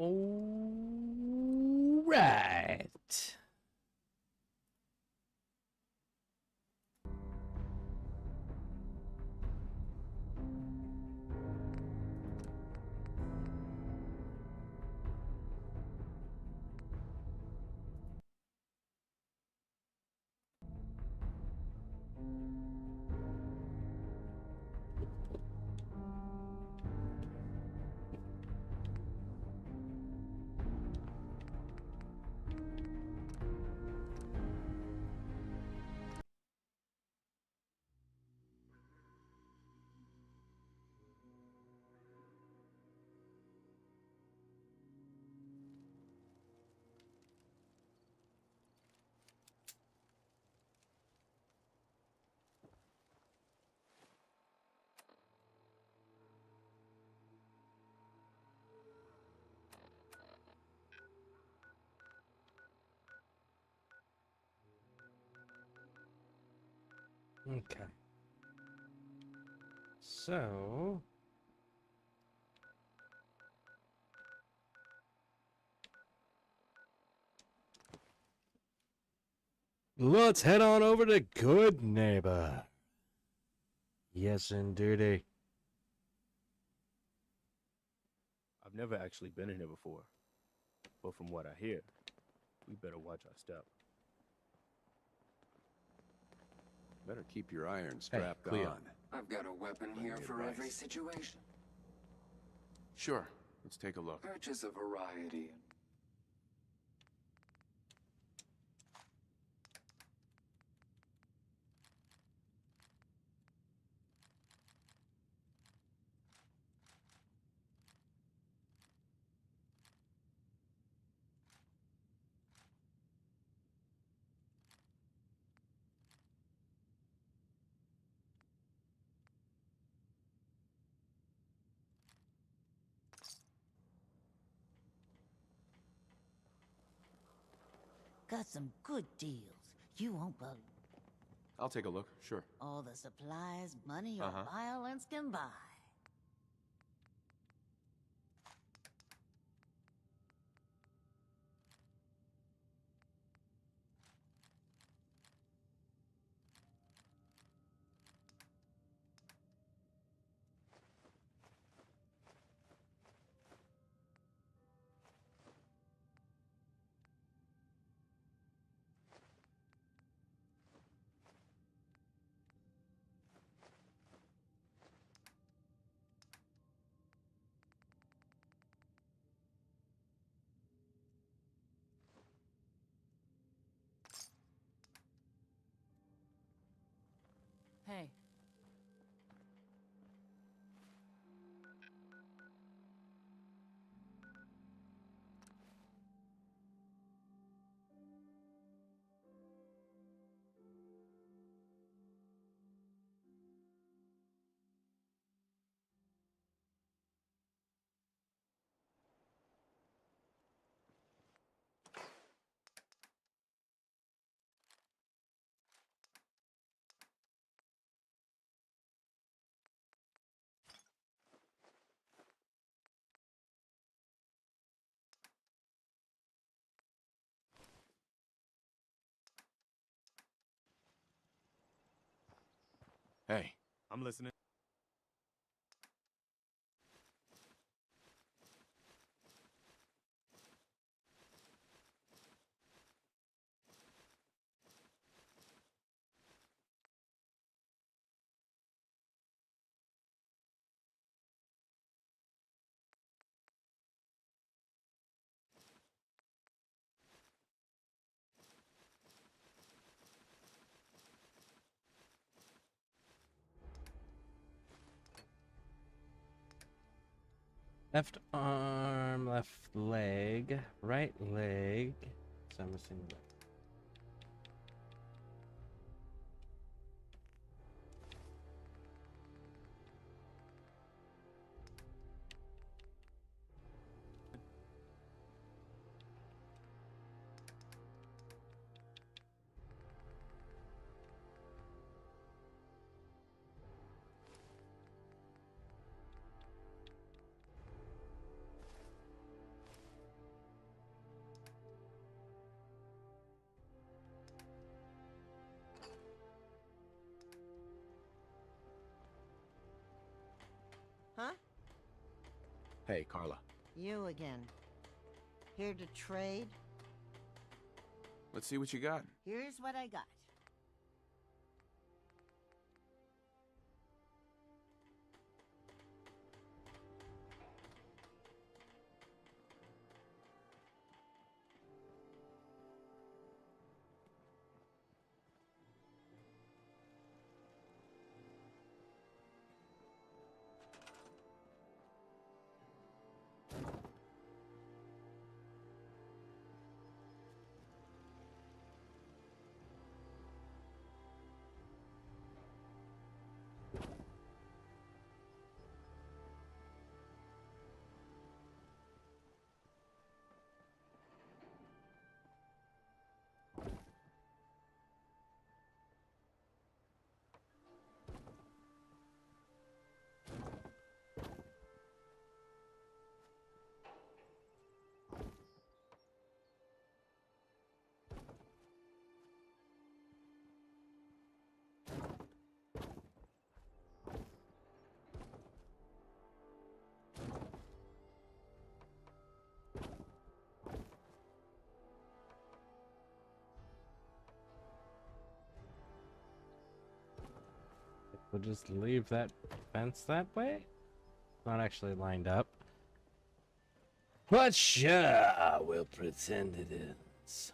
All right. Okay. So let's head on over to Good Neighbor. Yes, indeedy. I've never actually been in here before, but from what I hear, we better watch our step. Better keep your iron strapped on. I've got a weapon here for every situation. Sure, let's take a look. Purchase a variety. Got some good deals. You won't believe. I'll take a look, sure. All the supplies money or violence can buy. Hey. Hey, I'm listening. Left arm, left leg, right leg. So I'm missing. Hey, Carla. You again. Here to trade? Let's see what you got. Here's what I got. We'll just leave that fence that way. Not actually lined up. But sure, we'll pretend it is.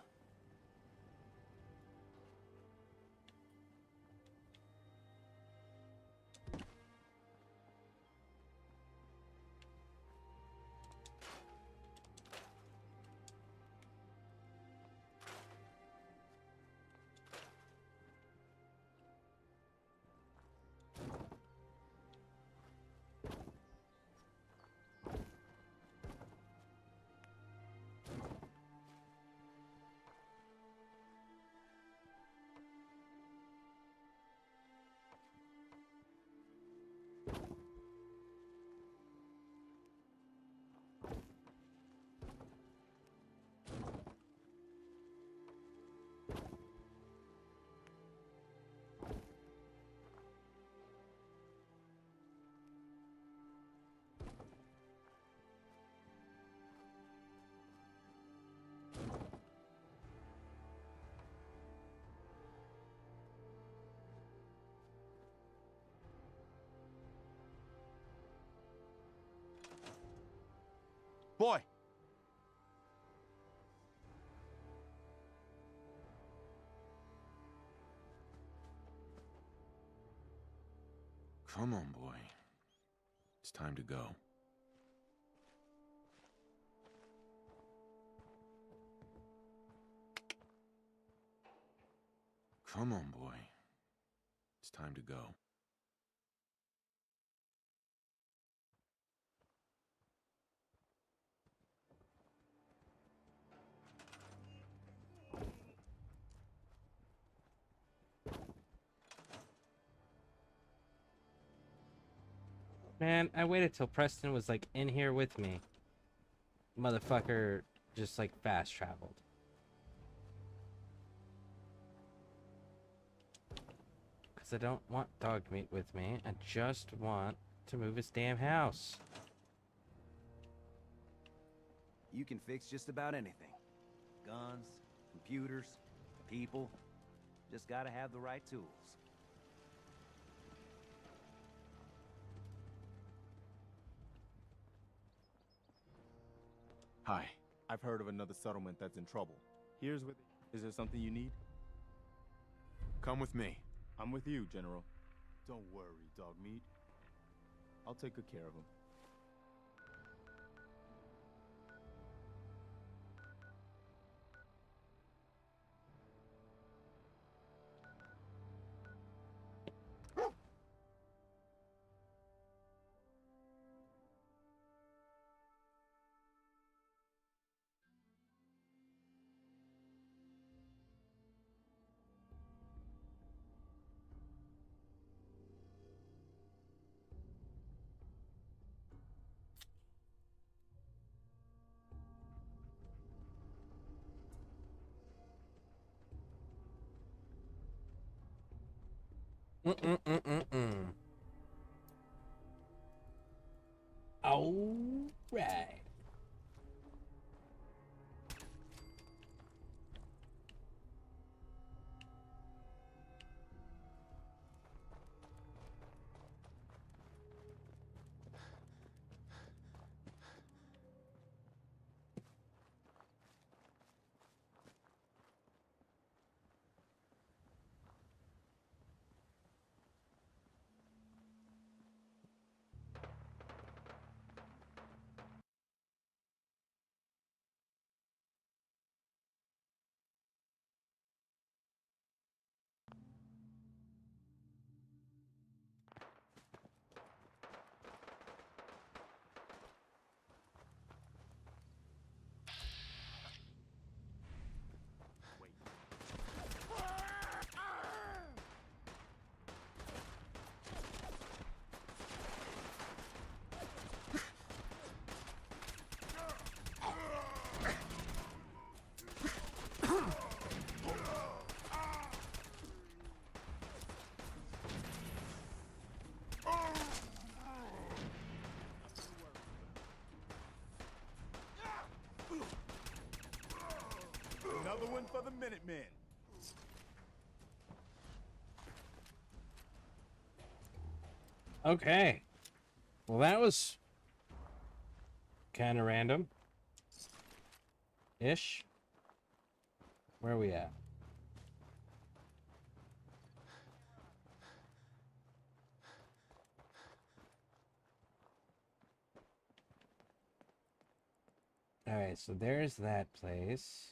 Boy! Come on, boy. It's time to go. Come on, boy. It's time to go. Man, I waited till Preston was like in here with me. Motherfucker just like fast traveled. Because I don't want dog meat with me. I just want to move his damn house. You can fix just about anything. Guns, computers, people. Just gotta have the right tools. Hi. I've heard of another settlement that's in trouble. Here's what... Is there something you need? Come with me. I'm with you, General. Don't worry, Dogmeat. I'll take good care of him. Mm-mm-mm-mm-mm. Oh, Another one for the Minutemen. Okay. Well, that was kind of random. Ish. Where are we at? Alright, so there's that place.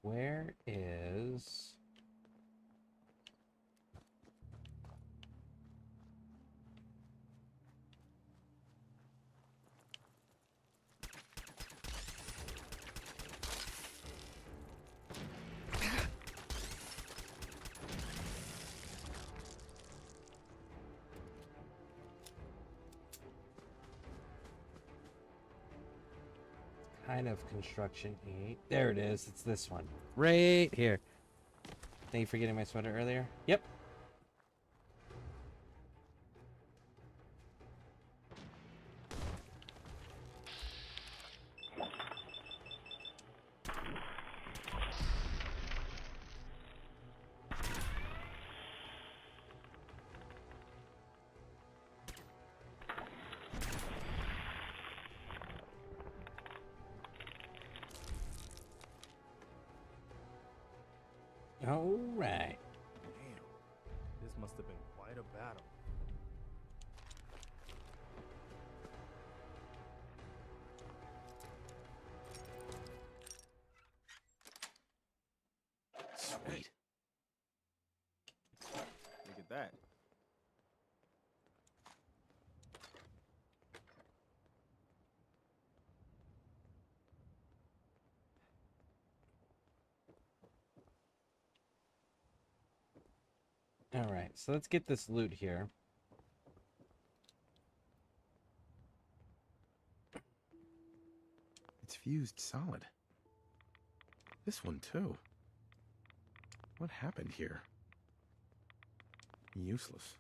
Where is... kind of construction 8. There it is. It's this one. Right here. Thank you for getting my sweater earlier. Yep. All right. Damn, this must have been quite a battle. Sweet. Look at that. All right. So let's get this loot here. It's fused solid. This one too. What happened here? Useless.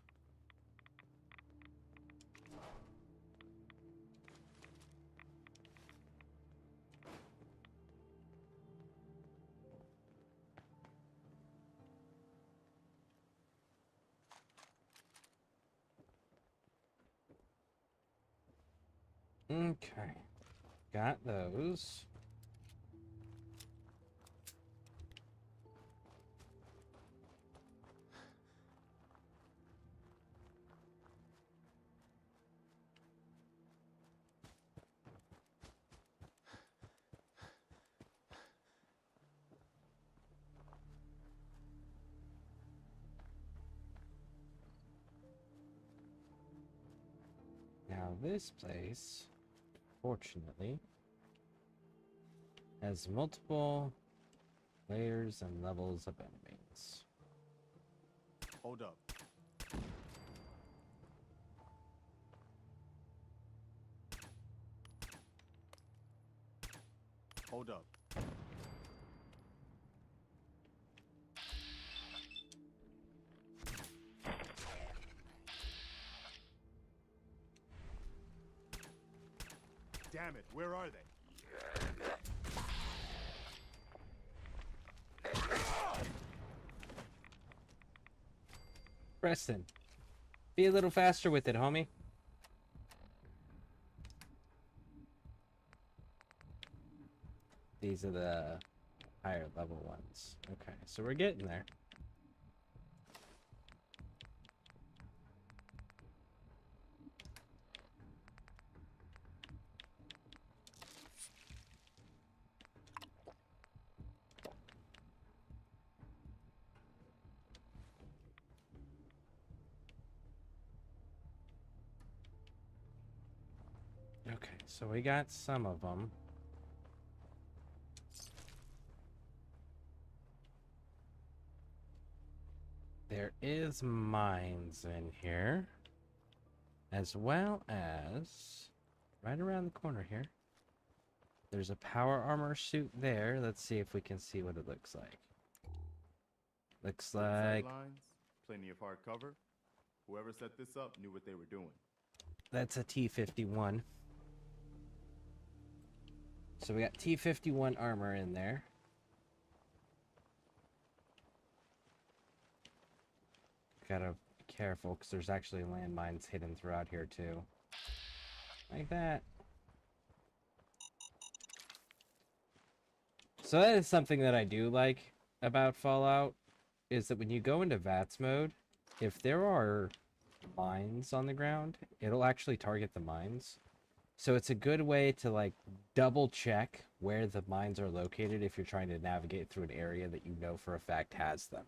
Okay. Got those. Now this place, fortunately, has multiple layers and levels of enemies. Hold up. Hold up. Damn it, where are they? Preston, be a little faster with it, homie. These are the higher level ones. Okay, so we're getting there. Okay, so we got some of them. There is mines in here, as well as right around the corner here. There's a power armor suit there. Let's see if we can see what it looks like. Looks like Sidelines, plenty of hard cover. Whoever set this up knew what they were doing. that's a T-51. So we got T-51 armor in there. gotta be careful because there's actually landmines hidden throughout here too. Like that. So that is something that I do like about Fallout, is that when you go into VATS mode, if there are mines on the ground, it'll actually target the mines. So it's a good way to like double check where the mines are located if you're trying to navigate through an area that you know for a fact has them.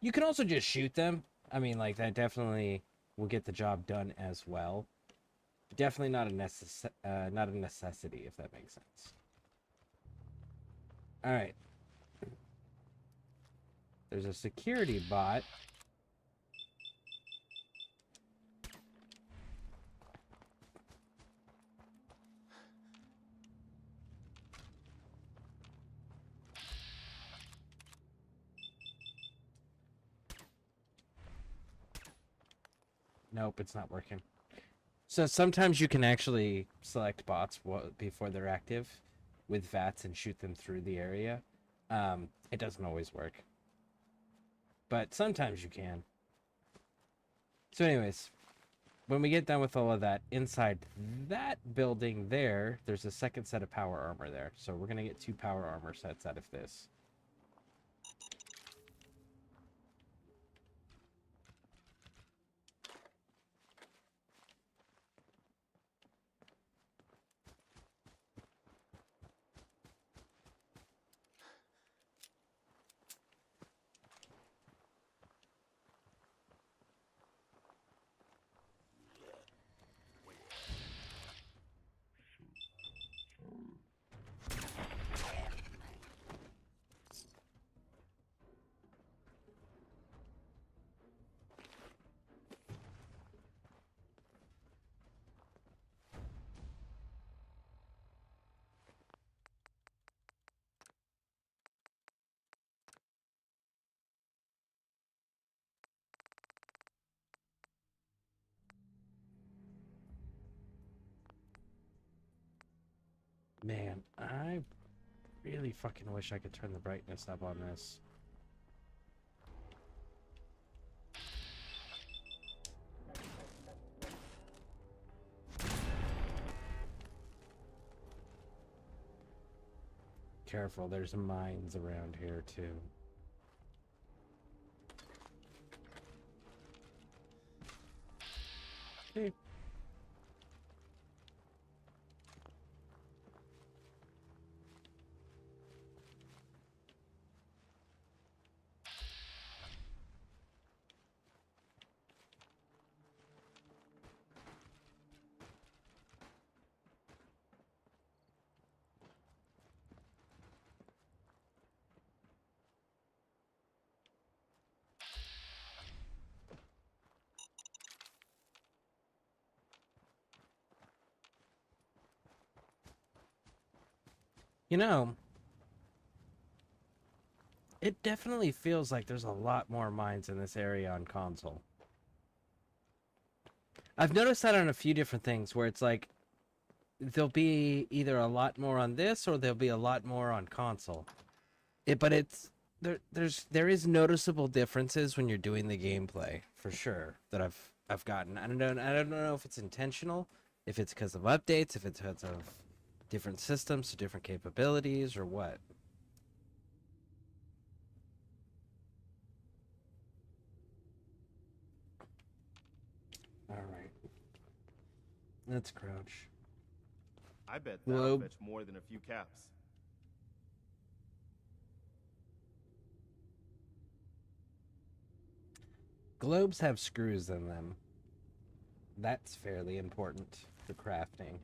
You can also just shoot them. I mean, like, that definitely will get the job done as well. Definitely not a necessity, if that makes sense. All right. There's a security bot. Nope, it's not working. So sometimes you can actually select bots before they're active with VATS and shoot them through the area. It doesn't always work, but sometimes you can. So anyways, when we get done with all of that, inside that building there's a second set of power armor there. So we're going to get 2 power armor sets out of this. Man, I really fucking wish I could turn the brightness up on this. Careful, there's mines around here too. Okay. You know, it definitely feels like there's a lot more mines in this area on console. I've noticed that on a few different things where it's like there'll be either a lot more on this or there'll be a lot more on console. But it's there is noticeable differences when you're doing the gameplay for sure that I've gotten. I don't know if it's intentional, if it's because of updates, if it's because of different systems, different capabilities, or what. All right, let's crouch. I bet that'll fetch more than a few caps. Globes have screws in them. That's fairly important for crafting.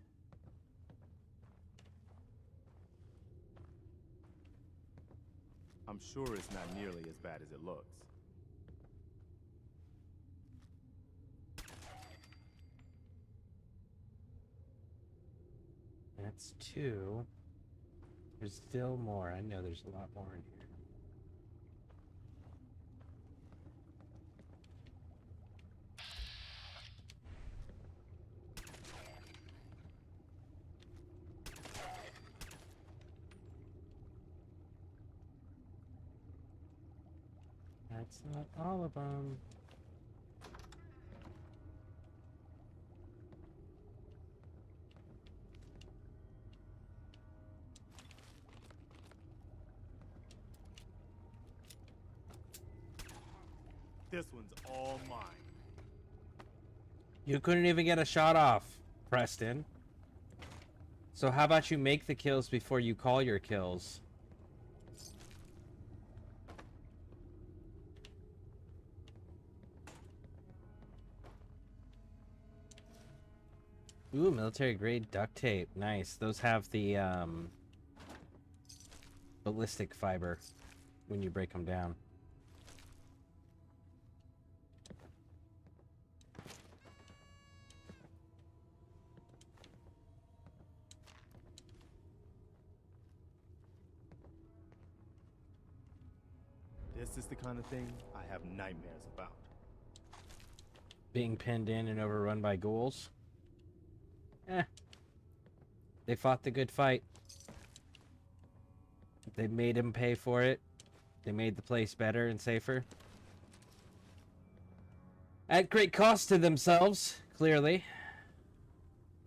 I'm sure it's not nearly as bad as it looks. That's 2. There's still more. I know there's a lot more in here. That's not all of them. This one's all mine. You couldn't even get a shot off, Preston. So how about you make the kills before you call your kills? Ooh, military grade duct tape. Nice. Those have the ballistic fiber when you break them down. This is the kind of thing I have nightmares about. Being pinned in and overrun by ghouls. They fought the good fight. They made him pay for it. They made the place better and safer. At great cost to themselves, clearly.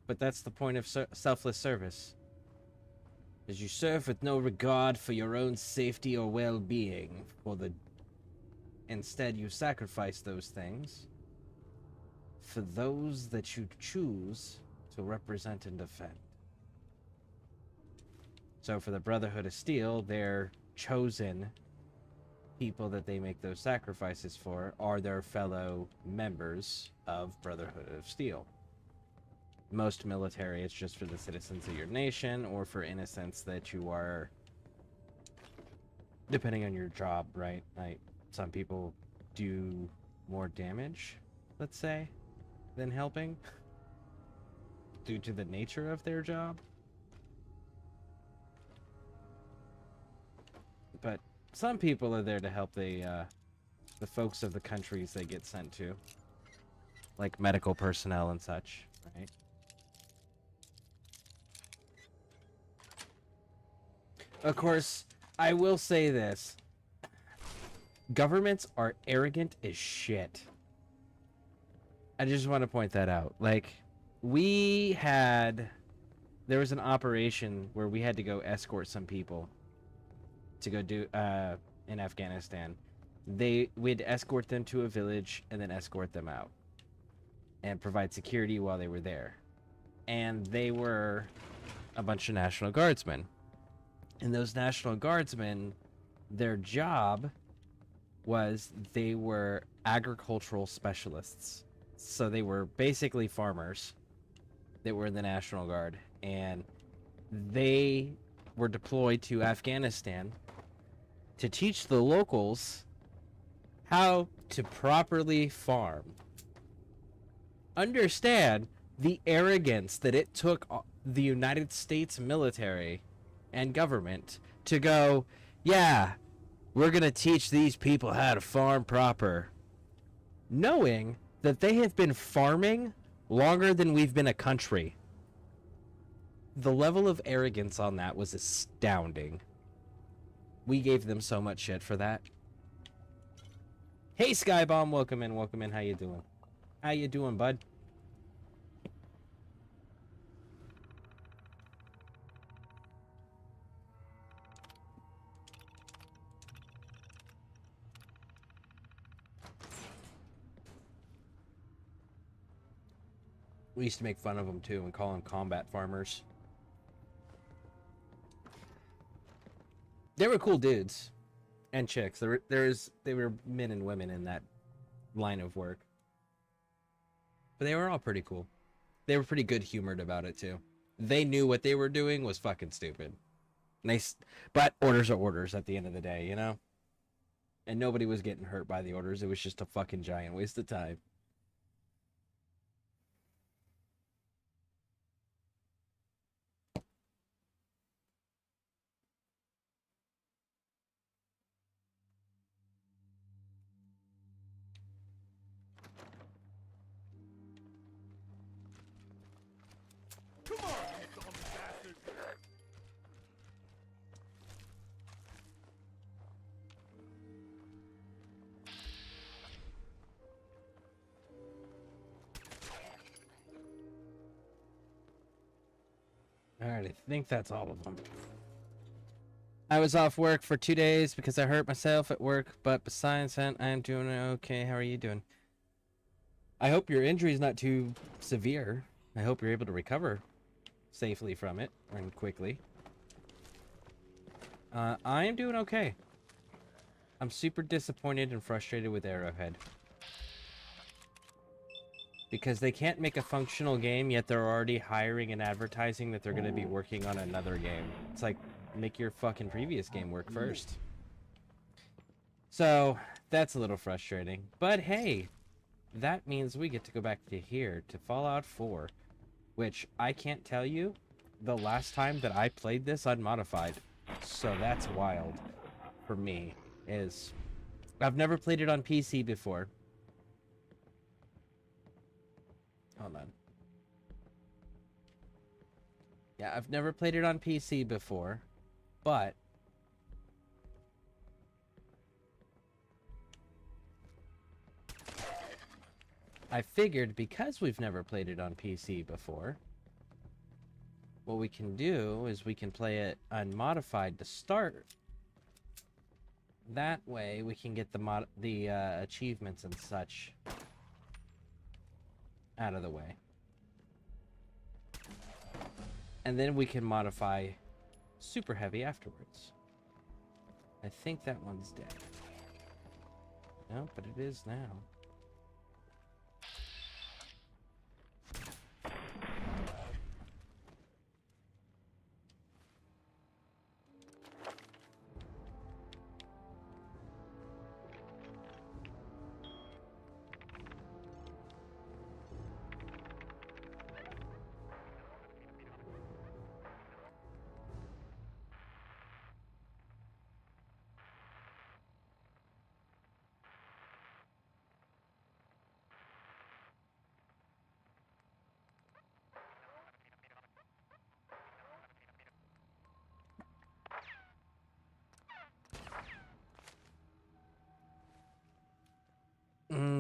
But that's the point of selfless service. As you serve with no regard for your own safety or well-being. Instead, you sacrifice those things for those that you choose to represent and defend. So for the Brotherhood of Steel, their chosen people that they make those sacrifices for are their fellow members of Brotherhood of Steel. Most military, it's just for the citizens of your nation or for innocents that you are, depending on your job, right? Like, some people do more damage, let's say, than helping due to the nature of their job. But some people are there to help the folks of the countries they get sent to, like medical personnel and such, right? Of course, I will say this. Governments are arrogant as shit. I just want to point that out. Like, there was an operation where we had to go escort some people to go do, in Afghanistan. We'd escort them to a village and then escort them out and provide security while they were there. And they were a bunch of National Guardsmen. And those National Guardsmen, their job was they were agricultural specialists. So they were basically farmers that were in the National Guard. And they were deployed to Afghanistan to teach the locals how to properly farm. Understand the arrogance that it took the United States military and government to go, yeah, we're going to teach these people how to farm proper. Knowing that they have been farming longer than we've been a country. The level of arrogance on that was astounding. We gave them so much shit for that. Hey, Skybomb, welcome in, welcome in. How you doing? How you doing, bud? We used to make fun of them too and call them combat farmers. They were cool dudes and chicks. They were men and women in that line of work. But they were all pretty cool. They were pretty good humored about it too. They knew what they were doing was fucking stupid. Nice, but orders are orders at the end of the day, you know? And nobody was getting hurt by the orders. It was just a fucking giant waste of time. Come on, you dumb bastard! Alright, I think that's all of them. I was off work for 2 days because I hurt myself at work, but besides that, I'm doing okay. How are you doing? I hope your injury's not too severe. I hope you're able to recover safely from it and quickly. I am doing okay. I'm super disappointed and frustrated with Arrowhead. Because they can't make a functional game, yet they're already hiring and advertising that they're going to be working on another game. It's like, make your fucking previous game work first. So, that's a little frustrating. But hey, that means we get to go back to here, to Fallout 4. Which, I can't tell you the last time that I played this unmodified. So that's wild for me. I've never played it on PC before. Hold on. Yeah, I've never played it on PC before, but I figured because we've never played it on PC before, what we can do is we can play it unmodified to start. That way we can get the achievements and such out of the way. And then we can modify super heavy afterwards. I think that one's dead. No, but it is now.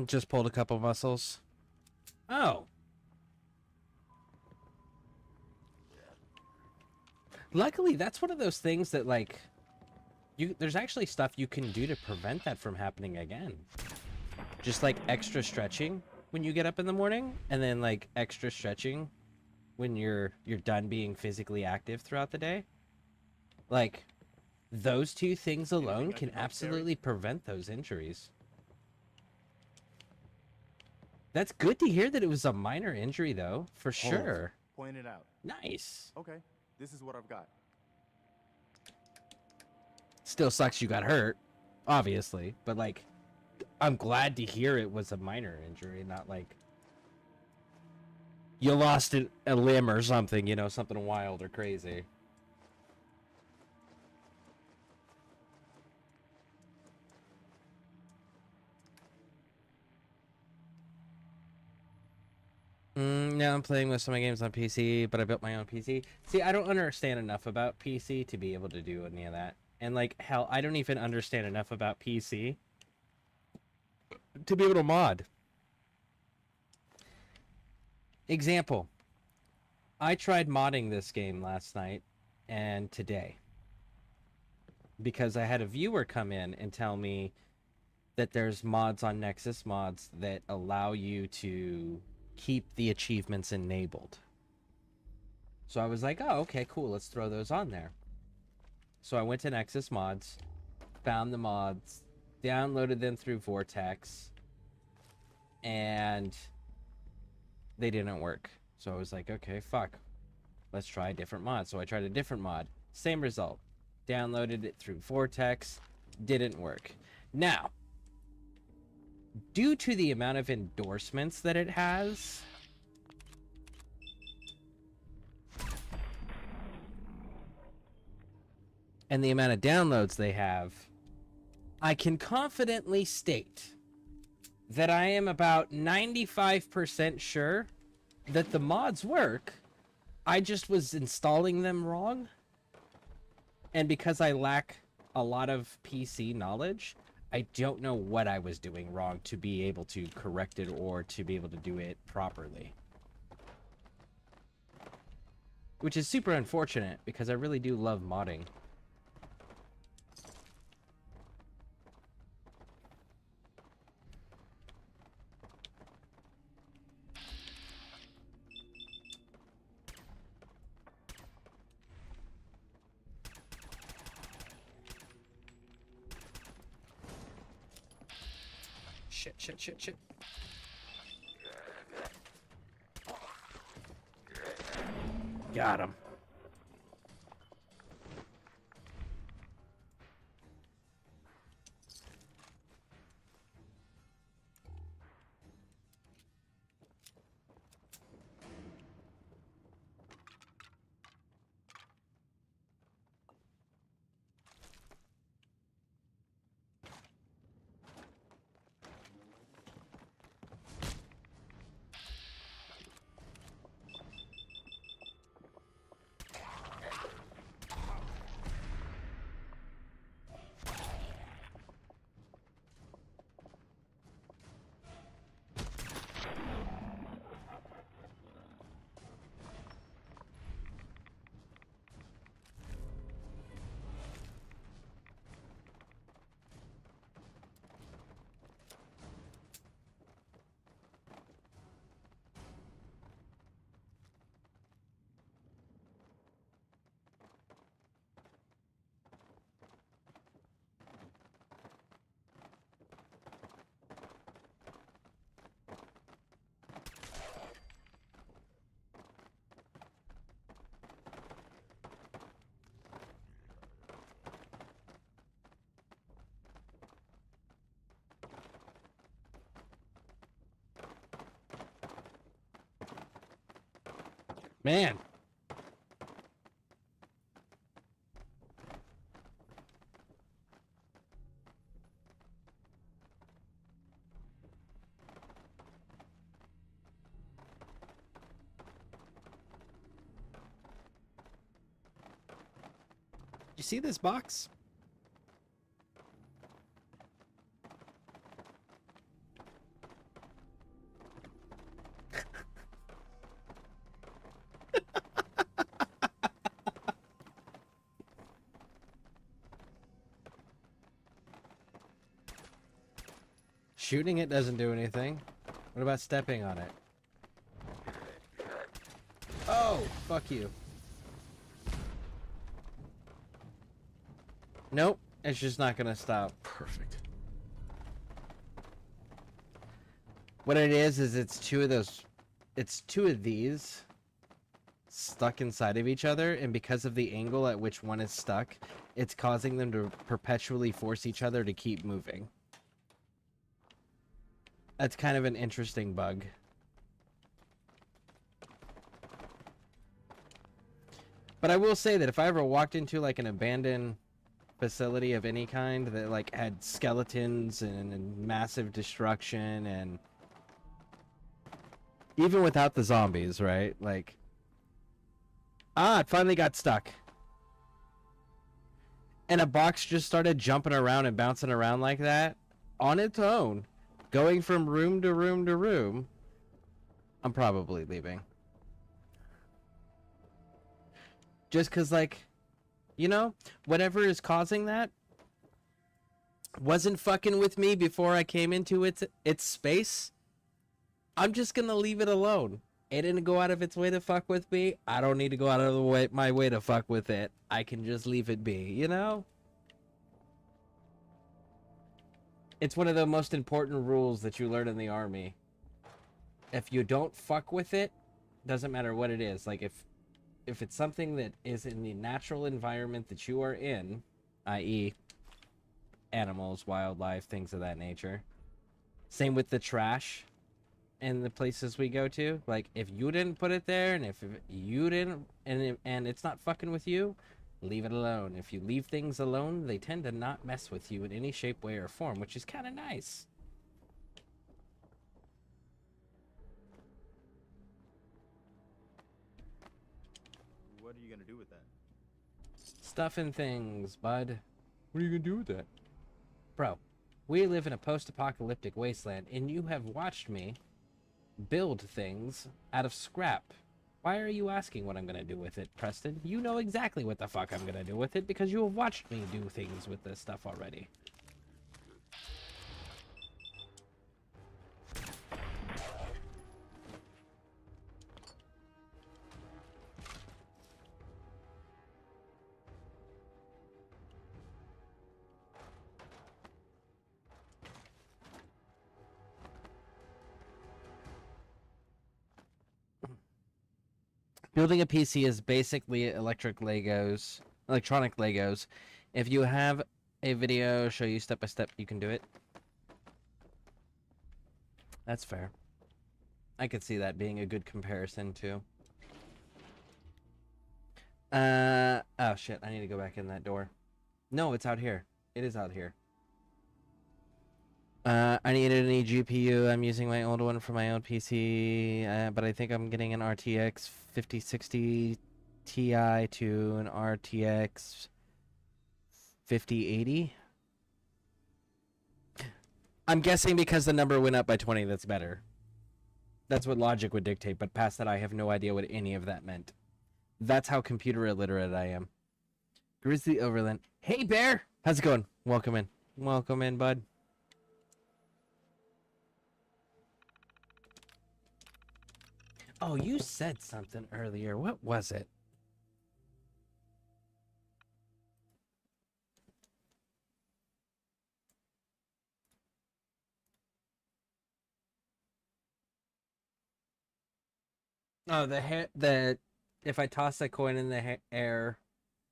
Just pulled a couple muscles. Oh. Luckily, that's one of those things that, like, there's actually stuff you can do to prevent that from happening again. Just, like, extra stretching when you get up in the morning, and then, like, extra stretching when you're done being physically active throughout the day. Like, those two things alone can absolutely prevent those injuries. That's good to hear that it was a minor injury, though, for sure. Point it out. Nice. Okay, this is what I've got. Still sucks you got hurt, obviously, but, like, I'm glad to hear it was a minor injury, not like you lost a limb or something, you know, something wild or crazy. Now I'm playing most of my games on PC, but I built my own PC. See, I don't understand enough about PC to be able to do any of that. And, like, hell, I don't even understand enough about PC to be able to mod. Example. I tried modding this game last night and today. Because I had a viewer come in and tell me that there's mods on Nexus Mods that allow you to keep the achievements enabled. So I was like, oh, okay, cool, let's throw those on there. So I went to Nexus Mods, found the mods, downloaded them through Vortex, and they didn't work. So I was like, okay, fuck, let's try a different mod. So I tried a different mod, same result. Downloaded it through Vortex, didn't work. Now, due to the amount of endorsements that it has, and the amount of downloads they have, I can confidently state that I am about 95% sure that the mods work. I just was installing them wrong. And because I lack a lot of PC knowledge, I don't know what I was doing wrong to be able to correct it or to be able to do it properly. Which is super unfortunate because I really do love modding. Shit, shit, shit, shit. Got him. Man. You see this box? Shooting it doesn't do anything. What about stepping on it? Oh, fuck you. Nope, it's just not gonna stop. Perfect. What it is it's two of these stuck inside of each other, and because of the angle at which one is stuck, it's causing them to perpetually force each other to keep moving. That's kind of an interesting bug. But I will say that if I ever walked into like an abandoned facility of any kind that like had skeletons and massive destruction, and even without the zombies, right? Like, it finally got stuck. And a box just started jumping around and bouncing around like that on its own, going from room to room to room, I'm probably leaving. Just because, like, you know, whatever is causing that wasn't fucking with me before I came into its space. I'm just going to leave it alone. It didn't go out of its way to fuck with me. I don't need to go out of my way to fuck with it. I can just leave it be, you know? It's one of the most important rules that you learn in the army. If you don't fuck with it, doesn't matter what it is. Like, if it's something that is in the natural environment that you are in, i.e. animals, wildlife, things of that nature. Same with the trash in the places we go to. Like, if you didn't put it there, and if you didn't, and it's not fucking with you, leave it alone. If you leave things alone, they tend to not mess with you in any shape, way, or form, which is kind of nice. What are you gonna do with that? Stuffing things, bud. What are you gonna do with that? Bro, we live in a post-apocalyptic wasteland, and you have watched me build things out of scrap. Why are you asking what I'm gonna do with it, Preston? You know exactly what the fuck I'm gonna do with it because you have watched me do things with this stuff already. Building a PC is basically electronic Legos. If you have a video show you step by step, you can do it. That's fair. I could see that being a good comparison too. Oh shit, I need to go back in that door. No, it's out here. It is out here. I needed an eGPU. I'm using my old one for my old PC, but I think I'm getting an RTX 5060 Ti to an RTX 5080. I'm guessing because the number went up by 20, that's better. That's what logic would dictate, but past that, I have no idea what any of that meant. That's how computer illiterate I am. Grizzly Overland. Hey, Bear! How's it going? Welcome in. Welcome in, bud. Oh, you said something earlier. What was it? Oh, the if I toss a coin in the air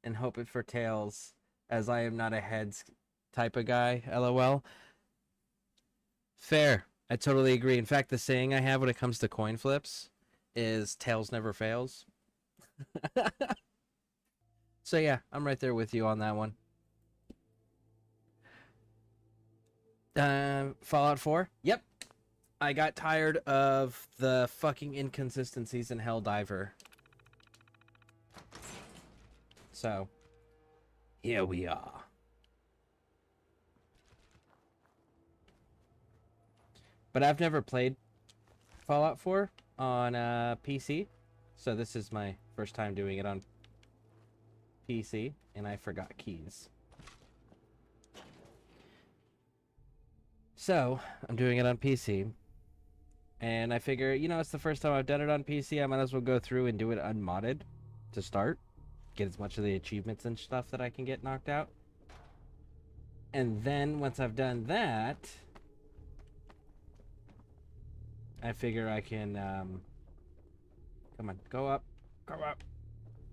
and hope it for tails, as I am not a heads type of guy, LOL. Fair. I totally agree. In fact, the saying I have when it comes to coin flips is tails never fails. So yeah, I'm right there with you on that one. Fallout 4? Yep. I got tired of the fucking inconsistencies in Helldiver. So, here we are. But I've never played Fallout 4 on PC, so this is my first time doing it on PC, and I forgot keys. So, I'm doing it on PC. And I figure, you know, it's the first time I've done it on PC. I might as well go through and do it unmodded to start. Get as much of the achievements and stuff that I can get knocked out. And then once I've done that, I figure I can, come on, go up,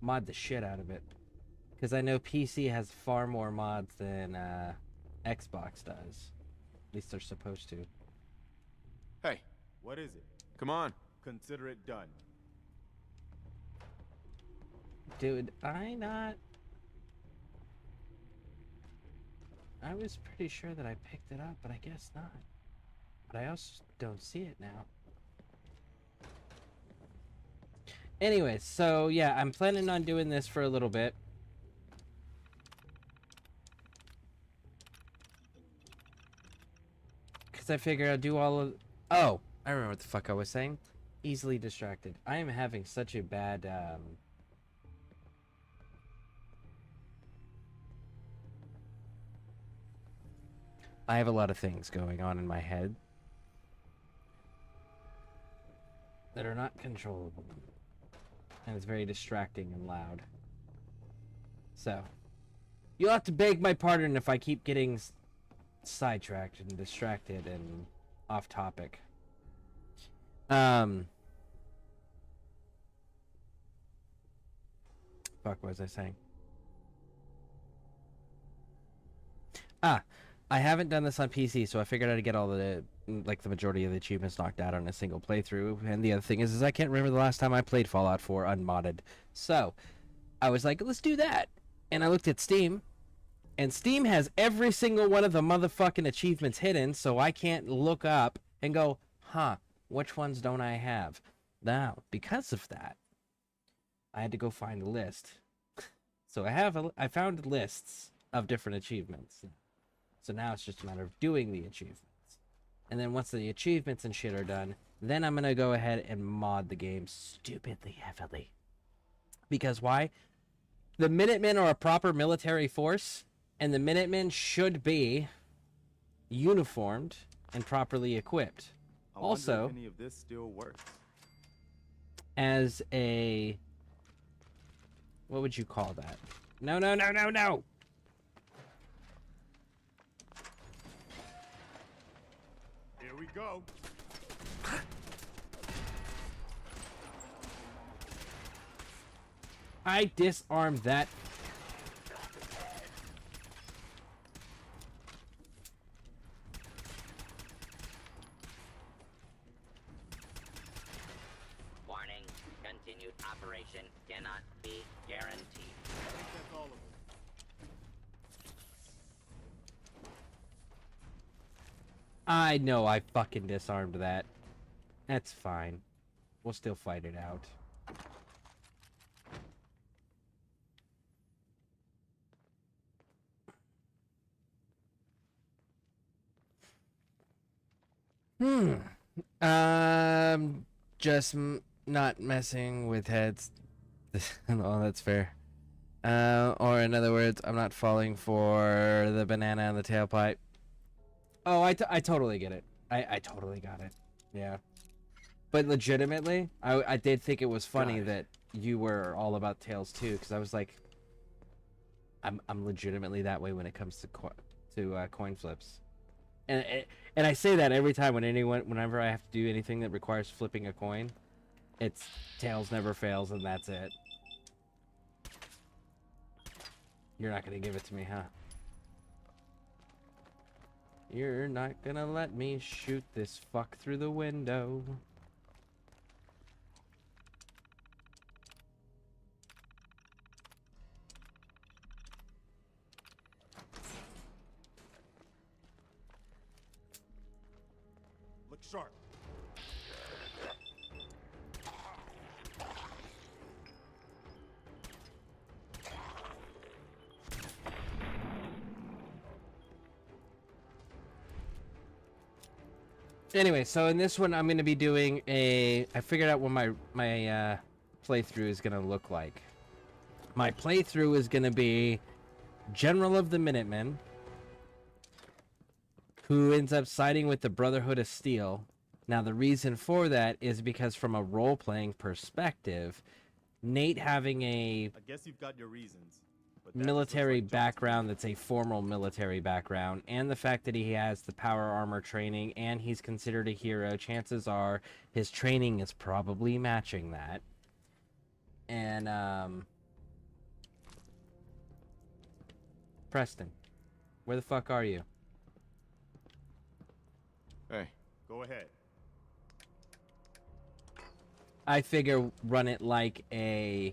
mod the shit out of it. Because I know PC has far more mods than Xbox does. At least they're supposed to. Hey, what is it? Come on. Consider it done. Dude, I was pretty sure that I picked it up, but I guess not. But I also don't see it now. Anyways, so yeah, I'm planning on doing this for a little bit. Because I figure I'll do all of... Oh, I remember what the fuck I was saying. Easily distracted. I am having such a bad... I have a lot of things going on in my head that are not controllable. And it's very distracting and loud. So, you'll have to beg my pardon if I keep getting sidetracked and distracted and off topic. Fuck, what was I saying? I haven't done this on PC, so I figured I'd get all the, like, the majority of the achievements knocked out on a single playthrough. And the other thing is I can't remember the last time I played Fallout 4 unmodded. So, I was like, let's do that. And I looked at Steam, and Steam has every single one of the motherfucking achievements hidden, so I can't look up and go, huh, which ones don't I have? Now, because of that, I had to go find a list. So I found lists of different achievements. So now it's just a matter of doing the achievements. And then once the achievements and shit are done, then I'm going to go ahead and mod the game stupidly heavily. Because why? The Minutemen are a proper military force, and the Minutemen should be uniformed and properly equipped. I wonder Also, if any of this still works. as a... What would you call that? No, no, no, no, no! Here we go. I disarmed that. Warning, continued operation cannot be guaranteed. That's all of it. I know I fucking disarmed that. That's fine. We'll still fight it out. Just not messing with heads. Oh, that's fair. Or in other words, I'm not falling for the banana in the tailpipe. Oh, I totally get it. I totally got it. Yeah. But legitimately, I did think it was funny that you were all about tails too, because I was like, I'm legitimately that way when it comes to coin flips. And I say that every time whenever I have to do anything that requires flipping a coin, it's tails never fails, and that's it. You're not gonna give it to me, huh? You're not gonna let me shoot this fuck through the window. Look sharp. Anyway, so in this one, I'm going to be doing I figured out what my playthrough is going to look like. My playthrough is going to be General of the Minutemen, who ends up siding with the Brotherhood of Steel. Now, the reason for that is because from a role-playing perspective, Nate having a I guess you've got your reasons. But that military just looks like background that's a formal military background, and the fact that he has the power armor training and he's considered a hero, chances are his training is probably matching that. And Preston, where the fuck are you? Hey, Go ahead. I figure run it like a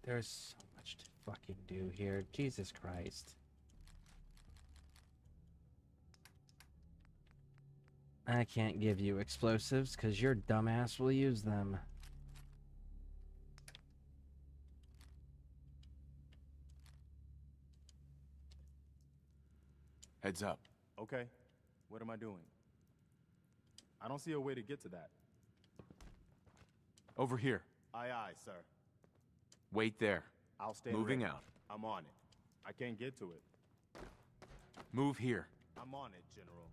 there's so much to fucking do here. Jesus Christ. I can't give you explosives because your dumbass will use them. heads up. Okay. What am I doing? I don't see a way to get to that. Over here. Aye, aye, sir. Wait there. I'll stay Moving ready. out. I'm on it. I can't get to it. Move here. I'm on it, General.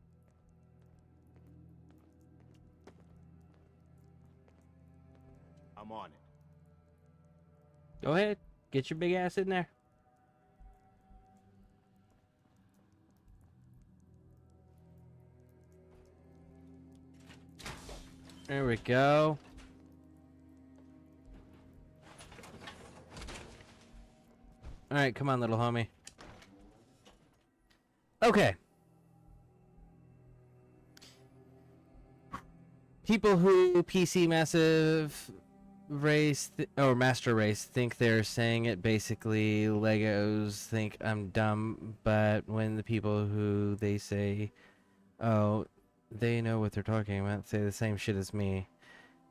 I'm on it. Go ahead. Get your big ass in there. There we go. All right, come on, little homie. Okay. People who PC massive race or master race think they're saying it basically. Legos think I'm dumb, but when the people who they say, oh, they know what they're talking about, say the same shit as me.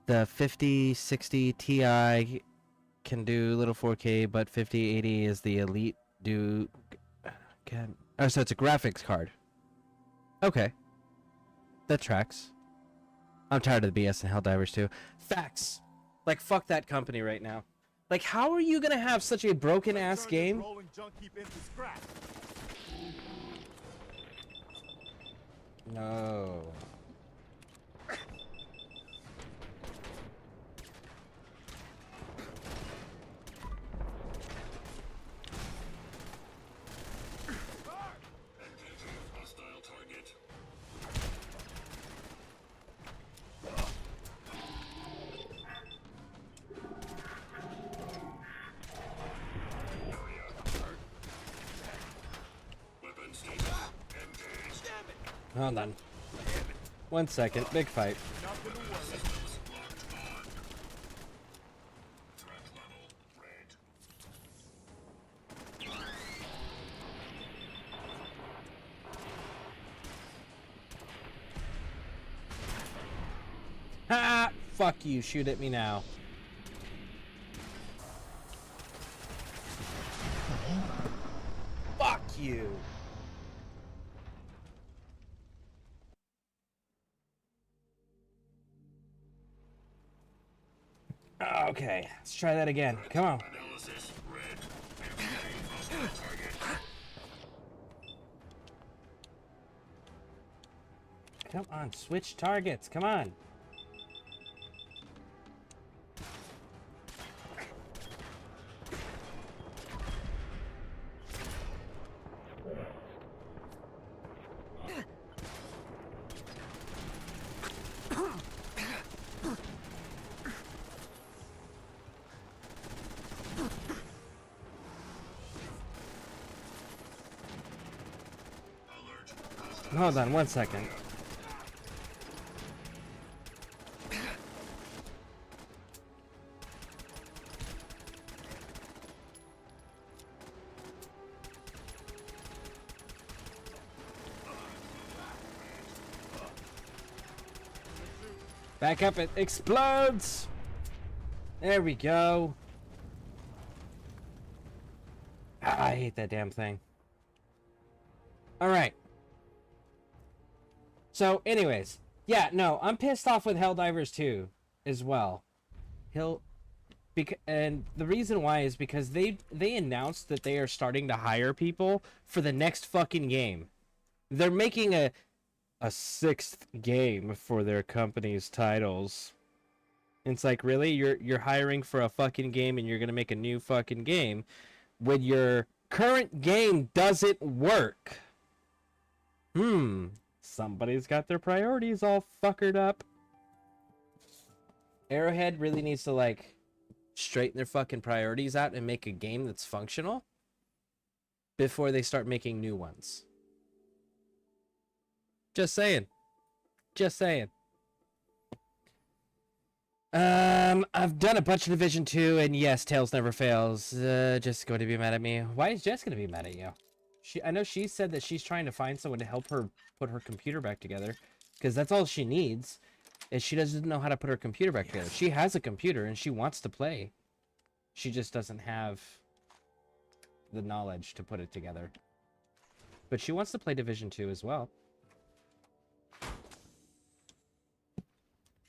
The 5060 Ti can do little 4K, but 5080 is the elite do. Again. Oh, so it's a graphics card. Okay. That tracks. I'm tired of the BS and Helldivers too. Facts. Like, fuck that company right now. Like, how are you gonna have such a broken ass Turn this game? rolling junk heap into scrap. No. Hold on. 1 second. Big fight. Ha! Fuck you. Shoot at me now. Fuck you. Okay, let's try that again. Come on. Come on, switch targets. Come on. Hold on 1 second. Back up, it explodes! There we go. Ah, I hate that damn thing. Alright. So, anyways. Yeah, no, I'm pissed off with Helldivers 2 as well. And the reason why is because they announced that they are starting to hire people for the next fucking game. They're making a 6th game for their company's titles. It's like, really? You're hiring for a fucking game and you're gonna make a new fucking game when your current game doesn't work? Somebody's got their priorities all fuckered up. Arrowhead really needs to, like, straighten their fucking priorities out and make a game that's functional before they start making new ones. Just saying. Just saying. I've done a bunch of Division 2, and yes, Tails never fails. Jess going to be mad at me. Why is Jess going to be mad at you? I know she said that she's trying to find someone to help her put her computer back together, because that's all she needs, is she doesn't know how to put her computer back together. She has a computer, and she wants to play. She just doesn't have the knowledge to put it together. But she wants to play Division 2 as well.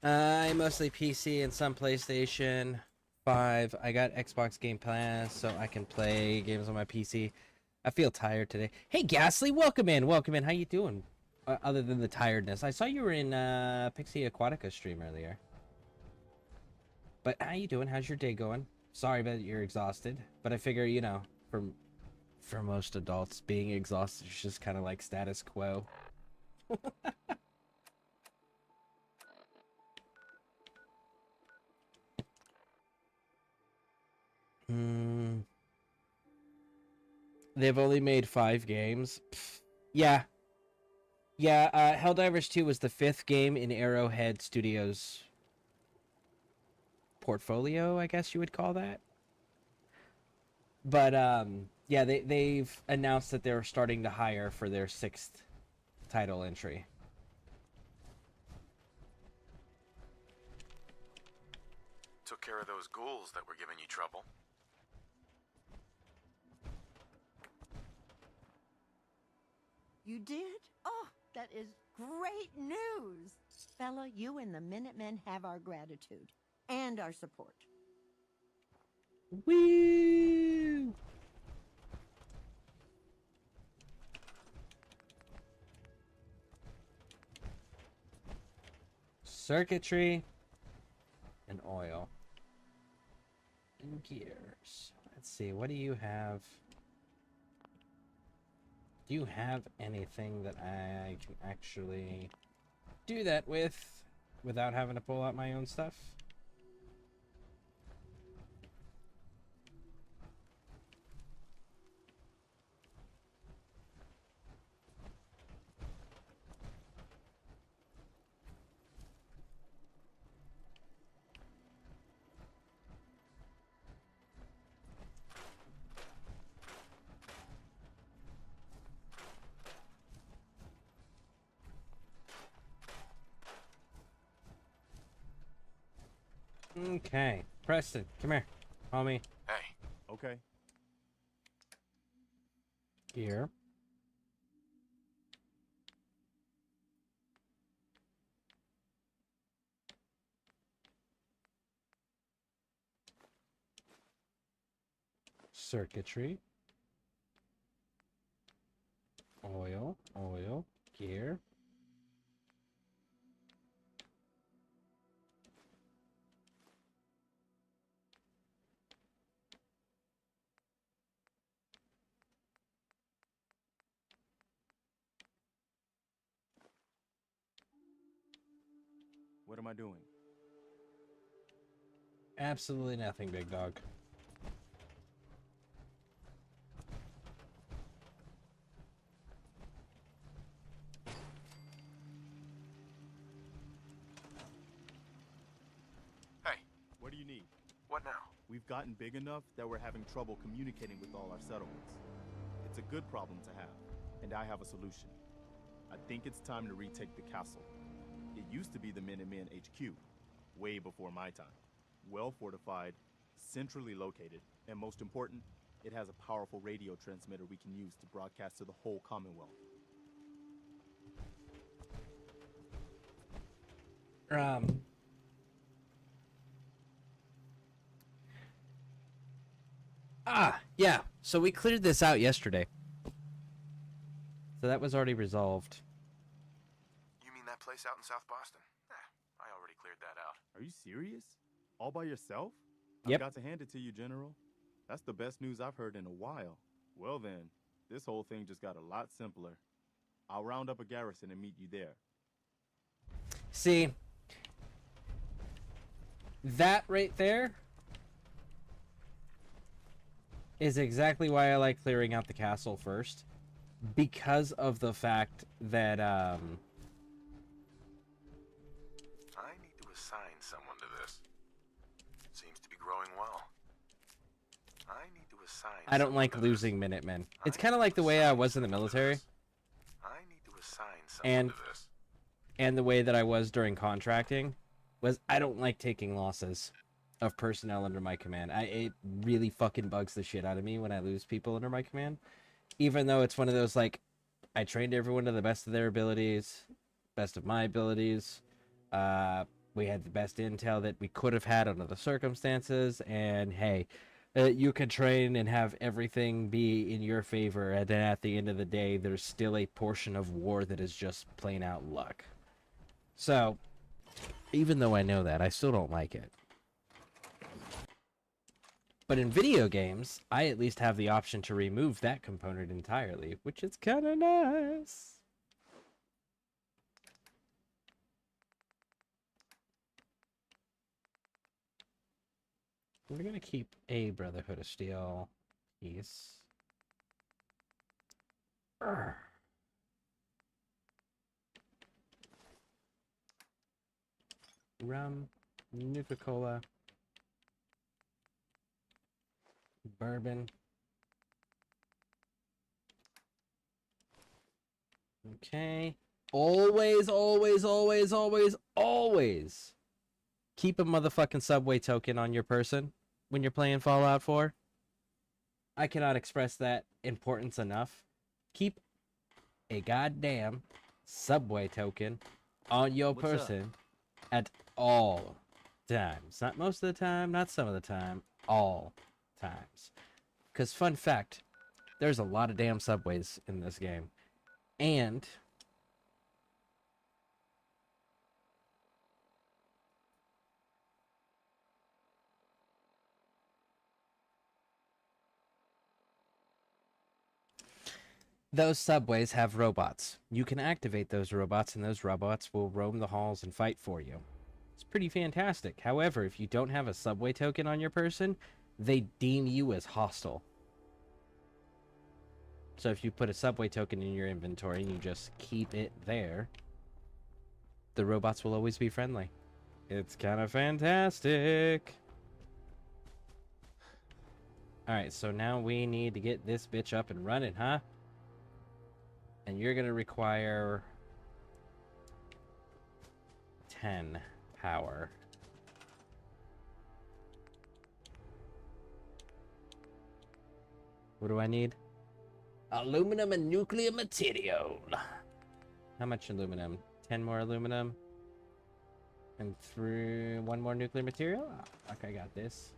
I mostly PC and some PlayStation 5. I got Xbox Game Pass so I can play games on my PC. I feel tired today. Hey, Ghastly, welcome in. Welcome in. How you doing? Other than the tiredness. I saw you were in Pixie Aquatica stream earlier. But how you doing? How's your day going? Sorry that you're exhausted. But I figure, you know, for most adults, being exhausted is just kind of like status quo. They've only made 5 games. Pfft. Yeah. Yeah, Helldivers 2 was the 5th game in Arrowhead Studios' portfolio, I guess you would call that. But, yeah, they've announced that they're starting to hire for their 6th title entry. Took care of those ghouls that were giving you trouble. You did? Oh, that is great news. Fella, you and the Minutemen have our gratitude and our support. Woo! Circuitry and oil and gears. Let's see, what do you have? Do you have anything that I can actually do that with without having to pull out my own stuff? Okay. Preston, come here. Homie. Hey, Okay. Here. Circuitry. Oil, gear. What am I doing? Absolutely nothing, big dog. hey, What do you need? what now? We've gotten big enough that we're having trouble communicating with all our settlements. It's a good problem to have, and I have a solution. I think it's time to retake the castle. It used to be the Minutemen HQ, way before my time. Well fortified, centrally located, and most important, it has a powerful radio transmitter we can use to broadcast to the whole Commonwealth. Yeah. So we cleared this out yesterday. So that was already resolved. You mean that place out in South Boston? I already cleared that out. Are you serious? All by yourself? Yep. I've got to hand it to you, General. That's the best news I've heard in a while. Well then, this whole thing just got a lot simpler. I'll round up a garrison and meet you there. See, that right there is exactly why I like clearing out the castle first. Because of the fact that, I need to assign someone to this. Seems to be growing well. I need to assign I don't someone like to losing this. Minutemen. I It's kind of need like to the way I assign was in the someone to military, this. I need to assign someone and to this. and the way that I was during contracting was I don't like taking losses of personnel under my command. It really fucking bugs the shit out of me when I lose people under my command. Even though it's one of those, like, I trained everyone to the best of their abilities, best of my abilities. We had the best intel that we could have had under the circumstances, and hey, you can train and have everything be in your favor, and then at the end of the day, there's still a portion of war that is just plain out luck. So, even though I know that, I still don't like it. But in video games, I at least have the option to remove that component entirely, which is kind of nice. We're going to keep a Brotherhood of Steel piece. Urgh. Rum, Nuka-Cola, bourbon. Okay. Always, always, always, always, always keep a motherfucking subway token on your person when you're playing Fallout 4. I cannot express that importance enough. Keep a goddamn subway token on your What's up? person at all times. Not most of the time, not some of the time, all times. Because, fun fact, there's a lot of damn subways in this game. And those subways have robots. You can activate those robots, and those robots will roam the halls and fight for you. It's pretty fantastic. However, if you don't have a subway token on your person, they deem you as hostile. So if you put a subway token in your inventory and you just keep it there, the robots will always be friendly. It's kind of fantastic. Alright, so now we need to get this bitch up and running, huh? And you're going to require 10 power. What do I need? Aluminum and nuclear material. How much aluminum? 10 more aluminum. And through 1 more nuclear material? Oh, fuck, I got this.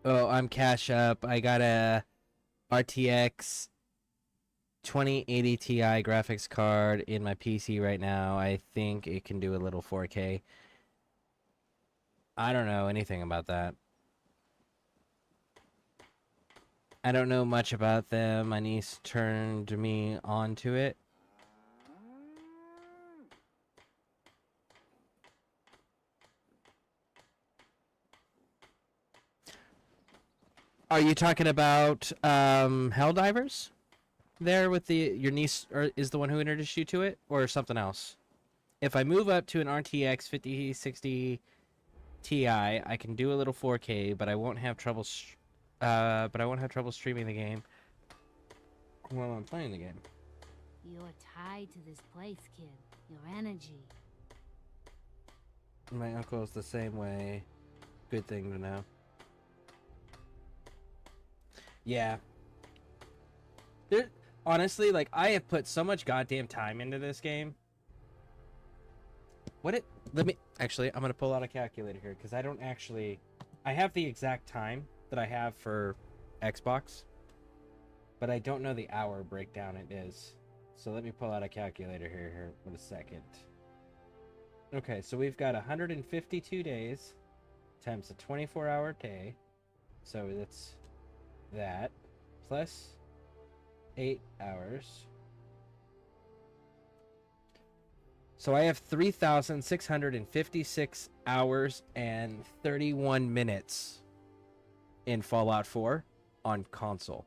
Oh, I'm cash up. I got a RTX 2080 Ti graphics card in my PC right now. I think it can do a little 4K. I don't know anything about that. I don't know much about them. My niece turned me on to it. Are you talking about Helldivers? There with your niece, or is the one who introduced you to it, or something else? If I move up to an RTX 5060 Ti, I can do a little 4K, but I won't have trouble. Streaming the game while I'm playing the game. You're tied to this place, kid. Your energy. My uncle is the same way. Good thing to know. Yeah. Honestly, like, I have put so much goddamn time into this game. Actually, I'm gonna pull out a calculator here, because I don't actually... I have the exact time that I have for Xbox, but I don't know the hour breakdown it is. So let me pull out a calculator here for a second. Okay, so we've got 152 days times a 24-hour day. So that's that plus 8 hours. So I have 3,656 hours and 31 minutes in Fallout 4 on console.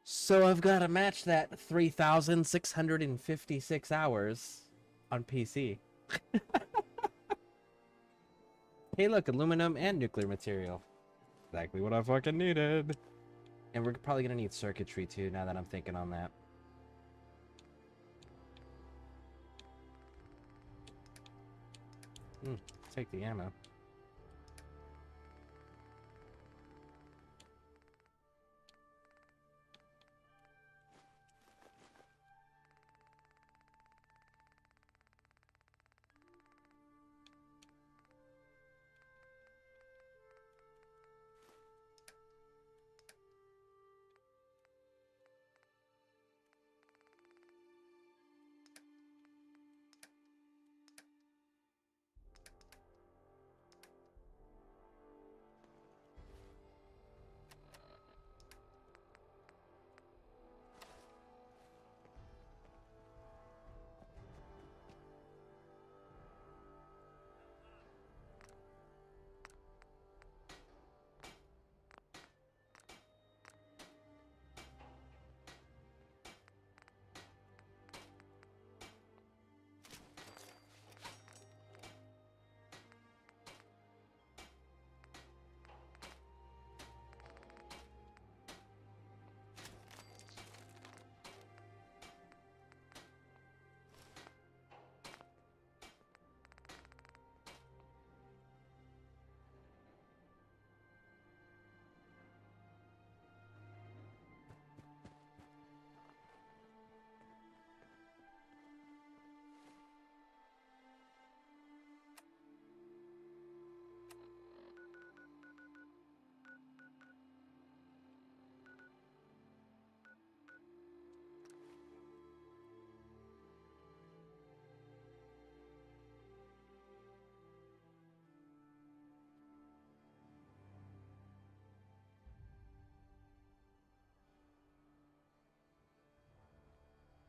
So I've got to match that 3,656 hours on PC. Hey, look, aluminum and nuclear material. Exactly what I fucking needed. And we're probably going to need circuitry too, now that I'm thinking on that. Take the ammo.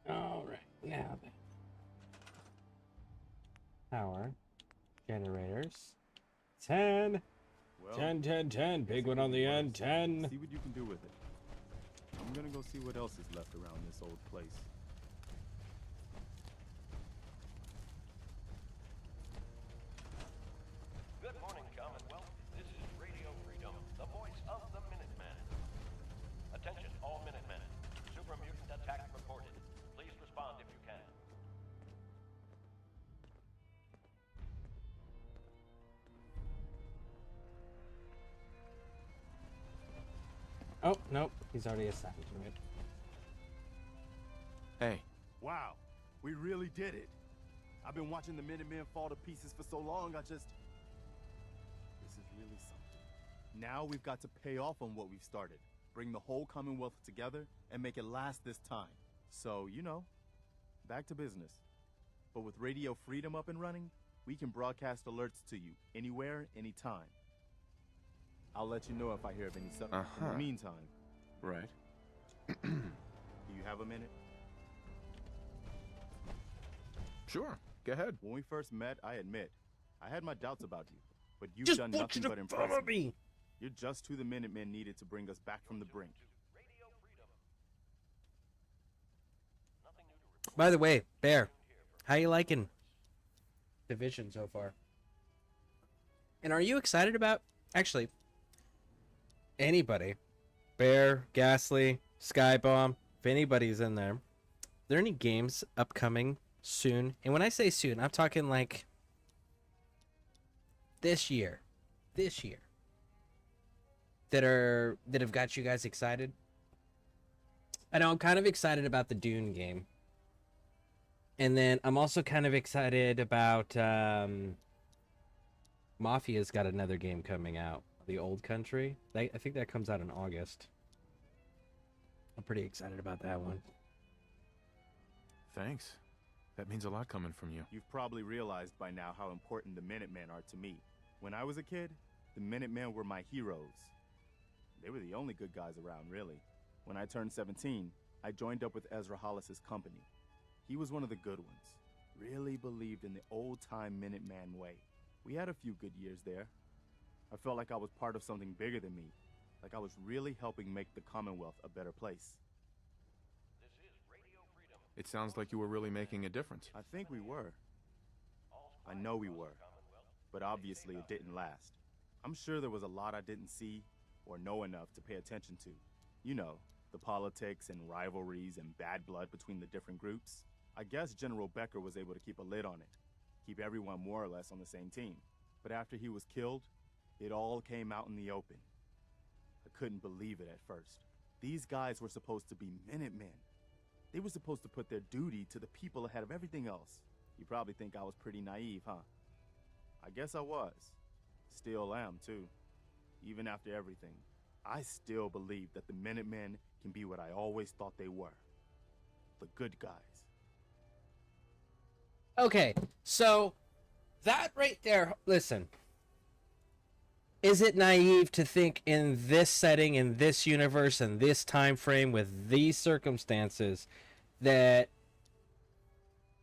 Alright, now then. Power. Generators. 10! Well, 10, 10, 10. guess Big it one could on be the worse. end. 10. See what you can do with it. I'm gonna go see what else is left around this old place. Good morning, Commonwealth. This is Radio Freedom, the voice of the Minuteman. Attention Oh, nope. He's already assigned to it. Hey, Wow, we really did it. I've been watching the Minutemen fall to pieces for so long, this is really something. Now we've got to pay off on what we've started. Bring the whole Commonwealth together and make it last this time. So, you know, back to business. But with Radio Freedom up and running, we can broadcast alerts to you anywhere, anytime. I'll let you know if I hear of any settlements. In the meantime, right. do you have a minute? Sure, go ahead. When we first met, I admit, I had my doubts about you. But you've Just done want nothing you but to impress follow me. me. You're just who the Minutemen needed to bring us back from the brink. By the way, Bear, how you liking Division so far? And are you excited about, actually, anybody, Bear, Ghastly, Skybomb, if anybody's in there, are there any games upcoming soon? And when I say soon, I'm talking like this year, that have got you guys excited? I know I'm kind of excited about the Dune game. And then I'm also kind of excited about Mafia's got another game coming out, The Old Country. I think that comes out in August. I'm pretty excited about that one. Thanks. That means a lot coming from you. You've probably realized by now how important the Minutemen are to me. When I was a kid, the Minutemen were my heroes. They were the only good guys around, really. When I turned 17, I joined up with Ezra Hollis's company. He was one of the good ones. Really believed in the old-time Minuteman way. We had a few good years there. I felt like I was part of something bigger than me. Like I was really helping make the Commonwealth a better place. It sounds like you were really making a difference. I think we were. I know we were. But obviously it didn't last. I'm sure there was a lot I didn't see or know enough to pay attention to. You know, the politics and rivalries and bad blood between the different groups. I guess General Becker was able to keep a lid on it, keep everyone more or less on the same team. But after he was killed, it all came out in the open. I couldn't believe it at first. These guys were supposed to be Minutemen. They were supposed to put their duty to the people ahead of everything else. You probably think I was pretty naive, huh? I guess I was. Still am, too. Even after everything, I still believe that the Minutemen can be what I always thought they were. The good guys. Okay, so that right there, listen. Is it naive to think in this setting, in this universe, in this time frame, with these circumstances, that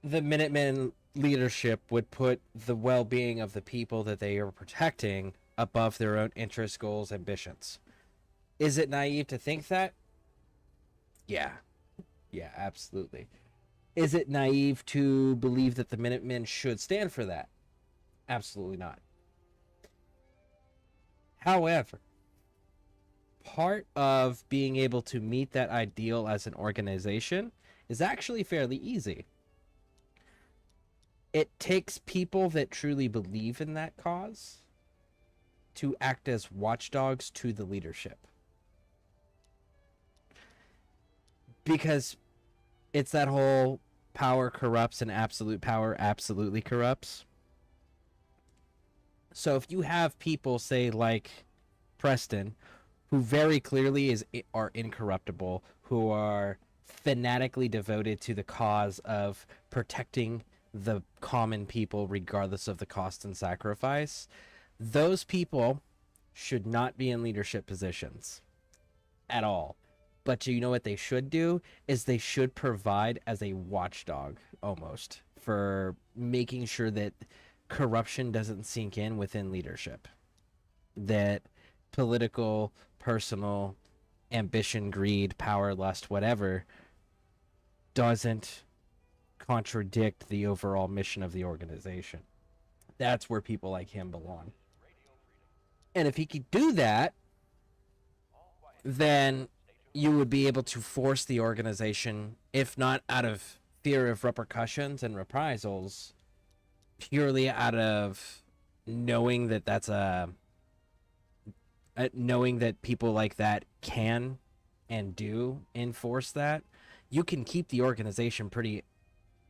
the Minutemen leadership would put the well-being of the people that they are protecting above their own interests, goals, ambitions? Is it naive to think that? Yeah. Yeah, absolutely. Is it naive to believe that the Minutemen should stand for that? Absolutely not. However, part of being able to meet that ideal as an organization is actually fairly easy. It takes people that truly believe in that cause to act as watchdogs to the leadership. Because it's that whole power corrupts and absolute power absolutely corrupts. So if you have people, say, like Preston, who very clearly are incorruptible, who are fanatically devoted to the cause of protecting the common people regardless of the cost and sacrifice, those people should not be in leadership positions at all. But you know what they should do is they should provide as a watchdog almost for making sure that corruption doesn't sink in within leadership, that political, personal ambition, greed, power, lust, whatever doesn't contradict the overall mission of the organization. That's where people like him belong. And if he could do that, then you would be able to force the organization, if not out of fear of repercussions and reprisals, purely out of knowing that that's a knowing that people like that can and do enforce that, you can keep the organization pretty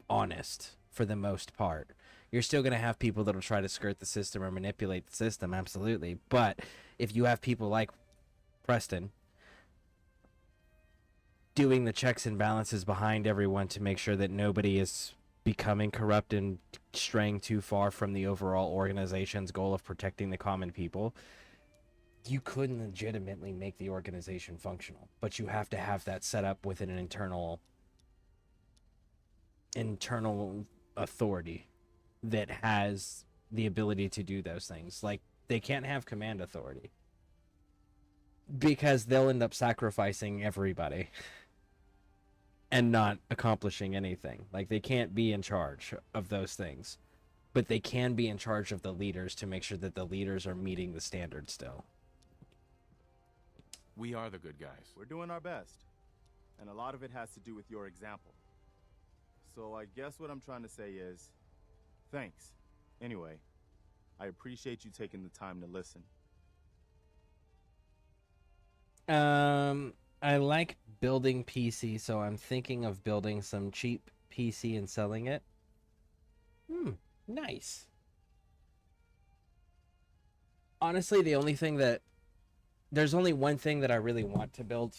honest for the most part. You're still going to have people that'll try to skirt the system or manipulate the system, absolutely. But if you have people like Preston doing the checks and balances behind everyone to make sure that nobody is becoming corrupt and straying too far from the overall organization's goal of protecting the common people, you couldn't legitimately make the organization functional. But you have to have that set up with an internal authority that has the ability to do those things. Like, they can't have command authority because they'll end up sacrificing everybody and not accomplishing anything. Like, they can't be in charge of those things, but they can be in charge of the leaders to make sure that the leaders are meeting the standard still. We are the good guys. We're doing our best. And a lot of it has to do with your example. So I guess what I'm trying to say is, thanks. Anyway, I appreciate you taking the time to listen. I like building PC, so I'm thinking of building some cheap PC and selling it. Nice. Honestly, there's only one thing that I really want to build.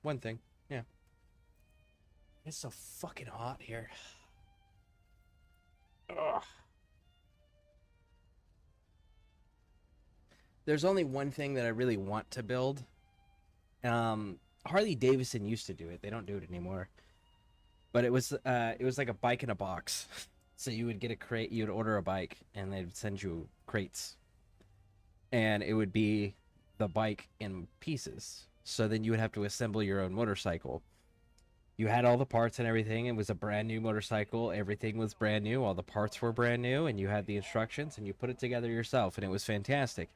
One thing. Yeah. It's so fucking hot here. Ugh. There's only one thing that I really want to build. Harley Davidson used to do it. They don't do it anymore. But it was like a bike in a box. So you would get a crate, you would order a bike, and they'd send you crates. And it would be the bike in pieces. So then you would have to assemble your own motorcycle. You had all the parts and everything. It was a brand new motorcycle. Everything was brand new. All the parts were brand new. And you had the instructions, and you put it together yourself. And it was fantastic.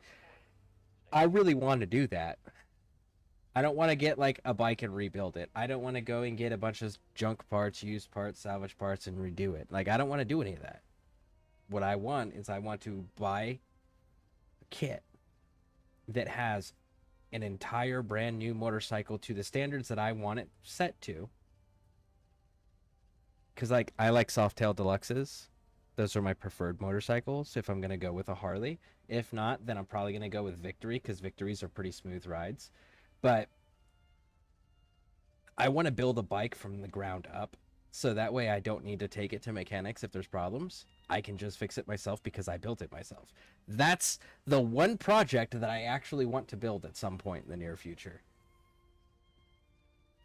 I really want to do that. I don't want to get like a bike and rebuild it. I don't want to go and get a bunch of junk parts, used parts, salvage parts, and redo it. Like, I don't want to do any of that. What I want is I want to buy a kit that has an entire brand new motorcycle to the standards that I want it set to. Because, like, I like Softail Deluxes. Those are my preferred motorcycles if I'm going to go with a Harley. If not, then I'm probably going to go with Victory, because Victories are pretty smooth rides. But I want to build a bike from the ground up, so that way I don't need to take it to mechanics if there's problems. I can just fix it myself because I built it myself. That's the one project that I actually want to build at some point in the near future.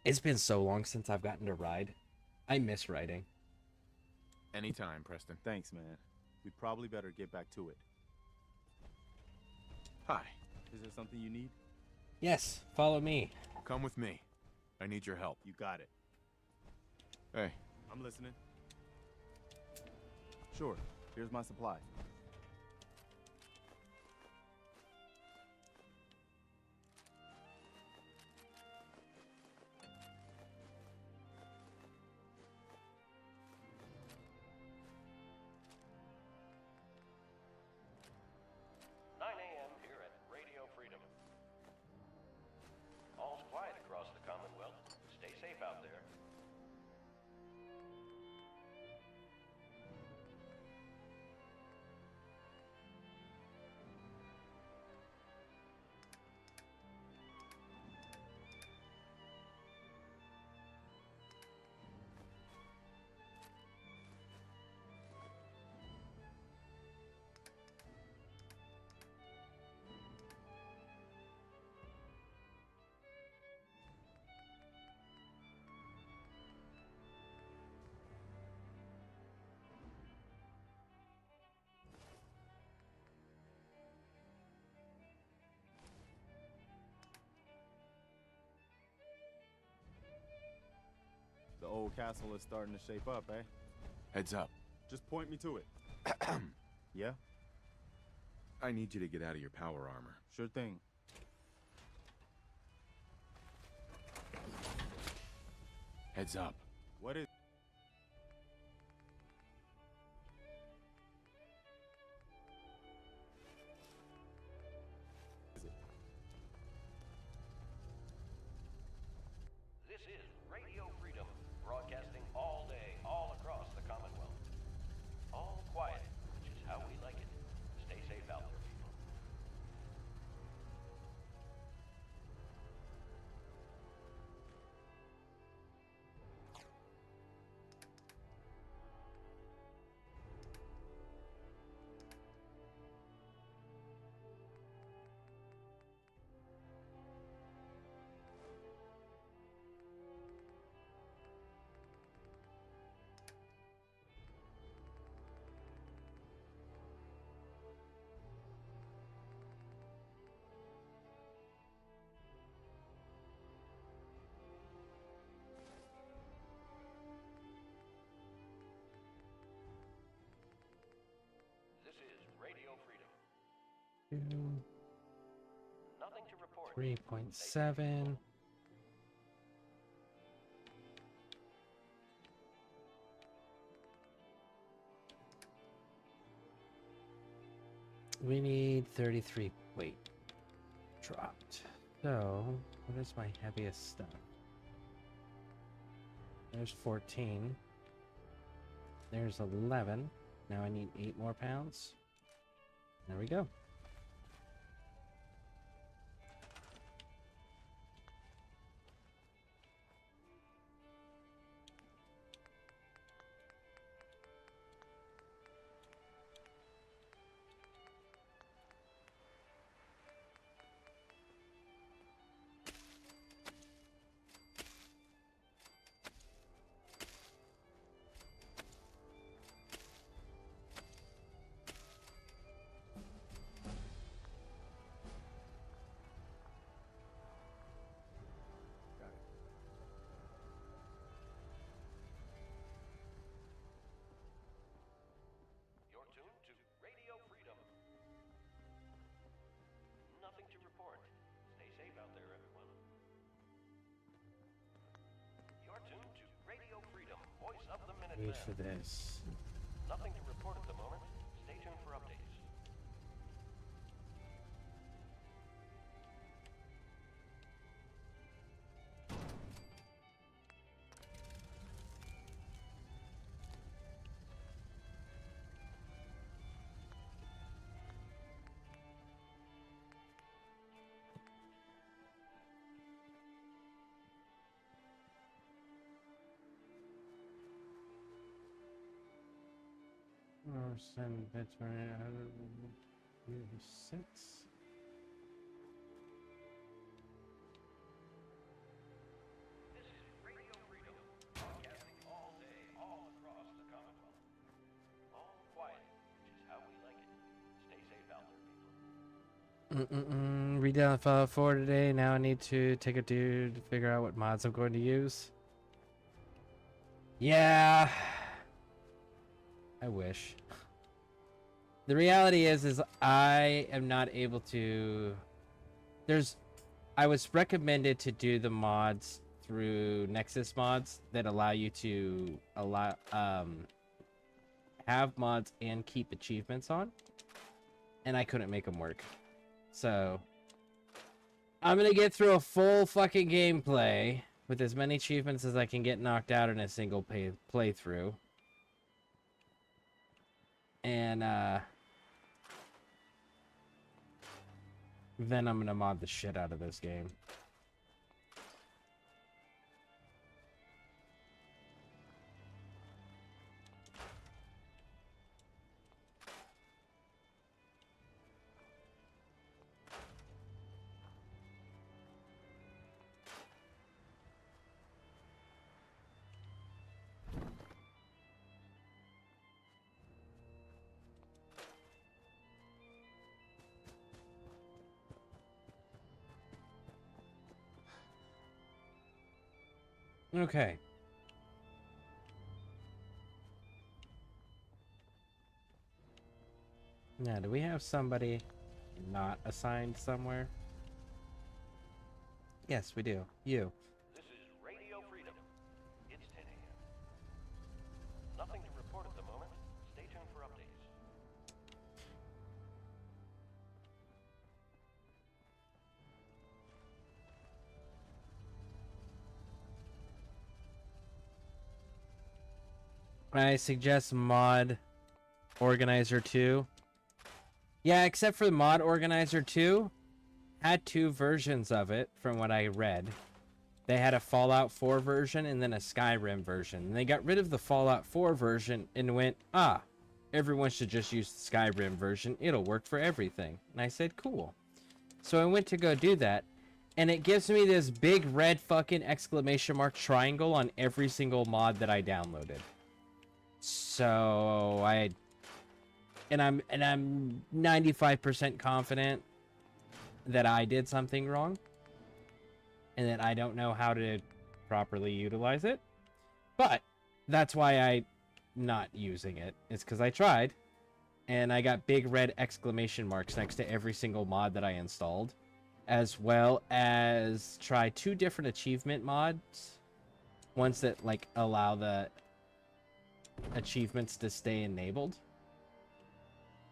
It's been so long since I've gotten to ride. I miss riding. Anytime, Preston. Thanks, man. We'd probably better get back to it. Hi. Is there something you need? Yes, follow me. Come with me. I need your help. You got it. Hey. I'm listening. Sure. Here's my supply. The old castle is starting to shape up, eh? Heads up. Just point me to it. Yeah? I need you to get out of your power armor. Sure thing. Heads up. What is... 3.7. We need 33 weight dropped. So, what is my heaviest stuff? There's 14. There's 11. Now I need 8 more pounds. There we go. You're tuned to Radio Freedom. Nothing to report. Stay safe out there, everyone. You're tuned to Radio Freedom, voice of the Wait for Minutemen. this. Nothing to report at the moment. Stay tuned for updates. Oh, 7 bits per 6. This is Radio Freedom, broadcasting all day, all across the Commonwealth. All quiet, which is how we like it. Stay safe out there, people. Read down the file for today. Now I need to take a dude to figure out what mods I'm going to use. Yeah. I wish. The reality is I am not able to. I was recommended to do the mods through Nexus mods that allow you to have mods and keep achievements on, and I couldn't make them work. So I'm gonna get through a full fucking gameplay with as many achievements as I can get knocked out in a single playthrough. And then I'm gonna mod the shit out of this game. Okay. Now, do we have somebody not assigned somewhere? Yes, we do. You. This is Radio Freedom. It's 10 a.m. Nothing to report at the moment. Stay tuned for updates. I suggest mod organizer 2. Yeah, except for mod organizer 2 had 2 versions of it from what I read. They had a Fallout 4 version and then a Skyrim version. And they got rid of the Fallout 4 version and went, everyone should just use the Skyrim version. It'll work for everything. And I said, cool. So I went to go do that. And it gives me this big red fucking exclamation mark triangle on every single mod that I downloaded. So I'm 95% confident that I did something wrong and that I don't know how to properly utilize it. But that's why I'm not using it. It's because I tried and I got big red exclamation marks next to every single mod that I installed. as well as try 2 different achievement mods. Ones that like allow the achievements to stay enabled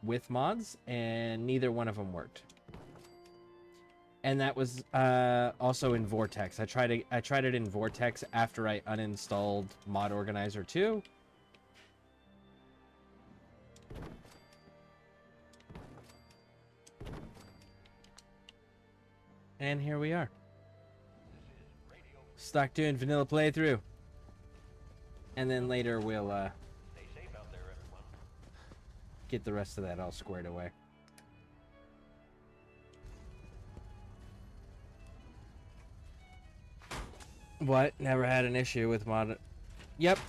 with mods, and neither one of them worked. And that was also in Vortex. I tried it in Vortex after I uninstalled Mod Organizer 2. And here we are. Stuck doing vanilla playthrough. And then later we'll Stay safe out there, everyone. get the rest of that all squared away. What? Never had an issue with mod. Yep.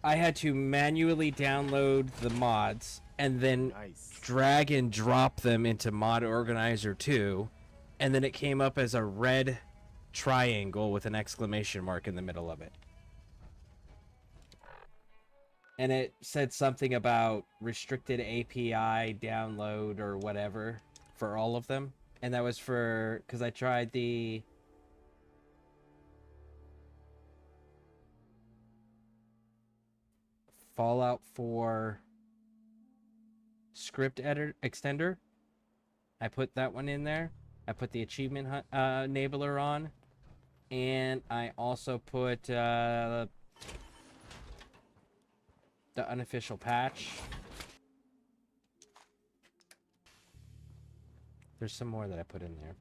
I had to manually download the mods and then Nice. drag and drop them into Mod Organizer 2, and then it came up as a red triangle with an exclamation mark in the middle of it. And it said something about restricted API download or whatever for all of them. And that was for, because I tried the Fallout 4 script editor extender. I put that one in there. I put the achievement enabler on. And I also put the unofficial patch. There's some more that I put in there.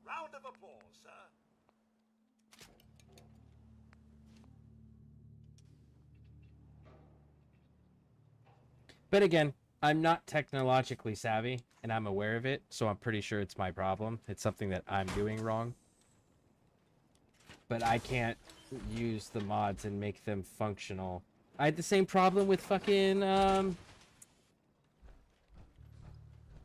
Round of applause, sir. But again, I'm not technologically savvy, and I'm aware of it, so I'm pretty sure it's my problem. It's something that I'm doing wrong. But I can't use the mods and make them functional. I had the same problem with fucking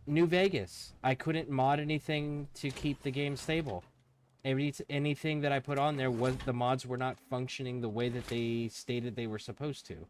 New Vegas. I couldn't mod anything to keep the game stable. Anything that I put on there, the mods were not functioning the way that they stated they were supposed to.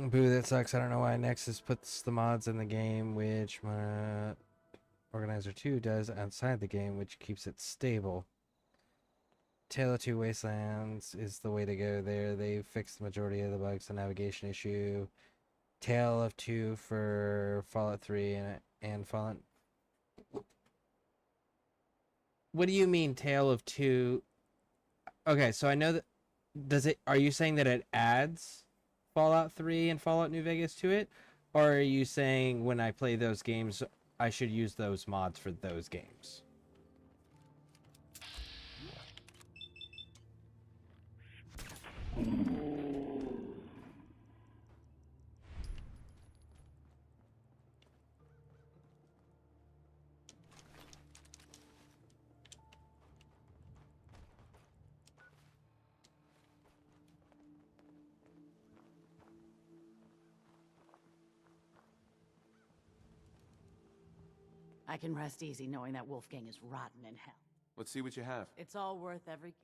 Boo, that sucks. I don't know why Nexus puts the mods in the game, which my Organizer 2 does outside the game, which keeps it stable. Tale of Two Wastelands is the way to go there. They've fixed the majority of the bugs, the navigation issue. Tale of Two for Fallout 3 and Fallout. What do you mean Tale of Two? Okay, so I know that are you saying that it adds Fallout 3 and Fallout New Vegas to it? Or are you saying when I play those games I should use those mods for those games? I can rest easy knowing that Wolfgang is rotten in hell. Let's see what you have. It's all worth every...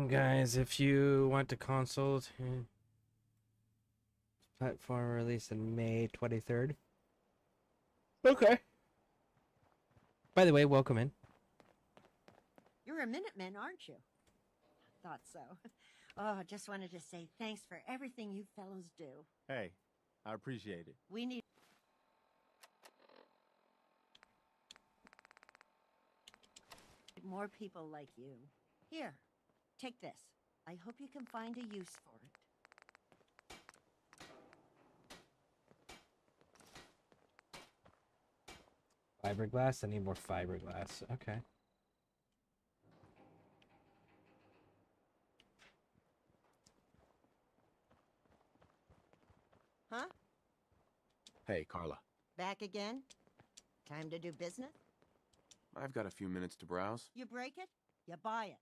Guys, if you want to console, platform release in May 23rd. Okay. By the way, welcome in. You're a Minuteman, aren't you? Thought so. Oh, just wanted to say thanks for everything you fellows do. Hey, I appreciate it. We need more people like you. Here, take this. I hope you can find a use for it. Fiberglass? I need more fiberglass. Okay. Huh? Hey, Carla. Back again? Time to do business? I've got a few minutes to browse. You break it, you buy it.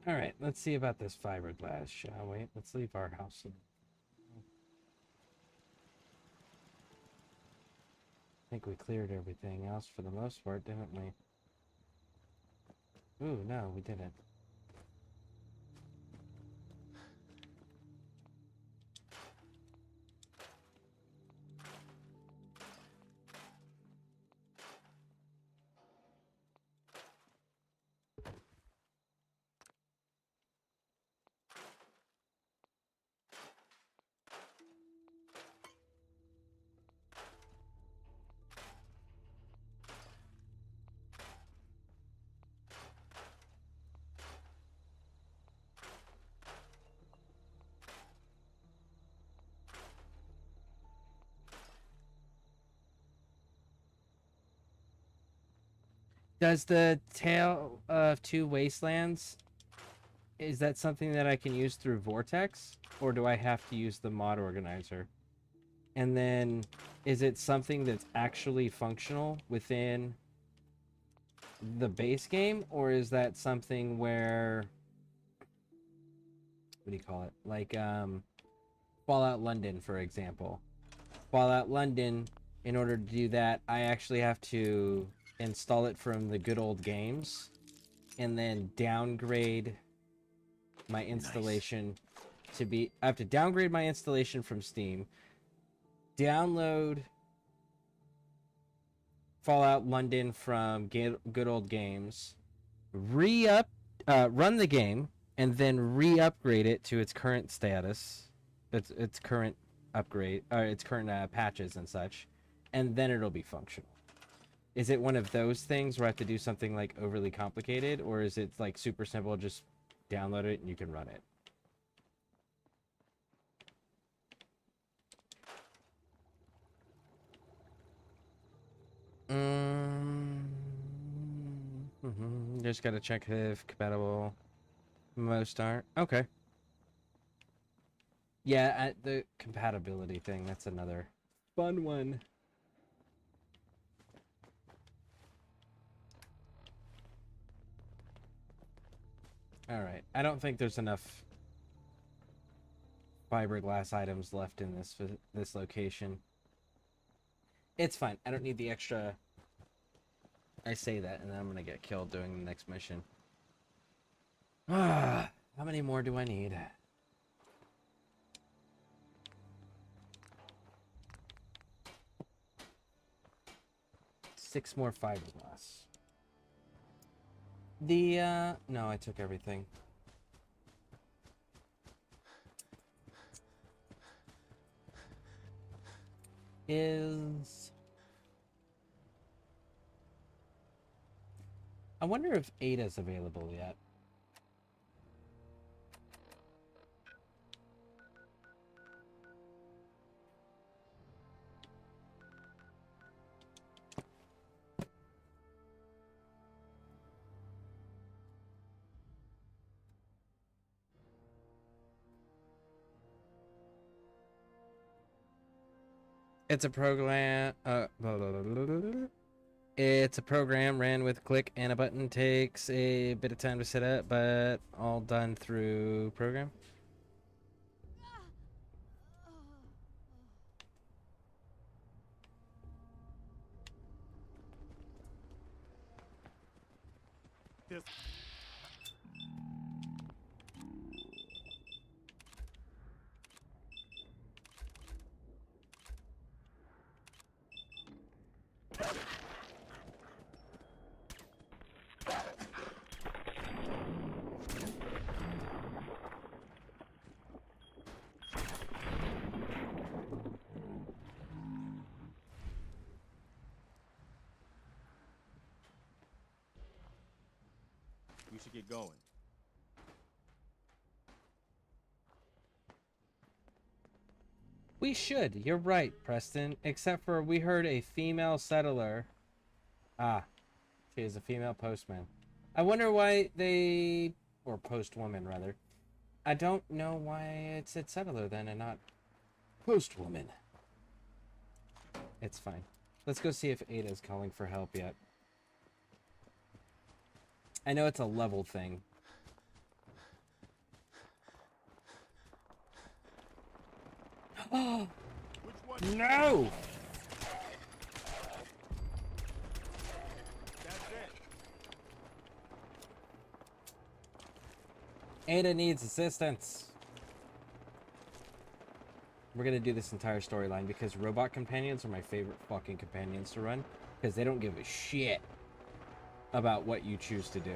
All right, let's see about this fiberglass, shall we? Let's leave our house. I think we cleared everything else for the most part, didn't we? Ooh, no, we didn't. Does the Tale of Two Wastelands, is that something that I can use through Vortex? Or do I have to use the mod organizer? And then, is it something that's actually functional within the base game? Or is that something where what do you call it? Like Fallout London, for example. Fallout London, in order to do that, I actually have to install it from the good old games and then downgrade my installation to be... I have to downgrade my installation from Steam, download Fallout London from good old games, run the game, and then re-upgrade it to its current status, its current upgrade, or its current patches and such, and then it'll be functional. Is it one of those things where I have to do something like overly complicated, or is it like super simple, just download it and you can run it? Just gotta check if compatible. Most aren't. Okay. Yeah, the compatibility thing, that's another fun one. Alright, I don't think there's enough fiberglass items left in this location. It's fine. I don't need the extra... I say that, and then I'm gonna get killed doing the next mission. How many more do I need? Six more fiberglass. No, I took everything. I wonder if Ada's available yet. It's a program. It's a program ran with a click and a button. Takes a bit of time to set up, but all done through program. We should get going. We should. You're right, Preston. Except for we heard a female settler. Ah, she is a female postman. I wonder why they... Or postwoman, rather. I don't know why it said settler then and not postwoman. It's fine. Let's go see if Ada's calling for help yet. I know it's a level thing. Oh! No! Ada needs assistance. We're gonna do this entire storyline because robot companions are my favorite fucking companions to run because they don't give a shit about what you choose to do.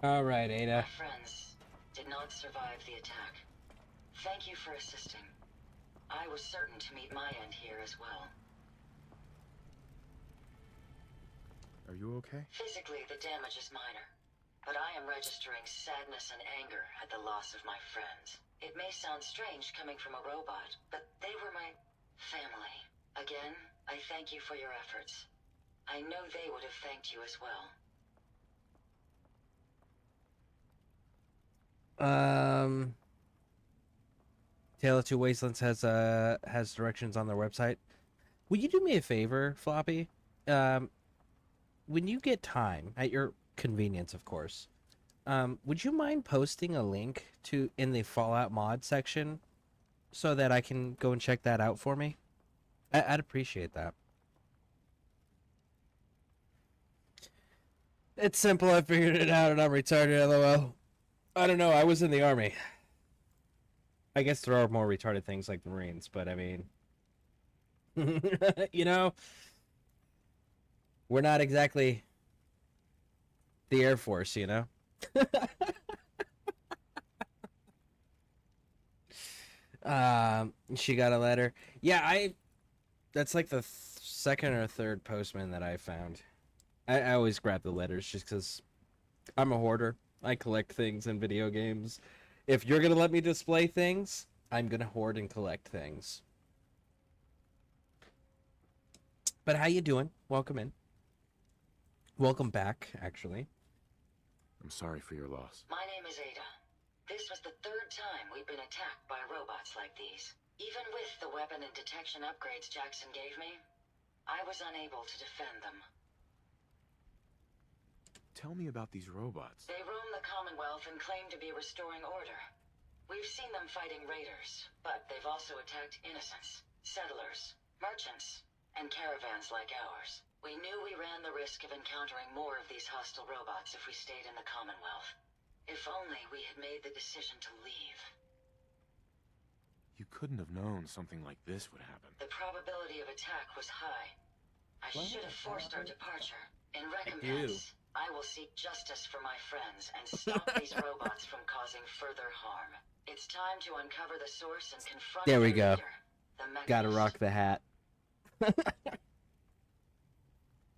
All right, Ada. My friends did not survive the attack. Thank you for assisting. I was certain to meet my end here as well. Are you okay? Physically, the damage is minor, but I am registering sadness and anger at the loss of my friends. It may sound strange coming from a robot, but they were my family. Again, I thank you for your efforts. I know they would have thanked you as well. Tale of Two Wastelands has directions on their website. Will you do me a favor, Floppy? When you get time, at your convenience, of course, would you mind posting a link to in the Fallout mod section so that I can go and check that out for me? I'd appreciate that. It's simple. I figured it out, and I'm retarded. LOL. I don't know. I was in the army. I guess there are more retarded things like the Marines, but I mean, you know, we're not exactly the Air Force, you know? She got a letter. Yeah, that's like the second or third postman that I found. I always grab the letters just because I'm a hoarder. I collect things in video games. If you're going to let me display things, I'm going to hoard and collect things. But how you doing? Welcome in. Welcome back, actually. I'm sorry for your loss. My name is Ada. This was the third time we've been attacked by robots like these. Even with the weapon and detection upgrades Jackson gave me, I was unable to defend them. Tell me about these robots. They roam the Commonwealth and claim to be restoring order. We've seen them fighting raiders, but they've also attacked innocents, settlers, merchants, and caravans like ours. We knew we ran the risk of encountering more of these hostile robots if we stayed in the Commonwealth. If only we had made the decision to leave. You couldn't have known something like this would happen. The probability of attack was high. I should have forced our departure. In do. recompense, I will seek justice for my friends and stop these robots from causing further harm. It's time to uncover the source and confront There we their go. leader, the Gotta Mechanist. rock the hat.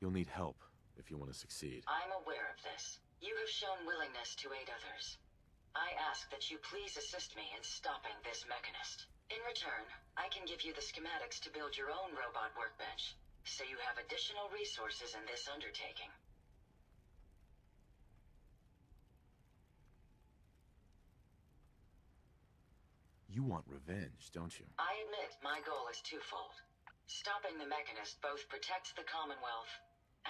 You'll need help if you want to succeed. I'm aware of this. You have shown willingness to aid others. I ask that you please assist me in stopping this Mechanist. In return, I can give you the schematics to build your own robot workbench, so you have additional resources in this undertaking. You want revenge, don't you? I admit my goal is twofold. Stopping the Mechanist both protects the Commonwealth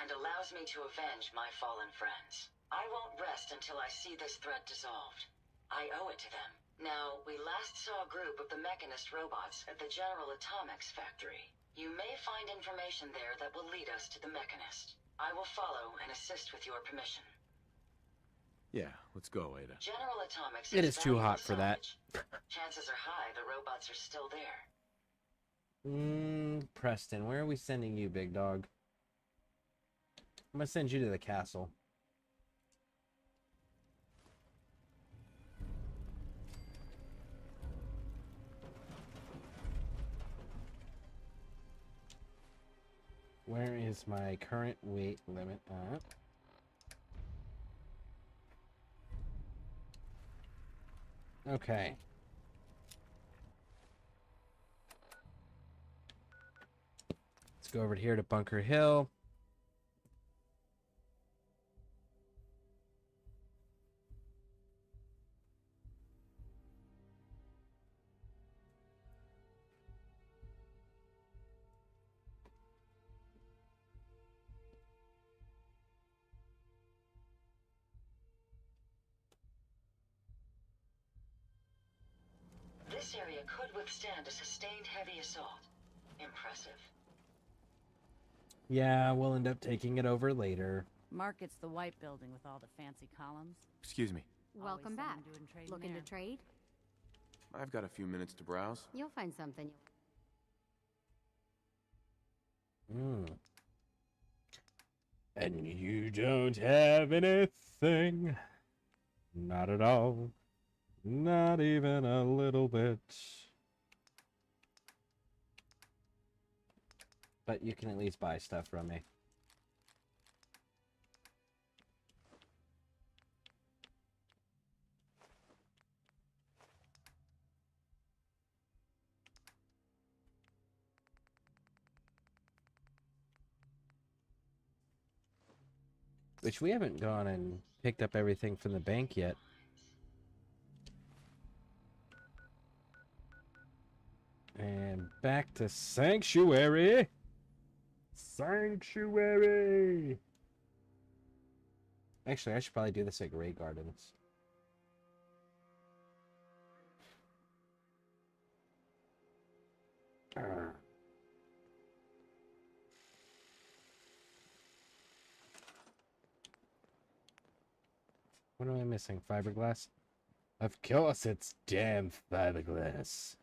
and allows me to avenge my fallen friends. I won't rest until I see this threat dissolved. I owe it to them. Now, we last saw a group of the Mechanist robots at the General Atomics factory. You may find information there that will lead us to the Mechanist. I will follow and assist with your permission. Yeah, let's go, Ada. General Atomics It is too valuable hot for that. salvage. Chances are high the robots are still there. Preston, where are we sending you, big dog? I'm gonna send you to the castle. Where is my current weight limit at? Okay. Let's go over here to Bunker Hill. This area could withstand a sustained heavy assault. Impressive. Yeah, we'll end up taking it over later. Market's the white building with all the fancy columns. Excuse me. Welcome back. Trading Looking there. to trade? I've got a few minutes to browse. You'll find something. And you don't have anything. Not at all. Not even a little bit. But you can at least buy stuff from me. Which we haven't gone and picked up everything from the bank yet. And back to Sanctuary! Sanctuary! Actually, I should probably do this at Grey Gardens. What am I missing? Fiberglass? Of course it's damn fiberglass.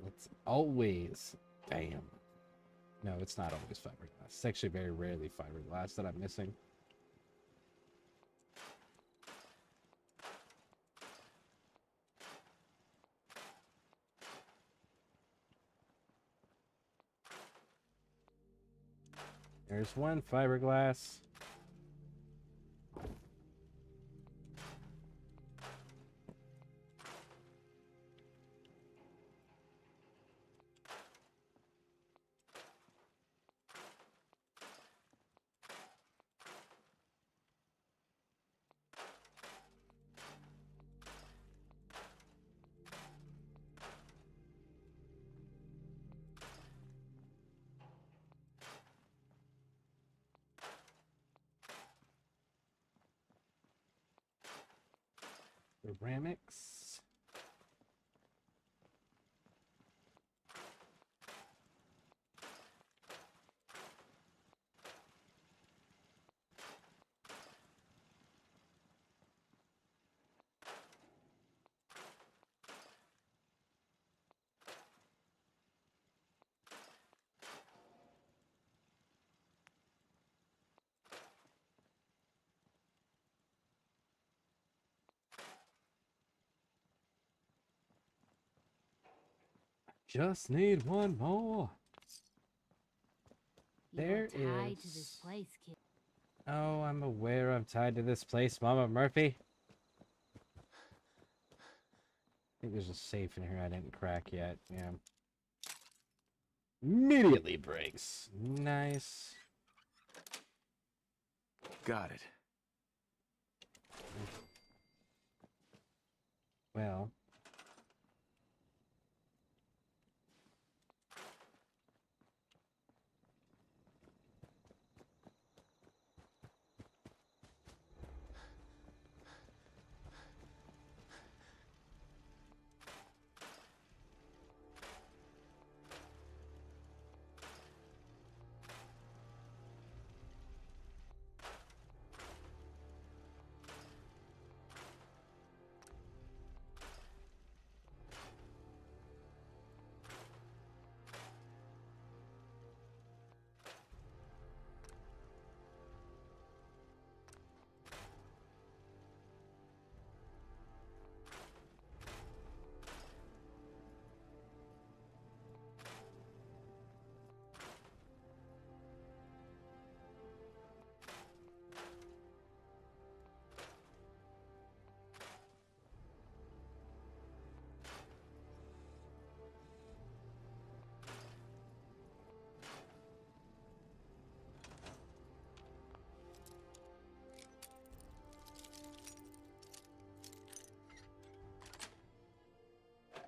It's always damn. No, it's not always fiberglass. It's actually very rarely fiberglass that I'm missing. There's one fiberglass. Ceramics. Just need one more. You're tied to this place, kid. Oh, I'm aware I'm tied to this place, Mama Murphy. I think there's a safe in here I didn't crack yet. Yeah. Immediately breaks. Nice. Got it. Well.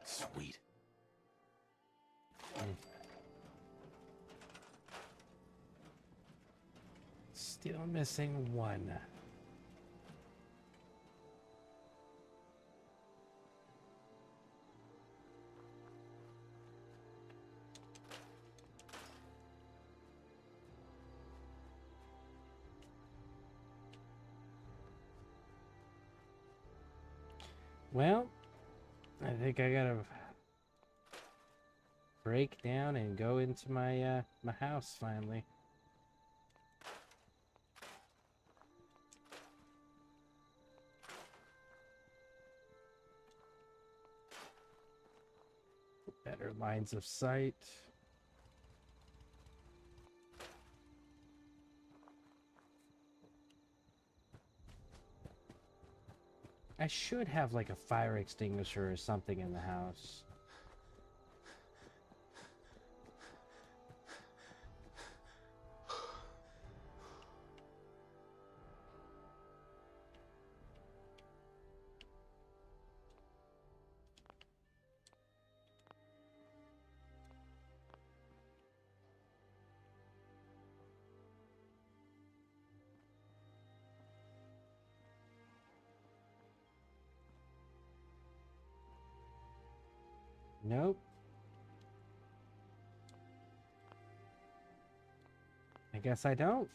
Sweet. Still missing one. Well, I think I gotta break down and go into my my house finally. Lines of sight. I should have like a fire extinguisher or something in the house. Nope. I guess I don't.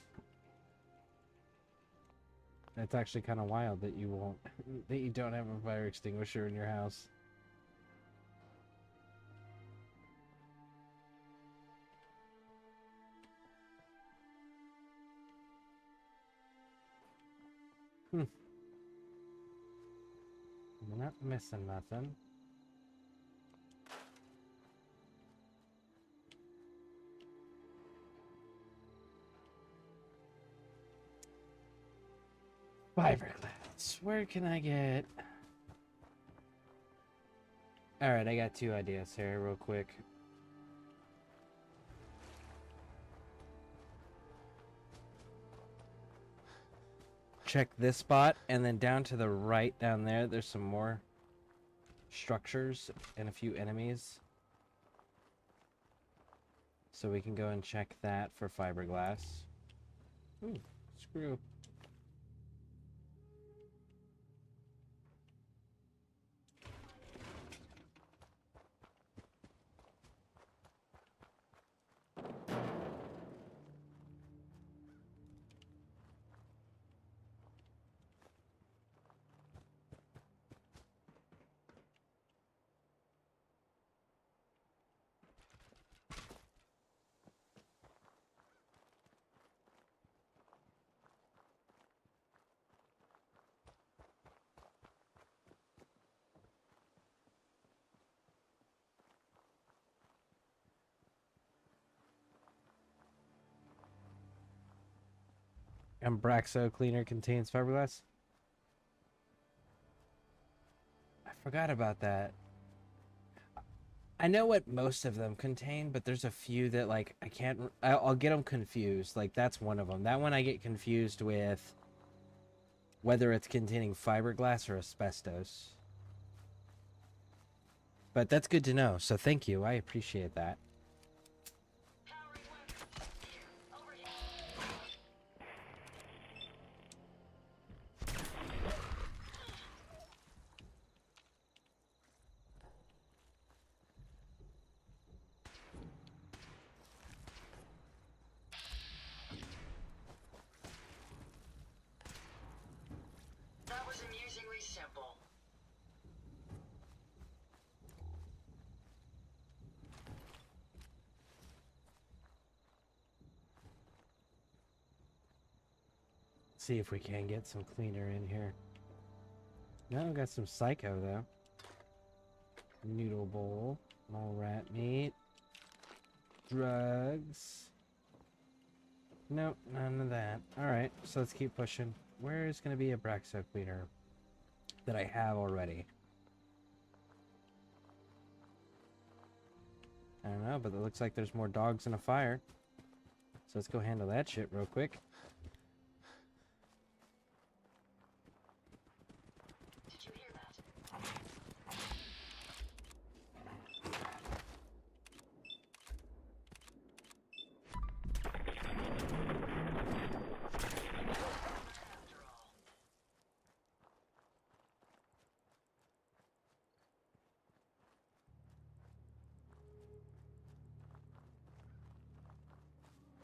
That's actually kind of wild that you won't, that you don't have a fire extinguisher in your house. I'm not missing nothing. Fiberglass. Where can I get? Alright, I got two ideas here real quick. Check this spot, and then down to the right down there, there's some more structures and a few enemies. So we can go and check that for fiberglass. Ooh, screw. Ambraxo cleaner contains fiberglass. I forgot about that. I know what most of them contain, but there's a few that like I can't. I'll get them confused. Like that's one of them. That one I get confused with whether it's containing fiberglass or asbestos. But that's good to know. So thank you. I appreciate that. That was amusingly simple. See if we can get some cleaner in here. No, got some psycho though. Noodle bowl, mole rat meat, drugs. Nope, none of that. Alright, so let's keep pushing. Where is going to be a Braxo cleaner that I have already? I don't know, but it looks like there's more dogs in a fire. So let's go handle that shit real quick. Did you hear that?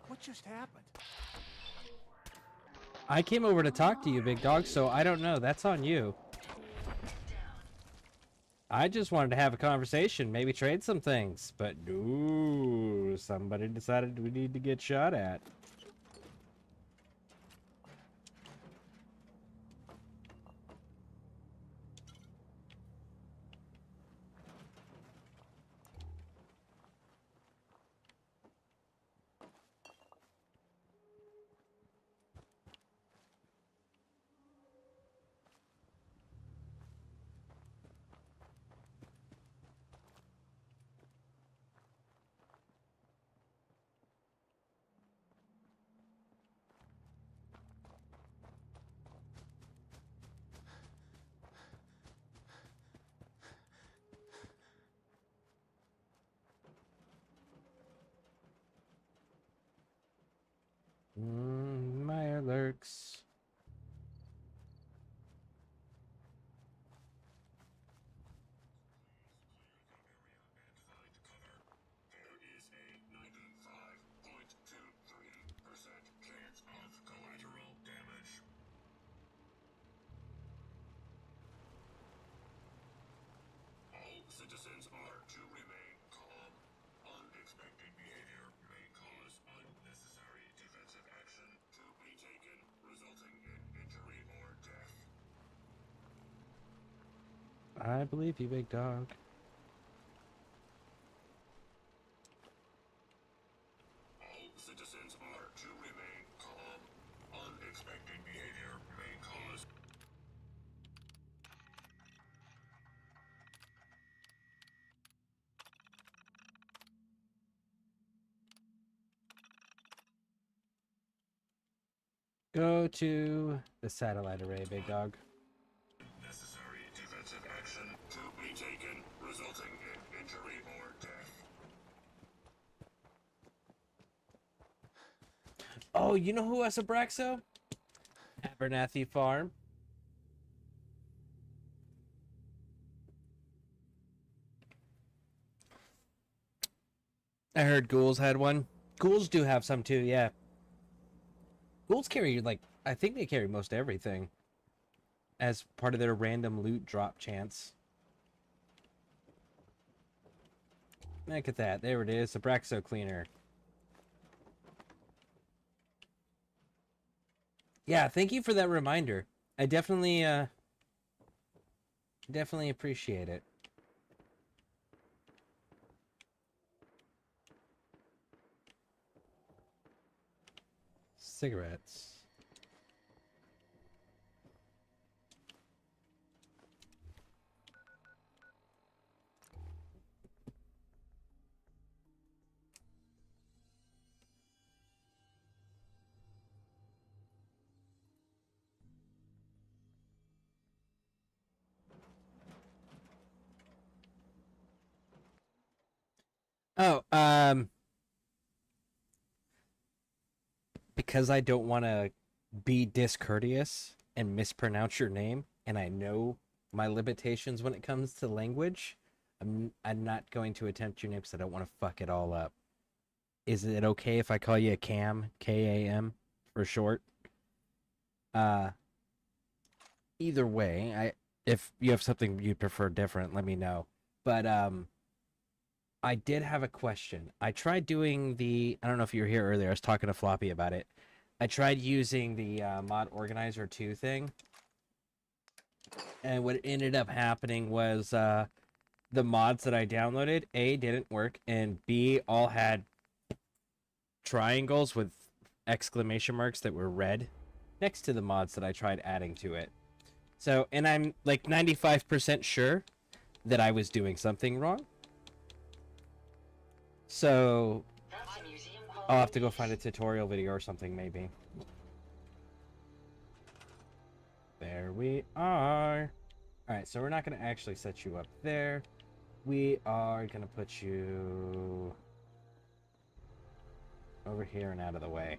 What just happened? I came over to talk to you, big dog, so I don't know. That's on you. I just wanted to have a conversation, maybe trade some things, but no, somebody decided we need to get shot at. dogs. Citizens are to remain calm. Unexpected behavior may cause unnecessary defensive action to be taken, resulting in injury or death. I believe you, big dog. All citizens are to remain calm. Unexpected behavior may cause. Go to the satellite array, big dog. Necessary defensive action to be taken, resulting in injury or death. Oh, you know who has a Braxo? Abernathy Farm. I heard ghouls had one. Ghouls do have some too, yeah. Ghouls carry, like, I think they carry most everything as part of their random loot drop chance. Look at that. There it is. The Braxo Cleaner. Yeah, thank you for that reminder. I definitely appreciate it. Cigarettes. Oh, because I don't want to be discourteous and mispronounce your name, and I know my limitations when it comes to language, I'm not going to attempt your name because I don't want to fuck it all up. Is it okay if I call you Cam, K-A-M, for short? Either way, if you have something you prefer different, let me know. But I did have a question. I tried doing I don't know if you were here earlier. I was talking to Floppy about it. I tried using the mod organizer 2 thing. And what ended up happening was the mods that I downloaded, A, didn't work, and B, all had triangles with exclamation marks that were red next to the mods that I tried adding to it. So, and I'm like 95% sure that I was doing something wrong. So, I'll have to go find a tutorial video or something, maybe. There we are. Alright, so we're not going to actually set you up there. We are going to put you over here and out of the way.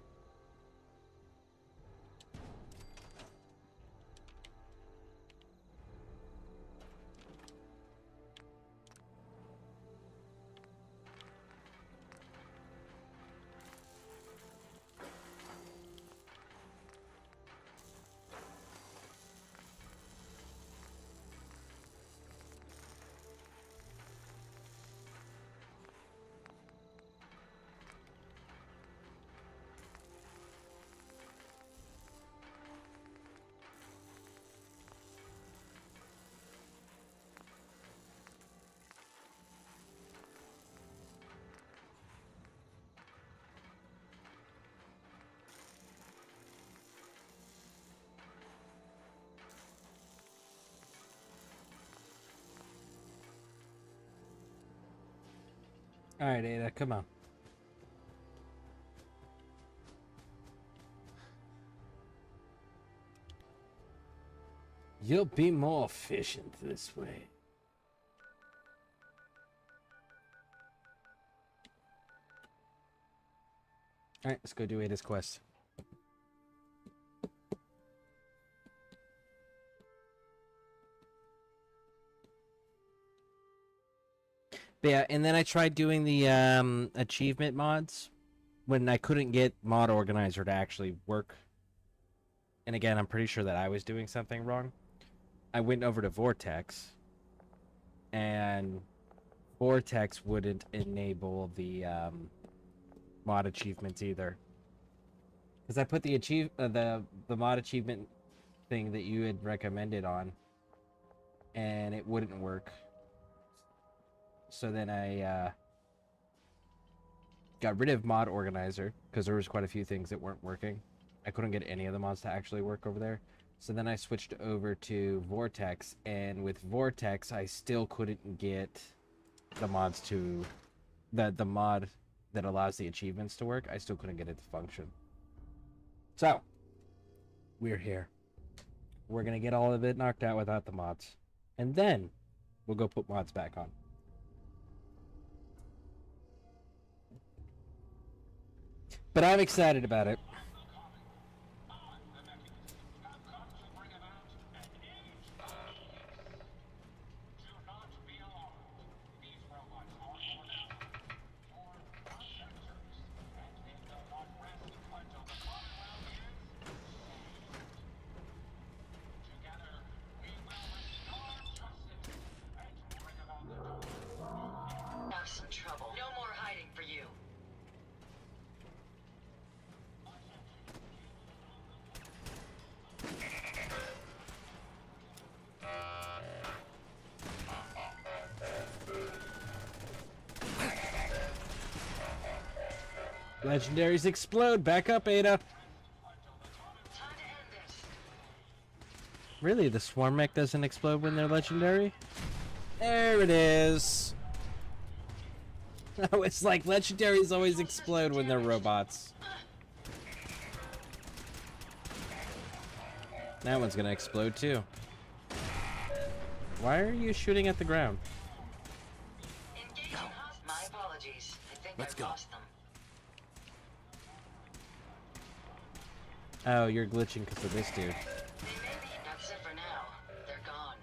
Alright, Ada, come on. You'll be more efficient this way. Alright, let's go do Ada's quest. But yeah, and then I tried doing the achievement mods when I couldn't get mod organizer to actually work. And again, I'm pretty sure that I was doing something wrong. I went over to Vortex, and Vortex wouldn't enable the mod achievements either. Because I put the the mod achievement thing that you had recommended on, and it wouldn't work. So then I got rid of mod organizer because there was quite a few things that weren't working. I couldn't get any of the mods to actually work over there. So then I switched over to Vortex, and with Vortex I still couldn't get the mods to the mod that allows the achievements to work. I still couldn't get it to function. So we're here. We're gonna get all of it knocked out without the mods, and then we'll go put mods back on. But I'm excited about it. Have some trouble. No more hiding for you. Legendaries explode. Back up, Ada. Really, the swarm mech doesn't explode when they're legendary? There it is. It's like legendaries always explode when they're robots. That one's gonna explode too. Why are you shooting at the ground? My apologies. I think Let's I've go. lost them. Oh, you're glitching because of this dude. They may be. That's it for now. They're gone.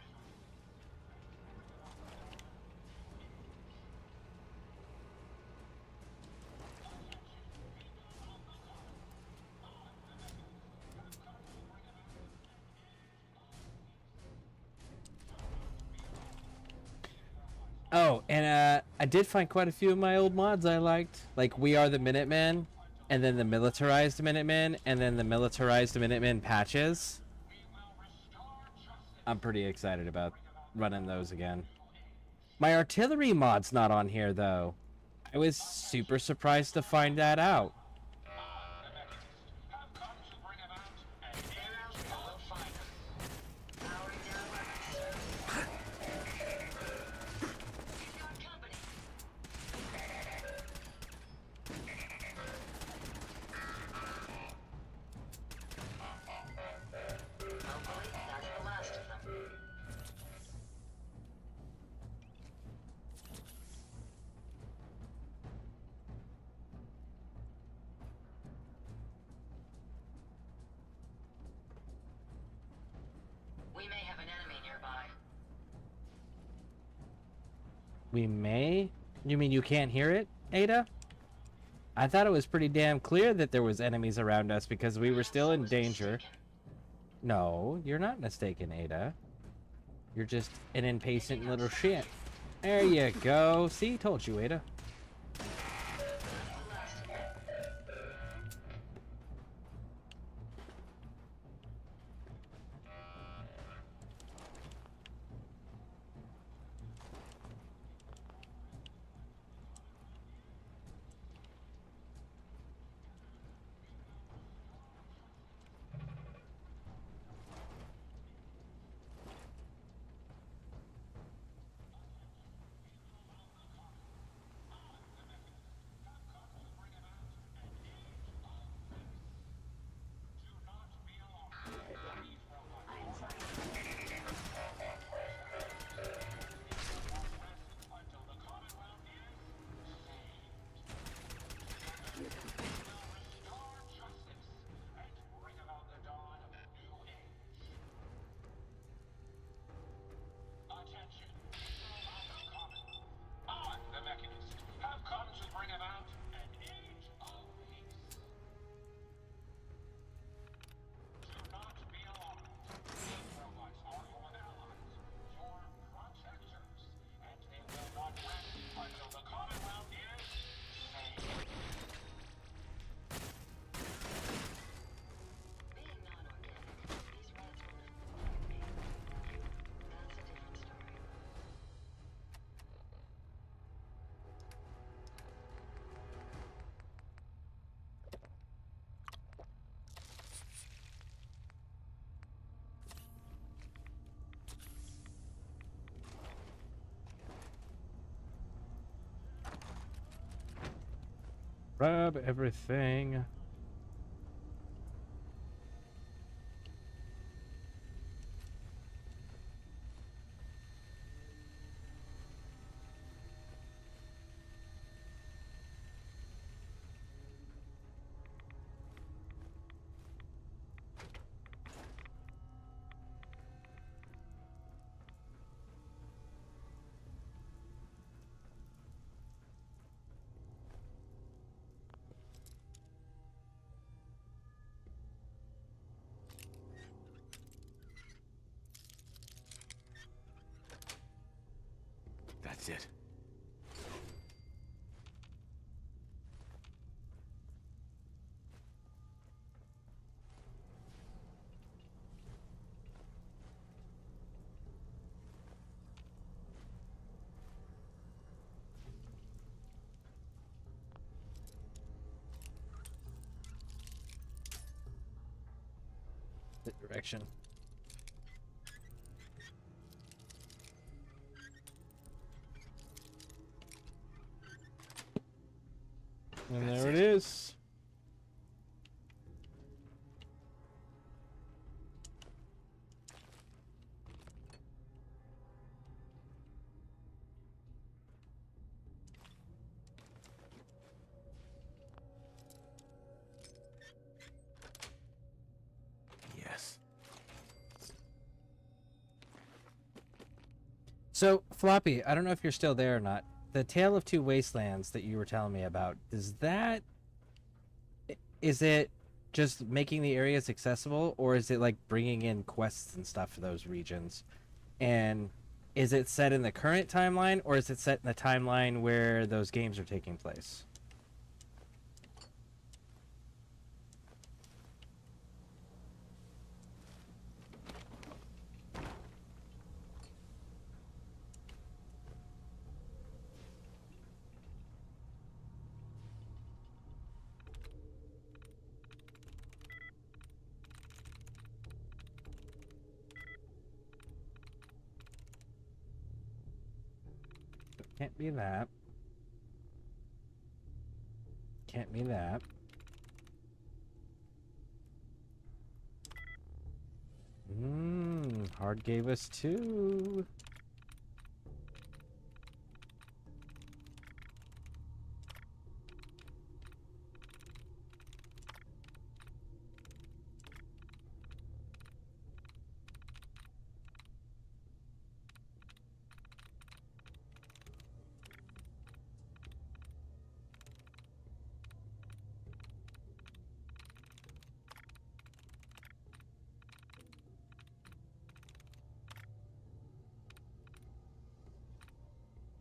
Oh, and I did find quite a few of my old mods I liked. Like We Are the Minutemen, and then the Militarized Minutemen, and then the Militarized Minutemen patches. I'm pretty excited about running those again. My artillery mod's not on here, though. I was super surprised to find that out. We may have an enemy nearby. We may? You mean you can't hear it, Ada? I thought it was pretty damn clear that there was enemies around us because we were still in danger. No, you're not mistaken, Ada. You're just an impatient little shit. There you go. See, told you, Ada. Grab everything. That's it. The direction. And That's there it it. is. Yes. So, Floppy, I don't know if you're still there or not. The Tale of Two Wastelands that you were telling me about, is it just making the areas accessible, or is it like bringing in quests and stuff for those regions? And is it set in the current timeline, or is it set in the timeline where those games are taking place? Can't be that. Can't be that. Hard gave us 2.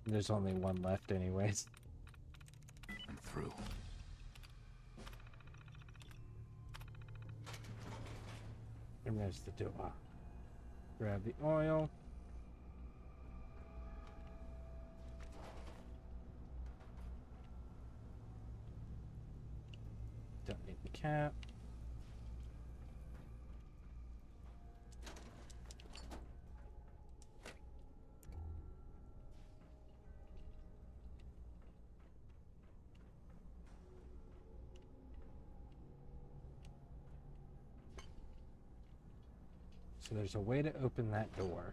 There's only one left anyways. I'm through. And there's the door. Grab the oil. Don't need the cap. So there's a way to open that door.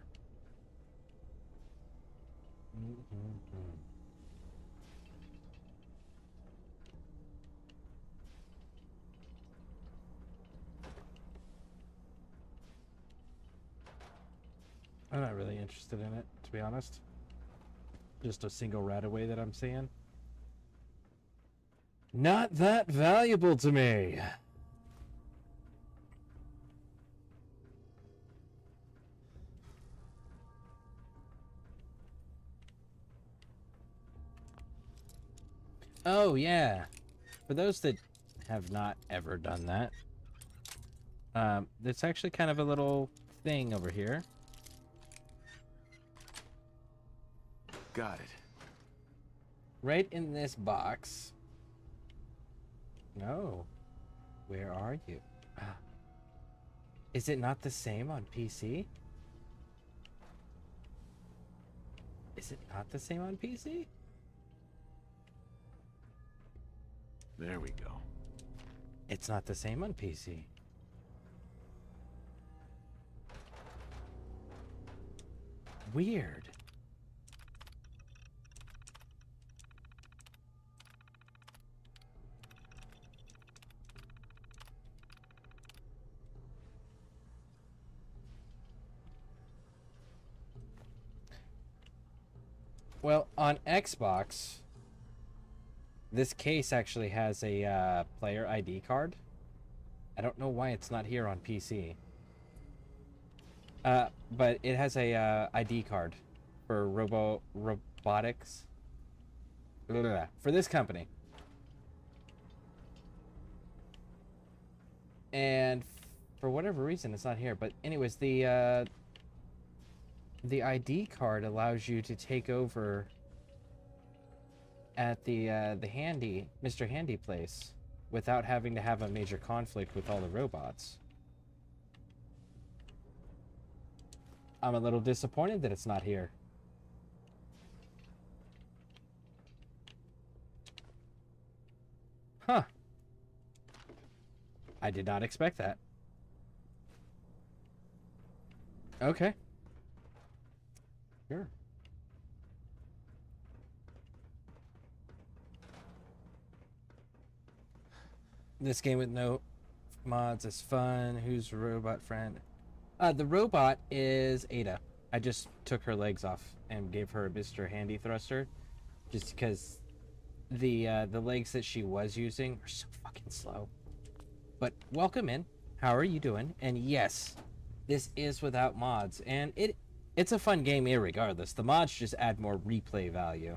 I'm not really interested in it, to be honest. Just a single rat-away that I'm seeing. Not that valuable to me. Oh, yeah. For those that have not ever done that, there's actually kind of a little thing over here. Got it. Right in this box. No. Where are you? Is it not the same on PC? Is it not the same on PC? There we go. It's not the same on PC. Weird. Well, on Xbox, this case actually has a player ID card. I don't know why it's not here on PC. But it has a ID card for robotics. Blah, blah, blah, for this company. And for whatever reason, it's not here. But anyways, the ID card allows you to take over at the Mr. Handy place without having to have a major conflict with all the robots. I'm a little disappointed that it's not here. Huh. I did not expect that. Okay. Sure. This game with no mods is fun. Who's robot friend? The robot is Ada. I just took her legs off and gave her a Mr. Handy thruster, just because the legs that she was using are so fucking slow. But welcome in. How are you doing? And yes, this is without mods, and it's a fun game irregardless. The mods just add more replay value.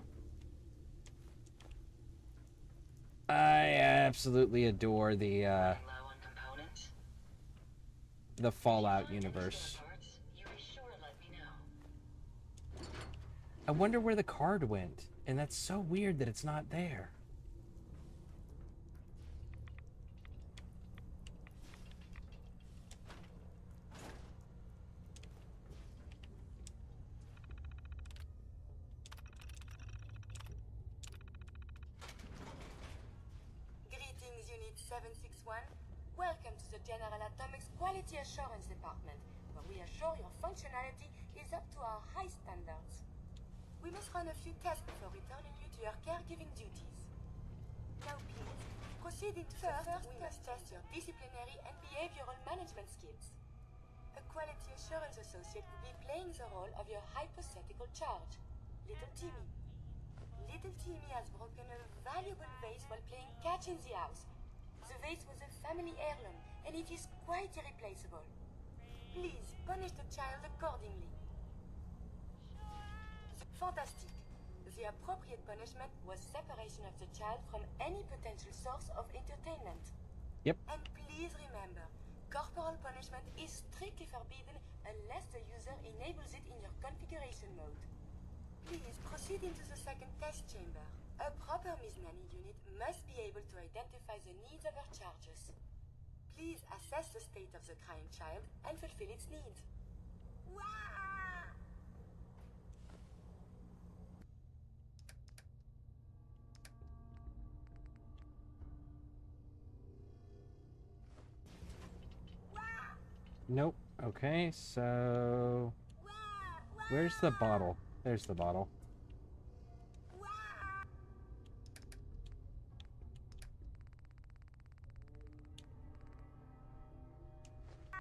I absolutely adore the Fallout universe. I wonder where the card went, and that's so weird that it's not there. Greetings, Unit 761. Welcome to the General Atomics Quality Assurance Department, where we assure your functionality is up to our high standards. We must run a few tests before returning you to your caregiving duties. Now please, proceeding to first, we must test your disciplinary and behavioral management skills. A quality assurance associate will be playing the role of your hypothetical charge, Little Timmy. Little Timmy has broken a valuable vase while playing catch in the house. The vase was a family heirloom, and it is quite irreplaceable. Please punish the child accordingly. Fantastic. The appropriate punishment was separation of the child from any potential source of entertainment. Yep. And please remember, corporal punishment is strictly forbidden unless the user enables it in your configuration mode. Please proceed into the second test chamber. A proper Miss Nanny unit must be able to identify the needs of her charges. Please assess the state of the crying child and fulfill its needs. Nope. Okay, so where's the bottle? There's the bottle.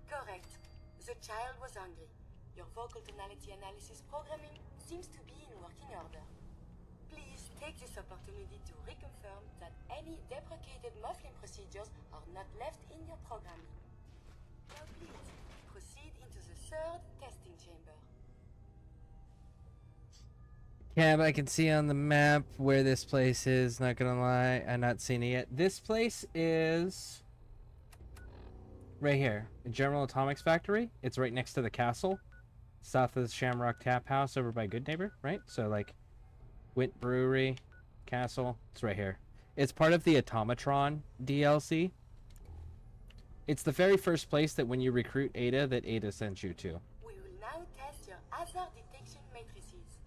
Correct. The child was hungry. Your vocal tonality analysis programming seems to be in working order. Please take this opportunity to reconfirm that any deprecated muffling procedures are not left in your programming. Now please, proceed into the third testing chamber. Cab, I can see on the map where this place is, not gonna lie. I've not seen it yet. This place is right here. General Atomics Factory. It's right next to the castle. South of the Shamrock Tap House over by Good Neighbor, right? So like Wint Brewery, Castle. It's right here. It's part of the Automatron DLC. It's the very first place that when you recruit Ada, that Ada sends you to. We will now test your hazard detection matrices.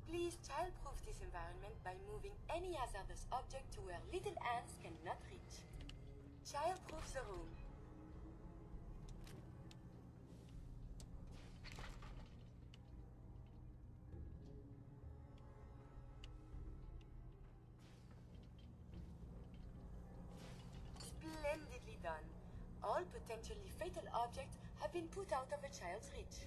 Please child-proof this environment by moving any hazardous object to where little hands cannot reach. Child-proof the room. Splendidly done. All potentially fatal objects have been put out of a child's reach.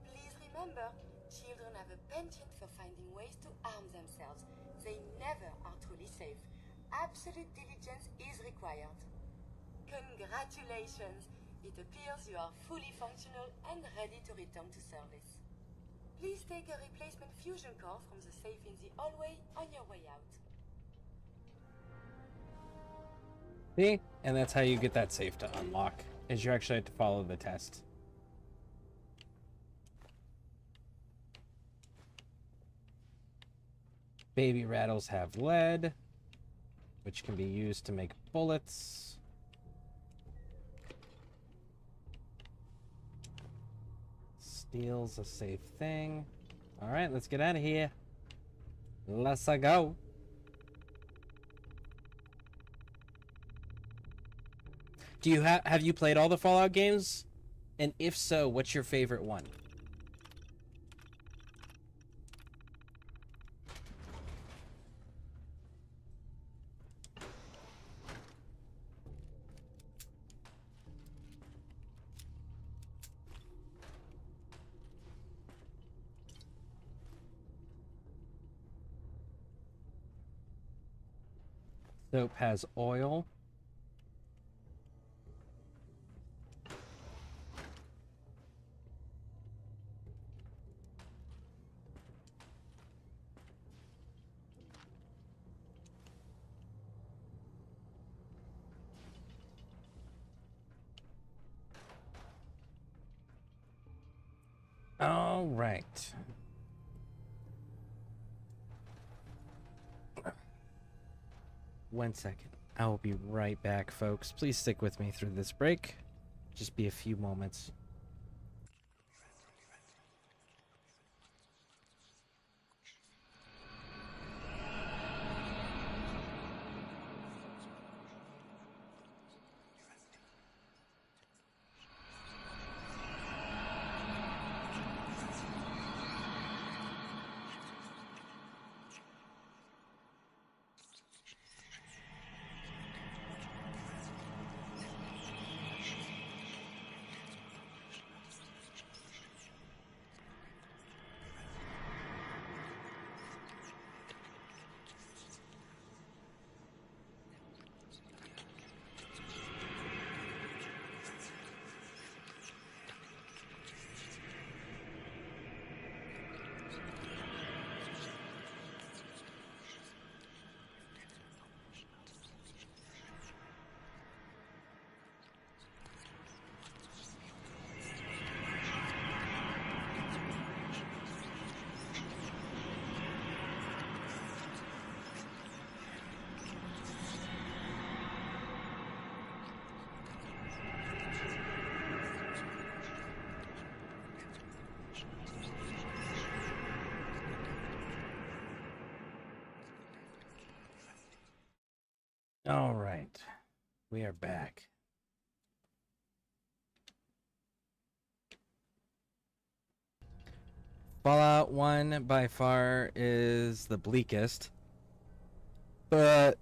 Please remember, children have a penchant for finding ways to harm themselves. They never are truly safe. Absolute diligence is required. Congratulations! It appears you are fully functional and ready to return to service. Please take a replacement fusion core from the safe in the hallway on your way out. See? And that's how you get that safe to unlock, is you actually have to follow the test. Baby rattles have lead, which can be used to make bullets. Steel's a safe thing. Alright, let's get out of here. Let's go. Do you have you played all the Fallout games? And if so, what's your favorite one? Soap has oil. All right. One second. I will be right back, folks. Please stick with me through this break. Just be a few moments. All right, we are back. Fallout 1 by far is the bleakest, but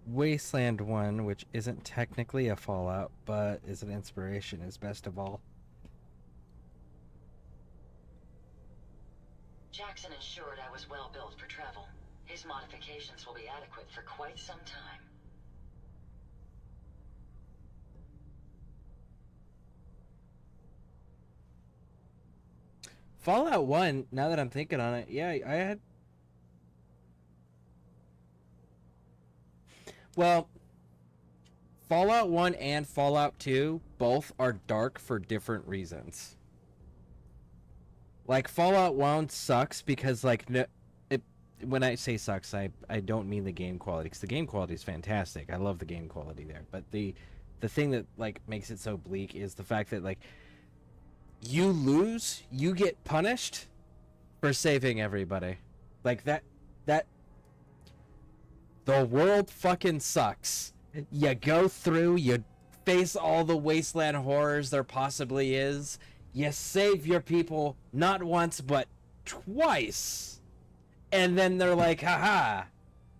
Wasteland 1, which isn't technically a Fallout, but is an inspiration, is best of all. Jackson ensured I was well built for travel. His modifications will be adequate for quite some time. Fallout 1, now that I'm thinking on it, yeah, I had... Well, Fallout 1 and Fallout 2 both are dark for different reasons. Like, Fallout 1 sucks because, like, when I say sucks, I don't mean the game quality, because the game quality is fantastic. I love the game quality there. But the thing that, like, makes it so bleak is the fact that, like, you lose, you get punished for saving everybody. Like that the world fucking sucks. You go through, you face all the wasteland horrors there possibly is. You save your people not once but twice. And then they're like, haha,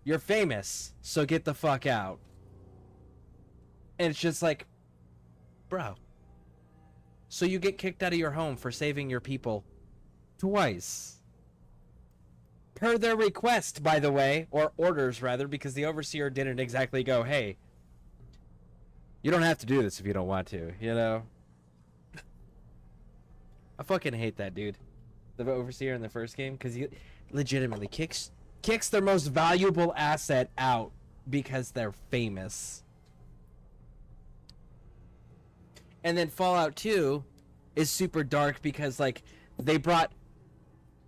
you're famous, so get the fuck out. And it's just like, bro. So you get kicked out of your home for saving your people twice. Per their request, by the way, or orders rather, because the overseer didn't exactly go, hey, you don't have to do this if you don't want to, you know? I fucking hate that dude. The overseer in the first game, because he legitimately kicks their most valuable asset out because they're famous. And then Fallout 2 is super dark because, like, they brought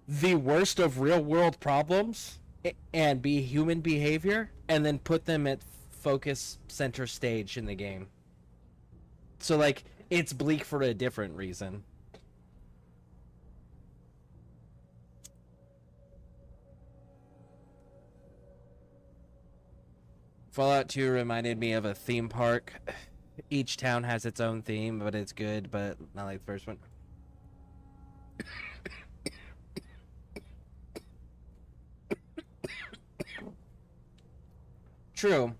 the worst of real world problems and human behavior and then put them at focus center stage in the game. So, like, it's bleak for a different reason. Fallout 2 reminded me of a theme park. Each town has its own theme, but it's good, but not like the first one. True.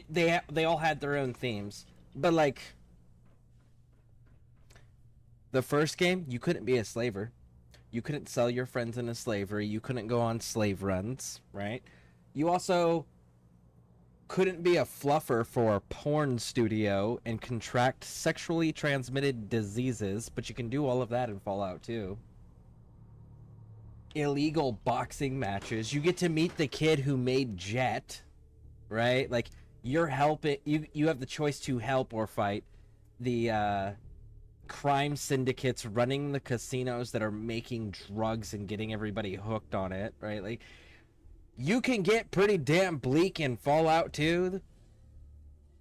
They all had their own themes, but like the first game, you couldn't be a slaver. You couldn't sell your friends into slavery. You couldn't go on slave runs, right? You also couldn't be a fluffer for a porn studio and contract sexually transmitted diseases, but you can do all of that in Fallout 2. Illegal boxing matches. You get to meet the kid who made Jet, right? Like, you're helping, you have the choice to help or fight the crime syndicates running the casinos that are making drugs and getting everybody hooked on it, right? Like, you can get pretty damn bleak in Fallout 2,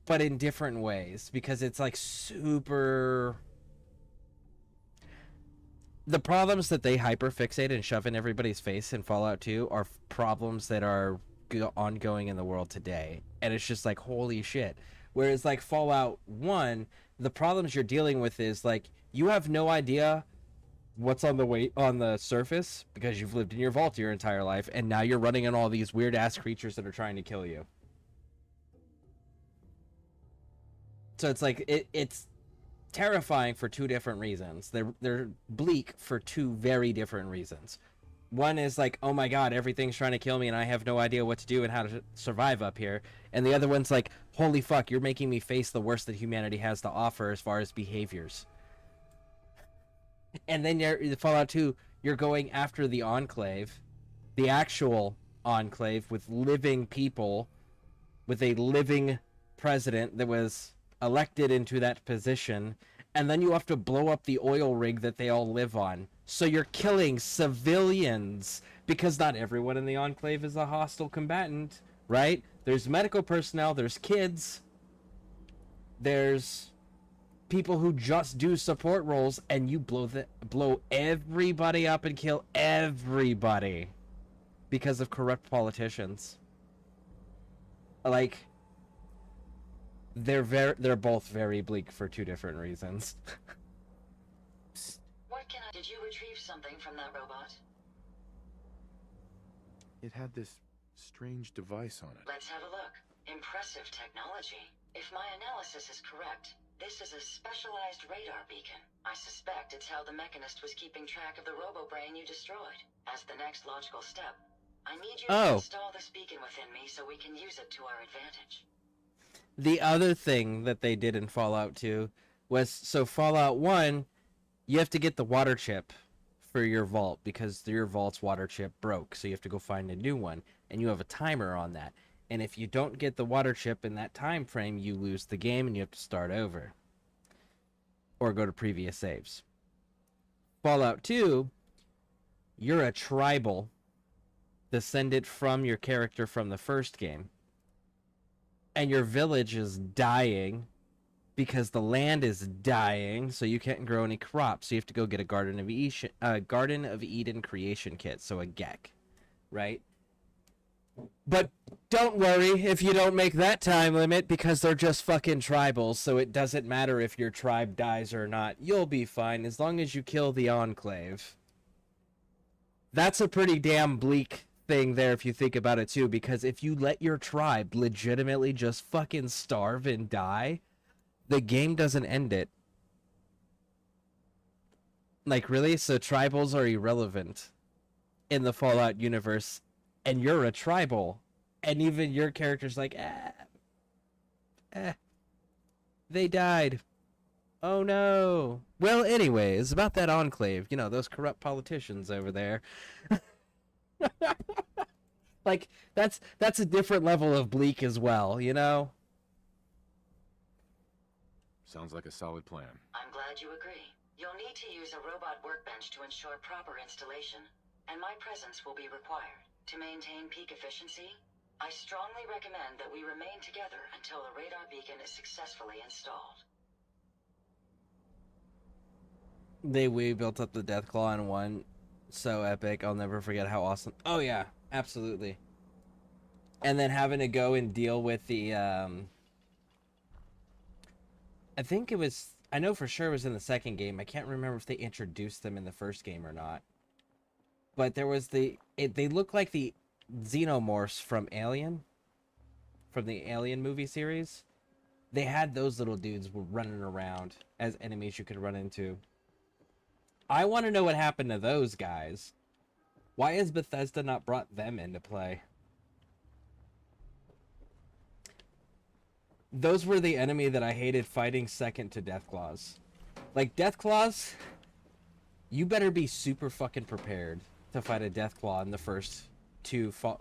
but in different ways, because it's like super... The problems that they hyperfixate and shove in everybody's face in Fallout 2 are problems that are ongoing in the world today. And it's just like, holy shit. Whereas like Fallout 1, the problems you're dealing with is like, you have no idea what's on the surface because you've lived in your vault your entire life, and now you're running in all these weird ass creatures that are trying to kill you. So it's like it's terrifying for two different reasons. They're bleak for two very different reasons. One is like, oh my god, everything's trying to kill me and I have no idea what to do and how to survive up here. And the other one's like, holy fuck, you're making me face the worst that humanity has to offer as far as behaviors. And then you're Fallout 2, you're going after the Enclave, the actual Enclave with living people, with a living president that was elected into that position, and then you have to blow up the oil rig that they all live on. So you're killing civilians, because not everyone in the Enclave is a hostile combatant, right? There's medical personnel, there's kids, there's people who just do support roles, and you blow everybody up and kill everybody because of corrupt politicians. Like, they're both very bleak for two different reasons. Did you retrieve something from that robot? It had this strange device on it. Let's have a look. Impressive technology. If my analysis is correct, this is a specialized radar beacon. I suspect it's how the Mechanist was keeping track of the robo-brain you destroyed. As the next logical step, I need you to install this beacon within me so we can use it to our advantage. The other thing that they did in Fallout 2 was, so Fallout 1, you have to get the water chip for your vault because your vault's water chip broke, so you have to go find a new one, and you have a timer on that. And if you don't get the water chip in that time frame, you lose the game and you have to start over. Or go to previous saves. Fallout 2, you're a tribal descended from your character from the first game. And your village is dying because the land is dying, so you can't grow any crops. So you have to go get a Garden of Eden creation kit, so a GEC, right? But don't worry if you don't make that time limit, because they're just fucking tribals, so it doesn't matter if your tribe dies or not. You'll be fine as long as you kill the Enclave. That's a pretty damn bleak thing there if you think about it too, because if you let your tribe legitimately just fucking starve and die, the game doesn't end it. Like, really? So tribals are irrelevant in the Fallout universe, and you're a tribal, and even your character's like, they died. Oh no. Well, anyways, about that Enclave, you know, those corrupt politicians over there. Like, that's a different level of bleak as well, you know? Sounds like a solid plan. I'm glad you agree. You'll need to use a robot workbench to ensure proper installation, and my presence will be required. To maintain peak efficiency, I strongly recommend that we remain together until the radar beacon is successfully installed. We built up the Deathclaw in one. So epic. I'll never forget how awesome. Oh yeah, absolutely. And then having to go and deal with the I think it was, I know for sure it was in the second game. I can't remember if they introduced them in the first game or not. But there was they look like the xenomorphs from Alien, from the Alien movie series. They had those little dudes running around as enemies you could run into. I want to know what happened to those guys. Why has Bethesda not brought them into play? Those were the enemy that I hated fighting second to Deathclaws. Like, Deathclaws, you better be super fucking prepared to fight a Deathclaw in the first two... I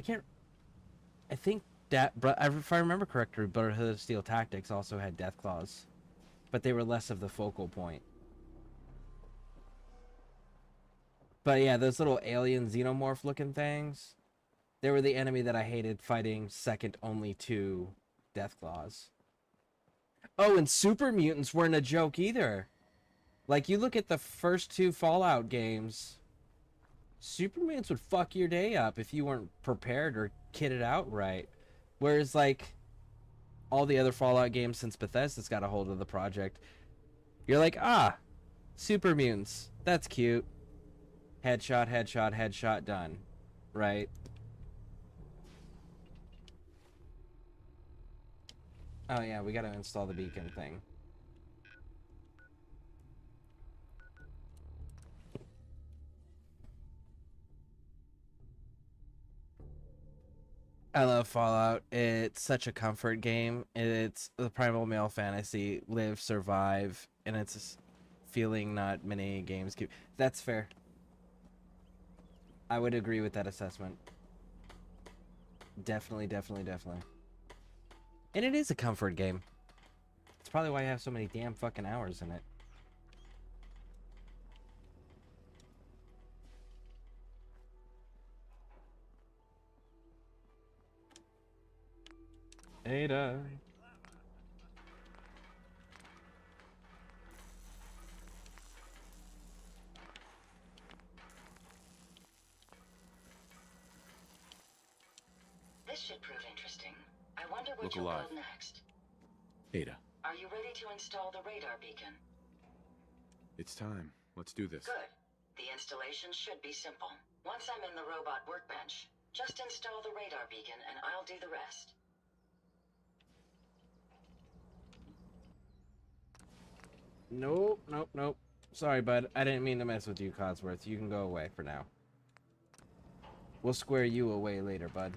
think that... If I remember correctly, Brotherhood of Steel Tactics also had Deathclaws. But they were less of the focal point. But yeah, those little alien xenomorph looking things, they were the enemy that I hated fighting second only to Deathclaws. Oh, and super mutants weren't a joke either. Like, you look at the first two Fallout games, super mutants would fuck your day up if you weren't prepared or kitted out right. Whereas, like, all the other Fallout games since Bethesda's got a hold of the project, you're like, ah, super mutants, that's cute. Headshot, headshot, headshot, done. Right? Oh yeah, we gotta install the beacon thing. I love Fallout. It's such a comfort game. It's the primal male fantasy, live, survive, and it's a feeling not many games keep. That's fair. I would agree with that assessment. Definitely, definitely, definitely. And it is a comfort game. It's probably why I have so many damn fucking hours in it. Ada. This should prove interesting. I wonder what Look you'll alive. build next. Ada, Are you ready to install the radar beacon? it's time. Let's do this. Good. The installation should be simple. Once I'm in the robot workbench, just install the radar beacon and I'll do the rest. Nope, nope, nope. Sorry, bud. I didn't mean to mess with you, Codsworth. You can go away for now. We'll square you away later, bud.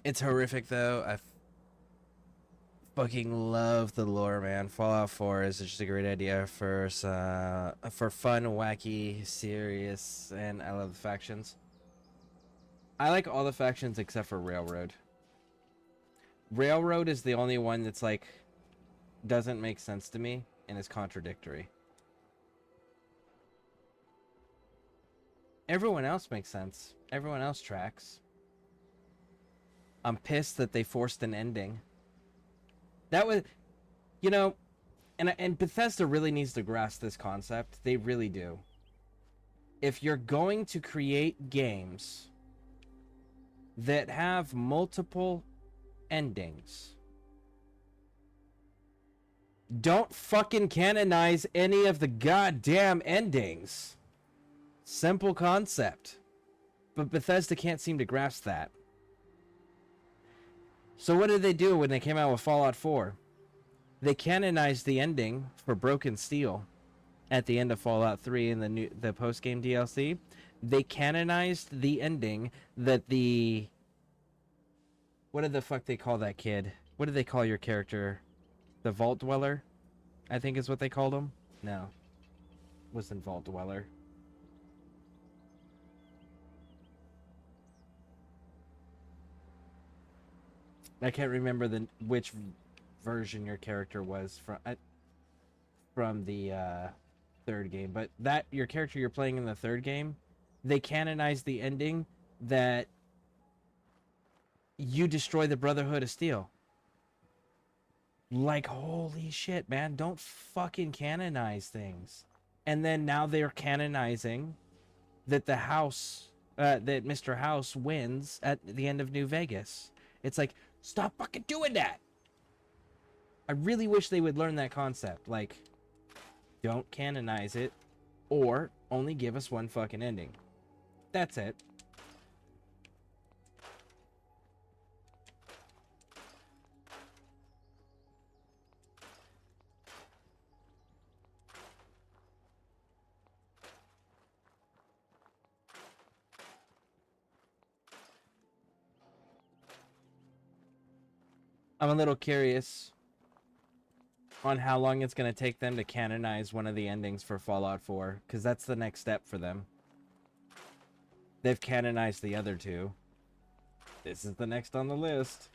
It's horrific though. I fucking love the lore, man. Fallout 4 is just a great idea for fun, wacky, serious, and I love the factions. I like all the factions except for Railroad. Railroad is the only one that's like doesn't make sense to me and is contradictory. Everyone else makes sense. Everyone else tracks. I'm pissed that they forced an ending. That was, you know, and Bethesda really needs to grasp this concept. They really do. If you're going to create games that have multiple endings, don't fucking canonize any of the goddamn endings. Simple concept. But Bethesda can't seem to grasp that. So what did they do when they came out with Fallout 4? They canonized the ending for Broken Steel at the end of Fallout 3 in the post-game DLC. They canonized the ending that the... What did the fuck they call that kid? What did they call your character? The Vault Dweller? I think is what they called him? No. Wasn't Vault Dweller. I can't remember which version your character was from the third game, but that your character you're playing in the third game, they canonized the ending that you destroy the Brotherhood of Steel. Like, holy shit, man, don't fucking canonize things. And then now they're canonizing that the house, that Mr. House wins at the end of New Vegas. It's like, stop fucking doing that. I really wish they would learn that concept. Like, don't canonize it, or only give us one fucking ending. That's it. I'm a little curious on how long it's going to take them to canonize one of the endings for Fallout 4, because that's the next step for them. They've canonized the other two. This is the next on the list.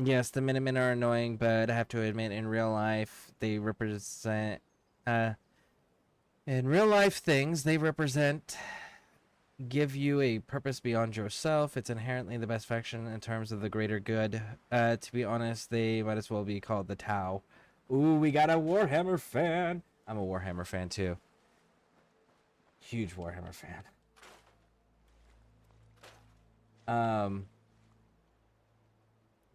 Yes, the Minutemen are annoying, but I have to admit, in real life, they represent... in real life things, they represent... give you a purpose beyond yourself. It's inherently the best faction in terms of the greater good. To be honest, they might as well be called the Tau. Ooh, we got a Warhammer fan. I'm a Warhammer fan too. Huge Warhammer fan.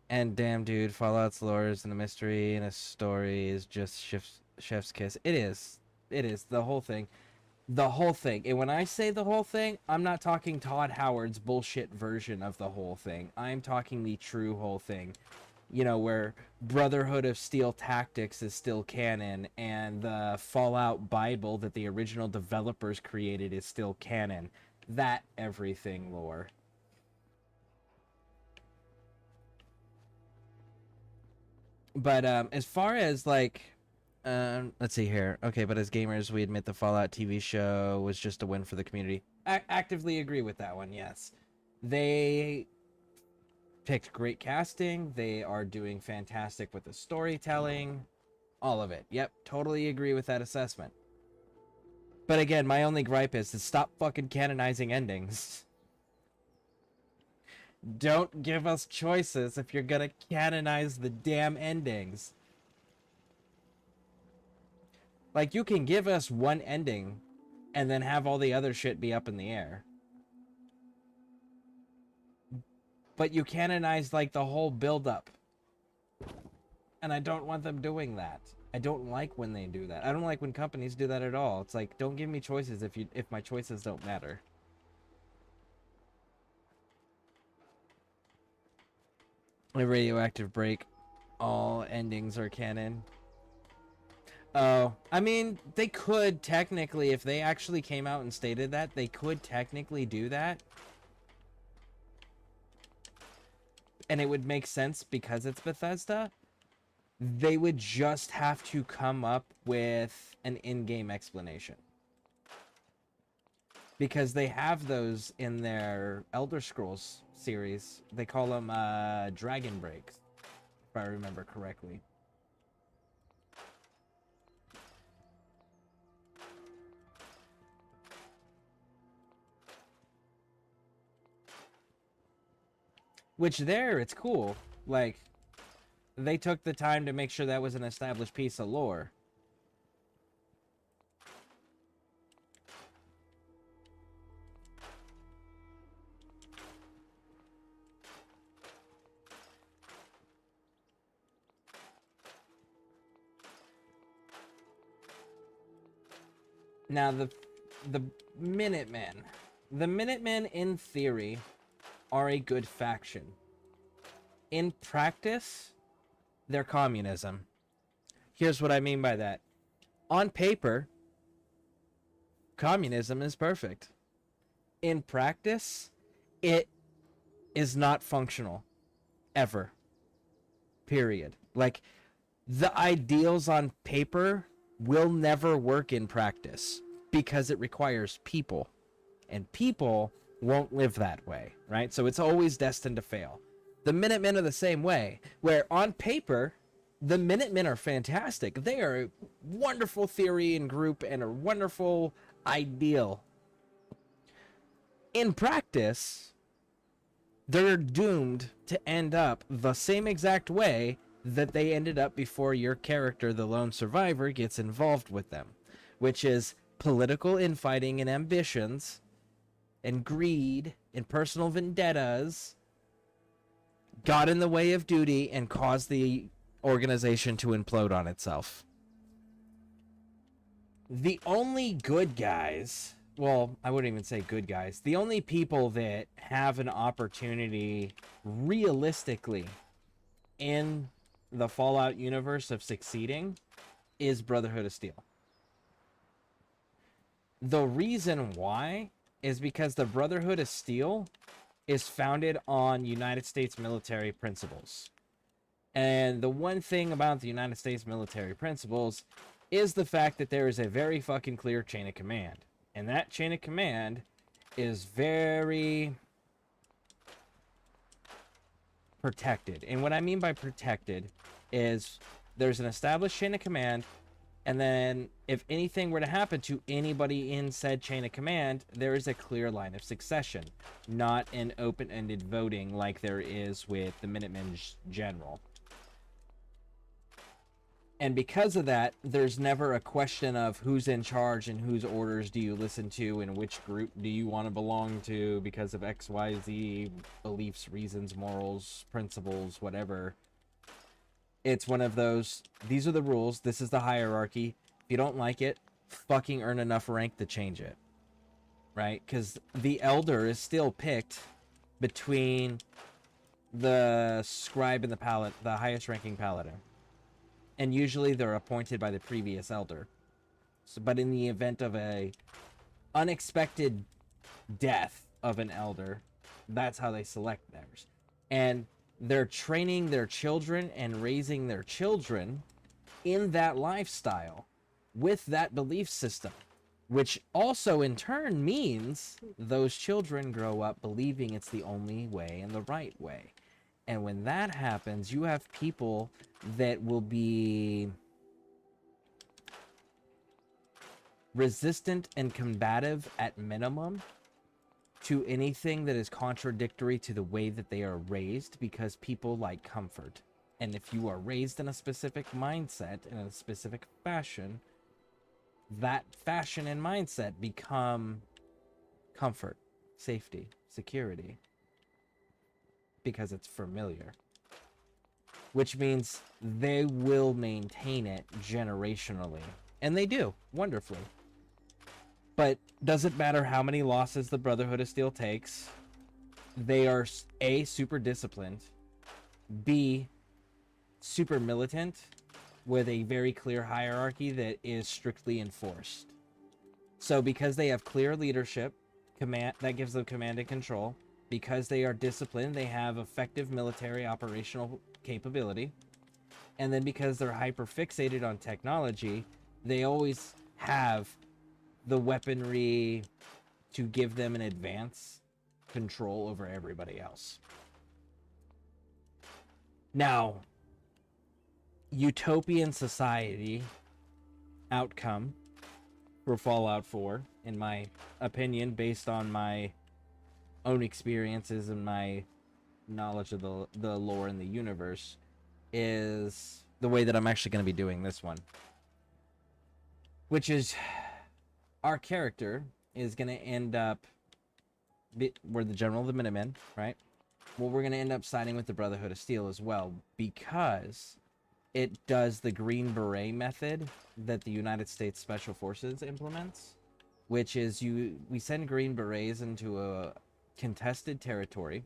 And damn, dude, Fallout's lore and a mystery and a story is just chef's kiss. It is. It is. The whole thing. The whole thing. And when I say the whole thing, I'm not talking Todd Howard's bullshit version of the whole thing. I'm talking the true whole thing. You know, where Brotherhood of Steel Tactics is still canon, and the Fallout Bible that the original developers created is still canon. That everything lore. But as far as, like... let's see here. Okay, but as gamers, we admit the Fallout TV show was just a win for the community. Actively agree with that one, yes. They picked great casting. They are doing fantastic with the storytelling. All of it. Yep, totally agree with that assessment. But again, my only gripe is to stop fucking canonizing endings. Don't give us choices if you're gonna canonize the damn endings. Like, you can give us one ending and then have all the other shit be up in the air. But you canonize, like, the whole build-up. And I don't want them doing that. I don't like when they do that. I don't like when companies do that at all. It's like, don't give me choices if my choices don't matter. A radioactive break. All endings are canon. Oh, I mean, they could technically, if they actually came out and stated that, they could technically do that. And it would make sense because it's Bethesda. They would just have to come up with an in-game explanation. Because they have those in their Elder Scrolls series. They call them Dragon Breaks, if if I remember correctly. Which there, it's cool. Like, they took the time to make sure that was an established piece of lore. Now, the Minutemen. The Minutemen, in theory, are a good faction. In practice, they're communism. Here's what I mean by that. On paper, communism is perfect. In practice, it is not functional. Ever. Period. Like, the ideals on paper will never work in practice because it requires people. And people won't live that way, right? So it's always destined to fail. The Minutemen are the same way, where on paper, the Minutemen are fantastic. They are a wonderful theory and group and a wonderful ideal. In practice, they're doomed to end up the same exact way that they ended up before your character, the lone survivor, gets involved with them, which is political infighting and ambitions and greed and personal vendettas got in the way of duty and caused the organization to implode on itself. The only good guys, well, I wouldn't even say good guys, the only people that have an opportunity realistically in the Fallout universe of succeeding is Brotherhood of Steel. The reason why is because the Brotherhood of Steel is founded on United States military principles. And the one thing about the United States military principles is the fact that there is a very fucking clear chain of command. And that chain of command is very protected. And what I mean by protected is there's an established chain of command, and then if anything were to happen to anybody in said chain of command, there is a clear line of succession, not an open-ended voting like there is with the Minutemen General. And because of that, there's never a question of who's in charge and whose orders do you listen to and which group do you want to belong to because of XYZ beliefs, reasons, morals, principles, whatever. It's one of those, these are the rules, this is the hierarchy. If you don't like it, fucking earn enough rank to change it. Right? Because the elder is still picked between the scribe and the highest ranking paladin. And usually they're appointed by the previous elder. So, but in the event of a unexpected death of an elder, that's how they select theirs. And they're training their children and raising their children in that lifestyle with that belief system, which also in turn means those children grow up believing it's the only way and the right way. And when that happens, you have people that will be resistant and combative at minimum to anything that is contradictory to the way that they are raised, because people like comfort. And if you are raised in a specific mindset, in a specific fashion, that fashion and mindset become comfort, safety, security, because it's familiar. Which means they will maintain it generationally. And they do, wonderfully. But doesn't matter how many losses the Brotherhood of Steel takes, they are A, super disciplined, B, super militant, with a very clear hierarchy that is strictly enforced. So because they have clear leadership, command that gives them command and control, because they are disciplined, they have effective military operational capability, and then because they're hyper fixated on technology, they always have the weaponry to give them an advance control over everybody else. Now, utopian society outcome for Fallout 4, in my opinion, based on my own experiences and my knowledge of the lore in the universe, is the way that I'm actually going to be doing this one. Which is, our character is going to end up, we're the General of the Minutemen, right? Well, we're going to end up siding with the Brotherhood of Steel as well, because it does the Green Beret method that the United States Special Forces implements, which is we send Green Berets into a contested territory,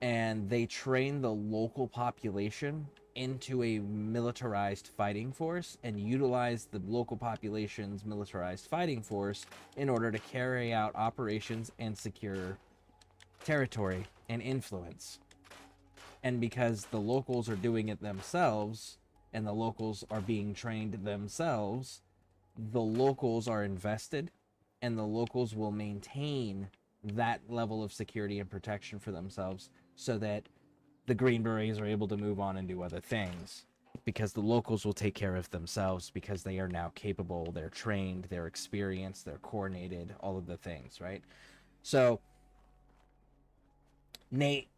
and they train the local population into a militarized fighting force and utilize the local population's militarized fighting force in order to carry out operations and secure territory and influence. And because the locals are doing it themselves and the locals are being trained themselves, the locals are invested and the locals will maintain that level of security and protection for themselves so that the Green Berets are able to move on and do other things, because the locals will take care of themselves because they are now capable, they're trained, they're experienced, they're coordinated, all of the things, right? So Nate,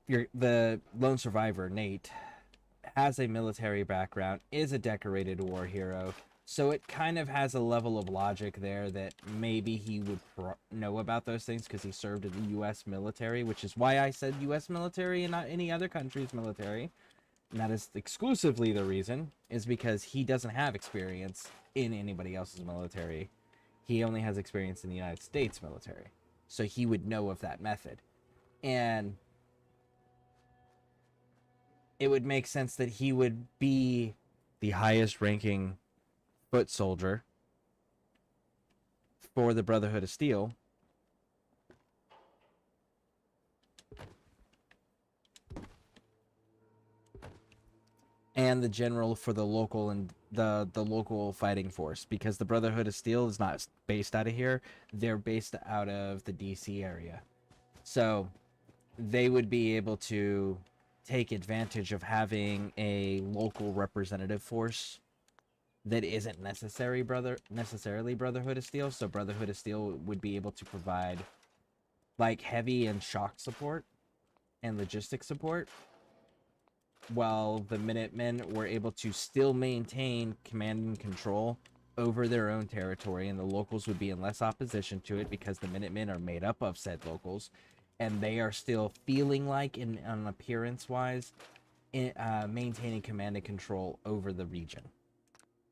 the lone survivor, Nate, has a military background, is a decorated war hero, so it kind of has a level of logic there that maybe he would know about those things because he served in the U.S. military, which is why I said U.S. military and not any other country's military. And that is exclusively the reason, is because he doesn't have experience in anybody else's military. He only has experience in the United States military. So he would know of that method. And it would make sense that he would be the highest ranking foot soldier for the Brotherhood of Steel. And the general for the local and the local fighting force, because the Brotherhood of Steel is not based out of here. They're based out of the DC area. So they would be able to take advantage of having a local representative force that isn't necessarily Brotherhood of Steel. So Brotherhood of Steel would be able to provide like heavy and shock support and logistics support, while the Minutemen were able to still maintain command and control over their own territory, and the locals would be in less opposition to it because the Minutemen are made up of said locals, and they are still feeling like, in an appearance-wise, maintaining command and control over the region.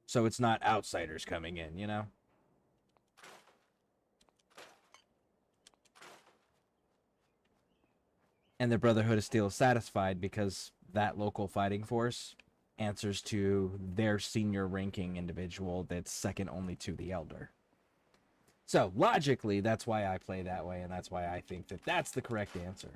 So it's not outsiders coming in, you know? And the Brotherhood of Steel is satisfied because that local fighting force answers to their senior ranking individual that's second only to the Elder. So, logically, that's why I play that way, and that's why I think that that's the correct answer.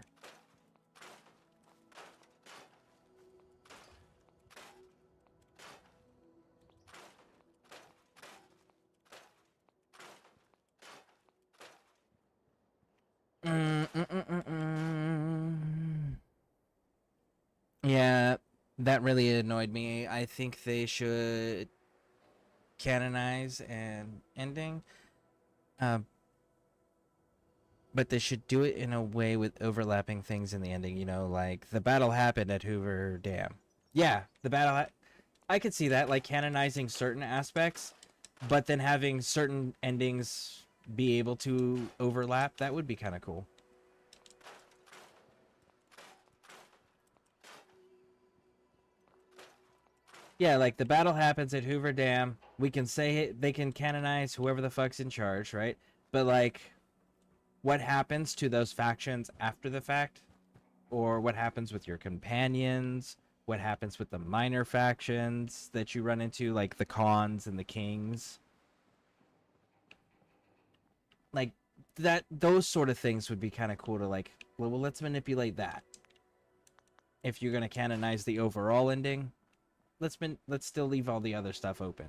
Yeah, that really annoyed me. I think they should canonize an ending, but they should do it in a way with overlapping things in the ending. You know, like the battle happened at Hoover Dam. Yeah, the battle. I could see that, like canonizing certain aspects, but then having certain endings be able to overlap. That would be kind of cool. Yeah, like the battle happens at Hoover Dam. We can say it, they can canonize whoever the fuck's in charge, right? But like, what happens to those factions after the fact? Or what happens with your companions? What happens with the minor factions that you run into, like the Khans and the Kings? Like, those sort of things would be kind of cool to like, well, let's manipulate that. If you're going to canonize the overall ending, let's still leave all the other stuff open.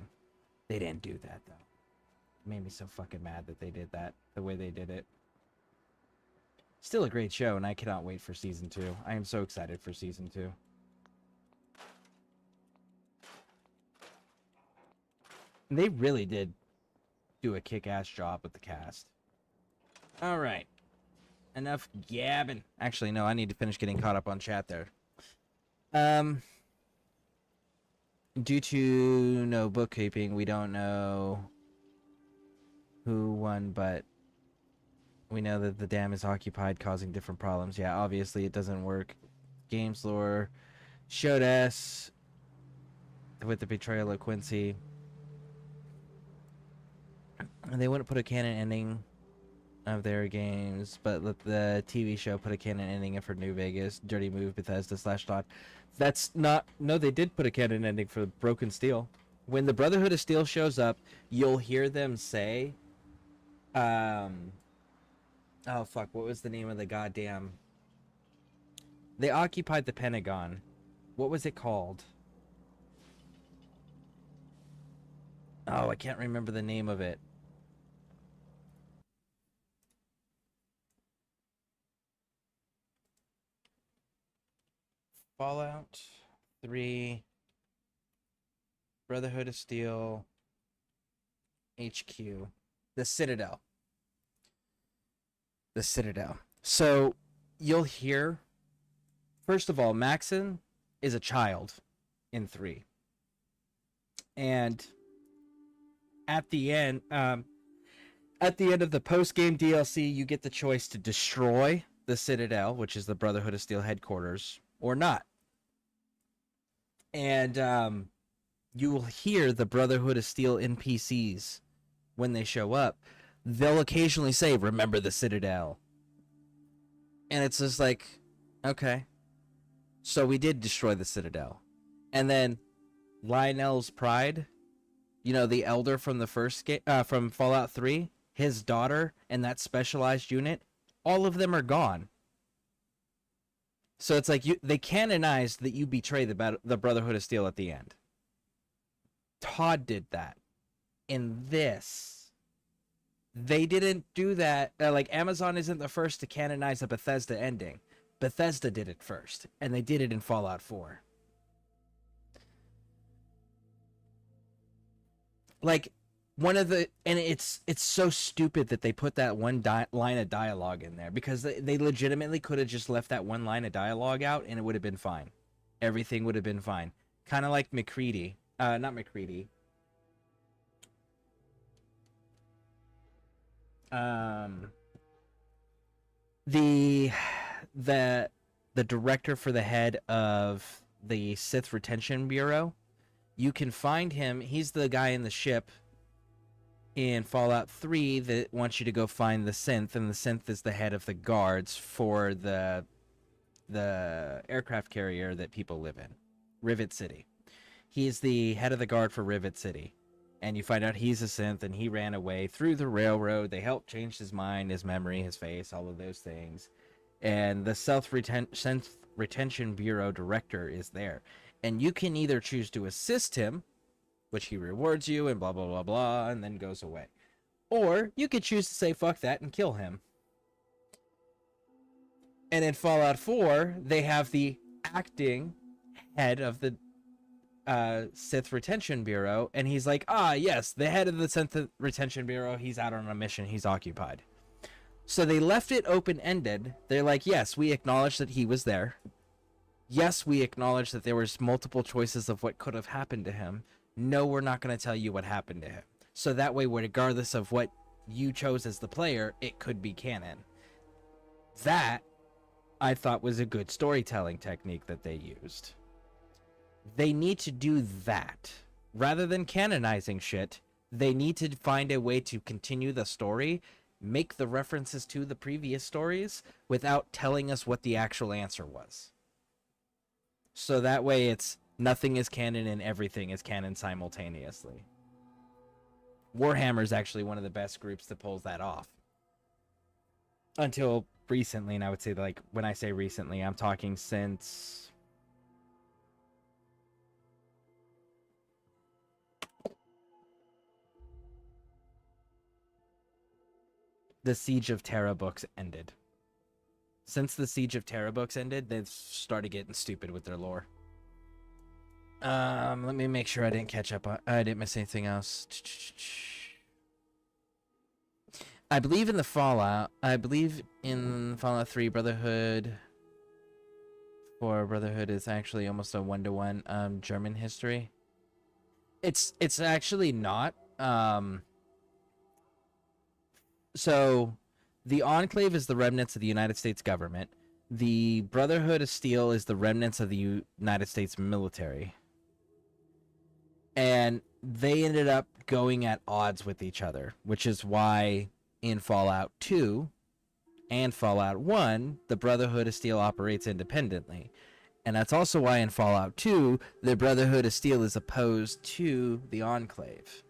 They didn't do that, though. It made me so fucking mad that they did that, the way they did it. Still a great show, and I cannot wait for Season 2. I am so excited for Season 2. They really did do a kick-ass job with the cast. All right. Enough gabbing. Actually, no, I need to finish getting caught up on chat there. Due to no bookkeeping, we don't know who won, but we know that the dam is occupied, causing different problems. Yeah, obviously it doesn't work. Games lore showed us with the betrayal of Quincy. And they wouldn't put a canon ending of their games, but let the TV show put a canon ending in for New Vegas. Dirty move, Bethesda / Dot. That's not... No, they did put a canon ending for Broken Steel. When the Brotherhood of Steel shows up, you'll hear them say... Oh, fuck. What was the name of the goddamn... They occupied the Pentagon. What was it called? Oh, I can't remember the name of it. Fallout 3, Brotherhood of Steel, HQ, the Citadel. The Citadel. So you'll hear, first of all, Maxon is a child in 3. And at the end of the post-game DLC, you get the choice to destroy the Citadel, which is the Brotherhood of Steel headquarters, or not. And you will hear the Brotherhood of Steel NPCs when they show up. They'll occasionally say, "Remember the Citadel." And it's just like, okay. So we did destroy the Citadel. And then Lionel's Pride, you know, the elder from the first game, from Fallout 3, his daughter, and that specialized unit, all of them are gone. So it's like they canonized that you betray the Brotherhood of Steel at the end. Todd did that. In this, they didn't do that. Like, Amazon isn't the first to canonize a Bethesda ending. Bethesda did it first, and they did it in Fallout 4. Like, one of the... And it's so stupid that they put that one line of dialogue in there, because they legitimately could have just left that one line of dialogue out and it would have been fine. Everything would have been fine. Kind of like McCready. Not McCready. The director for the head of the Sith Retention Bureau, you can find him. He's the guy in the ship in Fallout 3 that wants you to go find the synth, and the synth is the head of the guards for the aircraft carrier that people live in, Rivet City. He's the head of the guard for Rivet City. And you find out he's a synth, and he ran away through the railroad. They helped change his mind, his memory, his face, all of those things. And the Synth Retention Bureau director is there. And you can either choose to assist him, which he rewards you, and blah, blah, blah, blah, and then goes away. Or you could choose to say, fuck that, and kill him. And in Fallout 4, they have the acting head of the Sith Retention Bureau, and he's like, yes, the head of the Sith Retention Bureau, he's out on a mission, he's occupied. So they left it open-ended. They're like, yes, we acknowledge that he was there. Yes, we acknowledge that there was multiple choices of what could have happened to him. No, we're not going to tell you what happened to him. So that way, regardless of what you chose as the player, it could be canon. That, I thought, was a good storytelling technique that they used. They need to do that. Rather than canonizing shit, they need to find a way to continue the story, make the references to the previous stories, without telling us what the actual answer was. So that way it's nothing is canon and everything is canon simultaneously. Warhammer's actually one of the best groups that pulls that off. Until recently, and I would say, like, when I say recently, I'm talking since... the Siege of Terra books ended. Since the Siege of Terra books ended, they've started getting stupid with their lore. Let me make sure I didn't catch up on. I didn't miss anything else. I believe in the Fallout. I believe in Fallout 3 Brotherhood. For Brotherhood is actually almost a 1-to-1 German history. It's actually not. So the Enclave is the remnants of the United States government. The Brotherhood of Steel is the remnants of the United States military. And they ended up going at odds with each other, which is why in Fallout 2 and Fallout 1, the Brotherhood of Steel operates independently. And that's also why in Fallout 2, the Brotherhood of Steel is opposed to the Enclave.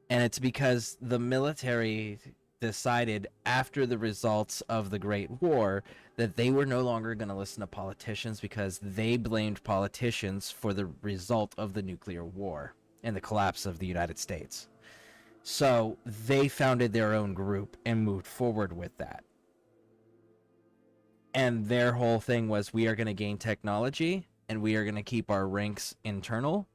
And it's because the military decided after the results of the Great War that they were no longer going to listen to politicians because they blamed politicians for the result of the nuclear war and the collapse of the United States. So they founded their own group and moved forward with that. And their whole thing was, we are going to gain technology and we are going to keep our ranks internal.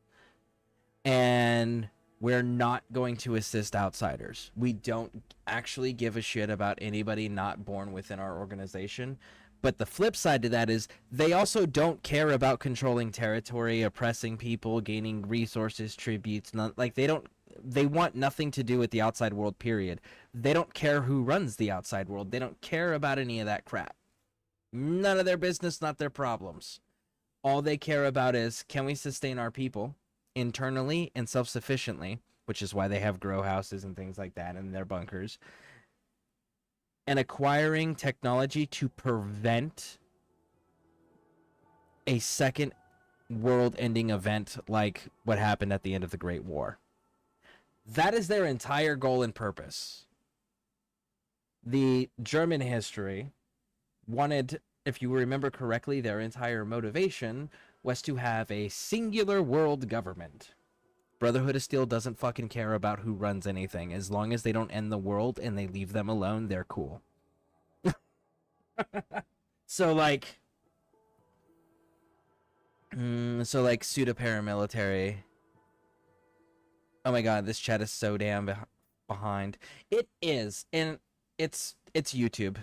And we're not going to assist outsiders. We don't actually give a shit about anybody not born within our organization. But the flip side to that is they also don't care about controlling territory, oppressing people, gaining resources, tributes. They want nothing to do with the outside world, period. They don't care who runs the outside world. They don't care about any of that crap. None of their business, not their problems. All they care about is, can we sustain our people internally and self-sufficiently, which is why they have grow houses and things like that in their bunkers, and acquiring technology to prevent a second world-ending event like what happened at the end of the Great War. That is their entire goal and purpose. The German history wanted, if you remember correctly, their entire motivation was to have a singular world government. Brotherhood of Steel doesn't fucking care about who runs anything. As long as they don't end the world and they leave them alone, they're cool. So like pseudo-paramilitary. Oh my god, this chat is so damn behind. It is, and it's YouTube.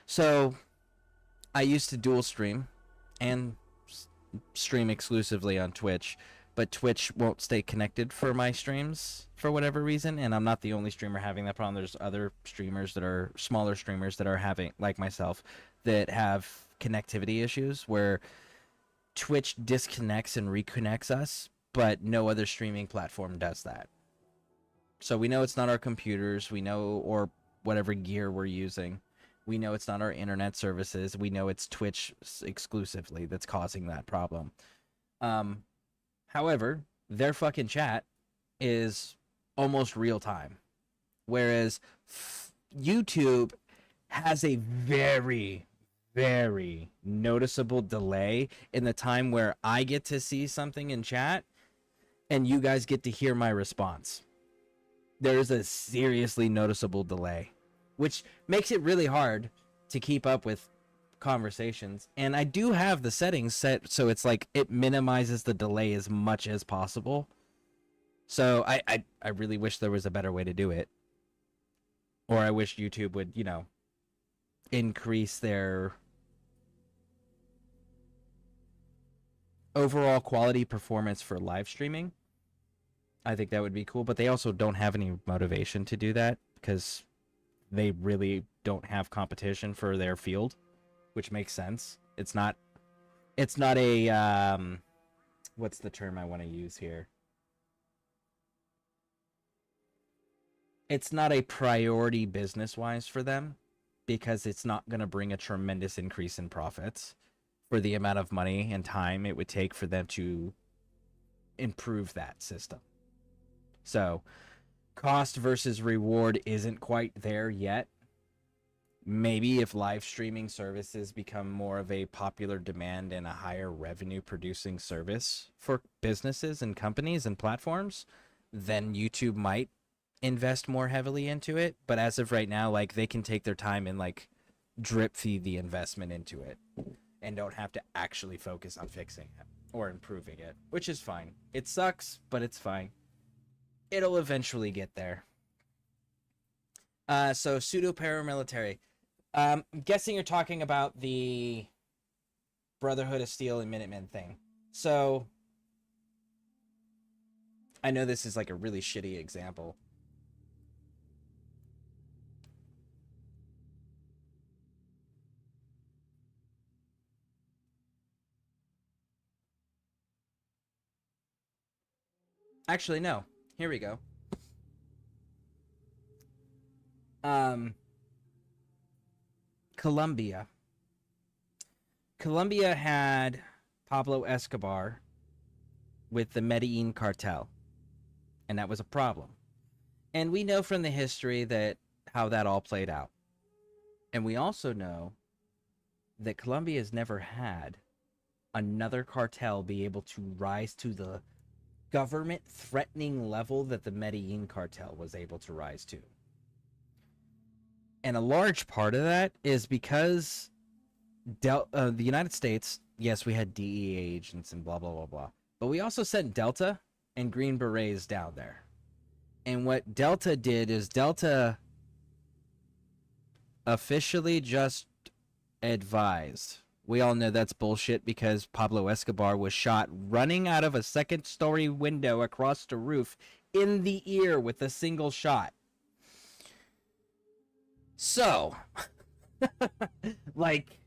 So I used to dual stream and stream exclusively on Twitch, but Twitch won't stay connected for my streams for whatever reason, and I'm not the only streamer having that problem. There's other streamers that are smaller streamers that are having, like myself, that have connectivity issues where Twitch disconnects and reconnects us, but no other streaming platform does that. So we know it's not our computers, we know, or whatever gear we're using. We know it's not our internet services. We know it's Twitch exclusively that's causing that problem. However, their fucking chat is almost real time. Whereas YouTube has a very, very noticeable delay in the time where I get to see something in chat and you guys get to hear my response. There's a seriously noticeable delay, which makes it really hard to keep up with conversations. And I do have the settings set so it's like it minimizes the delay as much as possible. So I really wish there was a better way to do it. Or I wish YouTube would, you know, increase their overall quality performance for live streaming. I think that would be cool, but they also don't have any motivation to do that because they really don't have competition for their field, which makes sense. It's not a what's the term I want to use here? It's not a priority business-wise for them because it's not going to bring a tremendous increase in profits for the amount of money and time it would take for them to improve that system. So, cost versus reward isn't quite there yet. Maybe if live streaming services become more of a popular demand and a higher revenue producing service for businesses and companies and platforms, then YouTube might invest more heavily into it. But as of right now, like, they can take their time and like drip feed the investment into it and don't have to actually focus on fixing it or improving it, which is fine. It sucks, but it's fine. It'll eventually get there. So pseudo paramilitary. I'm guessing you're talking about the Brotherhood of Steel and Minutemen thing. So I know this is like a really shitty example. Actually, no. Here we go. Colombia. Colombia had Pablo Escobar with the Medellin cartel, and that was a problem. And we know from the history that how that all played out. And we also know that Colombia has never had another cartel be able to rise to the government threatening level that the Medellin cartel was able to rise to. And a large part of that is because the United States, yes, we had DEA agents and blah, blah, blah, blah. But we also sent Delta and Green Berets down there. And what Delta did is Delta officially just advised. We all know that's bullshit because Pablo Escobar was shot running out of a second-story window across the roof in the ear with a single shot. So, like,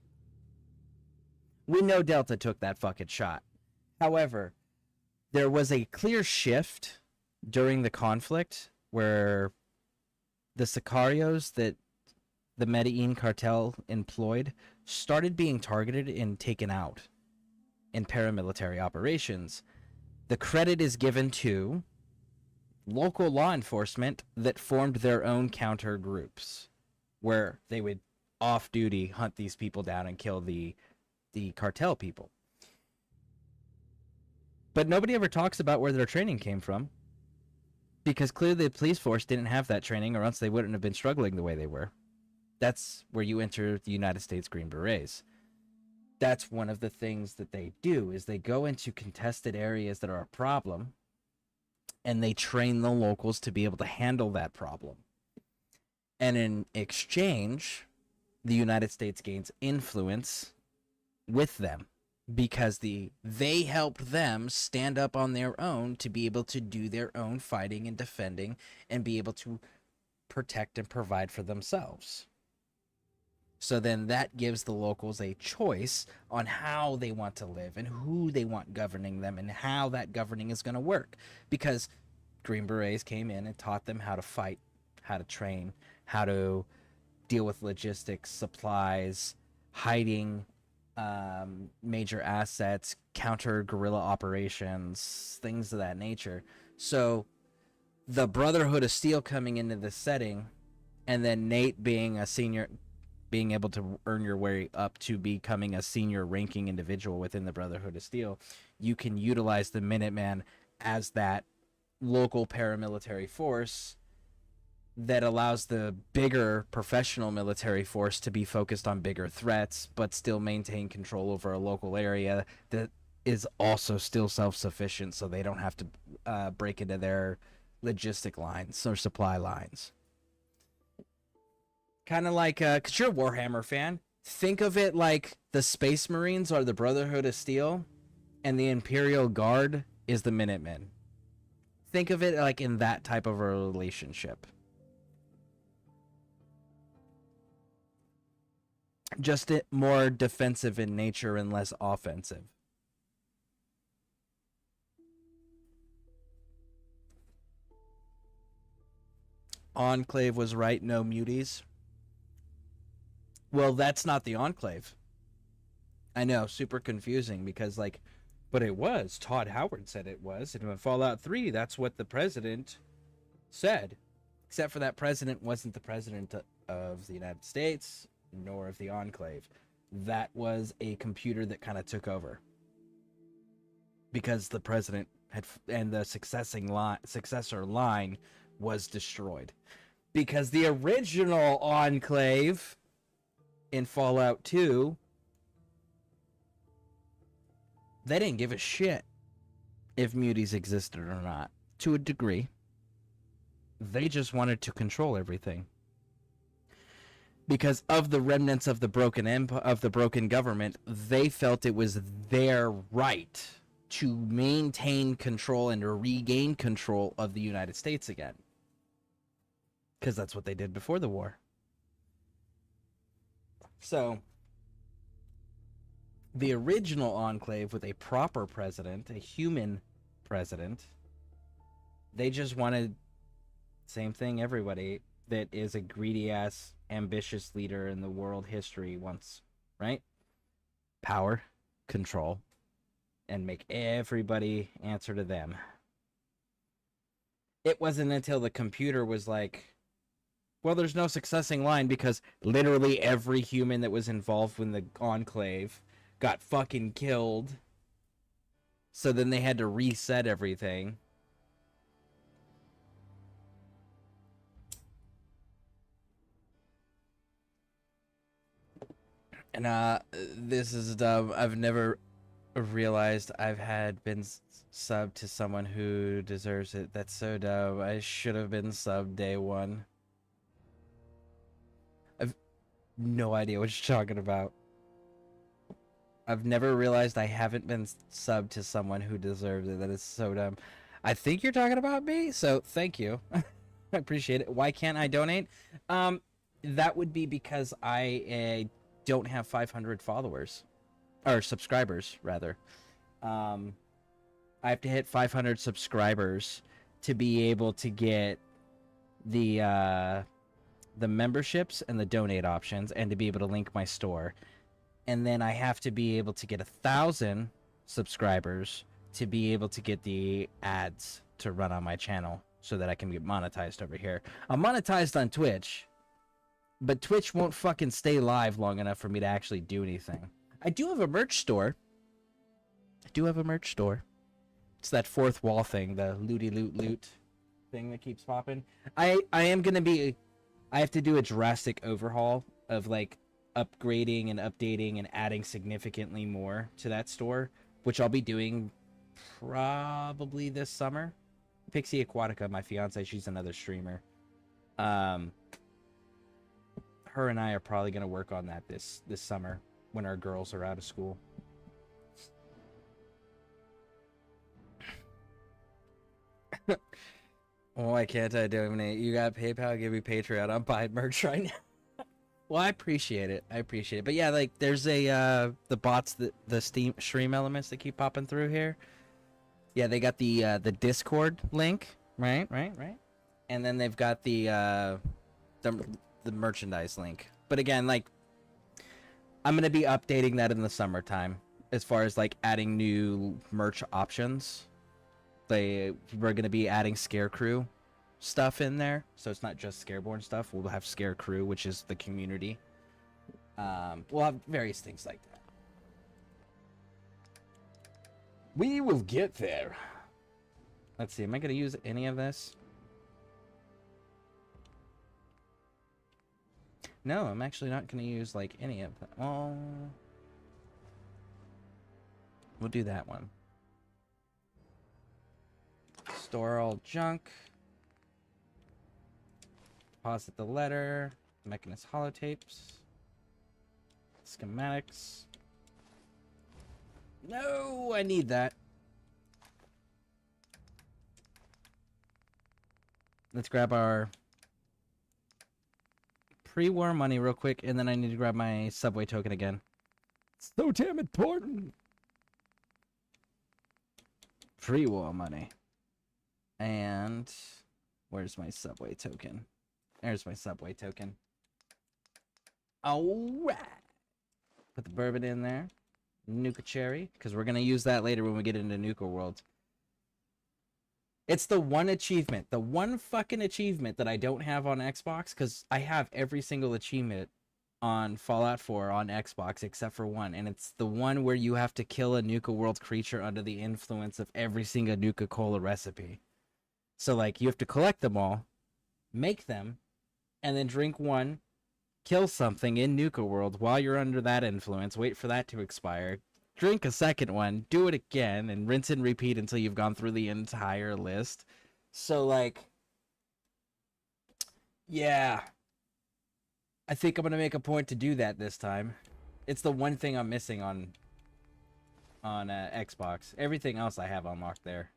we know Delta took that fucking shot. However, there was a clear shift during the conflict where the sicarios that the Medellin cartel employed started being targeted and taken out in paramilitary operations. The credit is given to local law enforcement that formed their own counter groups where they would off-duty hunt these people down and kill the cartel people. But nobody ever talks about where their training came from, because clearly the police force didn't have that training, or else they wouldn't have been struggling the way they were. That's where you enter the United States Green Berets. That's one of the things that they do, is they go into contested areas that are a problem, and they train the locals to be able to handle that problem. And in exchange, the United States gains influence with them, because they helped them stand up on their own to be able to do their own fighting and defending and be able to protect and provide for themselves. So then that gives the locals a choice on how they want to live and who they want governing them and how that governing is going to work. Because Green Berets came in and taught them how to fight, how to train, how to deal with logistics, supplies, hiding major assets, counter guerrilla operations, things of that nature. So the Brotherhood of Steel coming into this setting, and then Nate being a senior, being able to earn your way up to becoming a senior ranking individual within the Brotherhood of Steel, you can utilize the Minuteman as that local paramilitary force that allows the bigger professional military force to be focused on bigger threats, but still maintain control over a local area that is also still self-sufficient, so they don't have to break into their logistic lines or supply lines. Kind of like, because you're a Warhammer fan, think of it like the Space Marines are the Brotherhood of Steel, and the Imperial Guard is the Minutemen. Think of it like in that type of a relationship. Just more defensive in nature and less offensive. Enclave was right, no muties. Well, that's not the Enclave. I know, super confusing because, like, but it was. Todd Howard said it was. And in Fallout 3, that's what the president said. Except for that president wasn't the president of the United States, nor of the Enclave. That was a computer that kind of took over. Because the president had, and the successor line was destroyed. Because the original Enclave in Fallout 2 They didn't give a shit if muties existed or not. To a degree. They just wanted to control everything. Because of the remnants of the broken government, they felt it was their right to maintain control and to regain control of the United States again. Because that's what they did before the war. So, the original Enclave with a proper president, a human president, they just wanted, same thing everybody that is a greedy-ass, ambitious leader in the world history wants, right? Power, control, and make everybody answer to them. It wasn't until the computer was like, well, there's no successing line because literally every human that was involved in the Enclave got fucking killed. So then they had to reset everything. And this is dumb. I've never realized I've been subbed to someone who deserves it. That's so dumb. I should have been subbed day one. I've no idea what you're talking about. I've never realized I haven't been subbed to someone who deserves it. That is so dumb. I think you're talking about me, so thank you. I appreciate it. Why can't I donate? That would be because I don't have 500 followers. Or subscribers, rather. I have to hit 500 subscribers to be able to get the memberships and the donate options and to be able to link my store. And then I have to be able to get 1,000 subscribers to be able to get the ads to run on my channel so that I can get monetized over here. I'm monetized on Twitch, but Twitch won't fucking stay live long enough for me to actually do anything. I do have a merch store. It's that fourth wall thing, the looty loot thing that keeps popping. I have to do a drastic overhaul of like upgrading and updating and adding significantly more to that store, which I'll be doing probably this summer. Pixie Aquatica, my fiance, she's another streamer. Her and I are probably going to work on that this summer when our girls are out of school. Why can't I donate? You got PayPal, give me Patreon. I'm buying merch right now. Well, I appreciate it. But yeah, like there's the bots, the stream elements that keep popping through here. Yeah, they got the Discord link, right? And then they've got the merchandise link. But again, like I'm gonna be updating that in the summertime as far as like adding new merch options. We're gonna be adding Scarecrew stuff in there, so it's not just Scareborne stuff. We'll have Scarecrew, which is the community. We'll have various things like that. We will get there. Let's see, am I gonna use any of this? No, I'm actually not gonna use like any of them. Oh, we'll do that one. Store all junk. Deposit the letter. Mechanist holotapes. Schematics. No, I need that. Let's grab our pre-war money real quick, and then I need to grab my subway token again. So damn important. Pre-war money. And where's my subway token? There's my subway token. Alright. Put the bourbon in there. Nuka cherry, because we're going to use that later when we get into Nuka World. It's the one achievement, the one fucking achievement that I don't have on Xbox, because I have every single achievement on Fallout 4 on Xbox except for one, and it's the one where you have to kill a Nuka World creature under the influence of every single Nuka-Cola recipe. So, like, you have to collect them all, make them, and then drink one, kill something in Nuka World while you're under that influence, wait for that to expire, drink a second one, do it again, and rinse and repeat until you've gone through the entire list. So, like, yeah, I think I'm gonna make a point to do that this time. It's the one thing I'm missing on Xbox. Everything else I have unlocked there.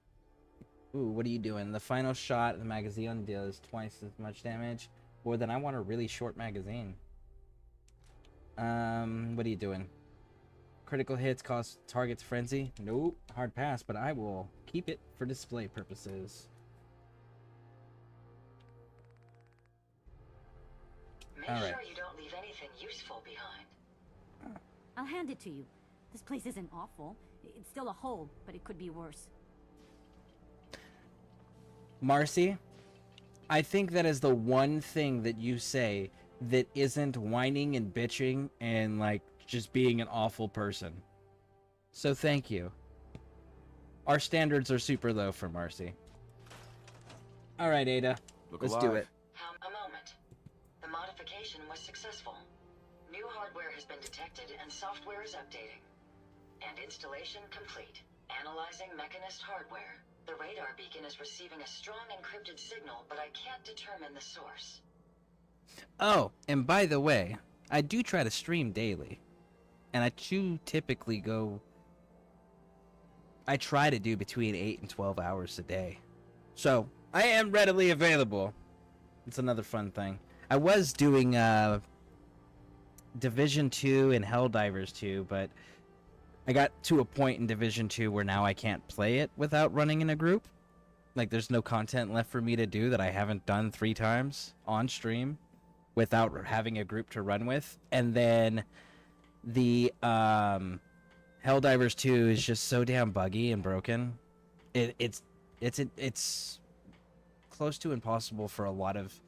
Ooh, what are you doing? The final shot of the magazine deals twice as much damage. Well, then I want a really short magazine. What are you doing? Critical hits cause targets frenzy? Nope, hard pass, but I will keep it for display purposes. Make All right. sure you don't leave anything useful behind. I'll hand it to you. This place isn't awful. It's still a hole, but it could be worse. Marcy, I think that is the one thing that you say that isn't whining and bitching and, like, just being an awful person. So thank you. Our standards are super low for Marcy. All right, Ada. Let's do it. A moment. The modification was successful. New hardware has been detected and software is updating. And installation complete. Analyzing Mechanist hardware. The radar beacon is receiving a strong encrypted signal, but I can't determine the source. Oh, and by the way, I do try to stream daily. And I do typically go... I try to do between 8 and 12 hours a day. So, I am readily available. It's another fun thing. I was doing Division 2 and Helldivers 2, but I got to a point in Division 2 where now I can't play it without running in a group. Like, there's no content left for me to do that I haven't done 3 times on stream without having a group to run with. And then the Helldivers 2 is just so damn buggy and broken. It's close to impossible for a lot of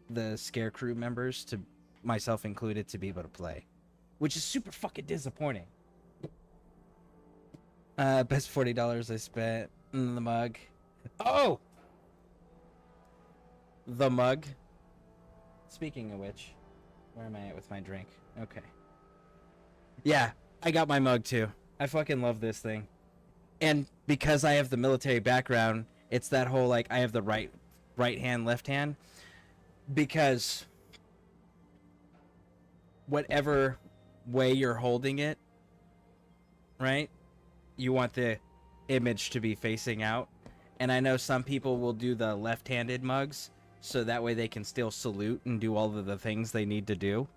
the Scare crew members, to myself included, to be able to play, which is super fucking disappointing. Best $40 I spent in the mug. Oh! The mug. Speaking of which, where am I at with my drink? Okay. Yeah, I got my mug too. I fucking love this thing. And because I have the military background, it's that whole, like, I have the right hand, left hand. Because whatever way you're holding it, right? You want the image to be facing out. And I know some people will do the left-handed mugs, so that way they can still salute and do all of the things they need to do.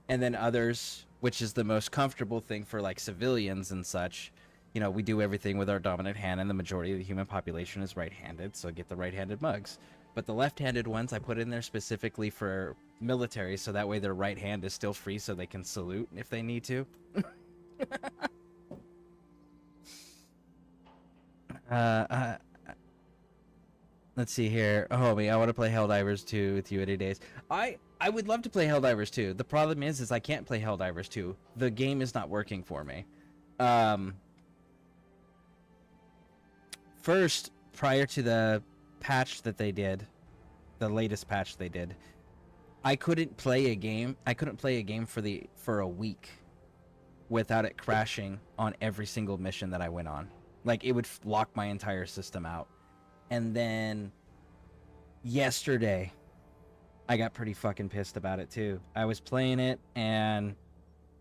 And then others, which is the most comfortable thing for, like, civilians and such, you know, we do everything with our dominant hand, and the majority of the human population is right-handed, so get the right-handed mugs. But the left-handed ones I put in there specifically for military, so that way their right hand is still free so they can salute if they need to. Let's see here. Oh, homie, I want to play Helldivers 2 with you any days. I would love to play Helldivers 2. The problem is I can't play Helldivers 2. The game is not working for me. First, prior to the patch that they did, the latest patch they did, I couldn't play a game. I couldn't play a game for a week without it crashing on every single mission that I went on. Like, it would lock my entire system out. And then yesterday, I got pretty fucking pissed about it too. I was playing it and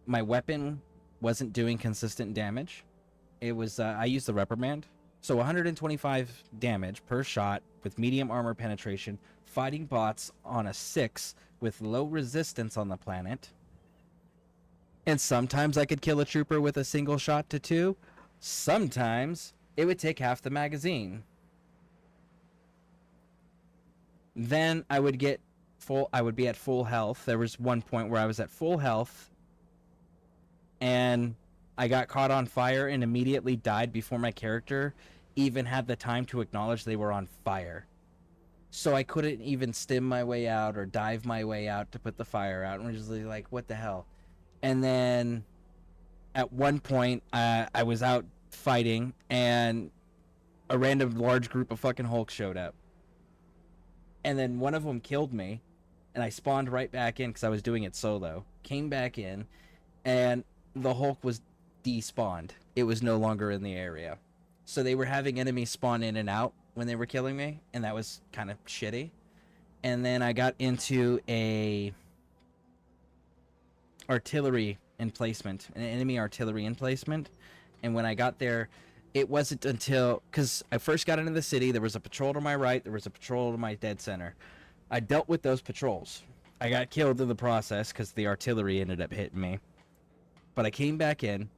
my weapon wasn't doing consistent damage. It was, I used the reprimand. So 125 damage per shot with medium armor penetration, fighting bots on a 6 with low resistance on the planet. And sometimes I could kill a trooper with a single shot to 2. Sometimes it would take half the magazine. Then I would get I would be at full health. There was one point where I was at full health and I got caught on fire and immediately died before my character even had the time to acknowledge they were on fire. So I couldn't even stim my way out or dive my way out to put the fire out. And we're just like, what the hell? And then at one point, I was out fighting and a random large group of fucking Hulk showed up. And then one of them killed me, and I spawned right back in because I was doing it solo. Came back in, and the Hulk was despawned. It was no longer in the area. So they were having enemies spawn in and out when they were killing me, and that was kind of shitty. And then I got into a artillery emplacement, an enemy artillery emplacement. And when I got there, it wasn't until, because I first got into the city, there was a patrol to my right, there was a patrol to my dead center. I dealt with those patrols. I got killed in the process because the artillery ended up hitting me. But I came back in,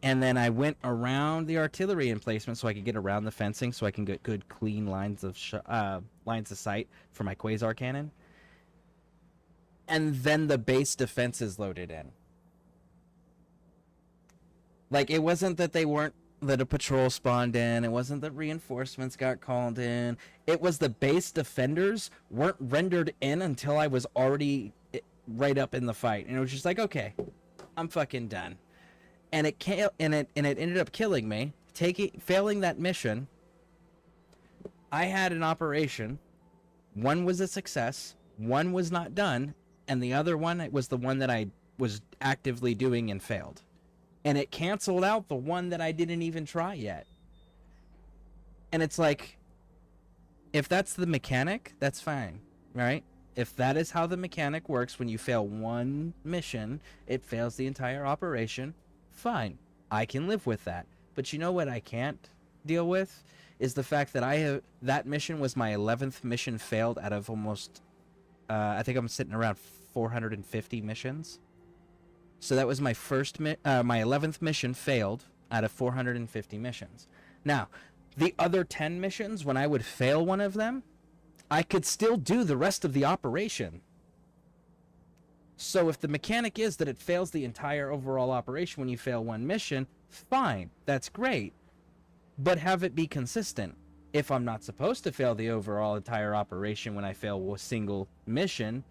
and then I went around the artillery emplacement so I could get around the fencing so I can get good, clean lines of sight for my quasar cannon. And then the base defenses loaded in. Like, it wasn't that that a patrol spawned in. It wasn't that reinforcements got called in. It was the base defenders weren't rendered in until I was already right up in the fight. And it was just like, okay, I'm fucking done. And it ended up killing me, failing that mission. I had an operation. One was a success. One was not done. And the other one was the one that I was actively doing and failed. And it canceled out the one that I didn't even try yet. And it's like, if that's the mechanic, that's fine, right? If that is how the mechanic works, when you fail one mission, it fails the entire operation, fine. I can live with that. But you know what I can't deal with? Is the fact that that mission was my 11th mission failed out of almost, I think I'm sitting around 450 missions. So that was my my 11th mission failed out of 450 missions. Now, the other 10 missions, when I would fail one of them, I could still do the rest of the operation. So if the mechanic is that it fails the entire overall operation when you fail one mission, fine, that's great. But have it be consistent. If I'm not supposed to fail the overall entire operation when I fail a single mission,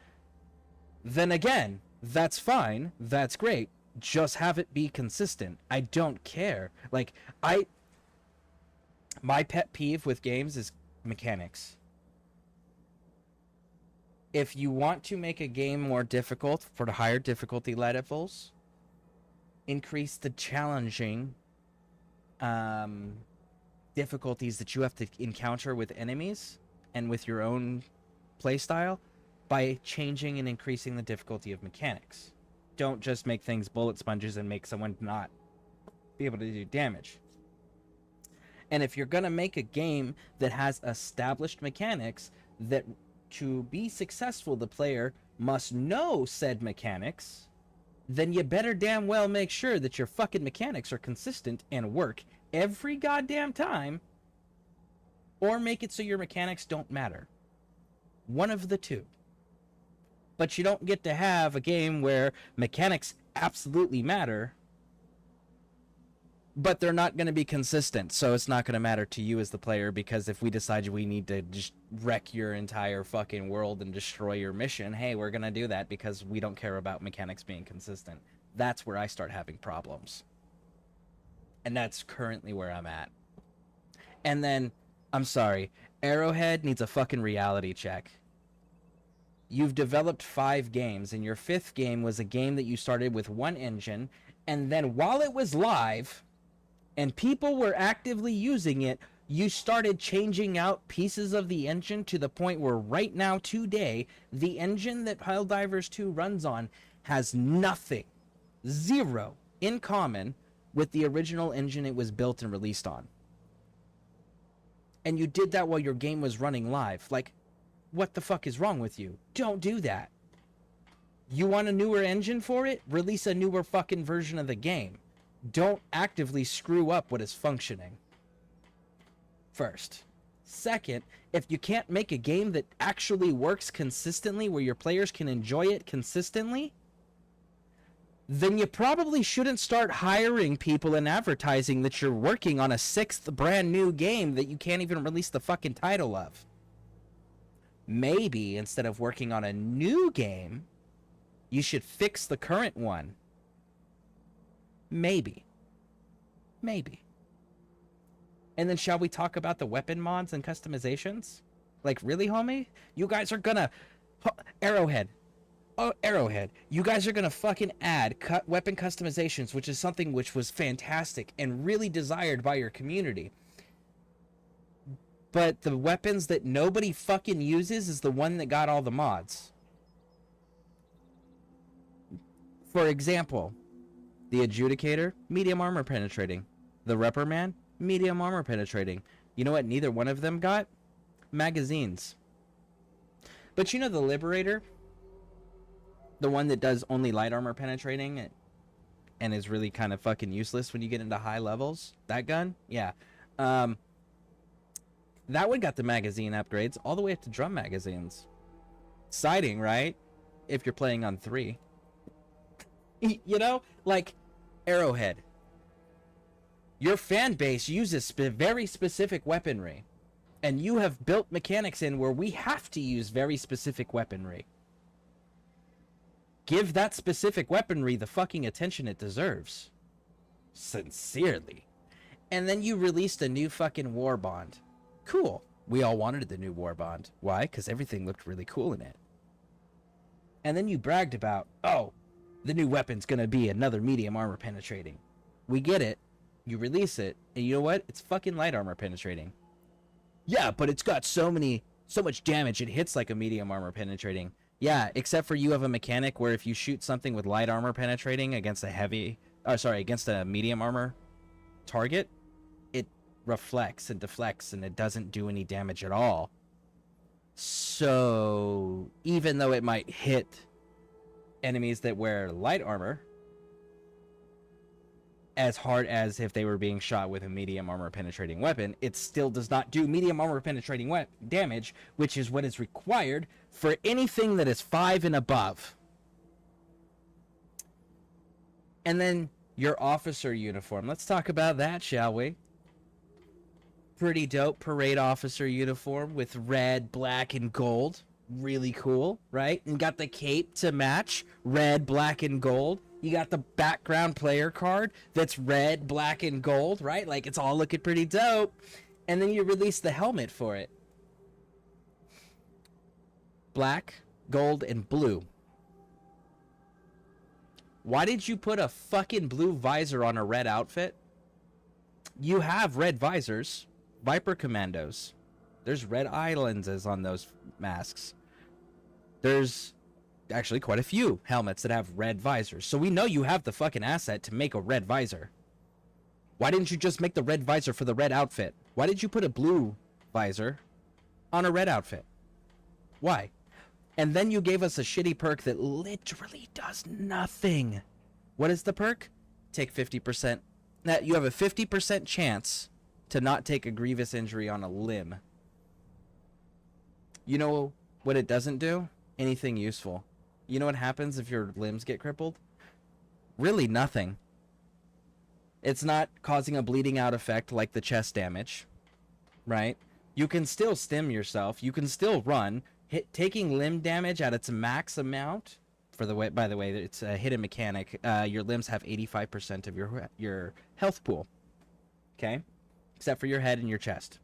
then again, that's fine, that's great. Just have it be consistent. I don't care. Like, my pet peeve with games is mechanics. If you want to make a game more difficult for the higher difficulty levels, increase the challenging difficulties that you have to encounter with enemies and with your own playstyle by changing and increasing the difficulty of mechanics. Don't just make things bullet sponges and make someone not be able to do damage. And if you're going to make a game that has established mechanics, that to be successful the player must know said mechanics, then you better damn well make sure that your fucking mechanics are consistent and work every goddamn time, or make it so your mechanics don't matter. One of the two. But you don't get to have a game where mechanics absolutely matter, but they're not going to be consistent, so it's not going to matter to you as the player, because if we decide we need to just wreck your entire fucking world and destroy your mission, hey, we're going to do that because we don't care about mechanics being consistent. That's where I start having problems. And that's currently where I'm at. And then, I'm sorry, Arrowhead needs a fucking reality check. You've developed 5 games, and your 5th game was a game that you started with one engine, and then while it was live, and people were actively using it, you started changing out pieces of the engine to the point where right now, today, the engine that Helldivers 2 runs on has nothing, zero, in common with the original engine it was built and released on. And you did that while your game was running live. Like, what the fuck is wrong with you? Don't do that. You want a newer engine for it? Release a newer fucking version of the game. Don't actively screw up what is functioning. First. Second, if you can't make a game that actually works consistently, where your players can enjoy it consistently, then you probably shouldn't start hiring people and advertising that you're working on a 6th brand new game that you can't even release the fucking title of. Maybe instead of working on a new game, you should fix the current one. Maybe. Maybe. And then shall we talk about the weapon mods and customizations? Like, really, homie? You guys are gonna... Arrowhead. Arrowhead, you guys are gonna fucking add weapon customizations, which is something which was fantastic and really desired by your community. But the weapons that nobody fucking uses is the one that got all the mods. For example, the Adjudicator, medium armor penetrating. The Reprimand, medium armor penetrating. You know what neither one of them got? Magazines. But you know the Liberator? The one that does only light armor penetrating and is really kind of fucking useless when you get into high levels? That gun? Yeah. That one got the magazine upgrades all the way up to drum magazines. Exciting, right? If you're playing on 3. You know? Like, Arrowhead. Your fan base uses very specific weaponry. And you have built mechanics in where we have to use very specific weaponry. Give that specific weaponry the fucking attention it deserves. Sincerely. And then you released a new fucking war bond. Cool. We all wanted the new war bond. Why? Because everything looked really cool in it. And then you bragged about, oh, the new weapon's gonna be another medium armor penetrating. We get it. You release it. And you know what? It's fucking light armor penetrating. Yeah, but it's got so much damage. It hits like a medium armor penetrating. Yeah, except for you have a mechanic where if you shoot something with light armor penetrating against against a medium armor target, it reflects and deflects and it doesn't do any damage at all. So, even though it might hit enemies that wear light armor as hard as if they were being shot with a medium armor penetrating weapon, it still does not do medium armor penetrating damage, which is what is required for anything that is 5 and above. And then your officer uniform. Let's talk about that, shall we? Pretty dope parade officer uniform with red, black, and gold. Really cool, right? And got the cape to match, red, black, and gold. You got the background player card that's red, black, and gold, right? Like, it's all looking pretty dope. And then you release the helmet for it. Black, gold, and blue. Why did you put a fucking blue visor on a red outfit? You have red visors. Viper Commandos. There's red eye lenses on those masks. There's actually quite a few helmets that have red visors. So we know you have the fucking asset to make a red visor. Why didn't you just make the red visor for the red outfit? Why did you put a blue visor on a red outfit? Why? And then you gave us a shitty perk that literally does nothing. What is the perk? Take 50%. That you have a 50% chance to not take a grievous injury on a limb. You know what it doesn't do? Anything useful. You know what happens if your limbs get crippled? Really nothing. It's not causing a bleeding out effect like the chest damage, right? You can still stim yourself. You can still run. Taking limb damage at its max amount. By the way, it's a hidden mechanic. Your limbs have 85% of your health pool. Okay? Except for your head and your chest.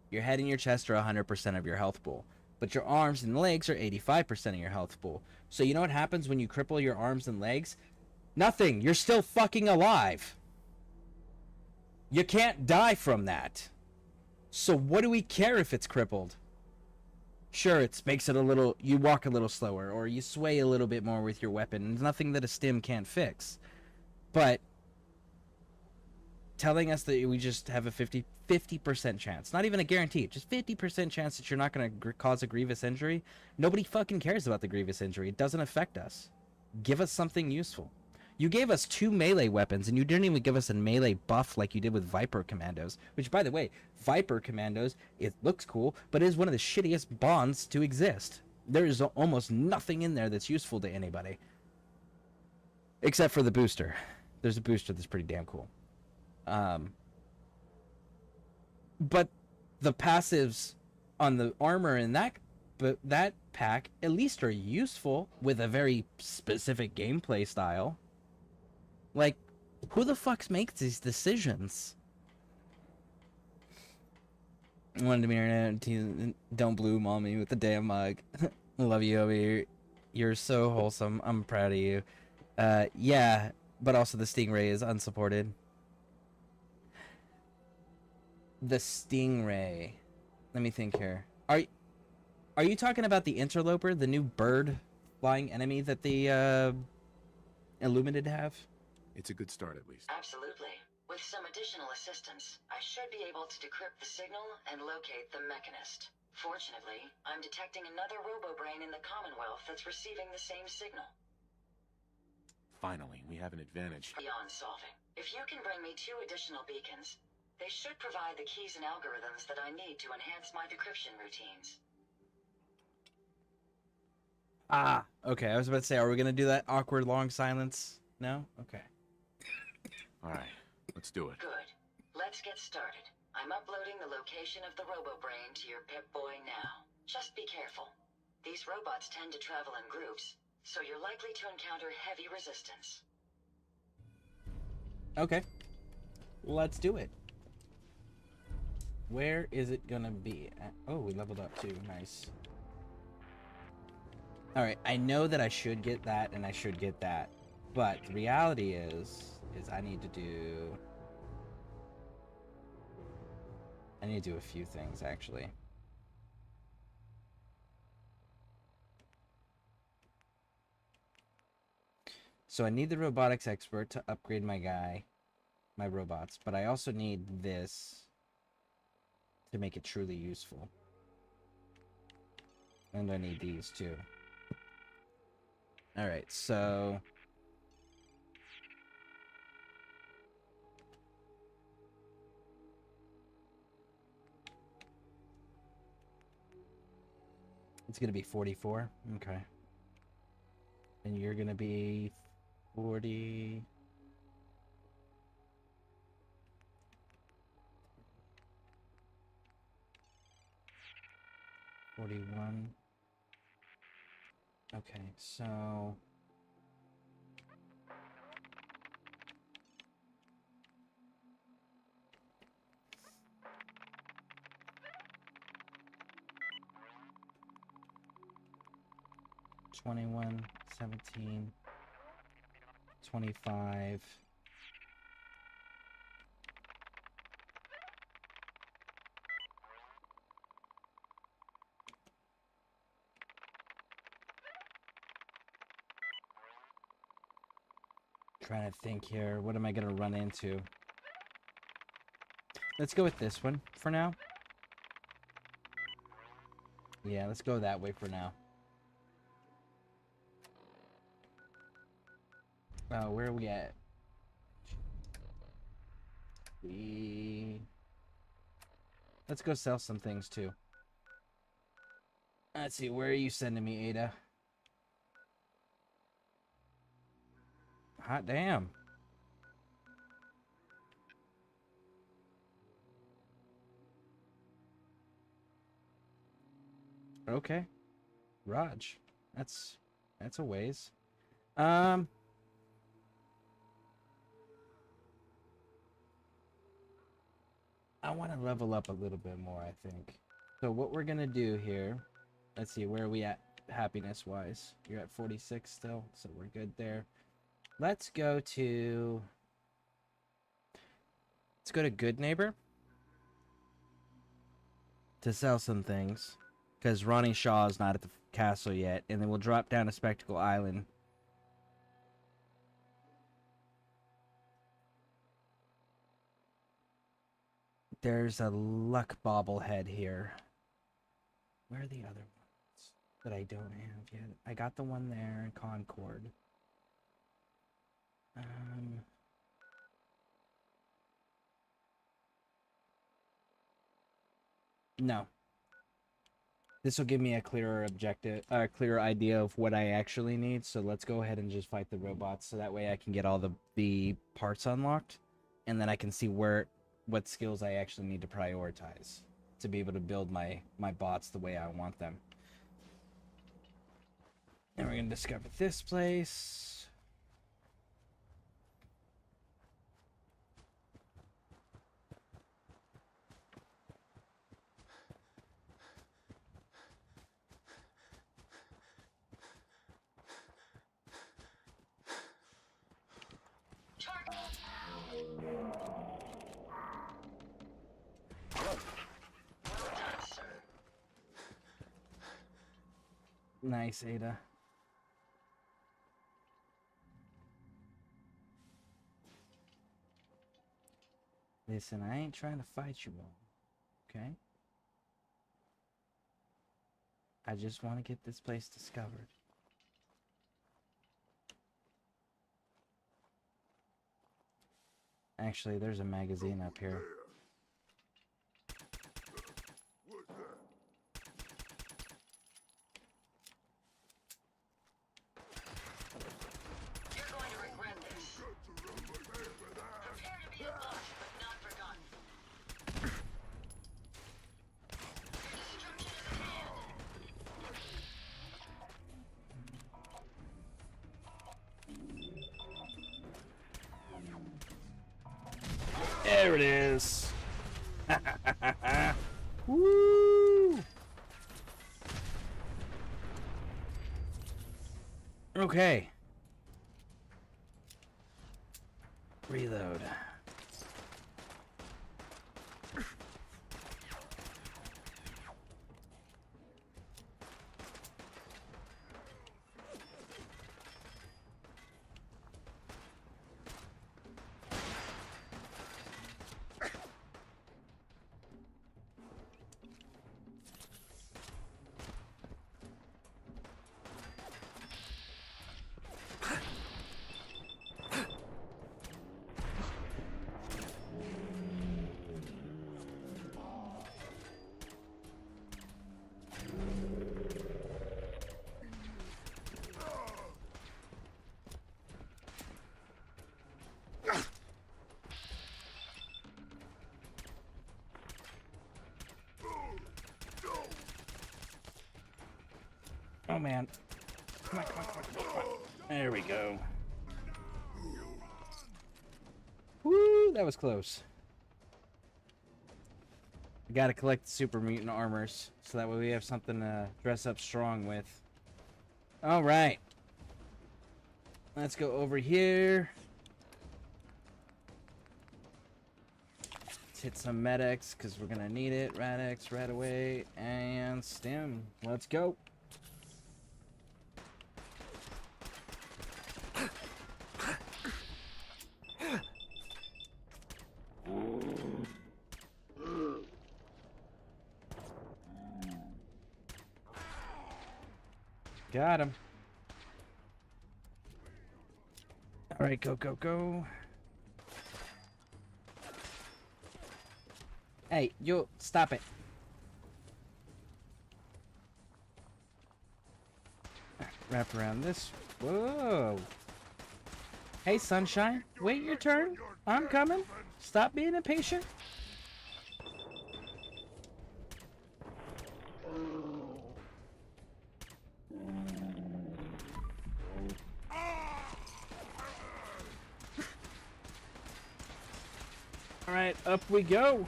Your head and your chest are 100% of your health pool. But your arms and legs are 85% of your health pool. So you know what happens when you cripple your arms and legs? Nothing. You're still fucking alive. You can't die from that. So what do we care if it's crippled? Sure, it makes it a little... You walk a little slower, or you sway a little bit more with your weapon. It's nothing that a stim can't fix. But telling us that we just have a 50% chance, not even a guarantee, just 50% chance that you're not going to cause a grievous injury. Nobody fucking cares about the grievous injury. It doesn't affect us. Give us something useful. You gave us 2 melee weapons, and you didn't even give us a melee buff like you did with Viper Commandos. Which, by the way, Viper Commandos, it looks cool, but it is one of the shittiest bonds to exist. There is almost nothing in there that's useful to anybody. Except for the booster. There's a booster that's pretty damn cool. But the passives on the armor in that pack at least are useful with a very specific gameplay style. Like, who the fuck makes these decisions? Wanted to be don't blue mommy with the damn mug. Love you over here. You're so wholesome. I'm proud of you. Yeah, but also the Stingray is unsupported. The Stingray. Let me think here. Are you talking about the Interloper, the new bird flying enemy that the Illuminated have? It's a good start, at least. Absolutely. With some additional assistance, I should be able to decrypt the signal and locate the Mechanist. Fortunately, I'm detecting another robo-brain in the Commonwealth that's receiving the same signal. Finally, we have an advantage. Beyond solving. If you can bring me 2 additional beacons, they should provide the keys and algorithms that I need to enhance my decryption routines. Ah, okay. I was about to say, are we gonna do that awkward long silence? No? Okay. All right, let's do it. Good. Let's get started. I'm uploading the location of the robo-brain to your Pip-Boy now. Just be careful. These robots tend to travel in groups, so you're likely to encounter heavy resistance. Okay. Let's do it. Where is it gonna be? Oh, we leveled up too. Nice. Alright, I know that I should get that and I should get that. But the reality is I need to do a few things, actually. So I need the robotics expert to upgrade my robots, but I also need this to make it truly useful. And I need these too. Alright, so it's gonna be 44. Okay. And you're gonna be 40. $41. Okay, so $21, $17, $25. Trying to think here. What am I gonna run into? Let's go with this one for now. Yeah, let's go that way for now. Where are we at? Let's go sell some things too. Let's see, where are you sending me, Ada? Hot damn. Okay. Raj. That's a ways. I want to level up a little bit more, I think. So what we're going to do here, let's see, where are we at happiness-wise? You're at 46 still, so we're good there. Let's go to Good Neighbor to sell some things, because Ronnie Shaw is not at the castle yet, and then we'll drop down to Spectacle Island. There's a luck bobblehead here. Where are the other ones that I don't have yet? I got the one there in Concord. No. This will give me a clearer clearer idea of what I actually need. So let's go ahead and just fight the robots, so that way I can get all the parts unlocked, and then I can see what skills I actually need to prioritize to be able to build my bots the way I want them. And we're gonna discover this place. Nice, Ada. Listen, I ain't trying to fight you all, okay? I just want to get this place discovered. Actually, there's a magazine up here. There it is. Woo! Okay. Reload. Oh man. Come on, come on, come on, come on. There we go. Woo, that was close. We gotta collect the super mutant armors, so that way we have something to dress up strong with. Alright. Let's go over here. Let's hit some medics, because we're gonna need it. Rad-X, Radaway, and Stim. Let's go. Got him. All right, go, go, go. Hey, you, stop it. Wrap around this. Whoa. Hey, Sunshine, wait your turn. I'm coming. Stop being impatient. All right, up we go.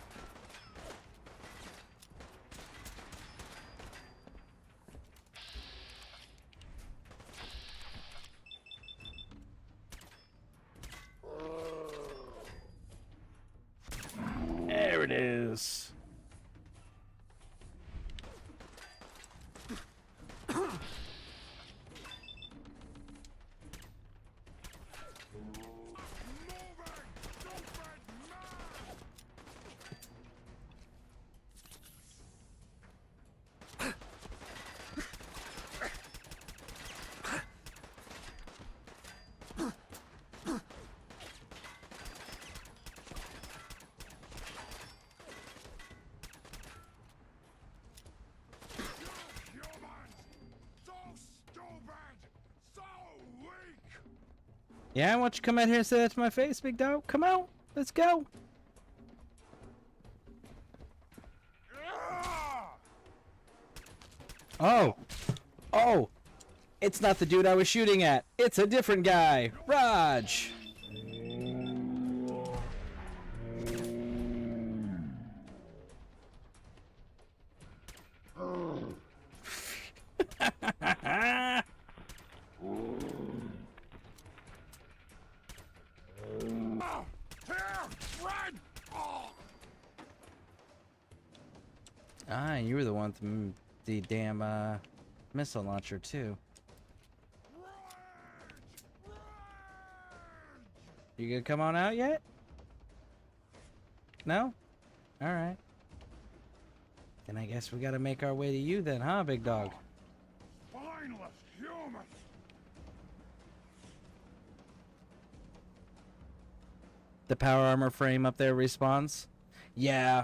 There it is. Yeah, why don't you come out here and say that to my face, big dog? Come out. Let's go. Oh. Oh. It's not the dude I was shooting at. It's a different guy. Raj. Ah, you were the one with the damn missile launcher too. You gonna come on out yet? No? Alright. Then I guess we gotta make our way to you then, huh, big dog? Spineless humans! The power armor frame up there responds? Yeah.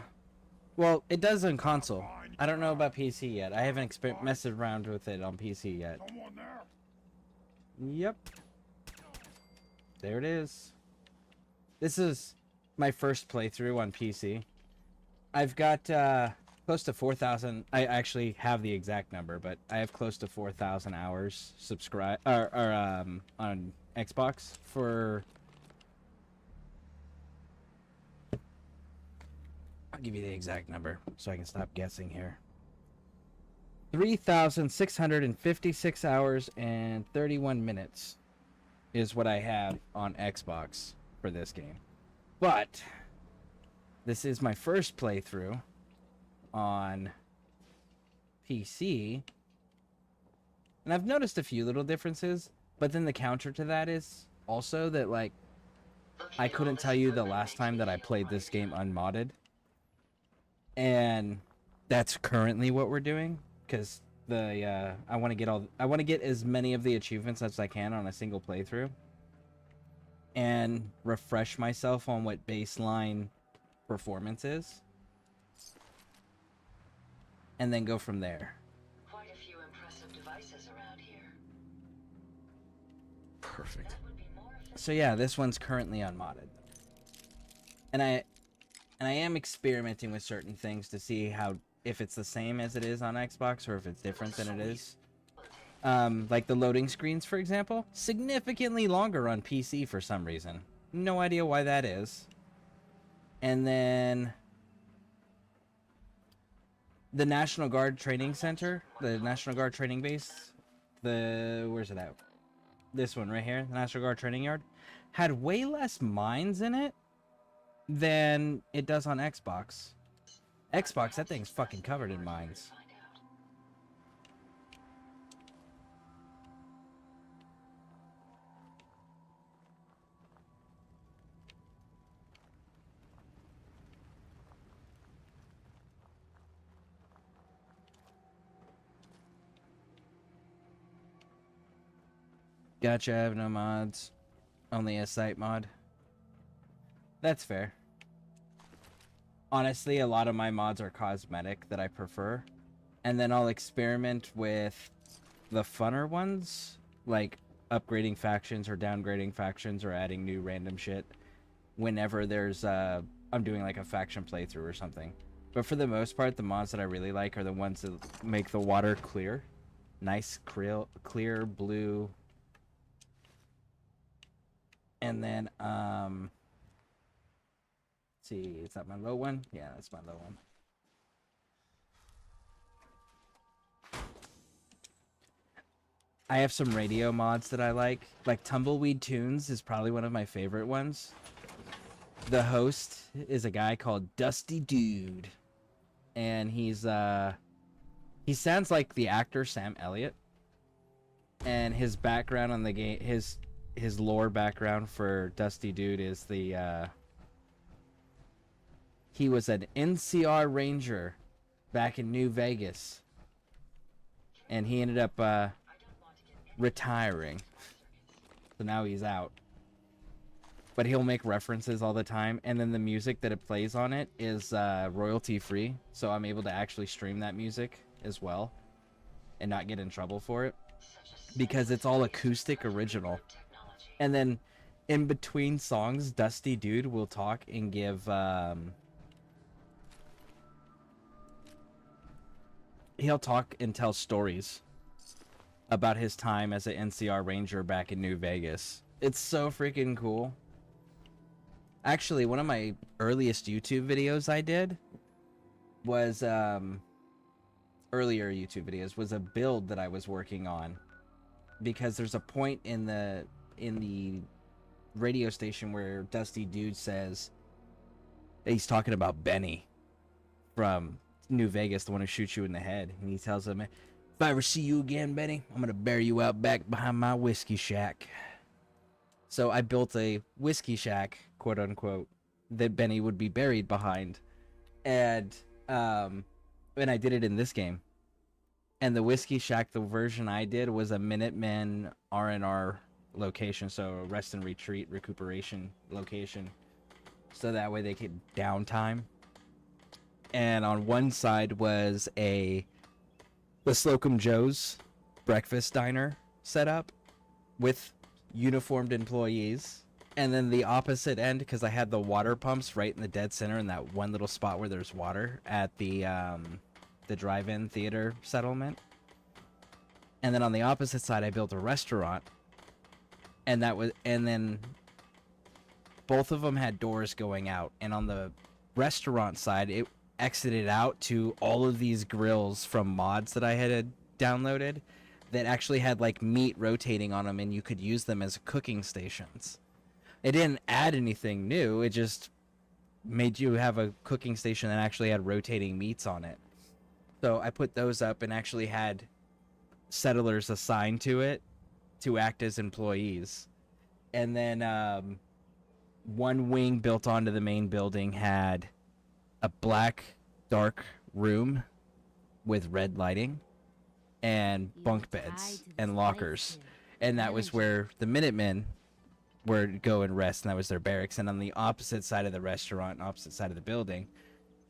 Well, it does on console. I don't know about PC yet. I haven't messed around with it on PC yet. Someone there? Yep. There it is. This is my first playthrough on PC. I've got close to 4,000. I actually have the exact number, but I have close to 4,000 hours on Xbox for. I'll give you the exact number so I can stop guessing here. 3,656 hours and 31 minutes is what I have on Xbox for this game. But this is my first playthrough on PC. And I've noticed a few little differences, but then the counter to that is also that, like, I couldn't tell you the last time that I played this game unmodded. And that's currently what we're doing, because I want to get as many of the achievements as I can on a single playthrough, and refresh myself on what baseline performance is, and then go from there. Quite a few impressive devices around here. Perfect. So yeah, this one's currently unmodded, and I am experimenting with certain things to see if it's the same as it is on Xbox or if it's different than it is. Like the loading screens, for example, significantly longer on PC for some reason. No idea why that is. And then the National Guard Training Center, the National Guard Training Base, where's it at? This one right here, the National Guard Training Yard, had way less mines in it than it does on Xbox. Xbox, that thing's fucking covered in mines. Gotcha, I have no mods. Only a site mod. That's fair. Honestly, a lot of my mods are cosmetic that I prefer. And then I'll experiment with the funner ones, like upgrading factions or downgrading factions or adding new random shit whenever there's I'm doing like a faction playthrough or something. But for the most part, the mods that I really like are the ones that make the water clear. Nice clear blue. And then let's see, is that my low one? Yeah, that's my low one. I have some radio mods that I like. Like Tumbleweed Tunes is probably one of my favorite ones. The host is a guy called Dusty Dude. And he sounds like the actor Sam Elliott. And his background on the game, his lore background for Dusty Dude is he was an NCR Ranger back in New Vegas. And he ended up retiring. So now he's out. But he'll make references all the time. And then the music that it plays on it is royalty free. So I'm able to actually stream that music as well. And not get in trouble for it. Because it's all acoustic original. And then in between songs, Dusty Dude will talk and give he'll talk and tell stories about his time as an NCR Ranger back in New Vegas. It's so freaking cool. Actually, one of my earliest YouTube videos I did was earlier YouTube videos was a build that I was working on, because there's a point in the radio station where Dusty Dude says He's talking about Benny from New Vegas, the one who shoots you in the head. And he tells him, if I ever see you again, Benny, I'm going to bury you out back behind my whiskey shack. So I built a whiskey shack, quote unquote, that Benny would be buried behind. And I did it in this game. And the whiskey shack, the version I did, was a Minutemen R&R location, so a rest and retreat recuperation location. So that way they could downtime. And on one side was the Slocum Joe's breakfast diner set up with uniformed employees. And then the opposite end, because I had the water pumps right in the dead center in that one little spot where there's water at the drive-in theater settlement. And then on the opposite side, I built a restaurant. And then both of them had doors going out. And on the restaurant side, it exited out to all of these grills from mods that I had downloaded that actually had like meat rotating on them, and you could use them as cooking stations. It didn't add anything new. It just made you have a cooking station that actually had rotating meats on it. So I put those up and actually had settlers assigned to it to act as employees. And then one wing built onto the main building had a black dark room with red lighting and bunk beds and lockers. And that was where the Minutemen would go and rest, and that was their barracks. And on the opposite side of the restaurant, opposite side of the building,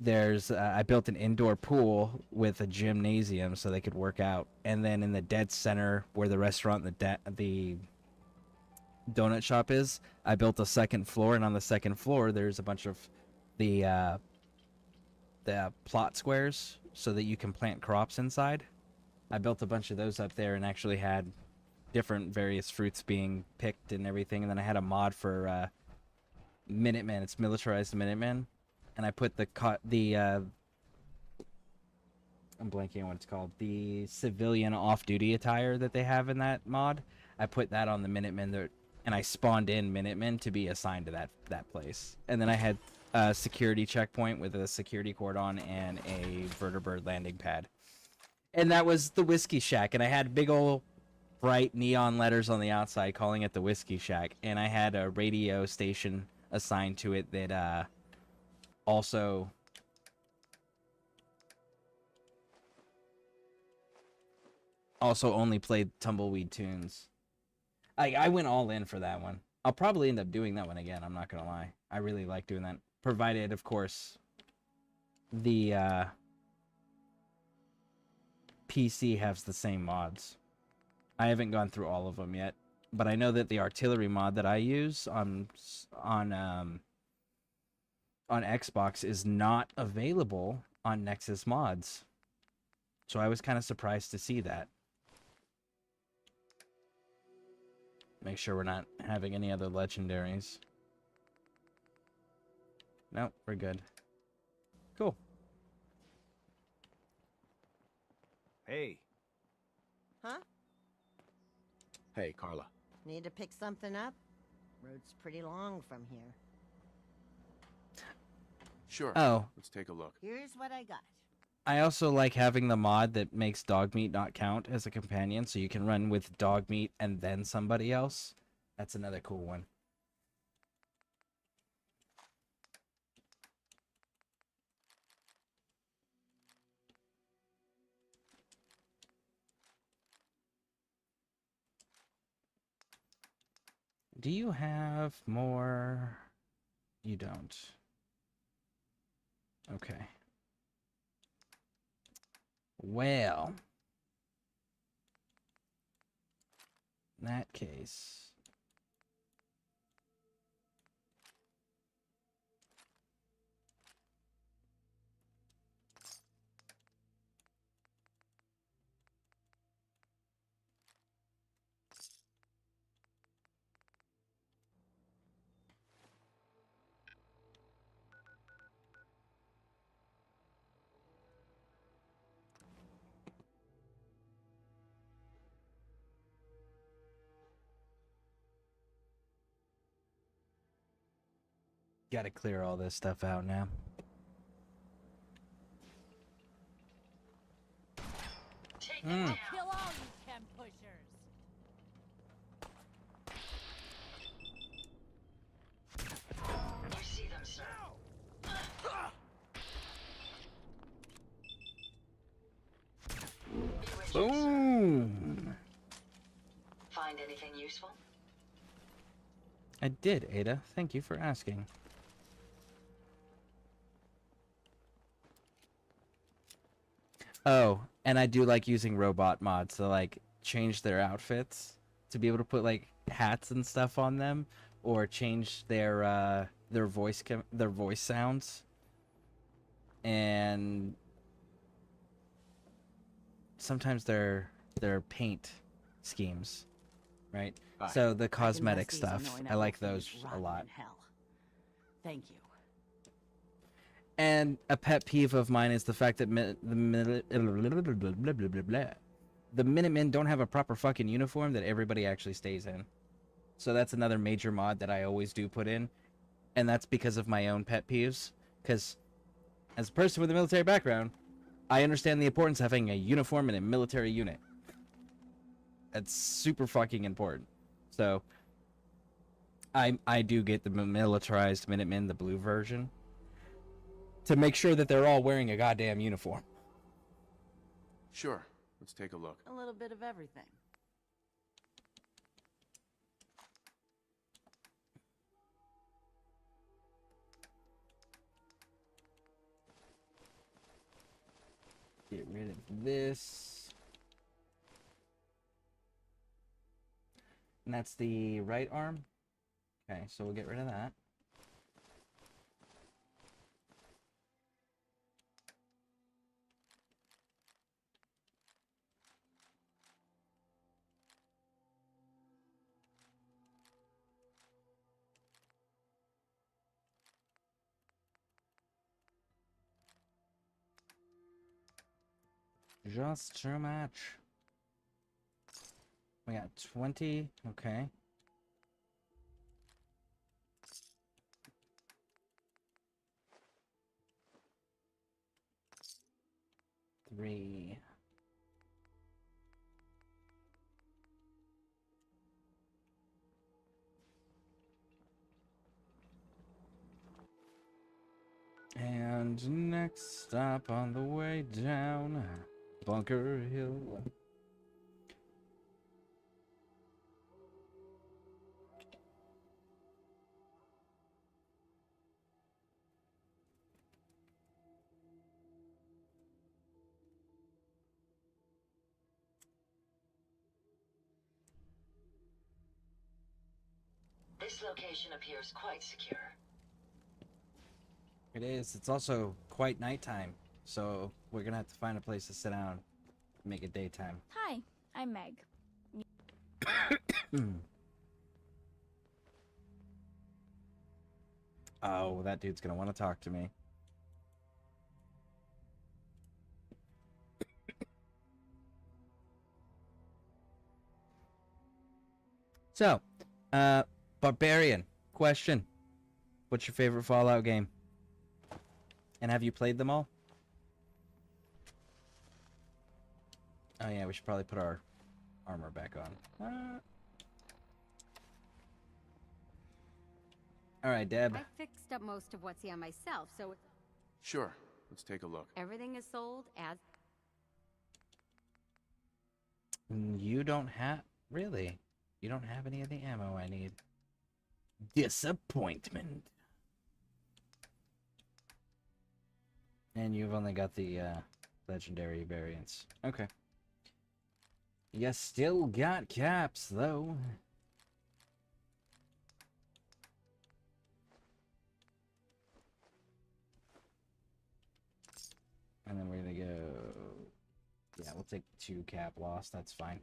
there's I built an indoor pool with a gymnasium so they could work out. And then in the dead center where the restaurant and the donut shop is, I built a second floor, and on the second floor there's a bunch of the plot squares so that you can plant crops inside. I built a bunch of those up there and actually had different various fruits being picked and everything. And then I had a mod for Minutemen. It's militarized Minutemen. And I put I'm blanking on what it's called. The civilian off-duty attire that they have in that mod. I put that on the Minutemen, and I spawned in Minutemen to be assigned to that place. And then I had a security checkpoint with a security cordon and a vertibird landing pad. And that was the Whiskey Shack. And I had big old bright neon letters on the outside calling it the Whiskey Shack. And I had a radio station assigned to it that also only played Tumbleweed tunes. I went all in for that one. I'll probably end up doing that one again, I'm not gonna lie. I really like doing that. Provided, of course, the PC has the same mods. I haven't gone through all of them yet, but I know that the artillery mod that I use on Xbox is not available on Nexus mods. So I was kind of surprised to see that. Make sure we're not having any other legendaries. Nope, we're good. Cool. Hey. Huh? Hey, Carla. Need to pick something up? Road's pretty long from here. Sure. Oh. Let's take a look. Here's what I got. I also like having the mod that makes dog meat not count as a companion, so you can run with dog meat and then somebody else. That's another cool one. Do you have more? You don't. Okay. Well, in that case, Gotta clear all this stuff out now. I'll kill all you chem pushers. You see them, sir. Boom! Find anything useful? I did, Ada. Thank you for asking. Oh, and I do like using robot mods to like change their outfits to be able to put like hats and stuff on them, or change their voice sounds, and sometimes their paint schemes, right? So the cosmetic stuff, I like those a lot. Thank you. And a pet peeve of mine is the fact that the Minutemen don't have a proper fucking uniform that everybody actually stays in. So that's another major mod that I always do put in. And that's because of my own pet peeves. Because as a person with a military background, I understand the importance of having a uniform in a military unit. That's super fucking important. So I do get the militarized Minutemen, the blue version, to make sure that they're all wearing a goddamn uniform. Sure. Let's take a look. A little bit of everything. Get rid of this. And that's the right arm. Okay, so we'll get rid of that. Just too much. We got 20. Okay. Three. And next stop on the way down, Bunker Hill. This location appears quite secure. It is. It's also quite nighttime, so we're gonna have to find a place to sit down and make it daytime. Hi, I'm Meg. Oh, that dude's gonna want to talk to me. So, Barbarian, question. What's your favorite Fallout game? And have you played them all? Oh yeah, we should probably put our armor back on. Alright, Deb. I fixed up most of what's here myself, so Sure. Let's take a look. everything is sold as... You don't have... Really? You don't have any of the ammo I need. Disappointment. And you've only got the legendary variants. Okay. You still got caps, though. And then we're gonna go... Yeah, we'll take 2 cap loss. That's fine.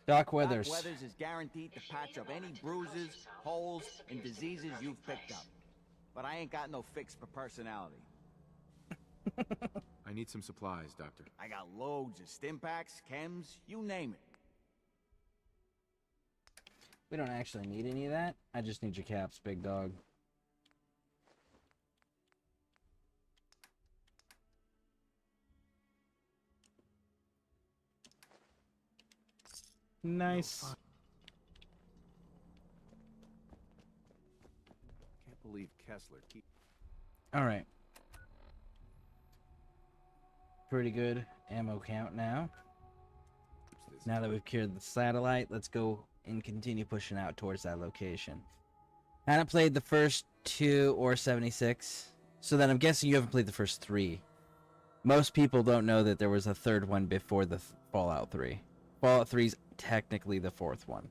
Doc Weathers. Doc Weathers is guaranteed to patch up any bruises, holes, and diseases you've picked up. But I ain't got no fix for personality. I need some supplies, Doctor. I got loads of stim packs, chems, you name it. We don't actually need any of that. I just need your caps, big dog. Nice. Can't believe Kessler keep. All right. Pretty good ammo count now. Now that we've cured the satellite, let's go and continue pushing out towards that location. I haven't played the first 2 or 76, so then I'm guessing you haven't played the first 3. Most people don't know that there was a third one before the Fallout 3. Fallout 3 is technically the 4th one.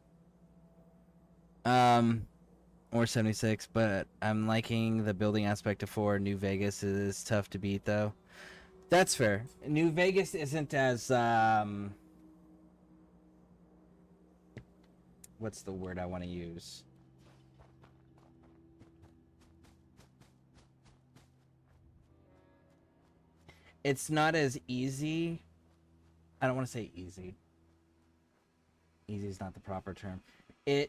Or 76, but I'm liking the building aspect of 4. New Vegas is tough to beat, though. That's fair. New Vegas isn't as, what's the word I want to use? It's not as easy. I don't want to say easy. Easy is not the proper term. Here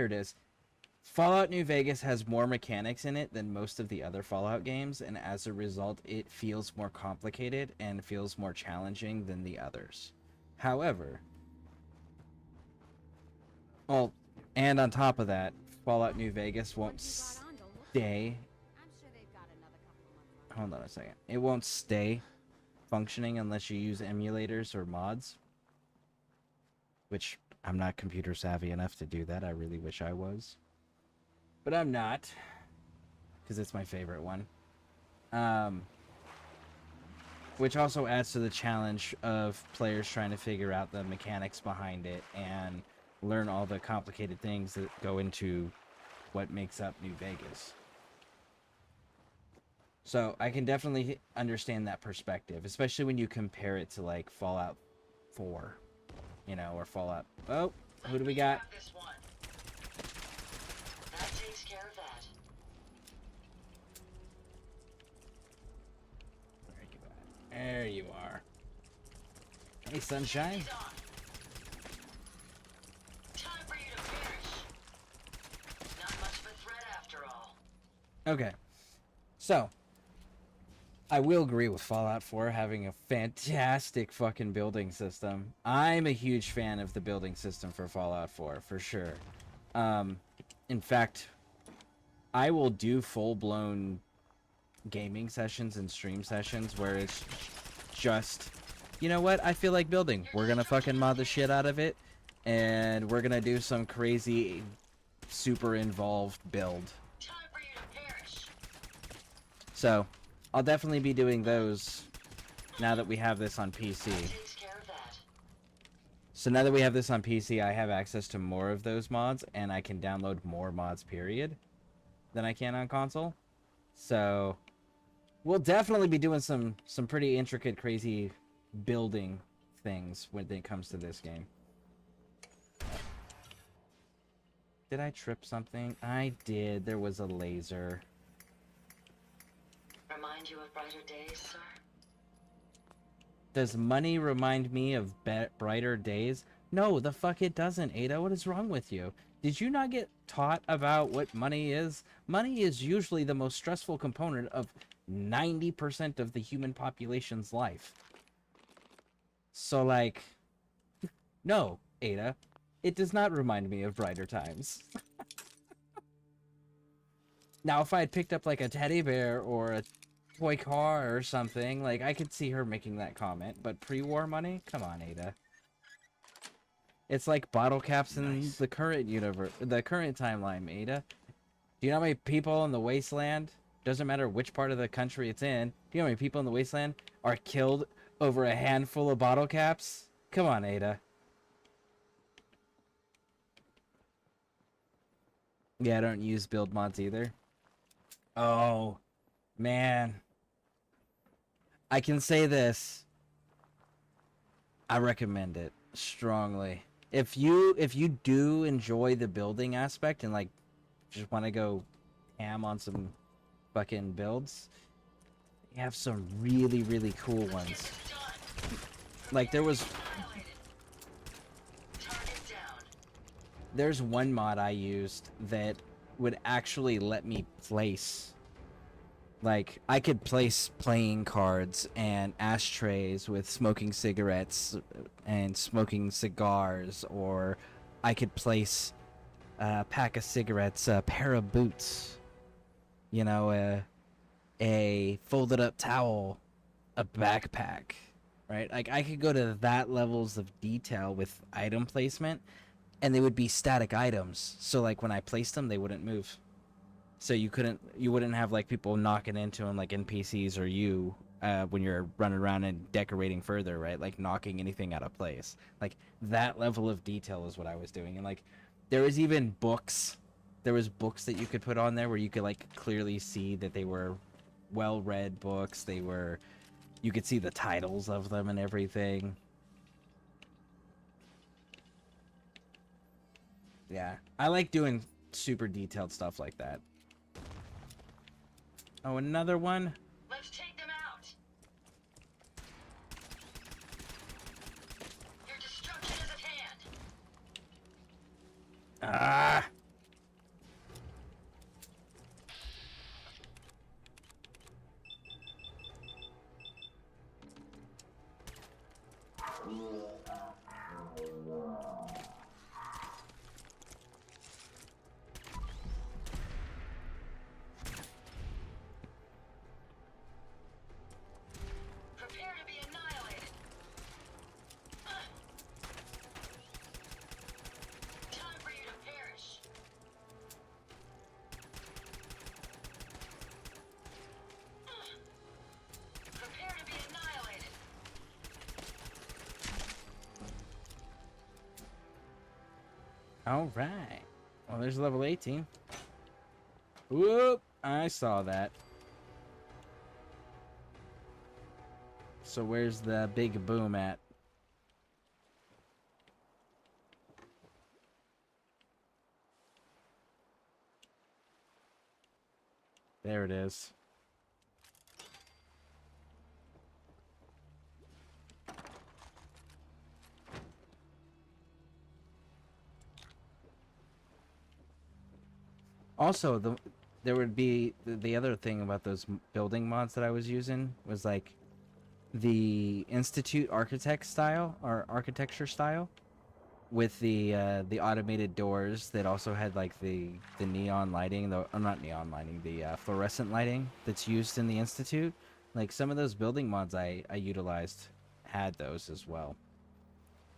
it is. Fallout New Vegas has more mechanics in it than most of the other Fallout games, and as a result, it feels more complicated and feels more challenging than the others. However, well, and on top of that, Fallout New Vegas won't stay. Hold on a second. It won't stay functioning unless you use emulators or mods, which I'm not computer savvy enough to do that. I really wish I was, but I'm not, because it's my favorite one. Which also adds to the challenge of players trying to figure out the mechanics behind it and learn all the complicated things that go into what makes up New Vegas. So I can definitely understand that perspective, especially when you compare it to like Fallout 4, you know, or Fallout. Oh, who do we got? That takes care of that. There you are. Hey, sunshine. Time for you to finish. Not much of a threat after all. Okay, so I will agree with Fallout 4 having a fantastic fucking building system. I'm a huge fan of the building system for Fallout 4, for sure. In fact, I will do full-blown gaming sessions and stream sessions where it's just, you know what, I feel like building. We're gonna fucking mod the shit out of it, and we're gonna do some crazy, super involved build. So I'll definitely be doing those now that we have this on PC. So now that we have this on PC, I have access to more of those mods, and I can download more mods, period, than I can on console. So we'll definitely be doing some pretty intricate, crazy building things when it comes to this game. Did I trip something? I did. There was a laser. Remind you of brighter days, sir? Does money remind me of brighter days? No, the fuck it doesn't, Ada. What is wrong with you? Did you not get taught about what money is? Money is usually the most stressful component of 90% of the human population's life. So, like, no, Ada. It does not remind me of brighter times. Now, if I had picked up, like, a teddy bear or a toy car or something, like, I could see her making that comment. But pre-war money? Come on, Ada. It's like bottle caps in the current universe, the current timeline, Ada. Do you know how many people in the wasteland, doesn't matter which part of the country it's in, do you know how many people in the wasteland are killed over a handful of bottle caps? Come on, Ada. Yeah, I don't use build mods either. Oh, man. I can say this. I recommend it strongly. If you do enjoy the building aspect and, like, just want to go ham on some fucking builds, you have some really, really cool ones. Like, there was... there's one mod I used that would actually let me place, like, I could place playing cards and ashtrays with smoking cigarettes and smoking cigars, or I could place a pack of cigarettes, a pair of boots, you know, a folded up towel, a backpack, right? Like, I could go to that levels of detail with item placement, and they would be static items. So, like, when I placed them, they wouldn't move. So you wouldn't have, like, people knocking into them, like NPCs or you, when you're running around and decorating further, right? Like, knocking anything out of place. Like, that level of detail is what I was doing. And, like, there was even books. There was books that you could put on there where you could, like, clearly see that they were well-read books. You could see the titles of them and everything. Yeah, I like doing super detailed stuff like that. Oh, another one? Let's take them out. Your destruction is at hand. Ah! Prepare to be annihilated. Time for you to perish. Prepare to be annihilated. All right. Well, there's level 18. Whoop! I saw that. So where's the big boom at? There it is. Also, there would be the other thing about those building mods that I was using was, like, the Institute architect style or architecture style with the automated doors that also had, like, the neon lighting, not neon lighting, the fluorescent lighting that's used in the Institute. Like, some of those building mods I utilized had those as well,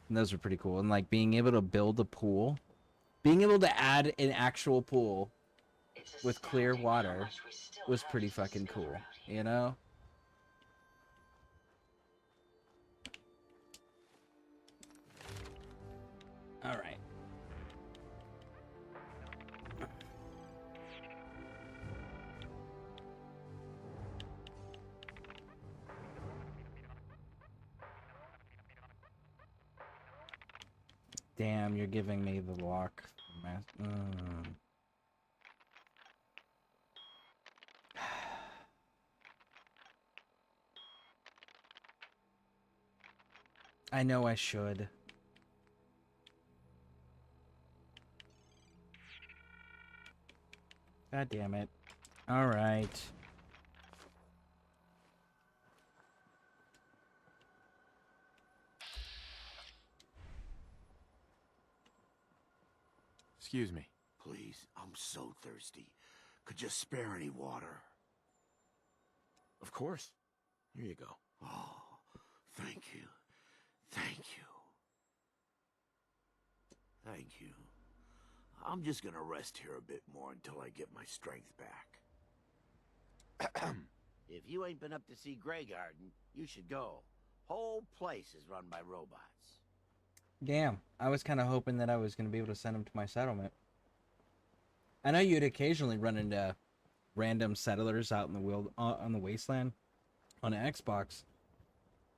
and those were pretty cool. And, like, being able to build a pool, being able to add an actual pool with clear water was pretty fucking cool, you know? All right. Damn, you're giving me the lock. I know I should. God damn it. All right. Excuse me. Please, I'm so thirsty. Could you spare any water? Of course. Here you go. Oh, thank you. Thank you. Thank you. I'm just gonna rest here a bit more until I get my strength back. If you ain't been up to see Grey Garden, you should go. Whole place is run by robots. Damn, I was kind of hoping that I was going to be able to send them to my settlement. I know you'd occasionally run into random settlers out in the on the wasteland on an Xbox,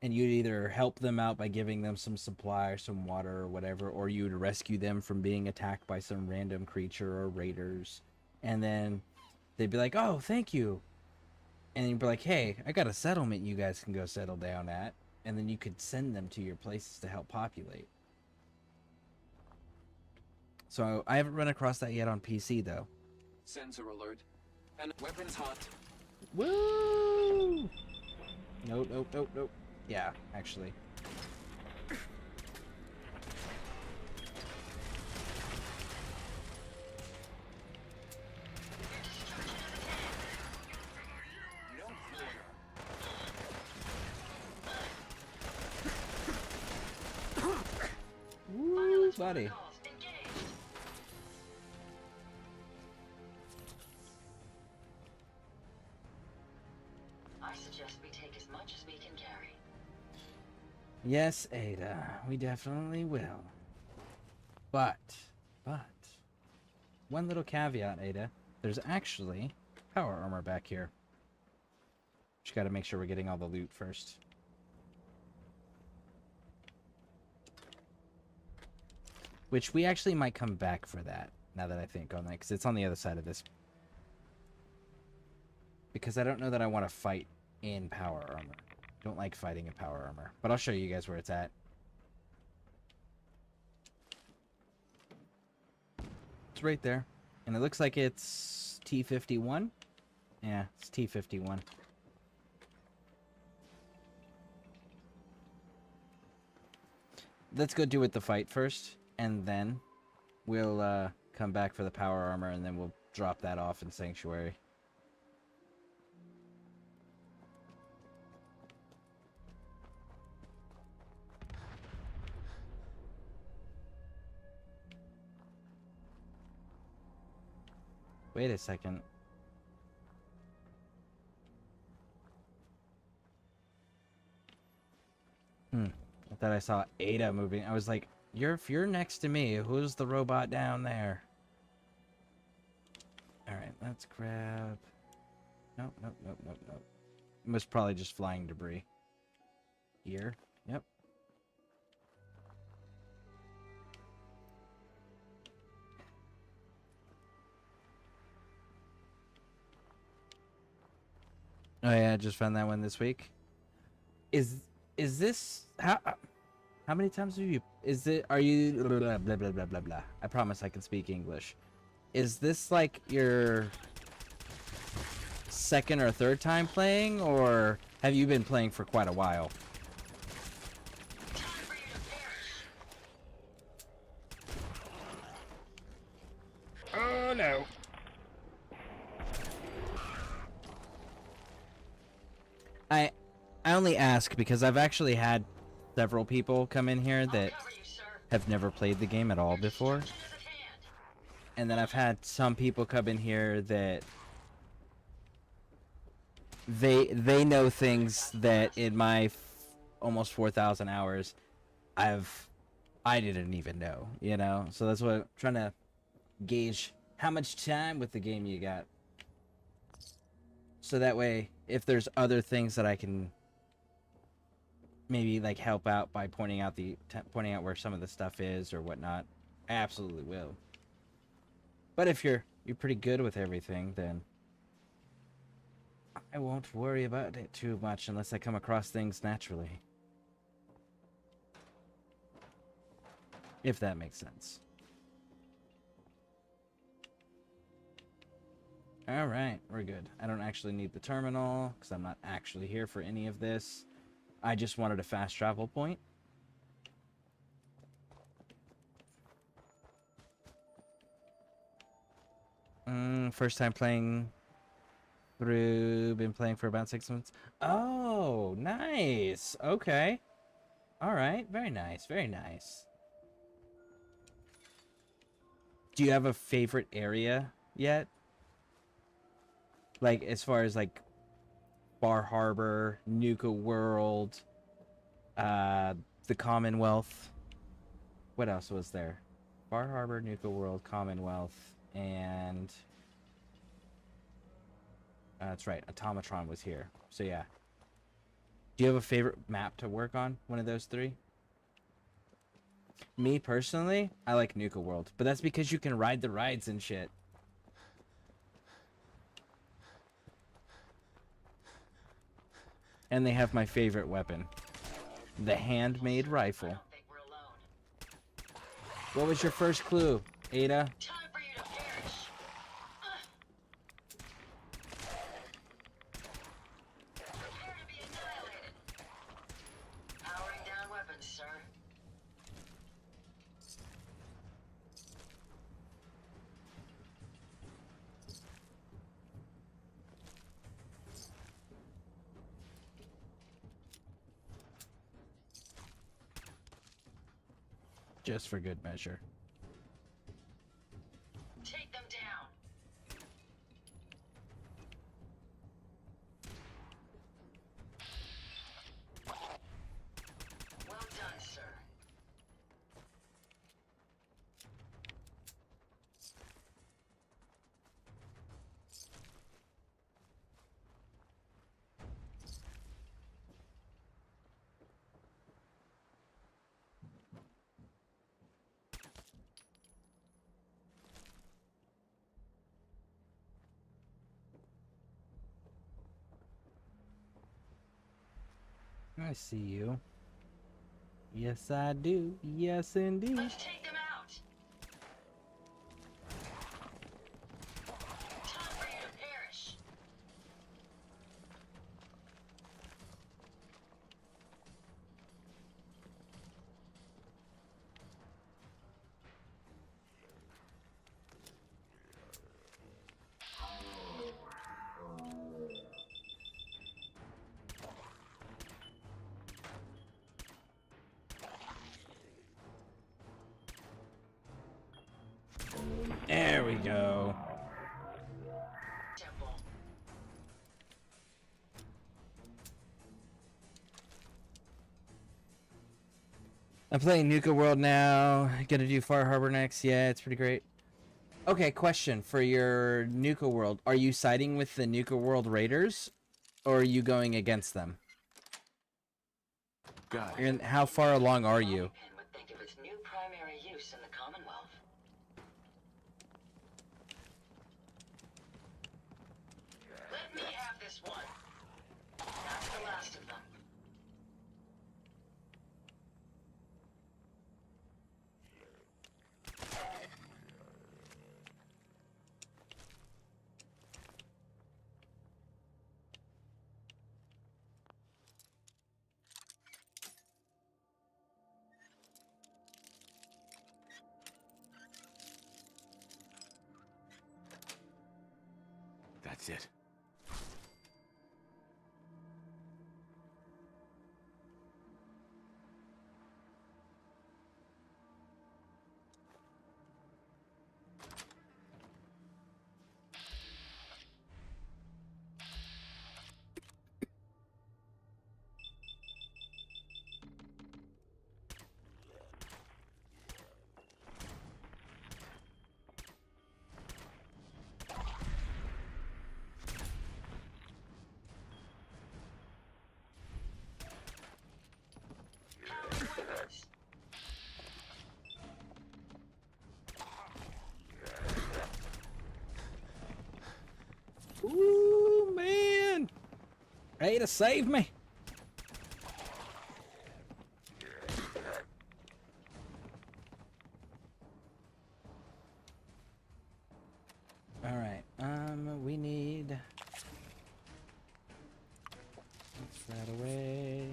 and you'd either help them out by giving them some supply or some water or whatever, or you'd rescue them from being attacked by some random creature or raiders, and then they'd be like, "Oh, thank you," and you'd be like, "Hey, I got a settlement you guys can go settle down at," and then you could send them to your places to help populate. So I haven't run across that yet on PC though. Sensor alert. And weapons hot. Woo! Nope, nope, nope, nope. Yeah, actually. Woo, buddy. I suggest we take as much as we can carry. Yes, Ada, we definitely will. But, one little caveat, Ada. There's actually power armor back here. Just gotta make sure we're getting all the loot first. Which we actually might come back for that, now that I think on that, because it's on the other side of this. Because I don't know that I want to fight in power armor. Don't like fighting in power armor. But I'll show you guys where it's at. It's right there. And it looks like it's T51. Yeah, it's T51. Let's go do with the fight first. And then we'll come back for the power armor. And then we'll drop that off in Sanctuary. Wait a second. I thought I saw Ada moving. I was like, if you're next to me, who's the robot down there? Alright, let's grab... Nope, nope, nope, nope, nope. It was probably just flying debris. Here. Yep. Oh yeah, I just found that one this week. Is this how many times have you are you blah blah blah blah blah blah. I promise I can speak English. Is this like your second or third time playing, or have you been playing for quite a while? Oh no. I only ask because I've actually had several people come in here that have never played the game at all before. And then I've had some people come in here that they know things that in my almost 4,000 hours I didn't even know, you know? So that's what I'm trying to gauge how much time with the game you got. So that way, if there's other things that I can maybe like help out by pointing out where some of the stuff is or whatnot, I absolutely will. But if you're pretty good with everything, then I won't worry about it too much unless I come across things naturally. If that makes sense. Alright, we're good. I don't actually need the terminal, because I'm not actually here for any of this. I just wanted a fast travel point. First time playing through, been playing for about 6 months. Oh, nice. Okay. Alright, very nice, very nice. Do you have a favorite area yet? Like, as far as, like, Bar Harbor, Nuka World, the Commonwealth. What else was there? Bar Harbor, Nuka World, Commonwealth, and... that's right, Automatron was here. So, yeah. Do you have a favorite map to work on? One of those three? Me, personally, I like Nuka World. But that's because you can ride the rides and shit. And they have my favorite weapon. The handmade rifle. What was your first clue, Ada. Time for you to perish. Prepare to be annihilated. Powering down weapons, sir. Just for good measure. Take them down. Well done, sir. I see you. Yes, I do. Yes, indeed. Let's take them out. Time for you to perish. There we go. Temple. I'm playing Nuka World now. Gonna do Far Harbor next. Yeah, it's pretty great. Okay, question for your Nuka World. Are you siding with the Nuka World Raiders? Or are you going against them? Got And how far along are you? Pen would think of its new primary use in the Commonwealth. Let me have this one. That's the last of them. That's it. Ooh, man! Ada, save me! Alright, we need... Let's right away.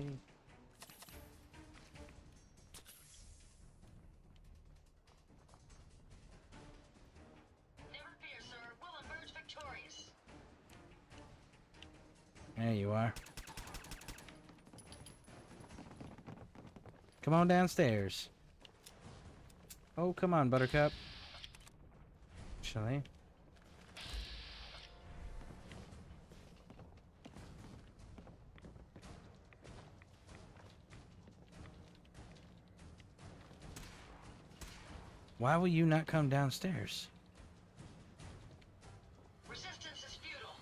Never fear, sir. We'll emerge victorious. There you are. Come on downstairs. Oh, come on, Buttercup. Actually. Why will you not come downstairs? Resistance is futile.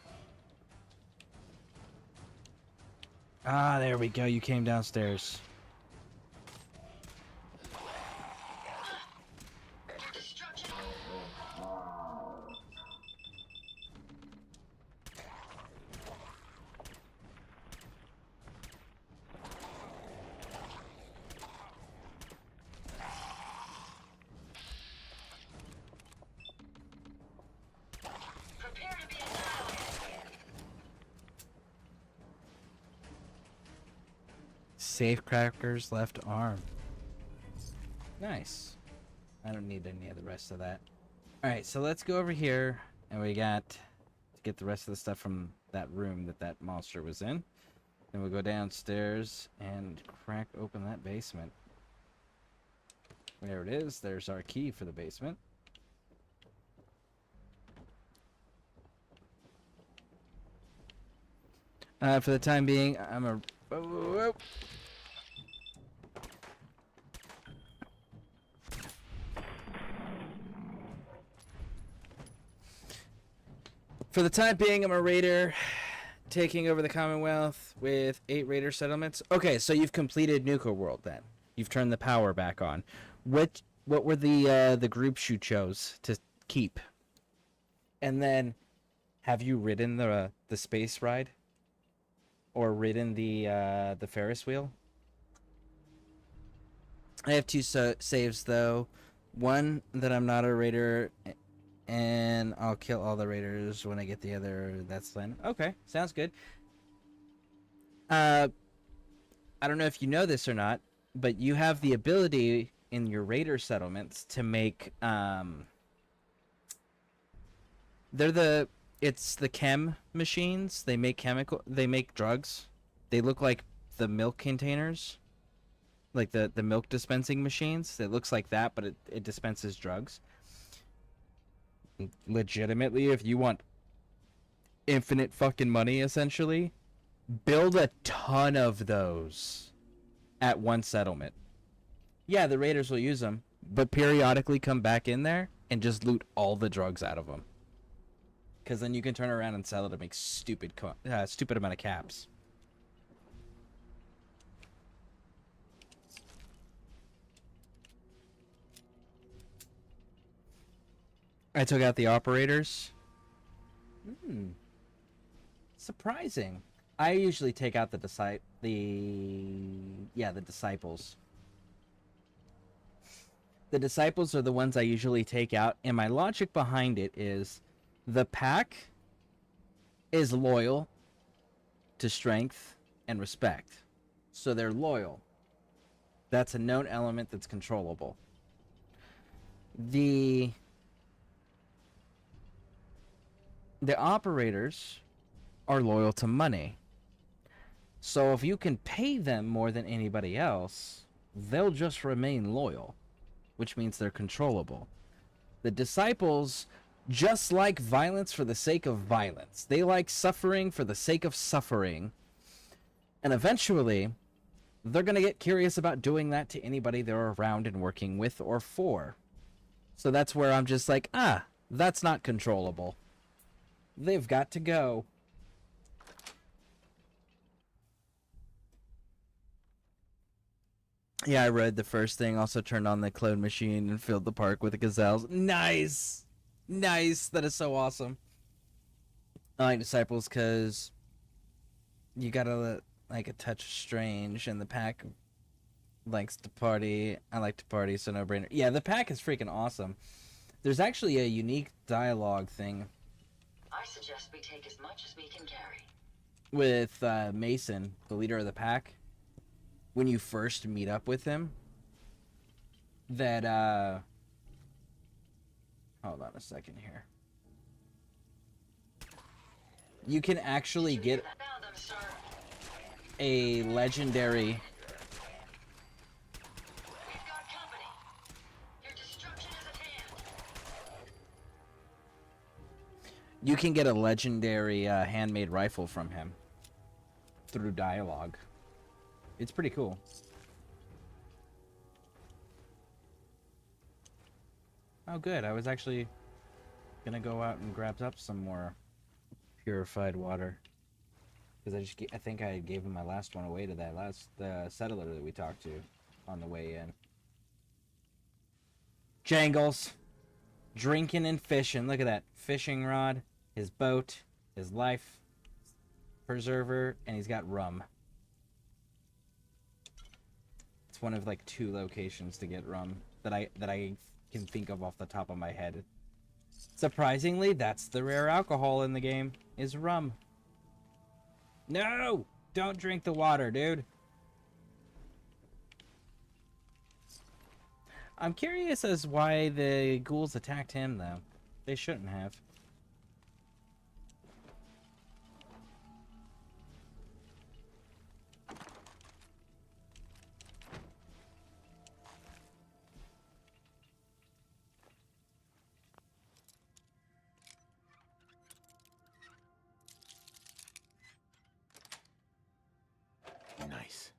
Ah, there we go. You came downstairs. Destruction. Safecracker's left arm. Nice. I don't need any of the rest of that. Alright, so let's go over here, and we got to get the rest of the stuff from that room that that monster was in. Then we'll go downstairs and crack open that basement. There it is. There's our key for the basement. For the time being, I'm a... Whoa. For the time being, I'm a raider taking over the Commonwealth with 8 raider settlements. Okay, so you've completed Nuka World then. You've turned the power back on. What were the groups you chose to keep? And then, have you ridden the space ride? Or ridden the Ferris wheel? I have 2 saves though. One that I'm not a raider, and I'll kill all the raiders when I get the other. That's fine. Okay, sounds good. I don't know if you know this or not, but you have the ability in your raider settlements to make it's the chem machines. They make drugs. They look like the milk containers, like the milk dispensing machines. It looks like that, but it dispenses drugs. Legitimately, if you want infinite fucking money, essentially, build a ton of those at one settlement. Yeah, the raiders will use them, but periodically come back in there and just loot all the drugs out of them. Because then you can turn around and sell it to make stupid amount of caps. I took out the operators. Surprising. I usually take out the disciples. The disciples are the ones I usually take out, and my logic behind it is the pack is loyal to strength and respect. So they're loyal. That's a known element that's controllable. The operators are loyal to money. So if you can pay them more than anybody else, they'll just remain loyal, which means they're controllable. The disciples just like violence for the sake of violence. They like suffering for the sake of suffering. And eventually, they're going to get curious about doing that to anybody they're around and working with or for. So that's where I'm just like, that's not controllable. They've got to go. Yeah, I read the first thing, also turned on the clone machine and filled the park with the gazelles. Nice! Nice! That is so awesome. I like disciples because you gotta like a touch strange, and the pack likes to party. I like to party, so no brainer. Yeah, the pack is freaking awesome. There's actually a unique dialogue thing. I suggest we take as much as we can carry. With Mason, the leader of the pack, when you first meet up with him, that hold on a second here. You can actually get a legendary handmade rifle from him through dialogue. It's pretty cool. Oh, good. I was actually gonna go out and grab up some more purified water, because I think I gave him my last one away to that last settler that we talked to on the way in. Jangles, drinking and fishing. Look at that fishing rod, his boat, his life preserver, and he's got rum. It's one of like 2 locations to get rum that I can think of off the top of my head. Surprisingly, that's the rare alcohol in the game, is rum. No! Don't drink the water, dude. I'm curious as why the ghouls attacked him, though. They shouldn't have. Nice.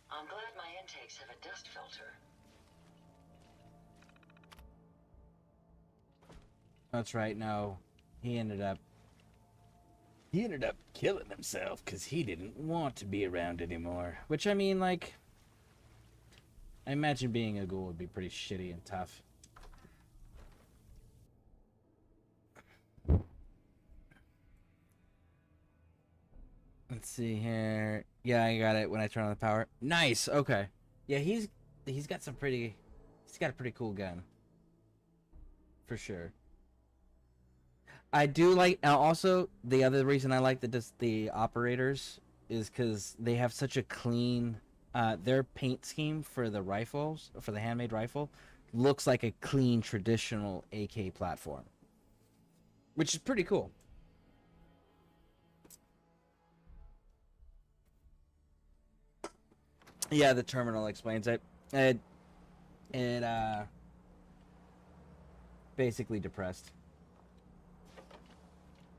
I'm glad my intakes have a dust filter. That's right. No, he ended up killing himself because he didn't want to be around anymore. Which, I mean, like, I imagine being a ghoul would be pretty shitty and tough. Let's see here. Yeah, I got it when I turn on the power. Nice. Okay. Yeah, he's got some pretty. He's got a pretty cool gun. For sure. I do like. Also, the other reason I like the operators is because they have such a clean. Their paint scheme for the rifles, for the handmade rifle, looks like a clean traditional AK platform, which is pretty cool. Yeah, the terminal explains it. It basically depressed.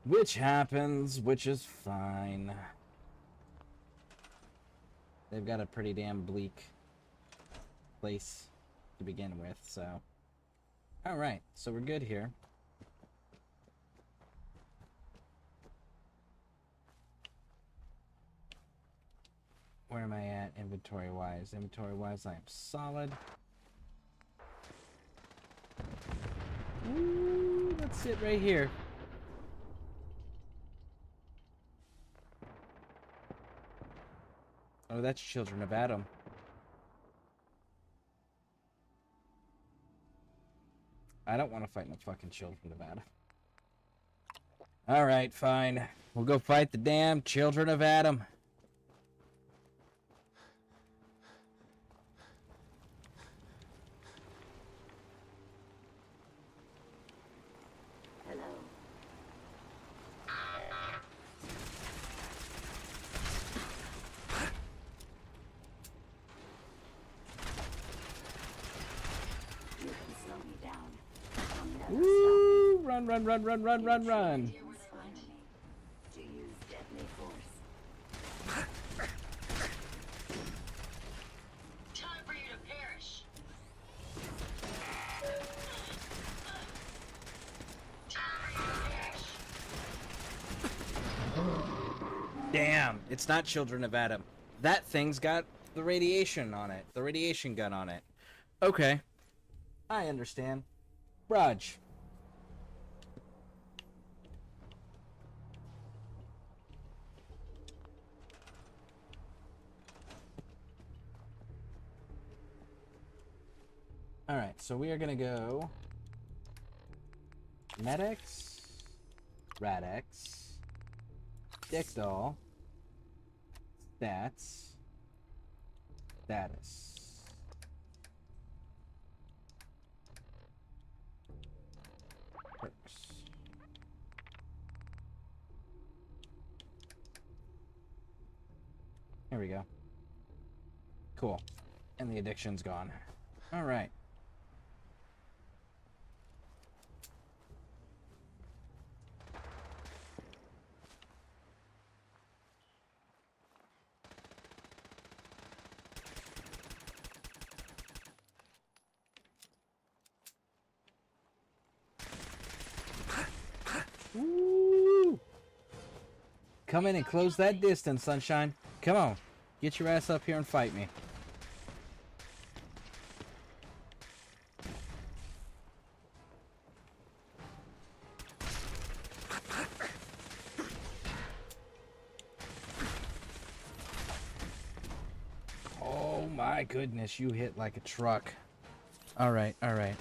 Which happens, which is fine. They've got a pretty damn bleak place to begin with, so. Alright, so we're good here. Where am I at inventory-wise? Inventory-wise, I am solid. Ooh, let's sit right here. Oh, that's Children of Adam. I don't want to fight no fucking Children of Adam. Alright, fine. We'll go fight the damn Children of Adam. Woo! Run, run, run, run, run, run, run. Time for you to perish. Damn, it's not Children of Adam. That thing's got the radiation on it. The radiation gun on it. Okay. I understand. Raj. Alright, so we are gonna go Medics, Radex, Dick Doll, Stats, Status. Perks. Here we go. Cool. And the addiction's gone. Alright. Woo! Come in and close that distance, Sunshine. Come on. Get your ass up here and fight me. Oh my goodness, you hit like a truck. Alright, alright.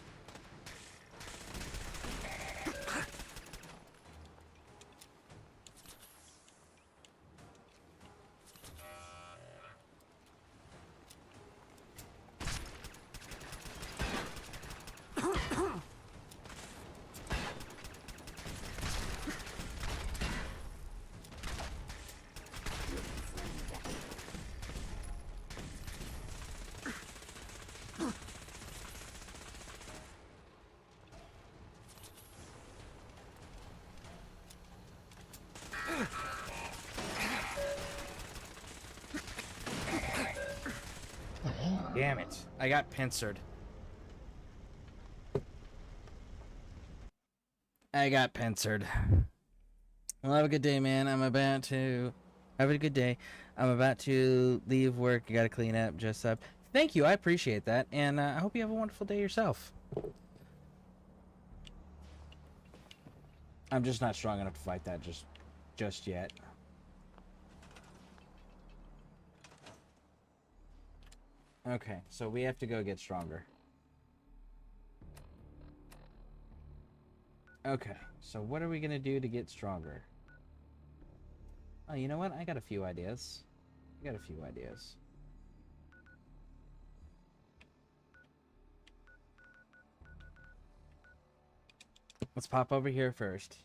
Damn it. I got pincered. I got pincered. Well, have a good day, man. I'm about to... Have a good day. I'm about to leave work. I gotta clean up, dress up. Thank you. I appreciate that. And I hope you have a wonderful day yourself. I'm just not strong enough to fight that just yet. Okay, so we have to go get stronger. Okay, so what are we gonna do to get stronger? Oh, you know what? I got a few ideas. Let's pop over here first.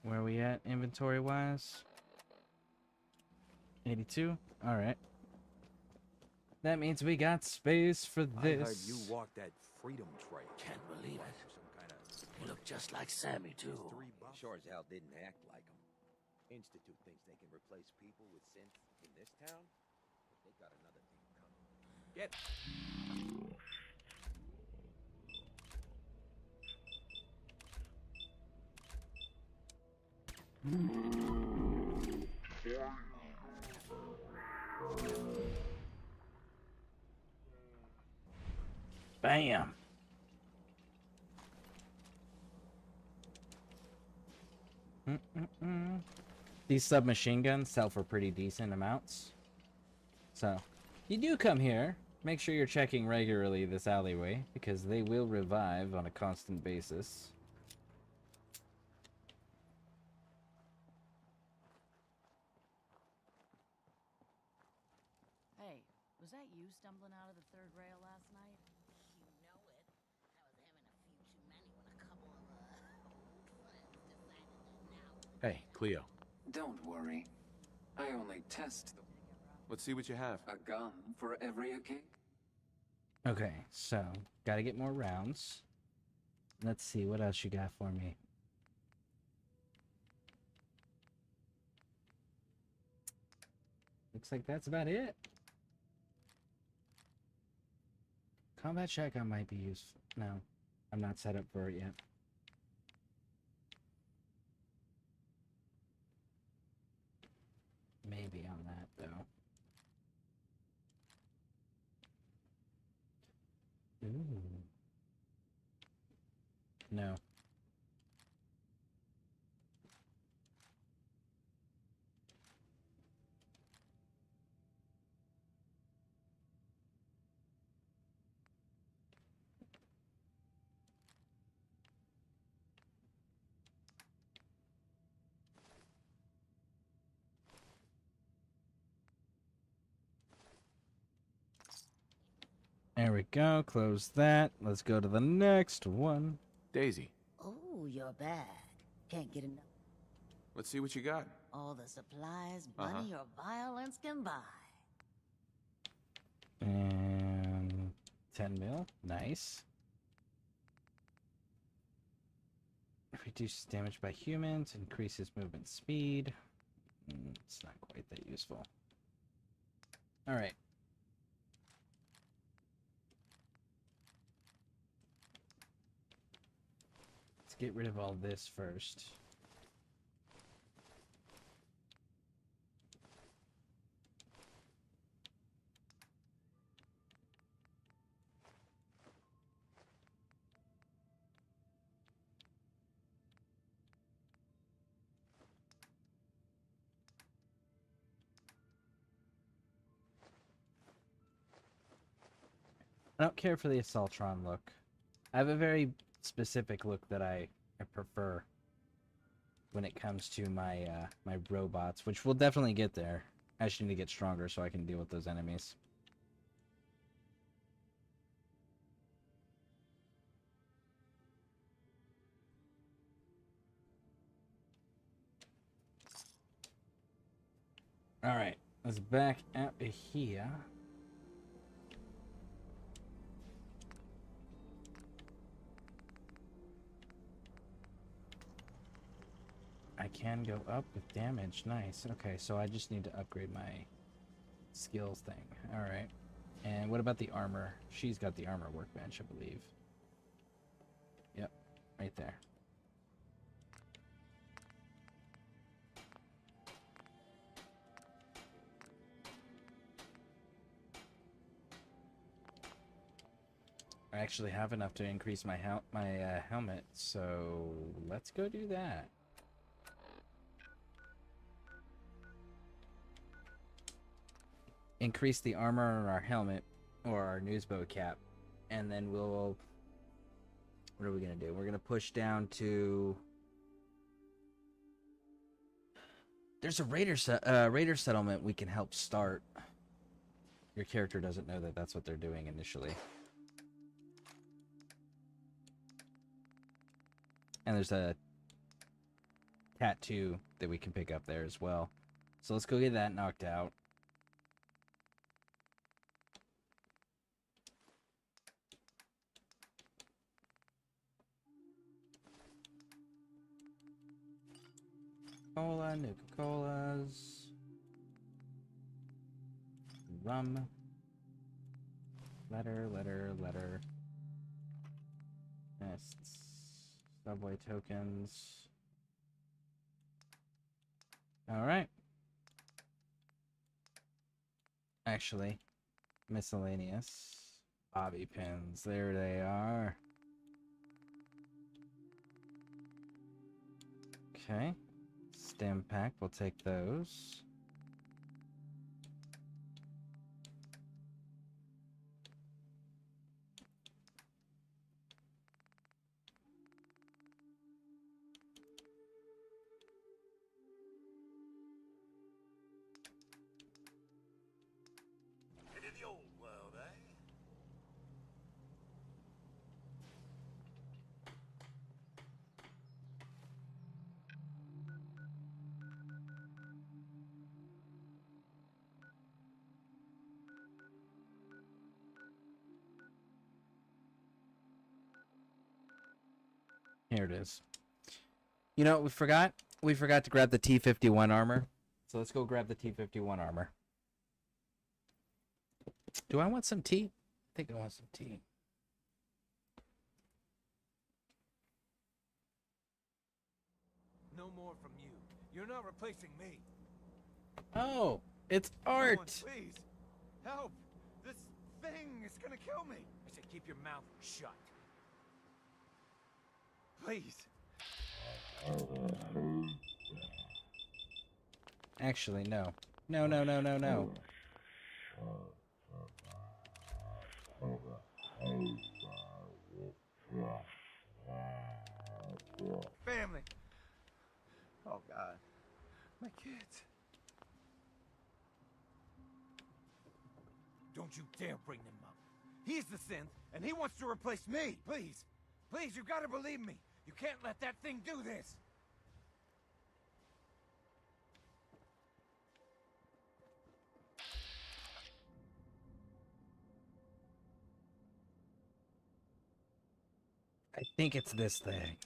Where are we at inventory wise? 82. All right. That means we got space for this. I heard you walked that freedom trail. Can't believe it. You look just like Sammy, too. Sure as hell didn't act like him. Institute thinks they can replace people with synths in this town, but they got another thing coming. Get Bam. These submachine guns sell for pretty decent amounts. So, you do come here. Make sure you're checking regularly this alleyway, because they will revive on a constant basis. Hey, was that you stumbling out of the third rail last night? You know it. I was having a few too many when a couple of old friends decided that now. Hey, Cleo. Don't worry. I only test the... Let's see what you have. A gun for every occasion. Okay, so, gotta get more rounds. Let's see, what else you got for me? Looks like that's about it. Combat shotgun might be useful. No, I'm not set up for it yet. Maybe on that, though. Ooh. No. There we go. Close that. Let's go to the next one. Daisy, Oh, you're back. Can't get enough. let's see what you got. All the supplies money or violence can buy. And 10 mil. Nice. Reduces damage by humans. Increases movement speed. It's not quite that useful. Alright. Let's get rid of all this first. I don't care for the Assaultron look. I have a very specific look that I prefer when it comes to my my robots, which will definitely get there. I just need to get stronger so I can deal with those enemies. Alright, let's back out of here. I can go up with damage. Nice. Okay, so I just need to upgrade my skills thing. Alright. And what about the armor? She's got the armor workbench, I believe. Yep, right there. I actually have enough to increase my helmet, so let's go do that. Increase the armor on our helmet or our newsboat cap, and then we'll. What are we gonna do? We're gonna push down to. There's a raider settlement we can help start. Your character doesn't know that that's what they're doing initially. And there's a tattoo that we can pick up there as well. So let's go get that knocked out. Cola, Nuka-Colas. Rum. Letter. Nests. Subway tokens. Alright. Actually, miscellaneous. Bobby pins. There they are. Okay. Stem pack. We'll take those. Into the old world, eh? Here it is. You know what we forgot? We forgot to grab the T-51 armor. So let's go grab the T-51 armor. Do I want some tea? I think I want some tea. No more from you. You're not replacing me. Oh, it's Art. Someone, please, help! This thing is gonna kill me. I said keep your mouth shut. Please. Actually, no. No. Family. Oh God, my kids. Don't you dare bring them up. He's the synth, and he wants to replace me. Please, you gotta believe me. You can't let that thing do this. I think it's this thing.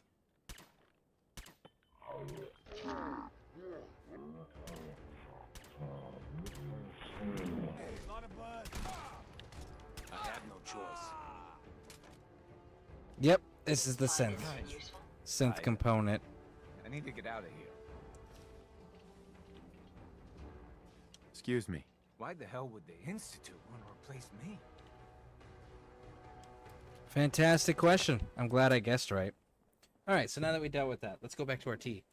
I have no choice. Yep, this is the synth. Synth component. I need to get out of here. Excuse me. Why the hell would the Institute want to replace me? Fantastic question. I'm glad I guessed right. Alright, so now that we dealt with that, let's go back to our tea.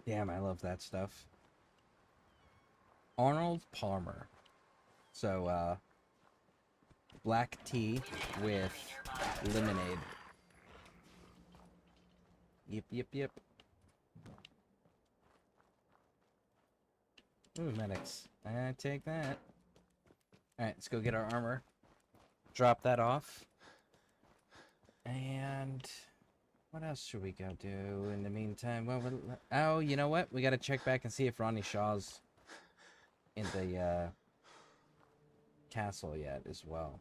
Damn, I love that stuff. Arnold Palmer. So, black tea with lemonade. Yep, yep, yep. Ooh, medics. I take that. Alright, let's go get our armor. Drop that off. And what else should we go do in the meantime? Well, oh, you know what? We gotta check back and see if Ronnie Shaw's in the castle yet as well.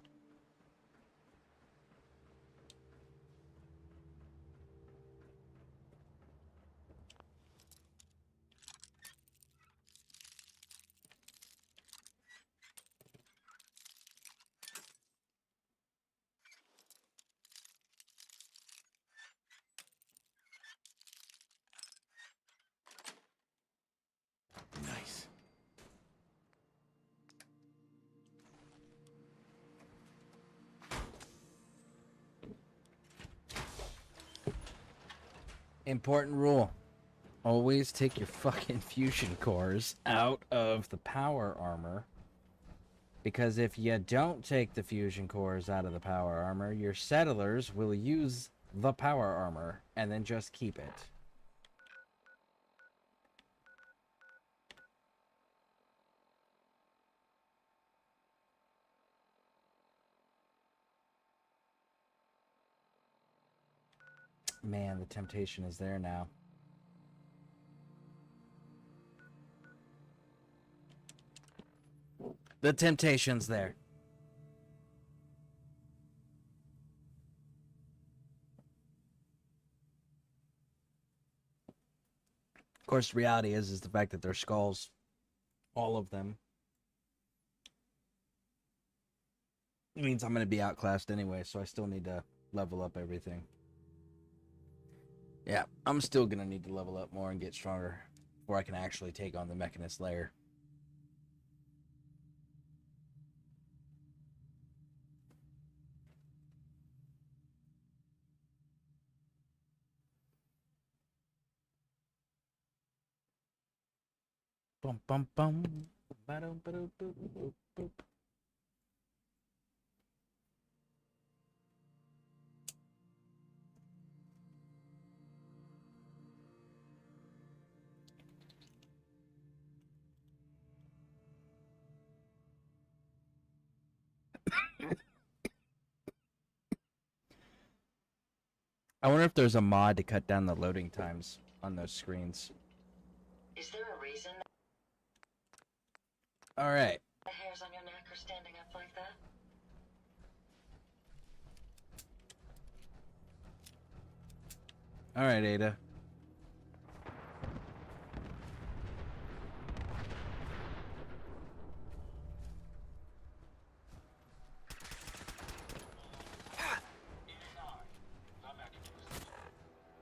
Nice. Important rule. Always take your fucking fusion cores out of the power armor. Because if you don't take the fusion cores out of the power armor, your settlers will use the power armor and then just keep it. Man, the temptation is there now. The temptation's there. Of course, the reality is the fact that they're skulls. All of them. It means I'm going to be outclassed anyway, so I still need to level up everything. Yeah, I'm still going to need to level up more and get stronger before I can actually take on the Mechanist layer. Bum bum bum. Ba-dum, ba-dum, boop, boop, boop. I wonder if there's a mod to cut down the loading times on those screens. Is there a reason All right. the hairs on your neck are standing up like that? All right, Ada.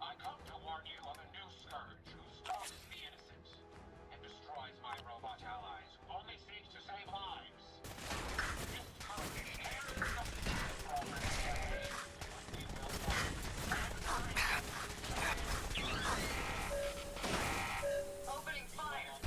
I come to warn you of a new scourge who stalks the innocent and destroys my robot allies who only seek to save lives. This scourge tears the peace from our society, but we will fight and fight. Opening fire!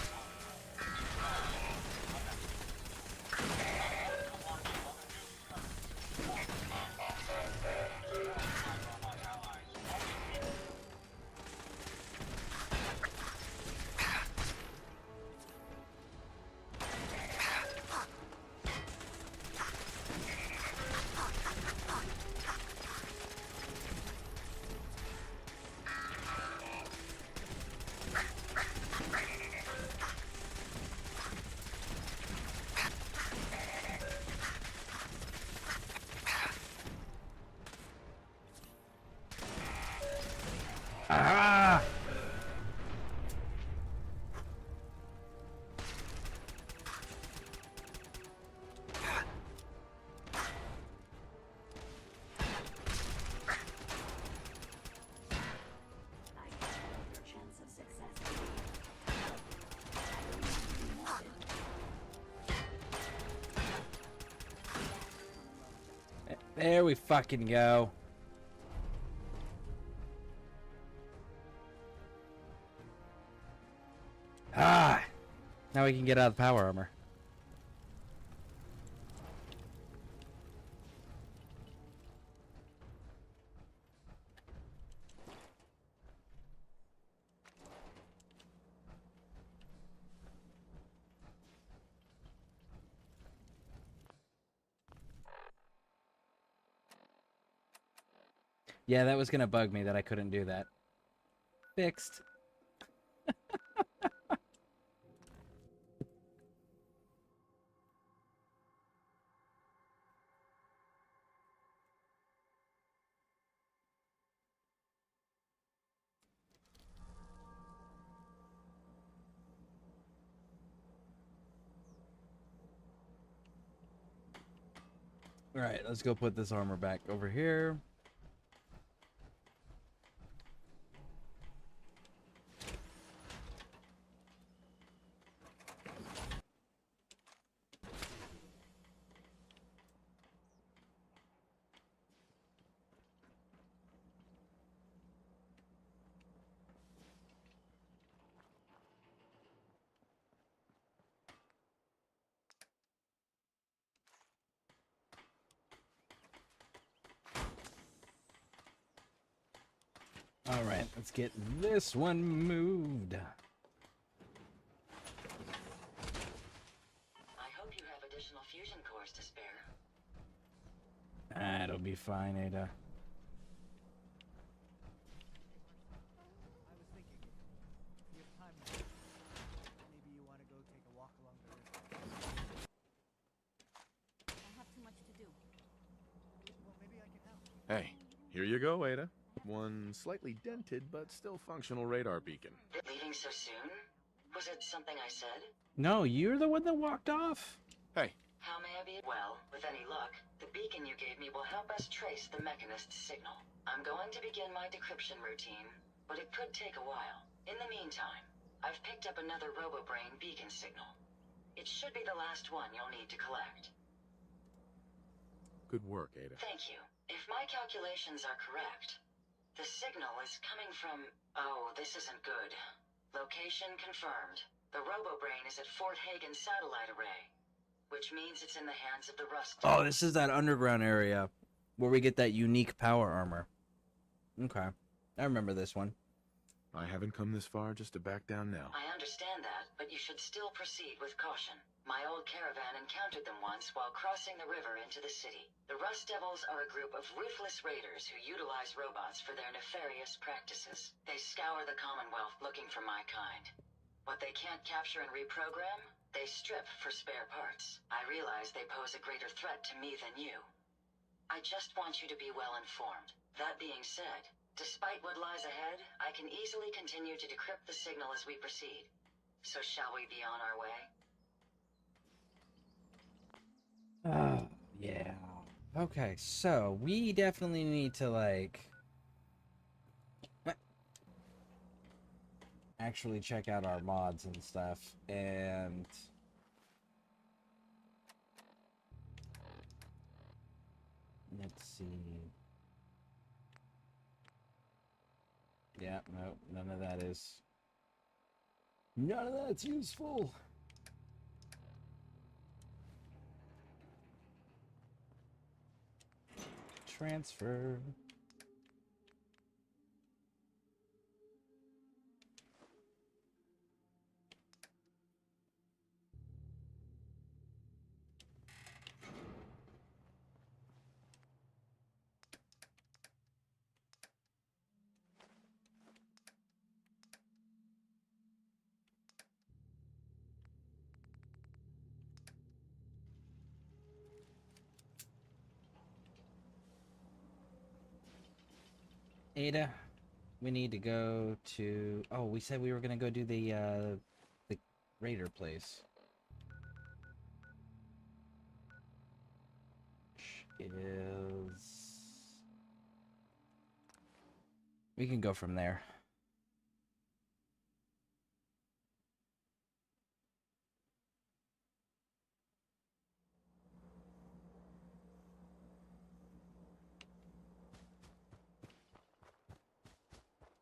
Ah! There we fucking go. Ah! Now we can get out of the power armor. Yeah, that was gonna bug me that I couldn't do that. Fixed. Alright, let's go put this armor back over here. Alright, let's get this one moved. I hope you have additional fusion cores to spare. That'll be fine, Ada. I have too much to do. Hey, here you go, Ada. One slightly dented but still functional radar beacon. Leaving so soon? Was it something I said? No, you're the one that walked off. Hey. How may I be? Well, with any luck, the beacon you gave me will help us trace the Mechanist's signal. I'm going to begin my decryption routine, but it could take a while. In the meantime, I've picked up another RoboBrain beacon signal. It should be the last one you'll need to collect. Good work, Ada. Thank you. If my calculations are correct, the signal is coming from... Oh, this isn't good. Location confirmed. The RoboBrain is at Fort Hagen Satellite Array, which means it's in the hands of the Rust. Oh, this is that underground area where we get that unique power armor. Okay. I remember this one. I haven't come this far just to back down now. I understand that, but you should still proceed with caution. My old caravan encountered them once while crossing the river into the city. The Rust Devils are a group of ruthless raiders who utilize robots for their nefarious practices. They scour the Commonwealth looking for my kind. What they can't capture and reprogram, they strip for spare parts. I realize they pose a greater threat to me than you. I just want you to be well informed. That being said, despite what lies ahead, I can easily continue to decrypt the signal as we proceed. So shall we be on our way? Oh, yeah. Okay, so we definitely need to, like, actually check out our mods and stuff, and let's see. Yeah, no, none of that is. None of that's useful. Transfer. Ada, we need to go to... Oh, we said we were gonna go do the raider place. Which is... We can go from there.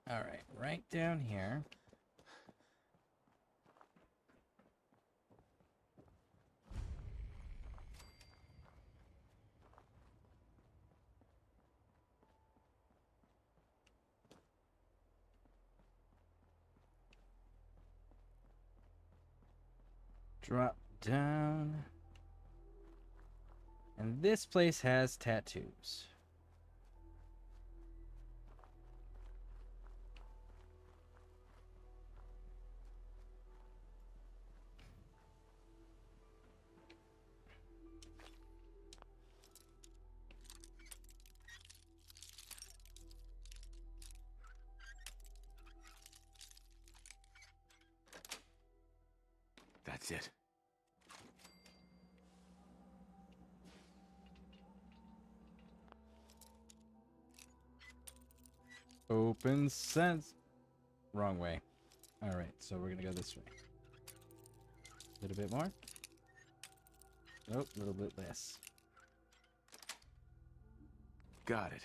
Alright, right down here. Drop down. And this place has tattoos. That's it. Open sense. Wrong way. Alright, so we're gonna go this way. A little bit more. Nope, a little bit less. Got it.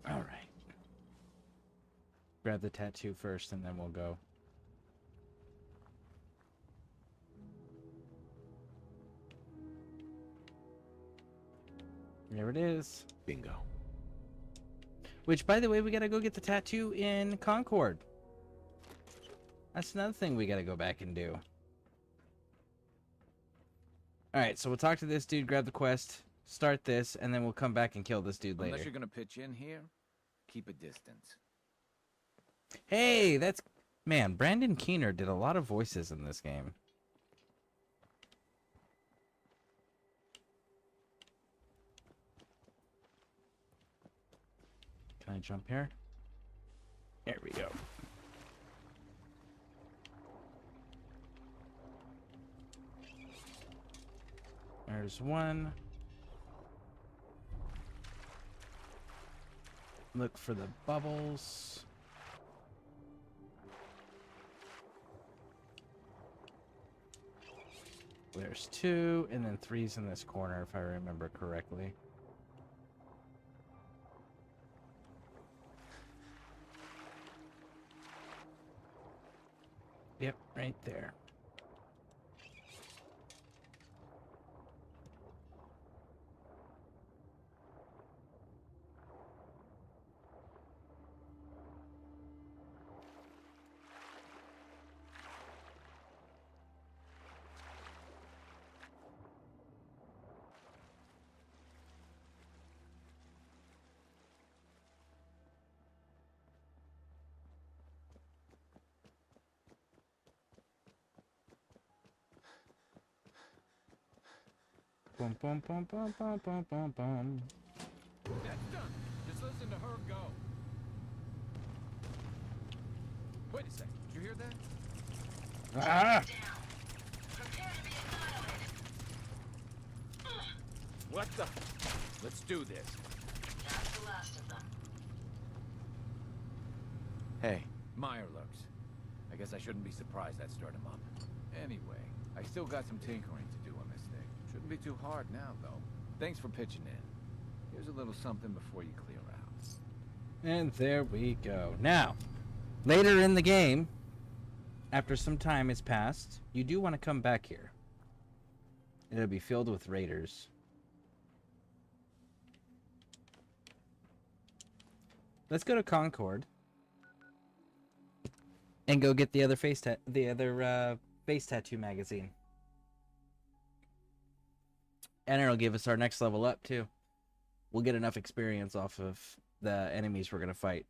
Alright. Grab the tattoo first and then we'll go. There it is. Bingo. Which, by the way, we gotta go get the tattoo in Concord. That's another thing we gotta go back and do. Alright, so we'll talk to this dude, grab the quest, start this, and then we'll come back and kill this dude later. Unless you're gonna pitch in here, keep a distance. Hey, that's... Man, Brandon Keener did a lot of voices in this game. Can I jump here? There we go. There's one. Look for the bubbles. There's two, and then three's in this corner, if I remember correctly. Yep, right there. Bum bum bum bum bum bum bum bum. That's done. Just listen to her go. Wait a second. Did you hear that? Ah! What the? Let's do this. That's the last of them. Hey, Meyer looks. I guess I shouldn't be surprised that stirred him up. Anyway, I still got some tinkering to do on this thing. Shouldn't be too hard now, though. Thanks for pitching in. Here's a little something before you clear out. And there we go. Now, later in the game, after some time has passed, you do want to come back here. It'll be filled with raiders. Let's go to Concord and go get the other face tattoo magazine. And it'll give us our next level up too. We'll get enough experience off of the enemies we're gonna fight.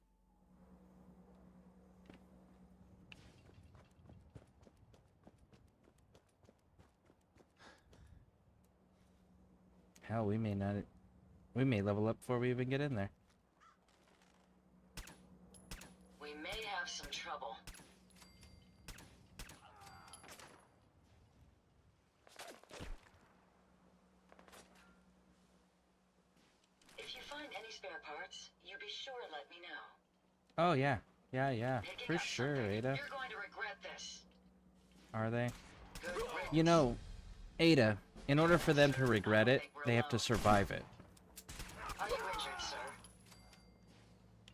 Hell, we may level up before we even get in there. We may have some trouble. If you find any spare parts, you be sure to let me know. Oh yeah, yeah, for sure, Ada. You're going to regret this. Are they? You know, Ada, in order for them to regret it, they have to survive it. Are you injured, sir?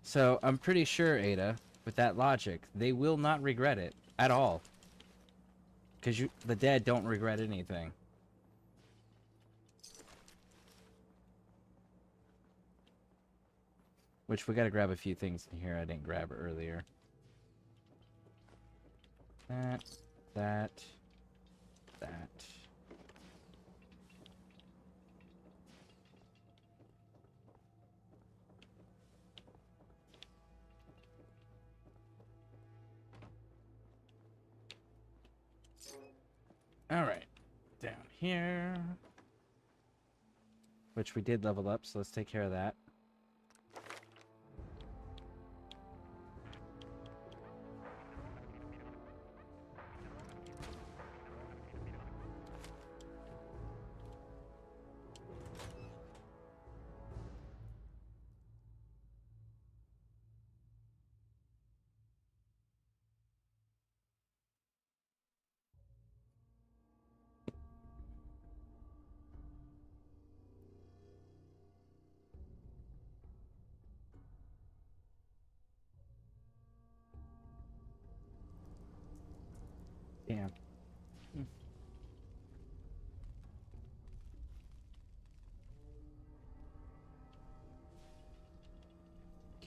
So I'm pretty sure, Ada, with that logic, they will not regret it at all. Because the dead don't regret anything. Which we gotta grab a few things in here I didn't grab earlier. That. Alright. Down here. Which we did level up, so let's take care of that.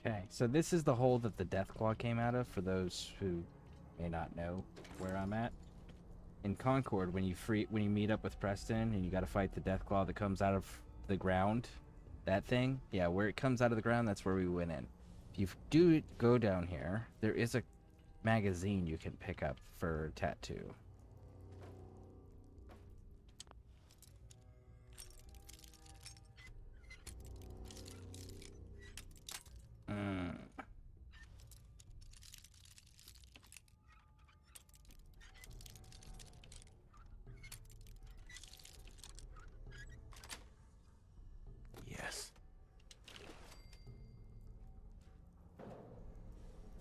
Okay, so this is the hole that the Deathclaw came out of, for those who may not know where I'm at. In Concord, when you meet up with Preston and you gotta fight the Deathclaw that comes out of the ground, that thing, yeah, where it comes out of the ground, that's where we went in. If you do go down here, there is a magazine you can pick up for tattoo. Yes.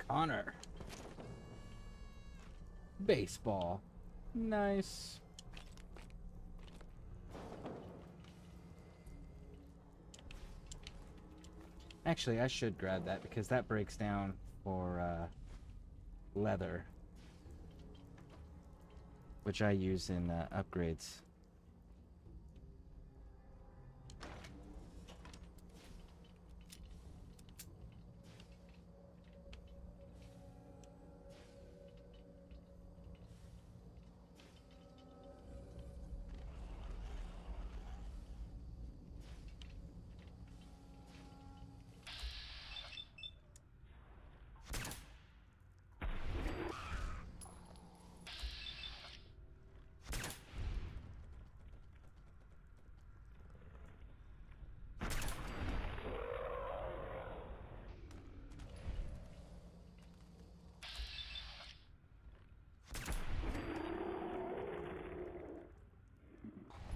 Connor. Baseball. Nice. Actually, I should grab that because that breaks down for leather, which I use in upgrades.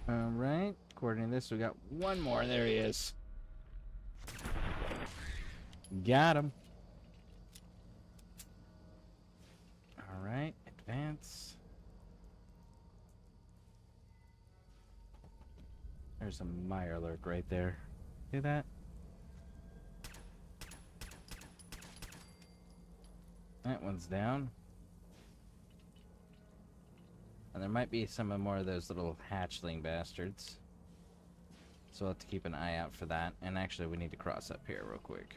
Alright, according to this, we got one more. There he is. Got him. Alright, advance. There's a Mirelurk right there. See that? That one's down. And there might be some more of those little hatchling bastards. So we'll have to keep an eye out for that. And actually, we need to cross up here real quick.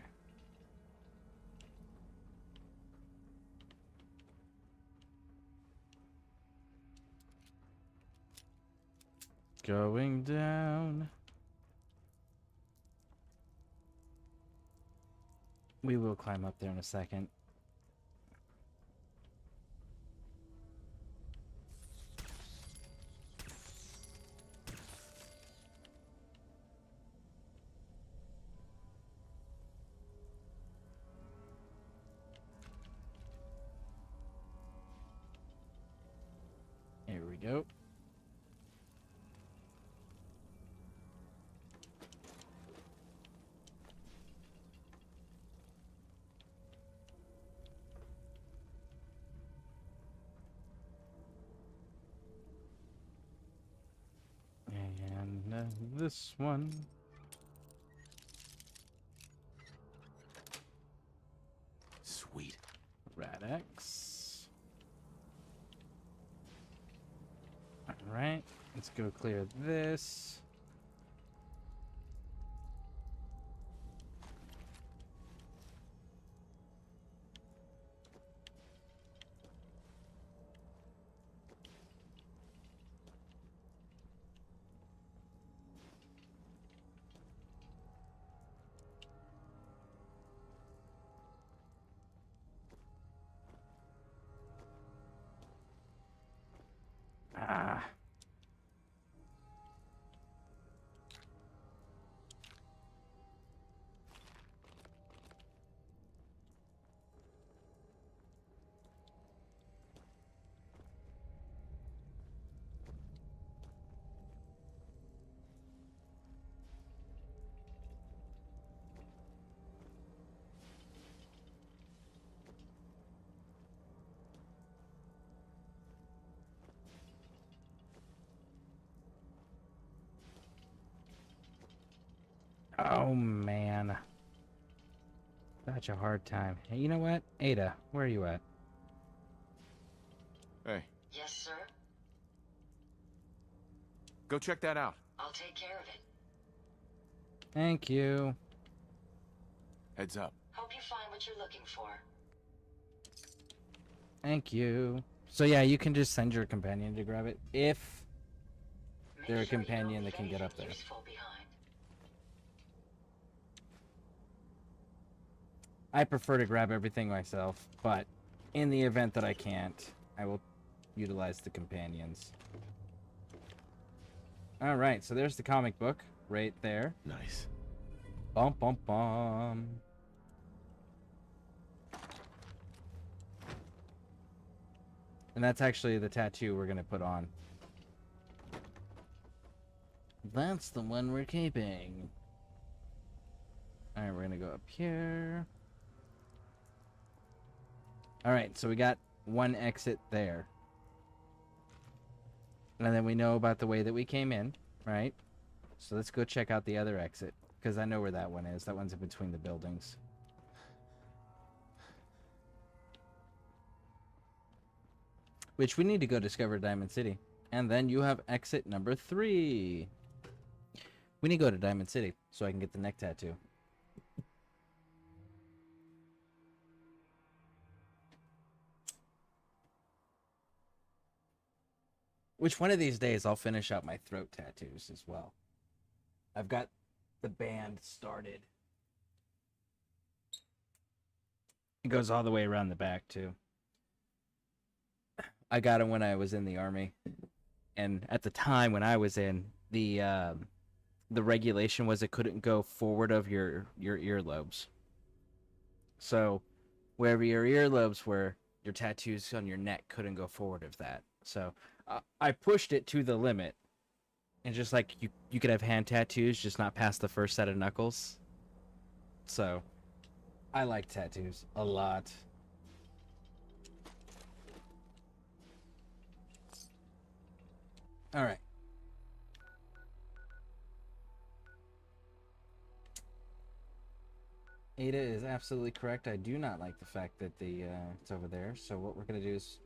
Going down. We will climb up there in a second. Here we go. And this one. Sweet. Rad-X. Alright, let's go clear this. Ah. Oh, man. Such a hard time. Hey, you know what? Ada, where are you at? Hey, Yes, sir? go check that out. I'll take care of it. Thank you. Heads up. Hope you find what you're looking for. Thank you. So yeah, you can just send your companion to grab it if they're a companion that can get up there. I prefer to grab everything myself, but in the event that I can't, I will utilize the companions. Alright, so there's the comic book right there. Nice. Bum bum bum. And that's actually the tattoo we're gonna put on. That's the one we're keeping. Alright, we're gonna go up here. Alright, so we got one exit there. And then we know about the way that we came in, right? So let's go check out the other exit, because I know where that one is. That one's in between the buildings. Which we need to go discover Diamond City. And then you have exit number 3. We need to go to Diamond City so I can get the neck tattoo. Which one of these days I'll finish out my throat tattoos as well. I've got the band started. It goes all the way around the back too. I got it when I was in the army. And at the time when I was in, the regulation was it couldn't go forward of your earlobes. So wherever your earlobes were, your tattoos on your neck couldn't go forward of that. So I pushed it to the limit. And just like you could have hand tattoos, just not past the first set of knuckles. So I like tattoos a lot. All right. Ada is absolutely correct. I do not like the fact that it's over there. So what we're gonna do is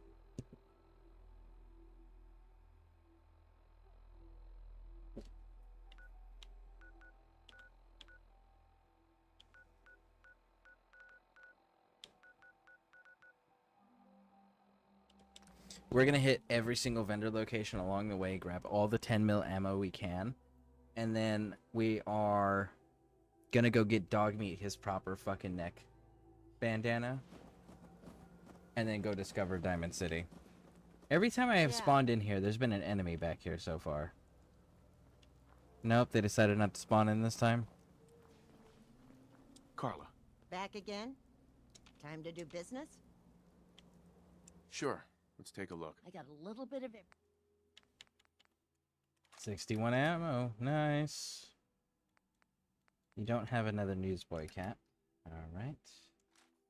we're gonna hit every single vendor location along the way, grab all the 10 mil ammo we can, and then we are gonna go get Dogmeat his proper fucking neck bandana, and then go discover Diamond City. Every time I have spawned in here, there's been an enemy back here so far. Nope, they decided not to spawn in this time. Carla. Back again? Time to do business? Sure. Let's take a look. I got a little bit of it. 61 ammo. Nice. You don't have another newsboy cap. Alright.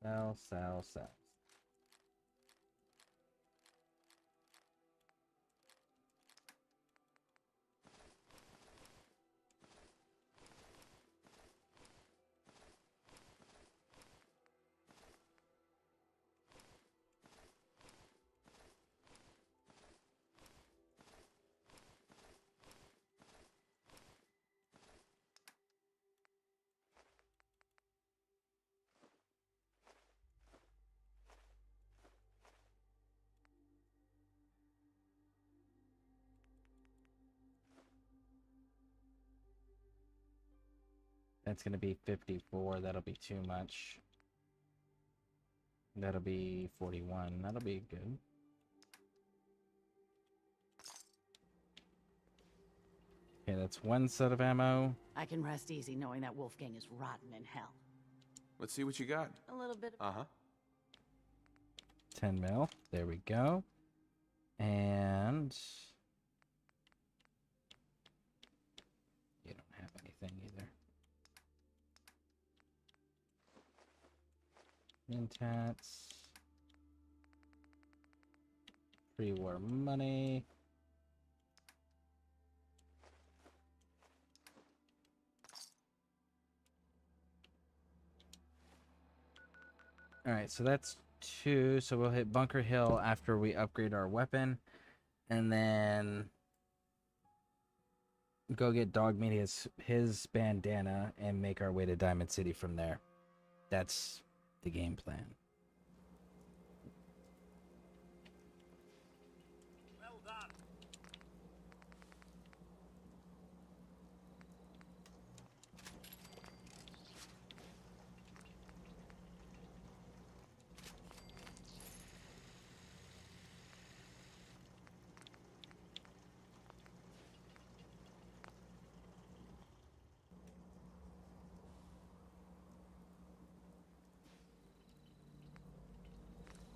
Sell, sell, sell. That's going to be 54. That'll be too much. That'll be 41. That'll be good. Okay, that's one set of ammo. I can rest easy knowing that Wolfgang is rotten in hell. Let's see what you got. A little bit of... Uh-huh. 10 mil. There we go. And... you don't have anything either. Intats. Pre-war money. Alright, so that's 2. So we'll hit Bunker Hill after we upgrade our weapon. And then go get Dogmeat his bandana and make our way to Diamond City from there. That's the game plan. Well done.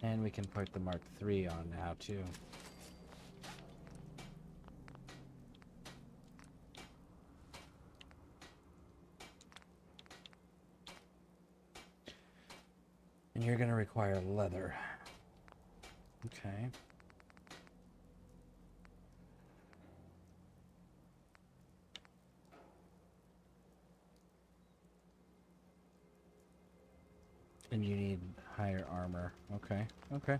And we can put the Mark III on now, too. And you're going to require leather. Okay. And you need higher armor. Okay. Okay.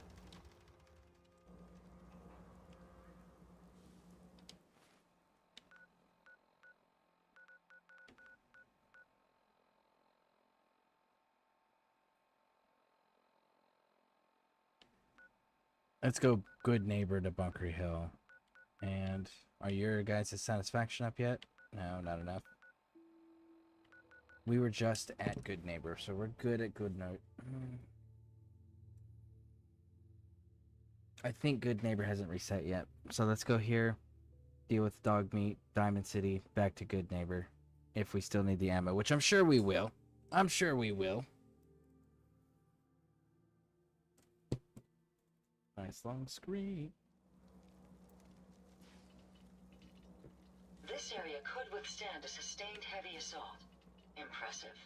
Let's go good neighbor to Bunker Hill. And are your guys' satisfaction up yet? No, not enough. We were just at good neighbor, so we're good at good note. I think good neighbor hasn't reset yet. So let's go here, deal with dog meat, Diamond City, back to good neighbor. If we still need the ammo, which I'm sure we will. I'm sure we will. Nice long screen. This area could withstand a sustained heavy assault. Impressive.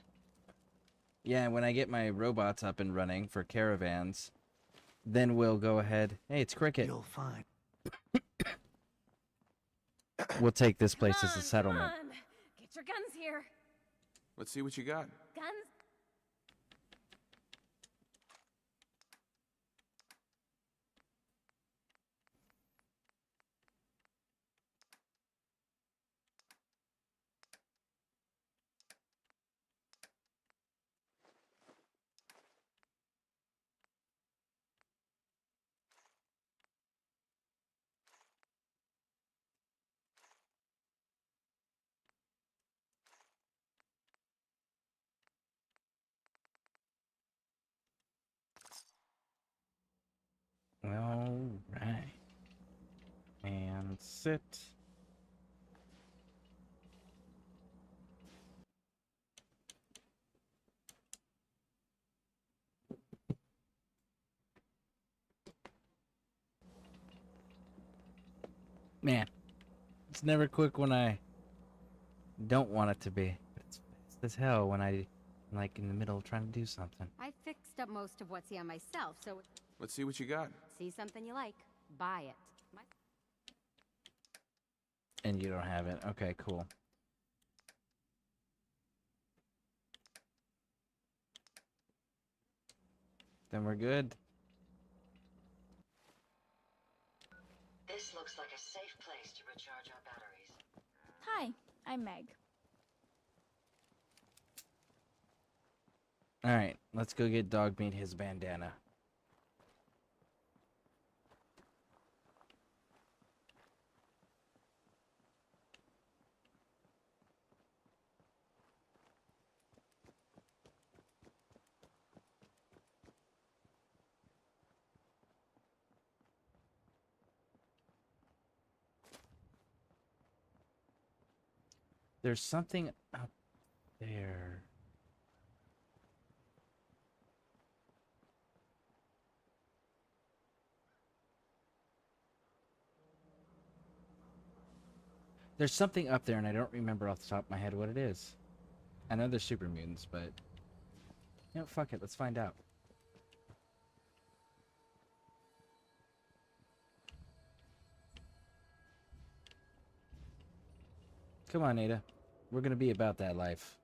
Yeah, when I get my robots up and running for caravans, then we'll go ahead. Hey, it's Cricket. You'll find. We'll take this place as a settlement. Come on. Get your guns here. Let's see what you got. Guns? All right. And sit. Man, it's never quick when I don't want it to be. But it's fast as hell when I'm like in the middle of trying to do something. I fixed up most of what's here myself, so Let's see what you got. see something you like, buy it. And you don't have it. Okay, cool. Then we're good. This looks like a safe place to recharge our batteries. Hi, I'm Meg. Alright, let's go get Dog Meat his bandana. There's something up there. There's something up there, and I don't remember off the top of my head what it is. I know they're super mutants, but... You know, fuck it, let's find out. Come on, Ada. We're gonna be about that life.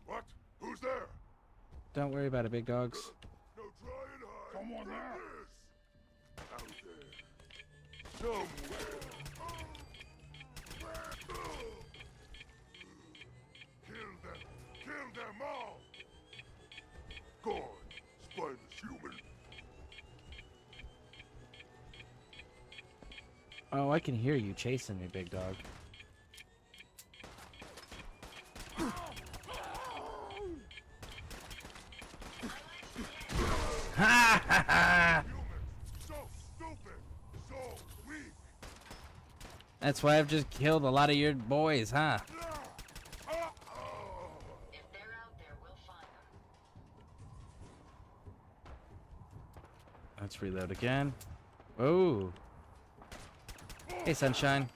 What? Who's there? Don't worry about it, big dogs. No, try and hide. Someone there. Out there. Somewhere. Oh, I can hear you chasing me, big dog. Ha ha ha! That's why I've just killed a lot of your boys, huh? Let's reload again. Oh. Hey, Sunshine.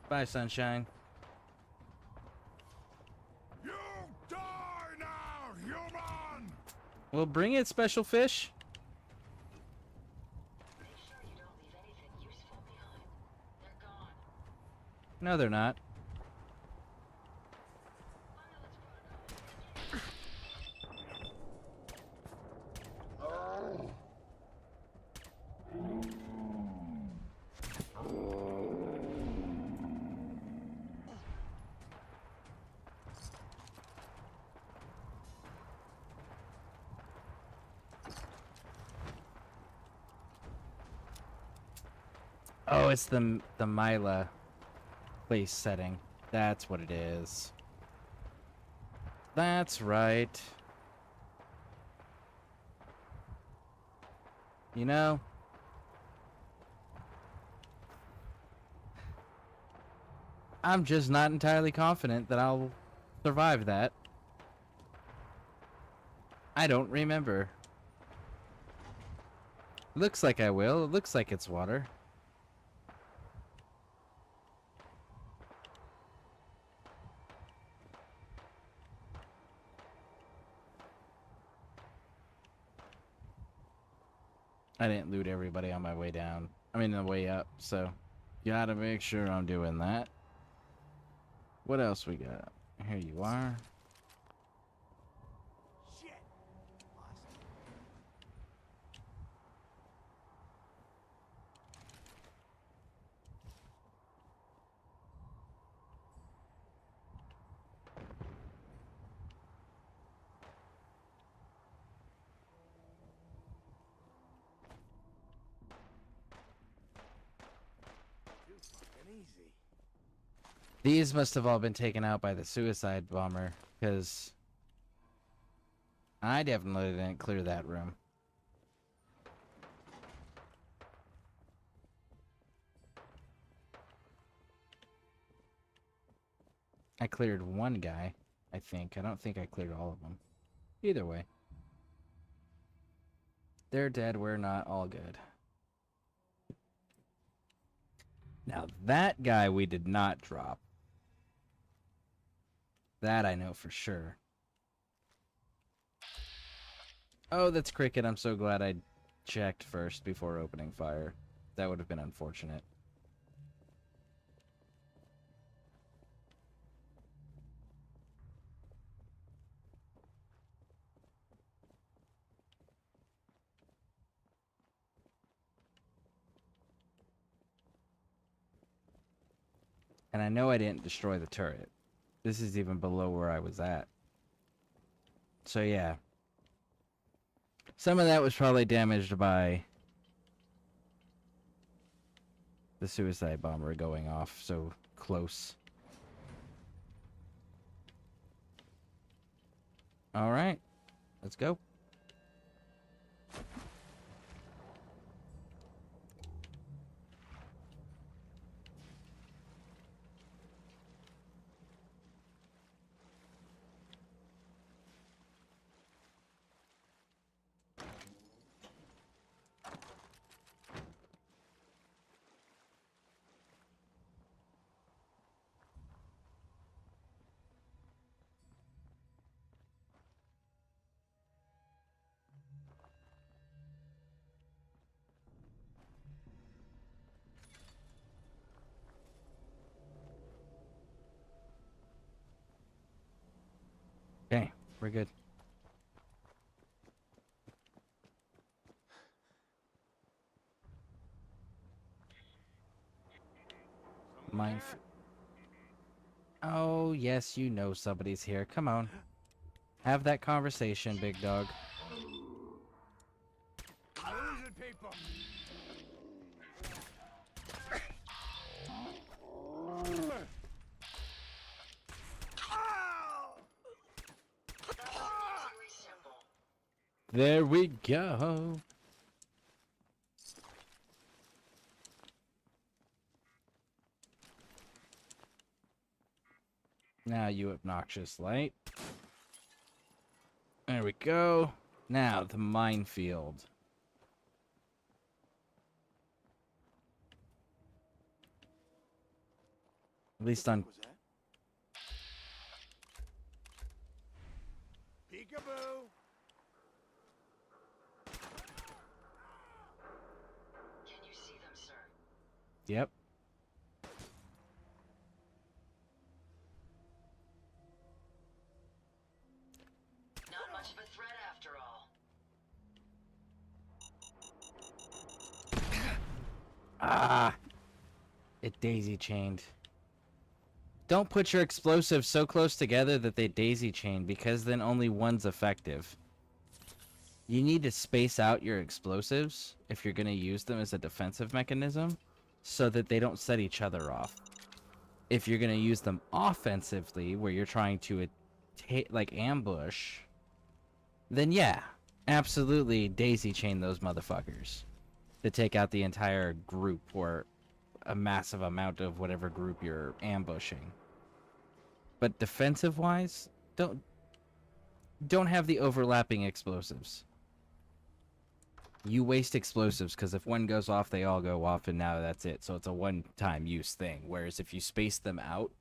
Bye, Sunshine. You die now, human! Well, bring it, special fish. No, they're not. Oh, it's the Mila place setting. That's what it is. That's right. You know, I'm just not entirely confident that I'll survive that. I don't remember. Looks like I will. It looks like it's water. I didn't loot everybody on my way down. I mean, the way up, so gotta make sure I'm doing that. What else we got? Here you are. These must have all been taken out by the suicide bomber, because I definitely didn't clear that room. I cleared one guy, I think. I don't think I cleared all of them. Either way. They're dead, we're not, all good. Now that guy we did not drop. That I know for sure. Oh, that's Cricket. I'm so glad I checked first before opening fire. That would have been unfortunate. And I know I didn't destroy the turret. This is even below where I was at. So yeah. Some of that was probably damaged by the suicide bomber going off so close. Alright. Let's go. Okay, we're good. Oh, yes, you know somebody's here. Come on. Have that conversation, big dog. Losing people. There we go. Now, you obnoxious light. There we go. Now, the minefield. At least on... Peekaboo! Can you see them, sir? Yep. Not much of a threat after all. Ah! It daisy-chained. Don't put your explosives so close together that they daisy-chain, because then only one's effective. You need to space out your explosives if you're going to use them as a defensive mechanism so that they don't set each other off. If you're going to use them offensively, where you're trying to like ambush, then yeah, absolutely daisy-chain those motherfuckers to take out the entire group or a massive amount of whatever group you're ambushing. But defensive-wise, don't have the overlapping explosives. You waste explosives because if one goes off, they all go off, and now that's it. So it's a one-time use thing. Whereas if you space them out,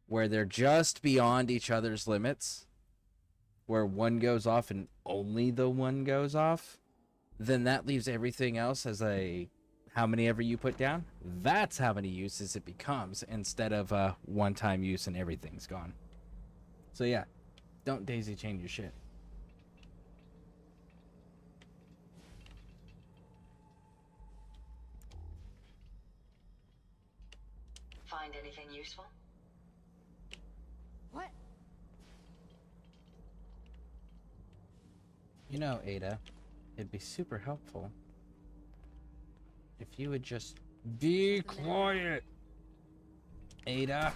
where they're just beyond each other's limits, where one goes off and only the one goes off, then that leaves everything else as a how many ever you put down. That's how many uses it becomes instead of a one-time use and everything's gone. So yeah, don't daisy chain your shit. Find anything useful? What? You know, Ada, it'd be super helpful if you would just be quiet. Ada.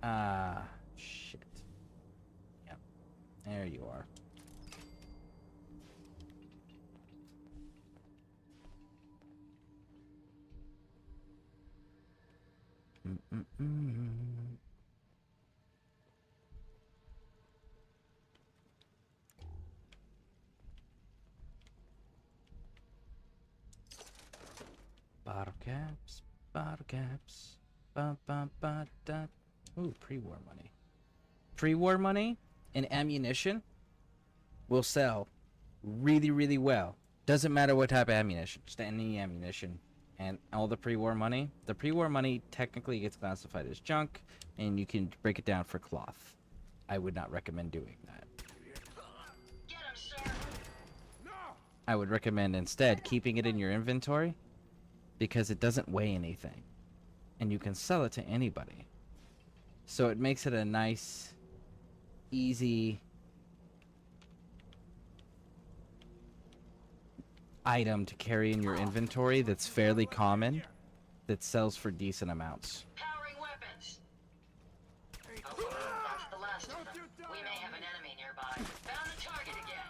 Ah, shit. Yep. There you are. Bottle caps, bottle caps. Ba, ba, ba, da. Ooh, pre-war money. Pre-war money and ammunition will sell really, really well. Doesn't matter what type of ammunition, just any ammunition. And all the pre-war money, technically gets classified as junk, and you can break it down for cloth. I would not recommend doing that. Get him, sir. I would recommend instead keeping it in your inventory because it doesn't weigh anything, and you can sell it to anybody. So it makes it a nice, easy item to carry in your inventory that's fairly common, that sells for decent amounts. Powering weapons. Okay, that's the last of them. We may have an enemy nearby. Found the target again.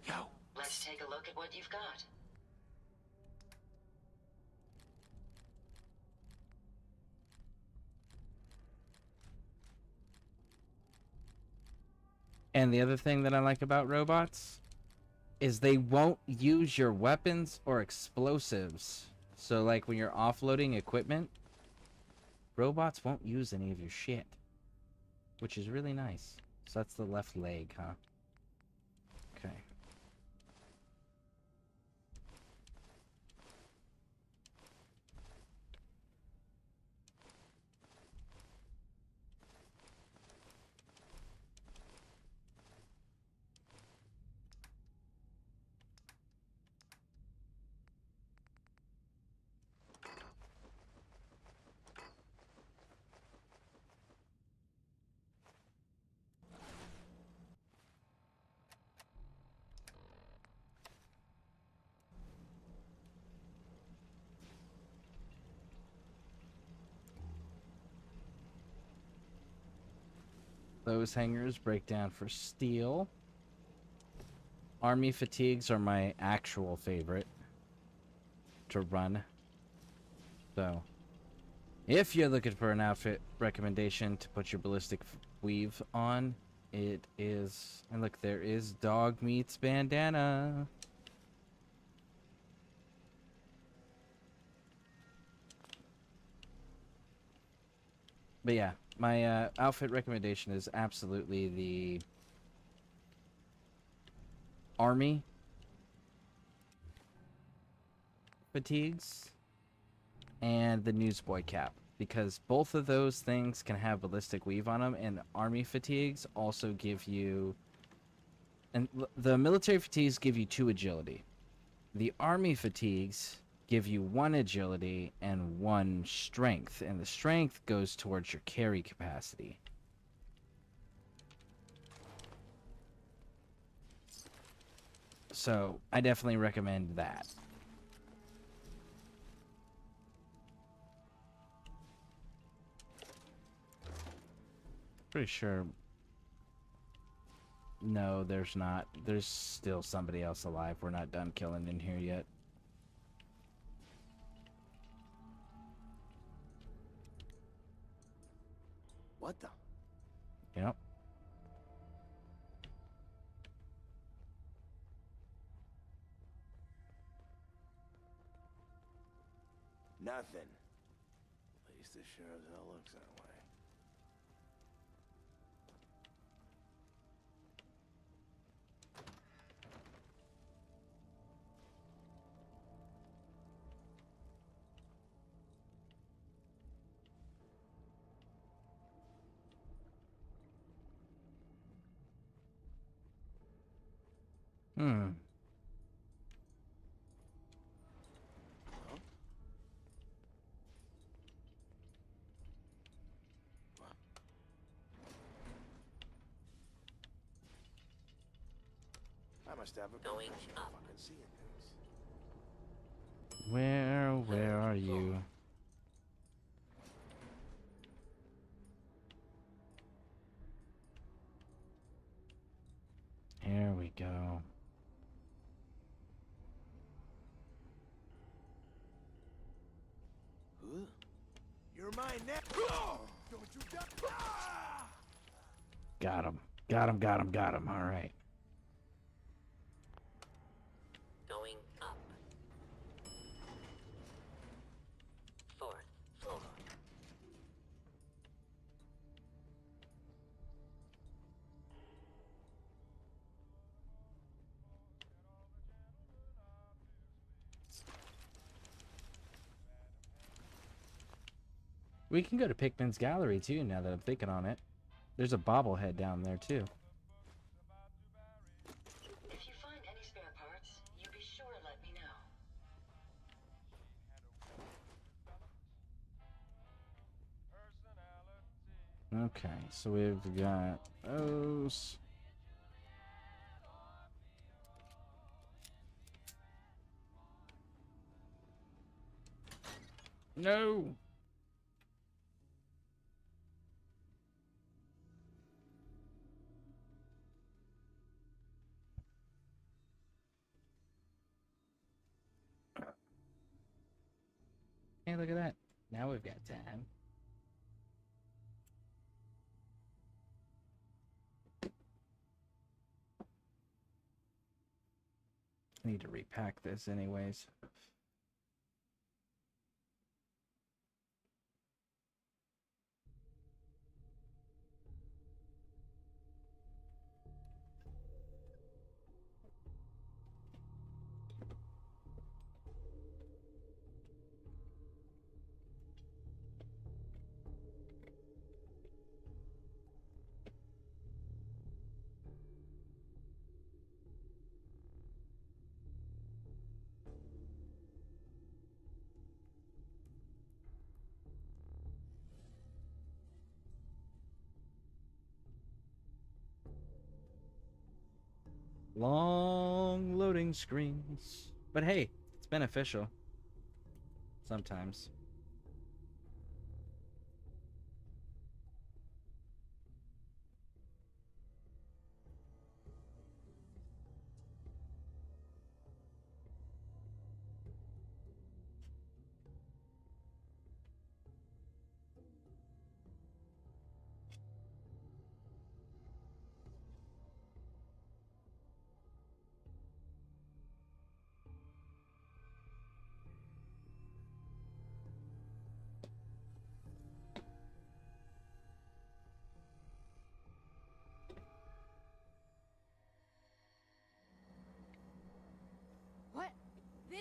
Yo. Let's take a look at what you've got. And the other thing that I like about robots is they won't use your weapons or explosives. So like when you're offloading equipment, robots won't use any of your shit, which is really nice. So that's the left leg, huh? Okay. Those hangers break down for steel. Army fatigues are my actual favorite to run. So, if you're looking for an outfit recommendation to put your ballistic weave on, it is... And look, there is Dog Meat's bandana. But yeah, my outfit recommendation is absolutely the Army fatigues and the Newsboy cap, because both of those things can have ballistic weave on them, and Army fatigues also give you... And the military fatigues give you 2 agility. The Army fatigues give you 1 agility and 1 strength, and the strength goes towards your carry capacity. So I definitely recommend that. Pretty sure... No, there's not. There's still somebody else alive. We're not done killing in here yet. What the? Yep. Nothing. At least it sure as hell looks that way. Hmm. I must have a going up. Fucking seeing things. Where are you? Here we go. You're mine now. Don't you die. Got him. Got him, got him, got him. All right. Going up. 4th floor. We can go to Pickman's Gallery, too, now that I'm thinking on it. There's a bobblehead down there, too. If you find any spare parts, you be sure to let me know. Okay, so we've got those. No! Hey, look at that. Now we've got time. I need to repack this anyways. Long loading screens. But hey, it's beneficial. Sometimes.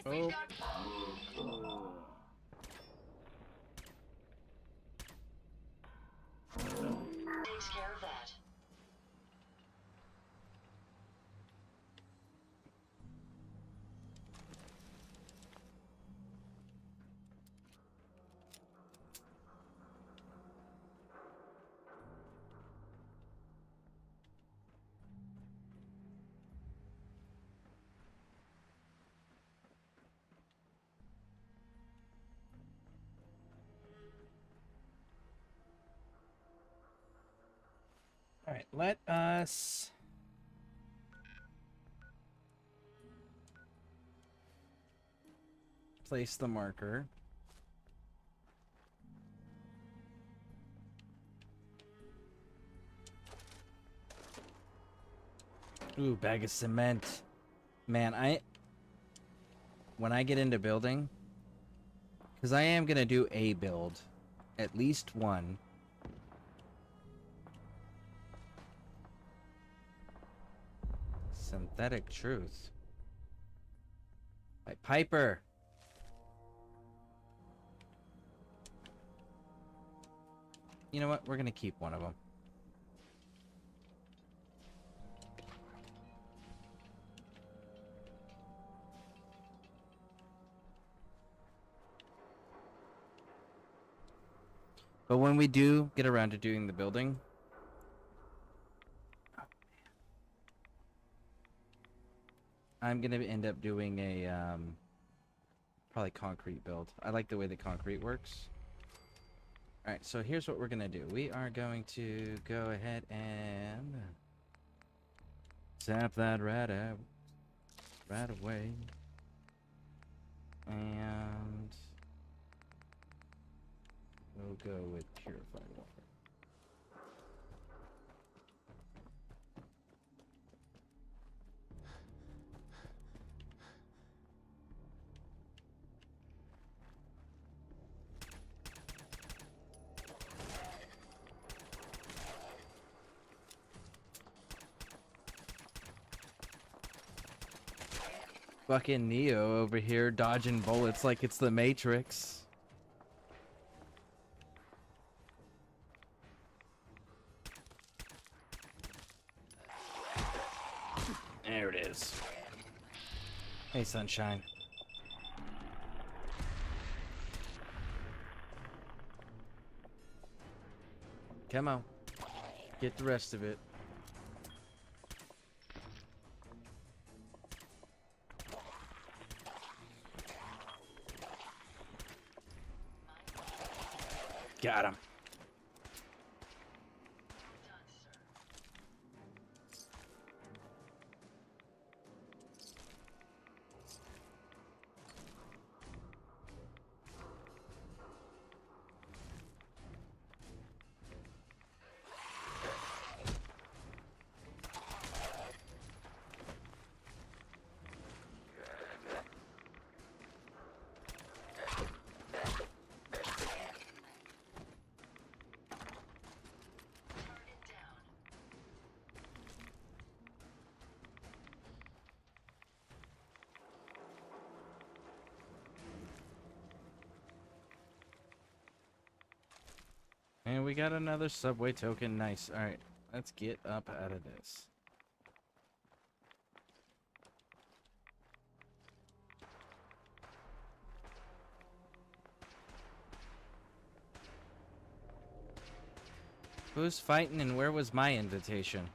Oh. Takes care of that. All right, let us place the marker. Ooh, bag of cement. Man, when I get into building, because I am going to do a build, at least one. Synthetic truth. By Piper. You know what? We're going to keep one of them. But when we do get around to doing the building, I'm going to end up doing a probably concrete build. I like the way the concrete works. Alright, so here's what we're going to do. We are going to go ahead and zap that rat out right away. And we'll go with purified water. Fucking Neo over here dodging bullets like it's the Matrix. There it is. Hey, sunshine. Come on. Get the rest of it. Got him. And we got another subway token. Nice. Alright, let's get up out of this. Who's fighting and where was my invitation?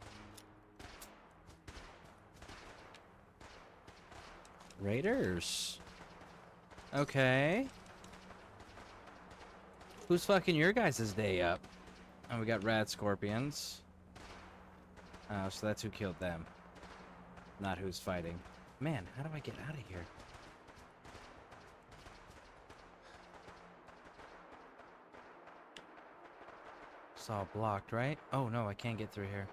Raiders. Okay. Who's fucking your guys' day up? Oh, we got rad scorpions. Oh, so that's who killed them. Not who's fighting. Man, how do I get out of here? It's all blocked, right? Oh no, I can't get through here.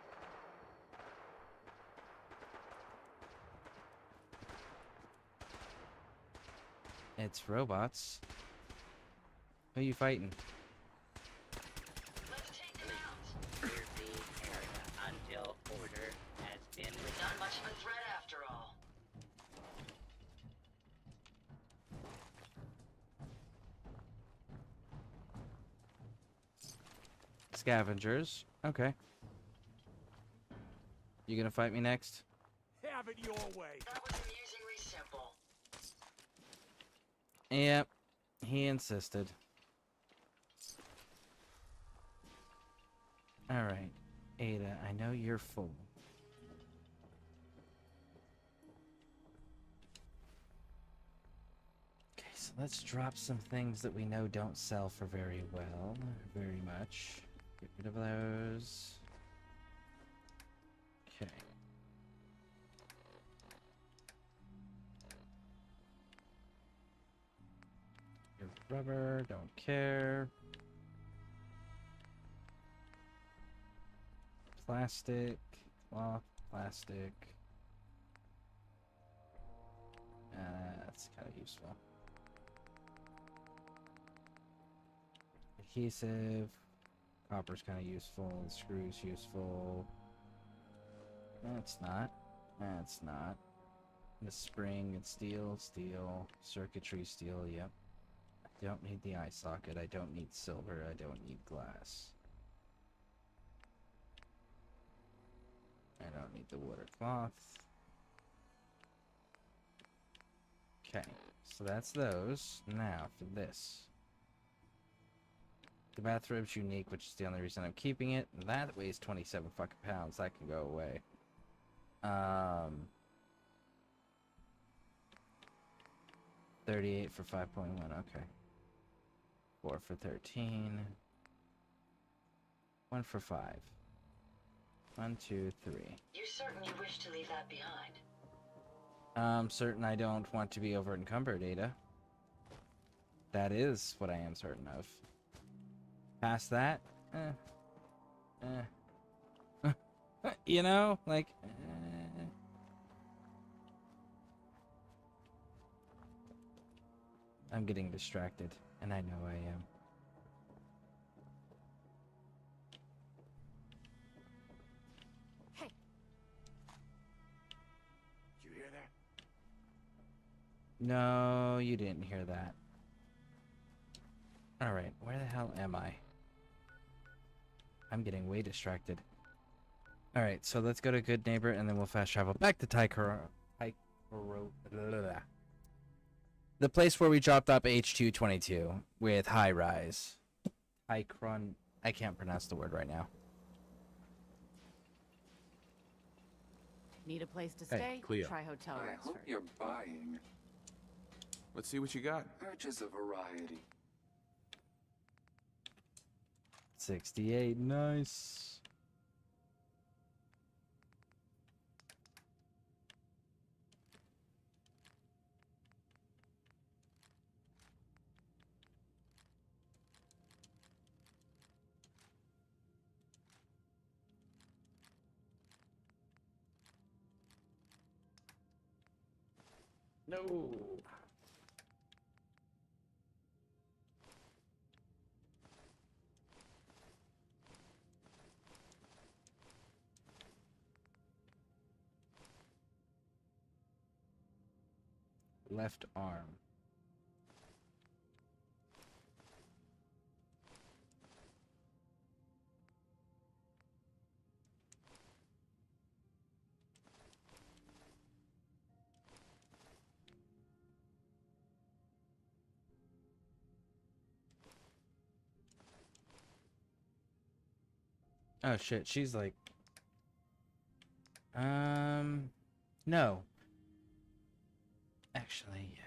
It's robots. Who are you fighting? Let's take them out. Clear the area until order has been restored. Not much of a threat after all. Scavengers. Okay. You gonna fight me next? Have it your way. That was amusingly simple. Yep. He insisted. Alright. Ada, I know you're full. Okay, so let's drop some things that we know don't sell for very much. Get rid of those. Okay. Your rubber, don't care. Plastic, cloth, plastic. That's kind of useful. Adhesive, copper's kind of useful. The screw's useful. That's not. That's not. The spring and steel, circuitry, steel. Yep. I don't need the eye socket. I don't need silver. I don't need glass. I don't need the water cloth. Okay, so that's those. Now for this. The bathrobe's unique, which is the only reason I'm keeping it. That weighs 27 fucking pounds. That can go away. 38 for 5.1. Okay. 4 for 13. 1 for 5. 1, 2, 3. You certainly wish to leave that behind. I'm certain I don't want to be over encumbered, Ada. That is what I am certain of. Past that, you know, like, I'm getting distracted, and I know I am. Hey. Did you hear that? No, you didn't hear that. Alright, where the hell am I? I'm getting way distracted. Alright, so let's go to Good Neighbor, and then we'll fast travel back to the place where we dropped up H222 with High Rise. Tychron. I can't pronounce the word right now. Need a place to Hey, stay? Cleo. Try hotel I rooms hope first. you're buying. Let's see what you got. Purchase a variety. 68, nice. No. Left arm. Oh shit, she's like no. Actually, yeah.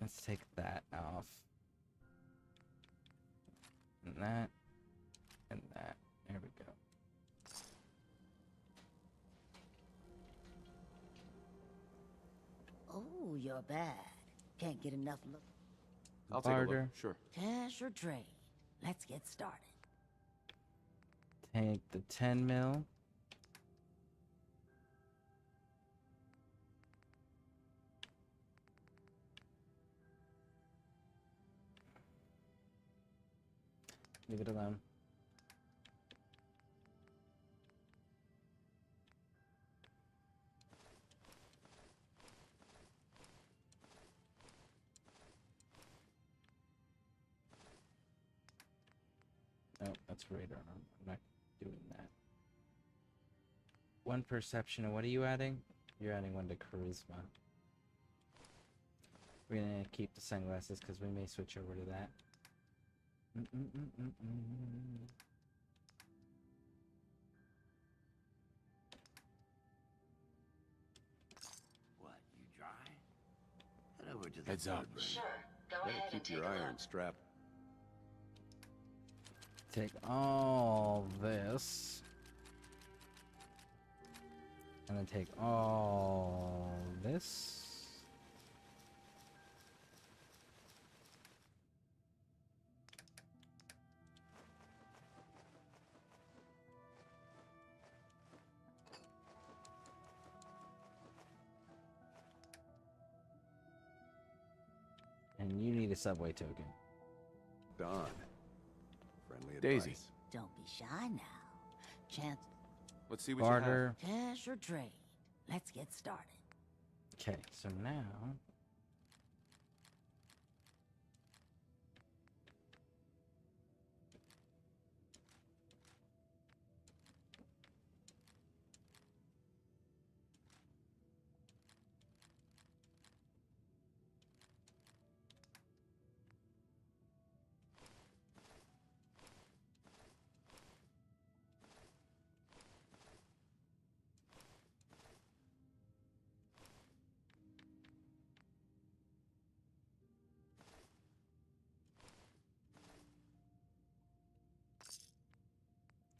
Let's take that off. And that. And that. There we go. Oh, you're bad. Can't get enough look. I'll take a look. Barter. Sure. Cash or trade? Let's get started. Take the 10 mil. Leave it alone. That's radar. I'm not doing that. 1 perception, and what are you adding? You're adding 1 to charisma. We're gonna keep the sunglasses because we may switch over to that. What, you dry? Head over to the Heads up. third ring. Sure, go Better ahead and keep take your a iron look. strapped. Take all this. And then take all this. And you need a subway token. Done. Friendly Daisy. advice. Don't be shy now. Chance, Let's see what Barter. cash or trade. Let's get started. Okay, so now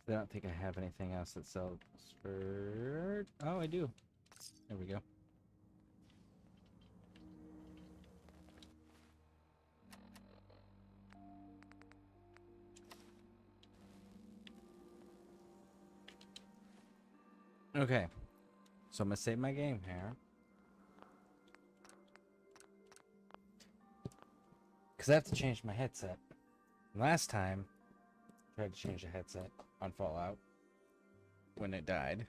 I don't think I have anything else that sells for... Oh, I do. There we go. Okay. So I'm going to save my game here. Because I have to change my headset. Last time, I tried to change the headset on Fallout when it died.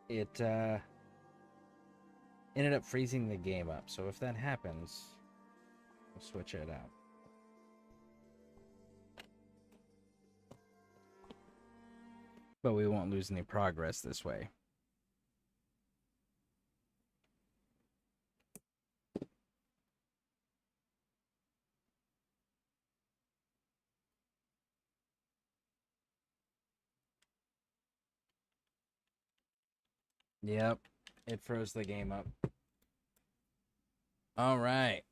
It ended up freezing the game up. So if that happens, we'll switch it out. But we won't lose any progress this way. Yep, it froze the game up. All right.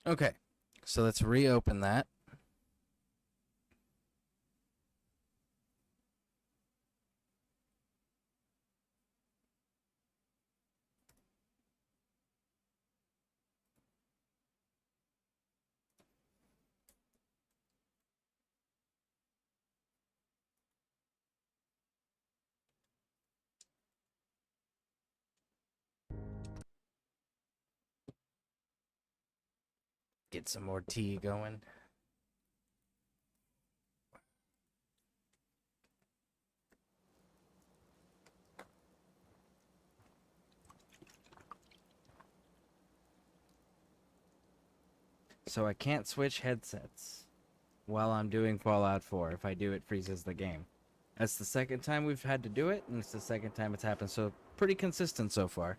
Okay, so let's reopen that. Get some more tea going. So I can't switch headsets while I'm doing Fallout 4. If I do, it freezes the game. That's the second time we've had to do it, and it's the second time it's happened, so pretty consistent so far,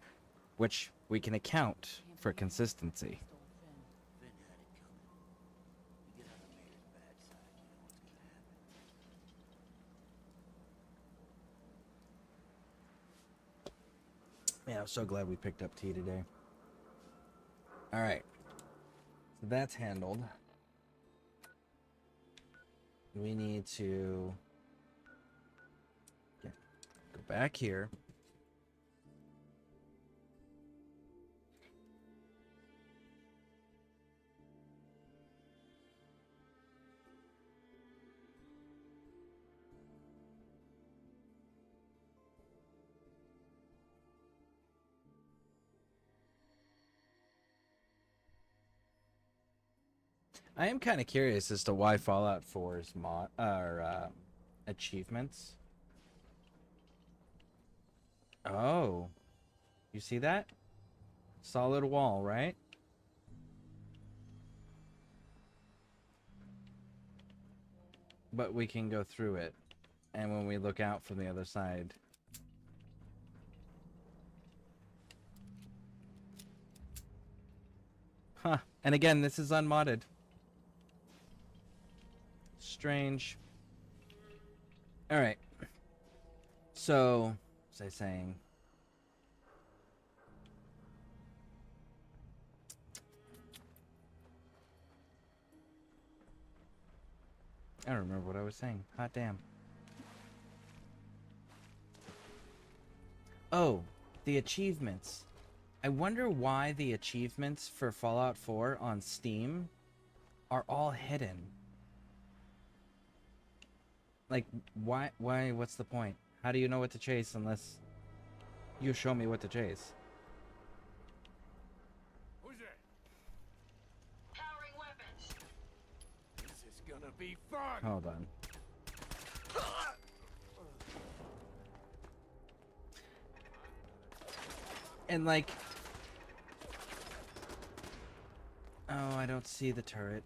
which we can account for consistency. Finn had it coming. You get on the mayor's bad side, you know what's gonna happen. Yeah, I'm so glad we picked up tea today. Alright. So that's handled. We need to go back here. I am kind of curious as to why Fallout 4's mod or achievements. Oh, you see that? Solid wall, right? But we can go through it, and when we look out from the other side. Huh. And again, this is unmodded. Strange. Alright. So, what was I saying? I don't remember what I was saying. Hot damn. Oh, the achievements. I wonder why the achievements for Fallout 4 on Steam are all hidden. Like, why, what's the point? How do you know what to chase unless you show me what to chase? Who's there? Powering weapons. This is gonna be fun. Hold on. And like... Oh, I don't see the turret.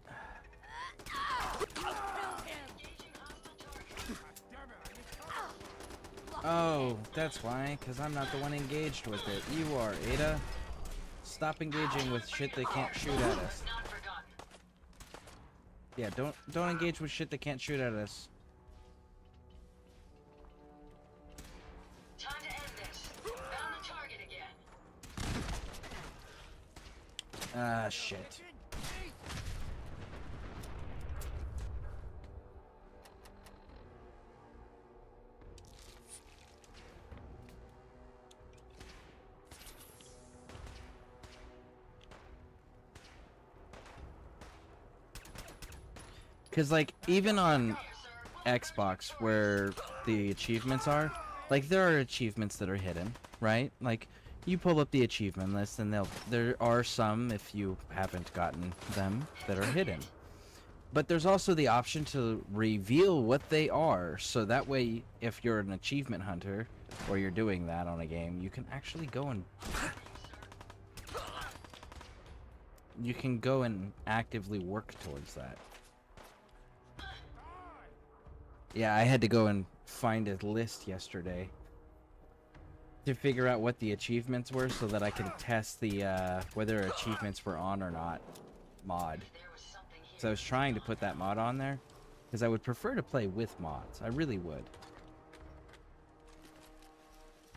Oh, that's why, because I'm not the one engaged with it. You are, Ada. Stop engaging with shit they can't shoot at us. Yeah, don't engage with shit they can't shoot at us. Time to end this. Found the target again. Ah, shit. Because, like, even on Xbox, where the achievements are, like, there are achievements that are hidden, right? Like, you pull up the achievement list, and there are some, if you haven't gotten them, that are hidden. But there's also the option to reveal what they are, so that way, if you're an achievement hunter, or you're doing that on a game, you can actually go and... You can go and actively work towards that. Yeah, I had to go and find a list yesterday to figure out what the achievements were so that I could test the whether achievements were on or not mod. So I was trying to put that mod on there because I would prefer to play with mods. I really would.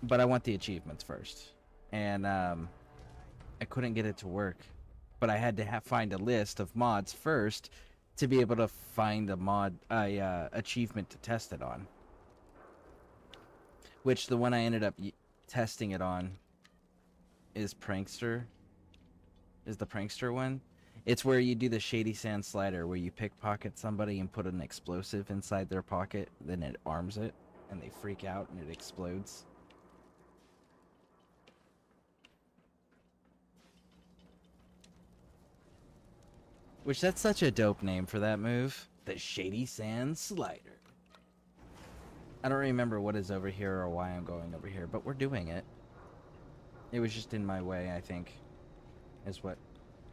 But I want the achievements first. And I couldn't get it to work. But I had to find a list of mods first to be able to find a mod, achievement to test it on. Which the one I ended up testing it on is Prankster. Is the Prankster one. It's where you do the Shady Sand Slider, where you pickpocket somebody and put an explosive inside their pocket, then it arms it, and they freak out and it explodes. Which, that's such a dope name for that move. The Shady Sand Slider. I don't remember what is over here or why I'm going over here, but we're doing it. It was just in my way, I think, is what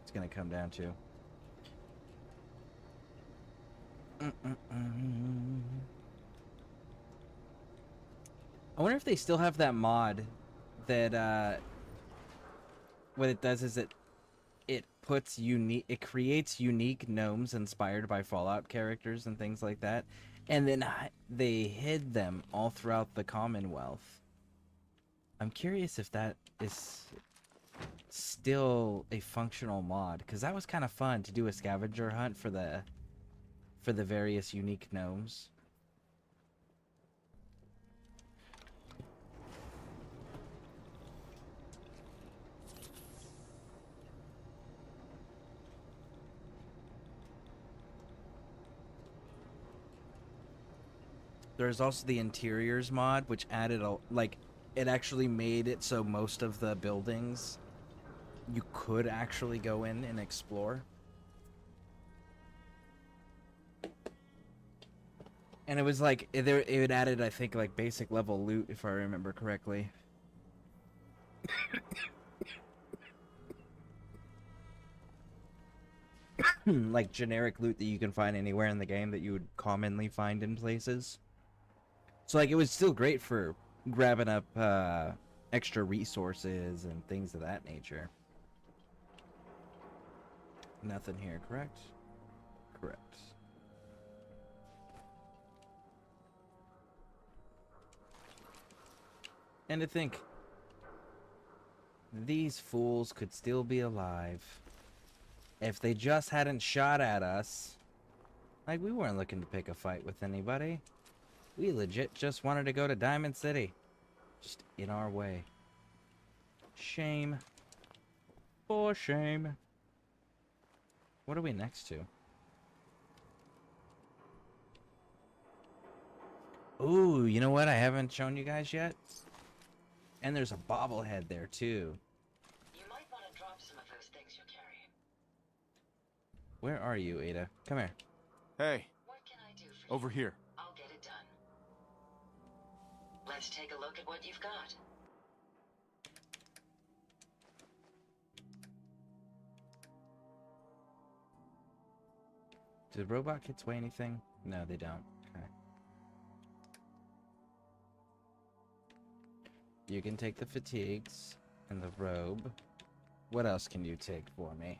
it's going to come down to. I wonder if they still have that mod that, what it does is it creates unique gnomes inspired by Fallout characters and things like that, and then they hid them all throughout the Commonwealth. I'm curious if that is still a functional mod, because that was kind of fun to do a scavenger hunt for the various unique gnomes. There's also the interiors mod, which added it actually made it so most of the buildings you could actually go in and explore. And it was like it added, I think, like basic level loot, if I remember correctly. Like generic loot that you can find anywhere in the game that you would commonly find in places. So like it was still great for grabbing up extra resources and things of that nature. Nothing here, correct? Correct. And to think, these fools could still be alive if they just hadn't shot at us. Like, we weren't looking to pick a fight with anybody. We legit just wanted to go to Diamond City. Just in our way. Shame. For shame. What are we next to? Ooh, you know what I haven't shown you guys yet? And there's a bobblehead there, too. You might want to drop some of those things you're carrying. Where are you, Ada? Come here. Hey. What can I do for you? Over here. I'll get it done. Let's take a look at what you've got. Do the robot kits weigh anything? No, they don't. Okay. You can take the fatigues and the robe. What else can you take for me?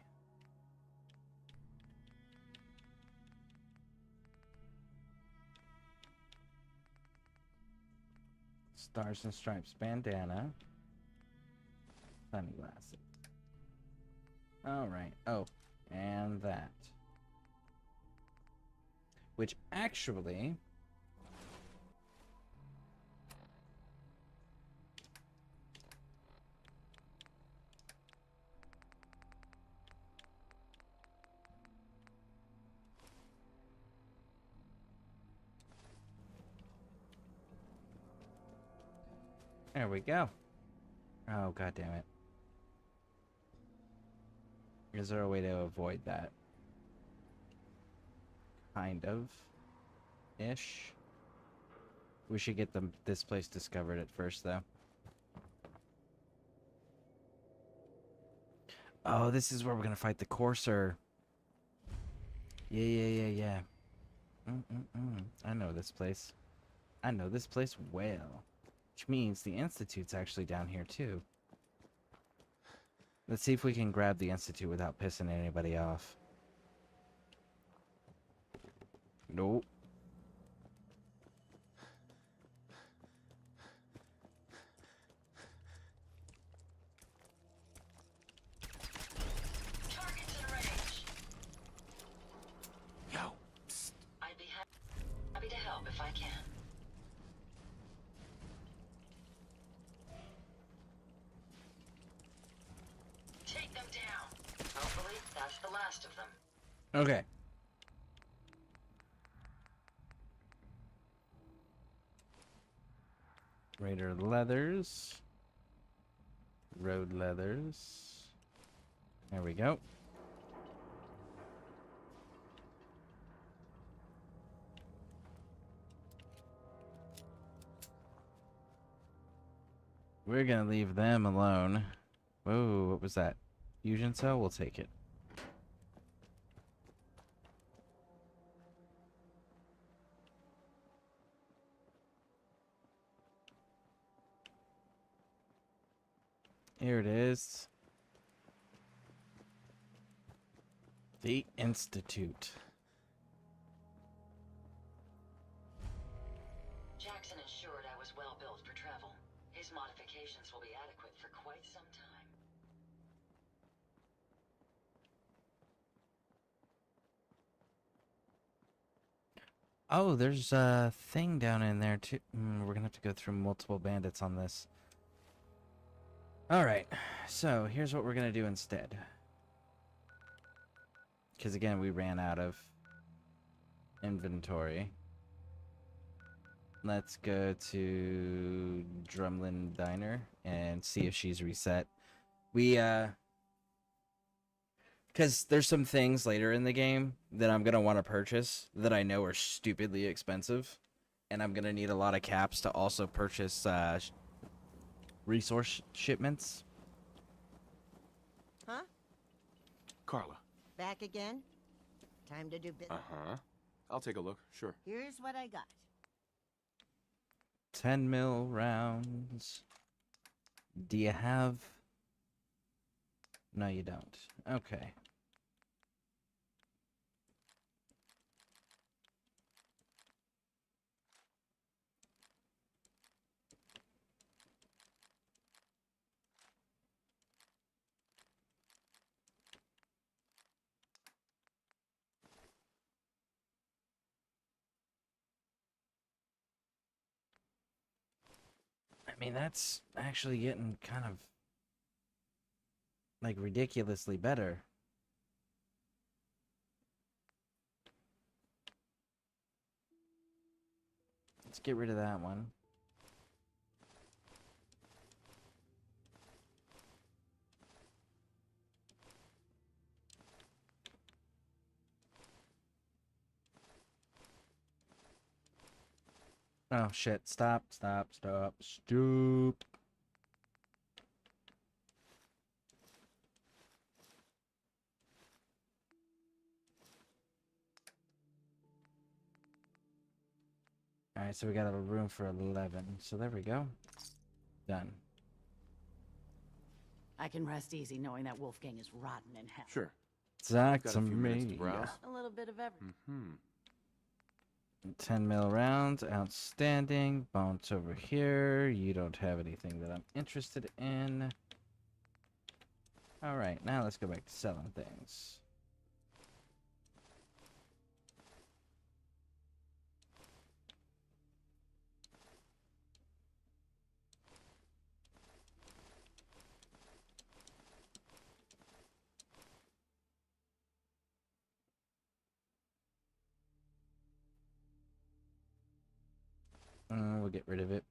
Stars and Stripes bandana. Sunglasses. Alright. Oh, and that. Which actually... There we go. Oh, god damn it. Is there a way to avoid that? Kind of. Ish. We should get this place discovered at first, though. Oh, this is where we're gonna fight the Courser. Yeah. I know this place. I know this place well. Which means the Institute's actually down here, too. Let's see if we can grab the Institute without pissing anybody off. Nope. Targets in range. Yo, psst. I'd be happy to help if I can. Take them down. Hopefully, that's the last of them. Okay. Raider leathers. Road leathers. There we go. We're gonna leave them alone. Whoa, what was that? Fusion cell? We'll take it. Here it is. The Institute. Jackson ensured I was well built for travel. His modifications will be adequate for quite some time. Oh, there's a thing down in there too. We're gonna have to go through multiple bandits on this. Alright, so here's what we're gonna do instead. Because again, we ran out of inventory. Let's go to Drumlin Diner and see if she's reset. We Because there's some things later in the game that I'm going to want to purchase that I know are stupidly expensive. And I'm going to need a lot of caps to also purchase resource shipments. Huh? Carla. Back again? Time to do business. Uh-huh. I'll take a look, sure. Here's what I got. 10 mil rounds. Do you have... No, you don't. Okay. I mean, that's actually getting kind of, like, ridiculously better. Let's get rid of that one. Oh, shit. Stop. Stoop. Alright, so we got a room for 11. So there we go. Done. I can rest easy knowing that Wolfgang is rotten in hell. Sure. Talk Got to a few minutes to me. browse. A little bit of everything. Mm-hmm. 10 mil rounds. Outstanding. Bounce over here. You don't have anything that I'm interested in. Alright, now let's go back to selling things. We'll get rid of it.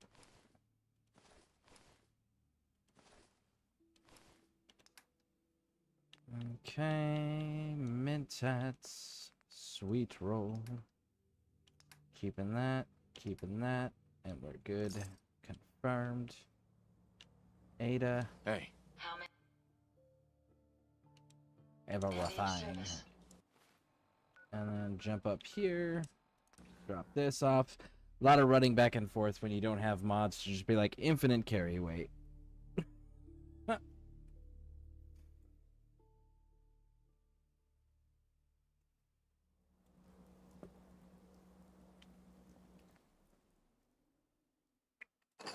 Okay, mint hats, sweet roll. Keeping that, and we're good. Confirmed. Ada. Hey. Eva refine. And then jump up here. Drop this off. A lot of running back and forth when you don't have mods to just be like infinite carry weight.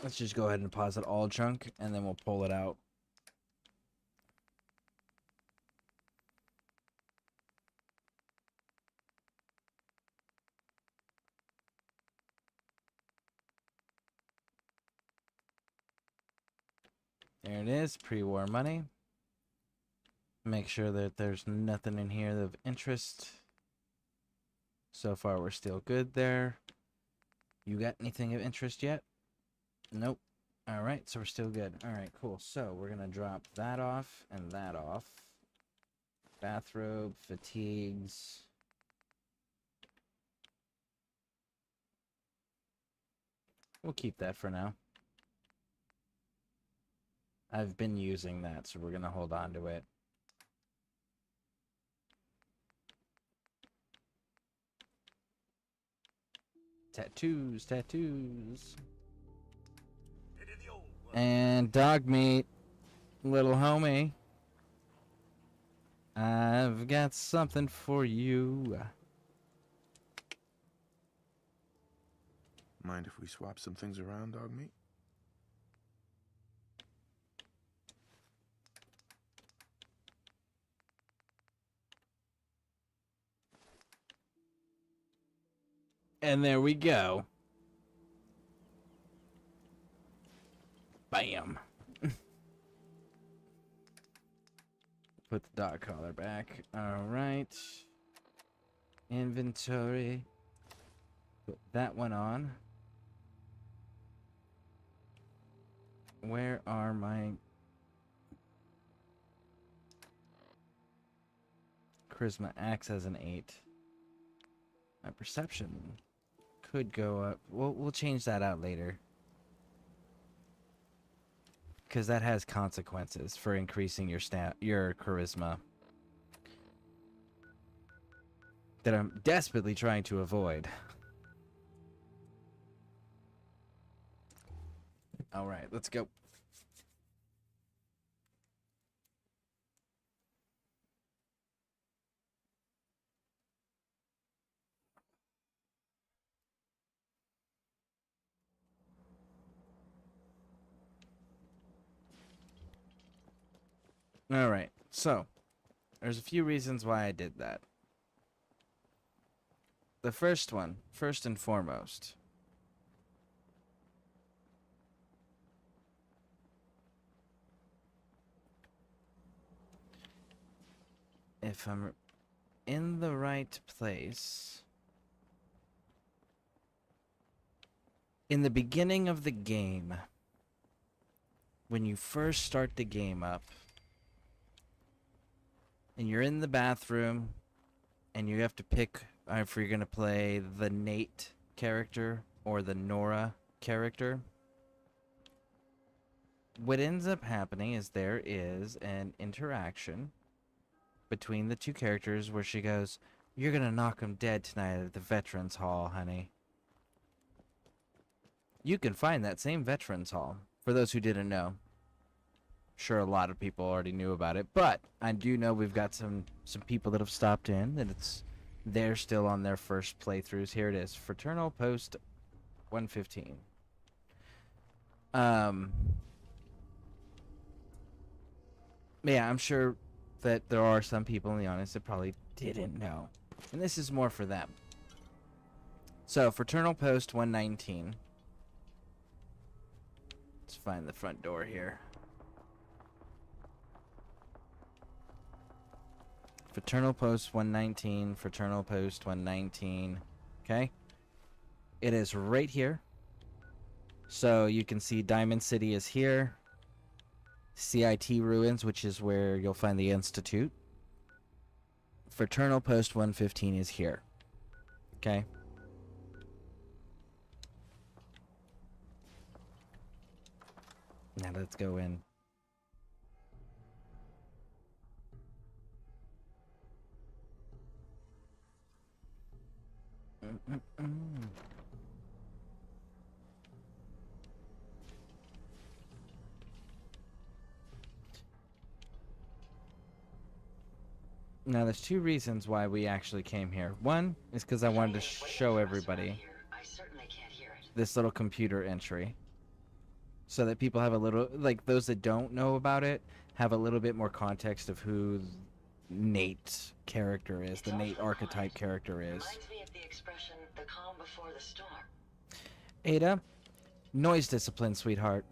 Let's just go ahead and deposit all junk, and then we'll pull it out. There it is, pre-war money. Make sure that there's nothing in here of interest. So far, we're still good there. You got anything of interest yet? Nope. Alright, so we're still good. Alright, cool. So, we're gonna drop that off and that off. Bathrobe, fatigues. We'll keep that for now. I've been using that, so we're gonna hold on to it. Tattoos. And dog meat, little homie. I've got something for you. Mind if we swap some things around, dog meat? And there we go. Bam. Put the dog collar back. Alright. Inventory. Put that one on. Where are my... Charisma acts as an 8. My perception could go up. We'll change that out later. Because that has consequences for increasing your charisma. That I'm desperately trying to avoid. Alright, let's go. Alright, so there's a few reasons why I did that. The first one, first and foremost, if I'm in the right place, in the beginning of the game, when you first start the game up, and you're in the bathroom, and you have to pick if you're going to play the Nate character or the Nora character. What ends up happening is there is an interaction between the two characters where she goes, "You're going to knock him dead tonight at the Veterans Hall, honey." You can find that same Veterans Hall, for those who didn't know. Sure, a lot of people already knew about it, but I do know we've got some people that have stopped in, and they're still on their first playthroughs. Here it is, Fraternal Post 115. Yeah, I'm sure that there are some people in the audience that probably didn't know, and this is more for them. So, Fraternal Post 119. Let's find the front door here. Fraternal Post 119, Fraternal Post 119, okay? It is right here. So you can see Diamond City is here. CIT Ruins, which is where you'll find the Institute. Fraternal Post 115 is here, okay? Now let's go in. Now, there's two reasons why we actually came here. One is because I wanted to show everybody this little computer entry, so that people have a little, like those that don't know about it, have a little bit more context of who Nate's character is, the Nate archetype character is. Reminds me of the expression, the calm before the storm. Ada, noise discipline, sweetheart.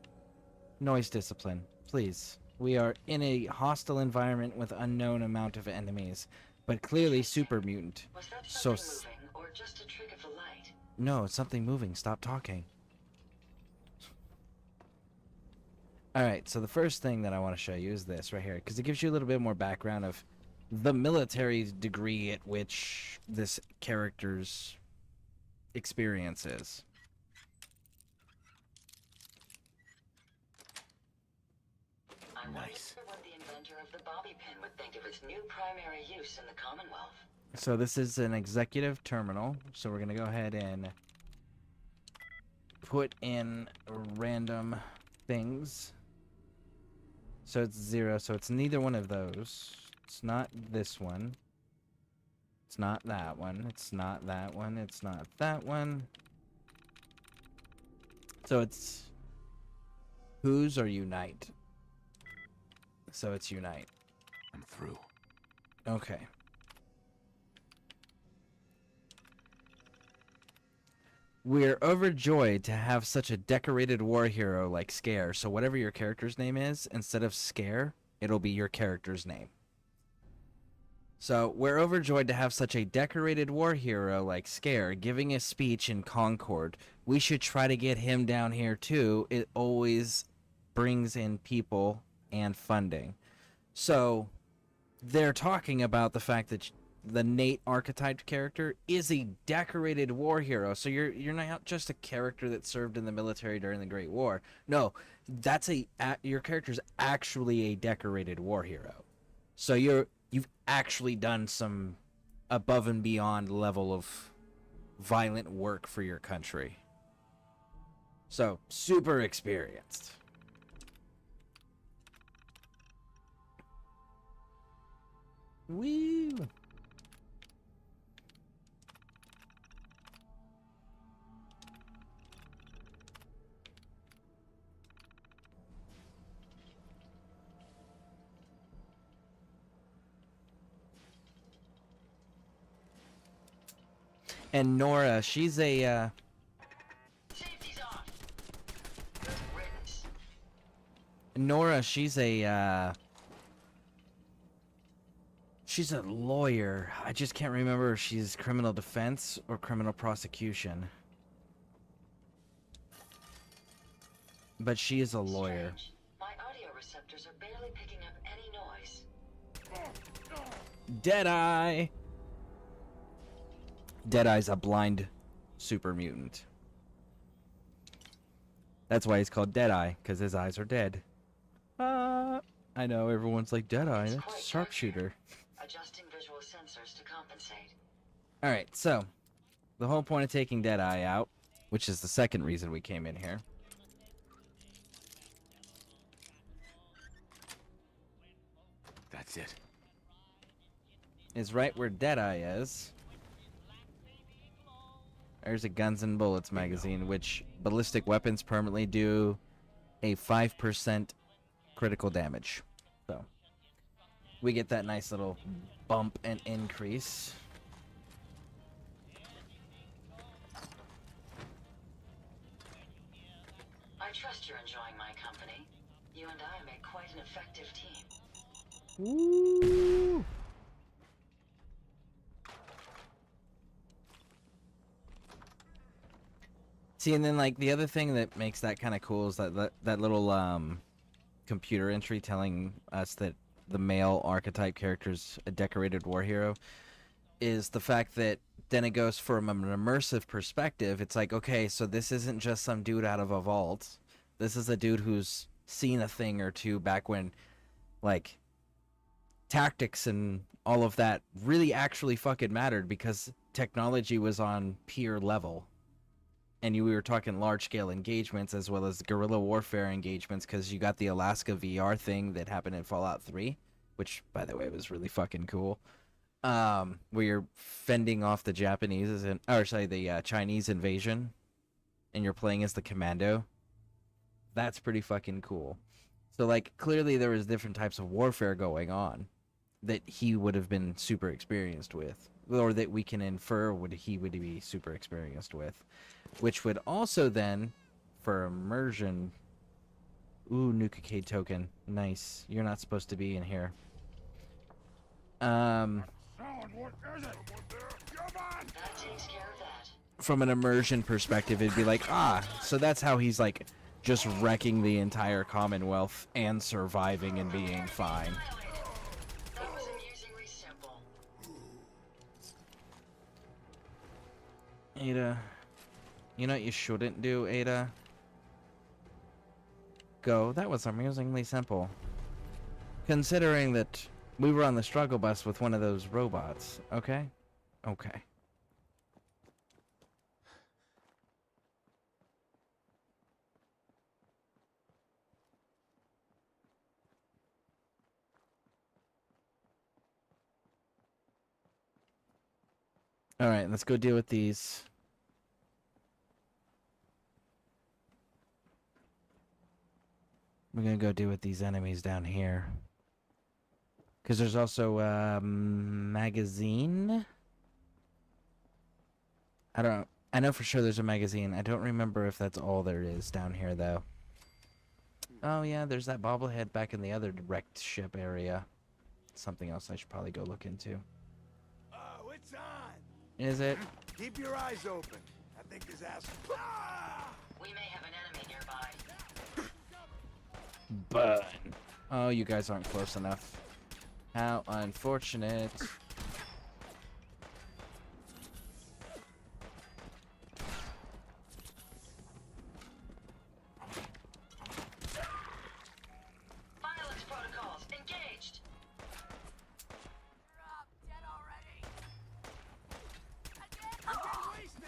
Noise discipline, please. We are in a hostile environment with unknown amount of enemies, but clearly super mutant. Was that So something moving, or just a trick of the light? no, it's something moving. Stop talking. Alright, so the first thing that I want to show you is this right here, because it gives you a little bit more background of the military degree at which this character's experience is. I wonder what the inventor of the bobby pin would think of its new primary use in the Commonwealth. So this is an executive terminal, so we're going to go ahead and put in random things. So it's 0, so it's neither one of those. It's not this one. It's not that one. It's not that one. It's not that one. So it's whose or unite. So it's unite. I'm through. Okay. We're overjoyed to have such a decorated war hero like Scare. So whatever your character's name is, instead of Scare, it'll be your character's name. So we're overjoyed to have such a decorated war hero like Scare giving a speech in Concord. We should try to get him down here too. It always brings in people and funding. So they're talking about the fact that the Nate archetyped character is a decorated war hero. So you're not just a character that served in the military during the Great War. No, that's your character's actually a decorated war hero. So you've actually done some above and beyond level of violent work for your country. So super experienced. Woo! And Nora, she's a Nora, she's a lawyer. I just can't remember if she's criminal defense or criminal prosecution. But she is a lawyer. My audio receptors are barely picking up any noise. Deadeye! Deadeye's a blind super mutant. That's why he's called Deadeye, because his eyes are dead. I know, everyone's like, Deadeye, that's sharpshooter. Adjusting visual sensors to compensate. Alright, so, the whole point of taking Deadeye out, which is the second reason we came in here, That's it. is right where Deadeye is. There's a Guns and Bullets magazine, which ballistic weapons permanently do a 5% critical damage. So, we get that nice little bump and increase. I trust you're enjoying my company. You and I make quite an effective team. Woo! See, and then like the other thing that makes that kind of cool is that little computer entry telling us that the male archetype character's a decorated war hero is the fact that then it goes from an immersive perspective. It's like, okay, so this isn't just some dude out of a vault. This is a dude who's seen a thing or two back when, like, tactics and all of that really actually fucking mattered because technology was on peer level. And we were talking large-scale engagements as well as guerrilla warfare engagements because you got the Alaska VR thing that happened in Fallout 3, which, by the way, was really fucking cool. Where you're fending off the the Chinese invasion, and you're playing as the commando. That's pretty fucking cool. So, like, clearly there was different types of warfare going on that he would have been super experienced with, or that we can infer he would be super experienced with. Which would also then, for immersion... Ooh, Nukicade token. Nice. You're not supposed to be in here. From an immersion perspective, it'd be like, so that's how he's, like, just wrecking the entire Commonwealth and surviving and being fine. Ada... You know what you shouldn't do, Ada? Go. That was amusingly simple. Considering that we were on the struggle bus with one of those robots, okay? Okay. Alright, let's go deal with these. We're gonna go deal with these enemies down here. Because there's also a magazine. I know for sure there's a magazine. I don't remember if that's all there is down here, though. Oh, yeah, there's that bobblehead back in the other wrecked ship area. Something else I should probably go look into. Oh, it's on! Is it? Keep your eyes open. I think his ass... We may have an enemy nearby. Burn. Oh, you guys aren't close enough. How unfortunate. Violence protocols engaged.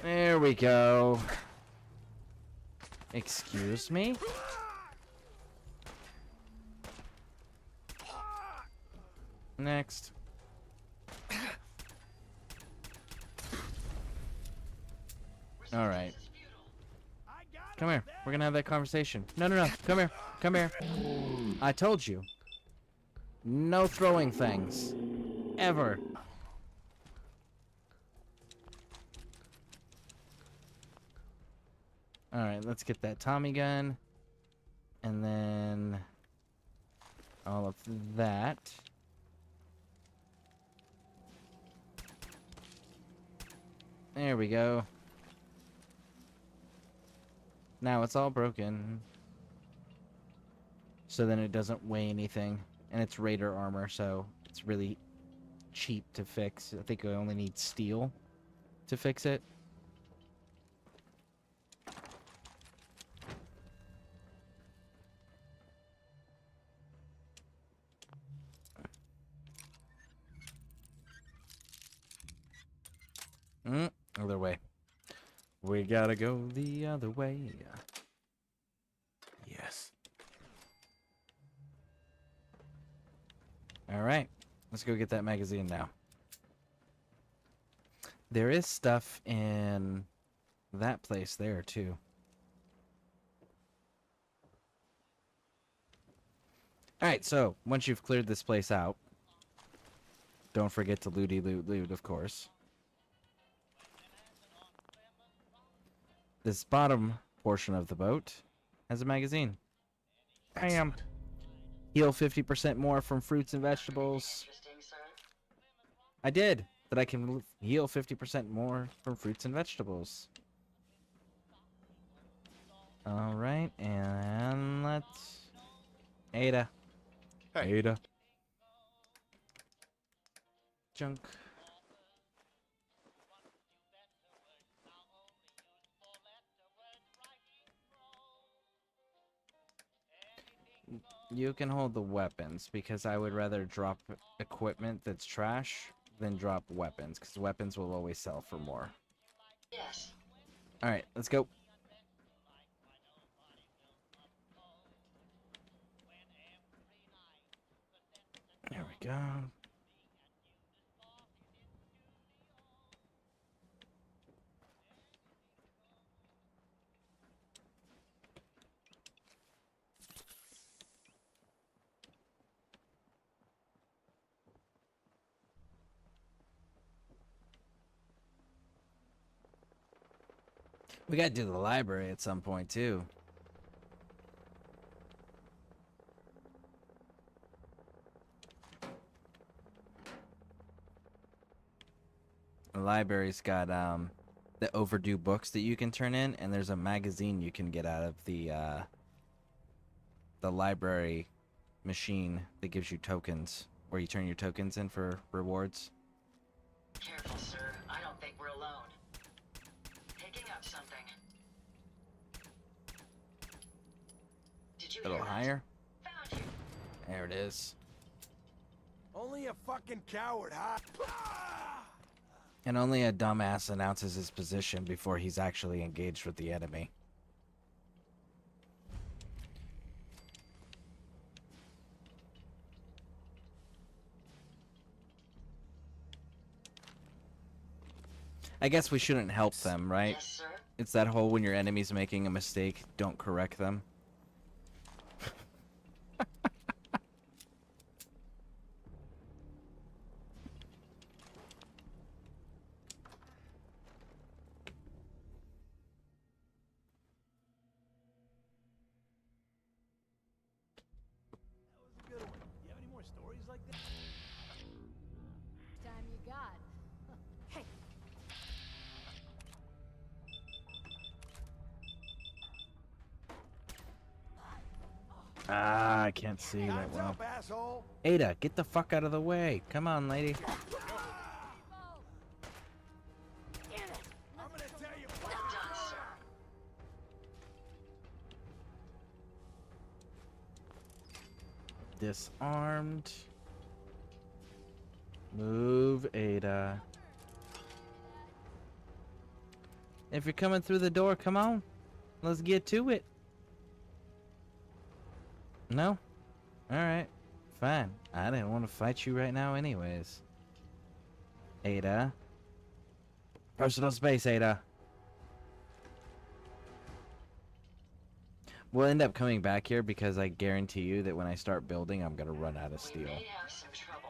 There we go. Excuse me? Next. All right. Come here. We're gonna have that conversation. No, no, no. Come here. Come here. I told you. No throwing things. Ever. Alright, let's get that Tommy gun. And then all of that. There we go. Now it's all broken. So then it doesn't weigh anything. And it's Raider armor, so it's really cheap to fix. I think I only need steel to fix it. Other way. We gotta go the other way. Yes. Alright. Let's go get that magazine now. There is stuff in that place there, too. Alright, so, once you've cleared this place out, don't forget to looty loot loot, of course. This bottom portion of the boat has a magazine. Bam! Heal 50% more from fruits and vegetables. I did, that I can heal 50% more from fruits and vegetables. Alright, and let's... Ada. Hey. Ada. Junk. You can hold the weapons, because I would rather drop equipment that's trash than drop weapons, because weapons will always sell for more. Yes. Alright, let's go. There we go. We gotta do the library at some point, too. The library's got, the overdue books that you can turn in, and there's a magazine you can get out of the library machine that gives you tokens, where you turn your tokens in for rewards. Careful, sir. I don't think we're alone. Picking up something. Did you A little hear that? higher. Found you. There it is. Only a fucking coward, huh? And only a dumbass announces his position before he's actually engaged with the enemy. I guess we shouldn't help them, right? Yes, sir. It's that whole when your enemy's making a mistake, don't correct them. Good one. You have any more stories like that? Time you got. Hey. Ah, I can't see that Time's well. up, asshole. Ada, get the fuck out of the way. Come on, lady. I'm gonna tell you Well done, sir. Disarmed. Move, Ada. If you're coming through the door, come on. Let's get to it. No? Alright. Fine. I didn't want to fight you right now anyways. Ada. Personal space, Ada. We'll end up coming back here because I guarantee you that when I start building, I'm going to run out of We steel. may have some trouble.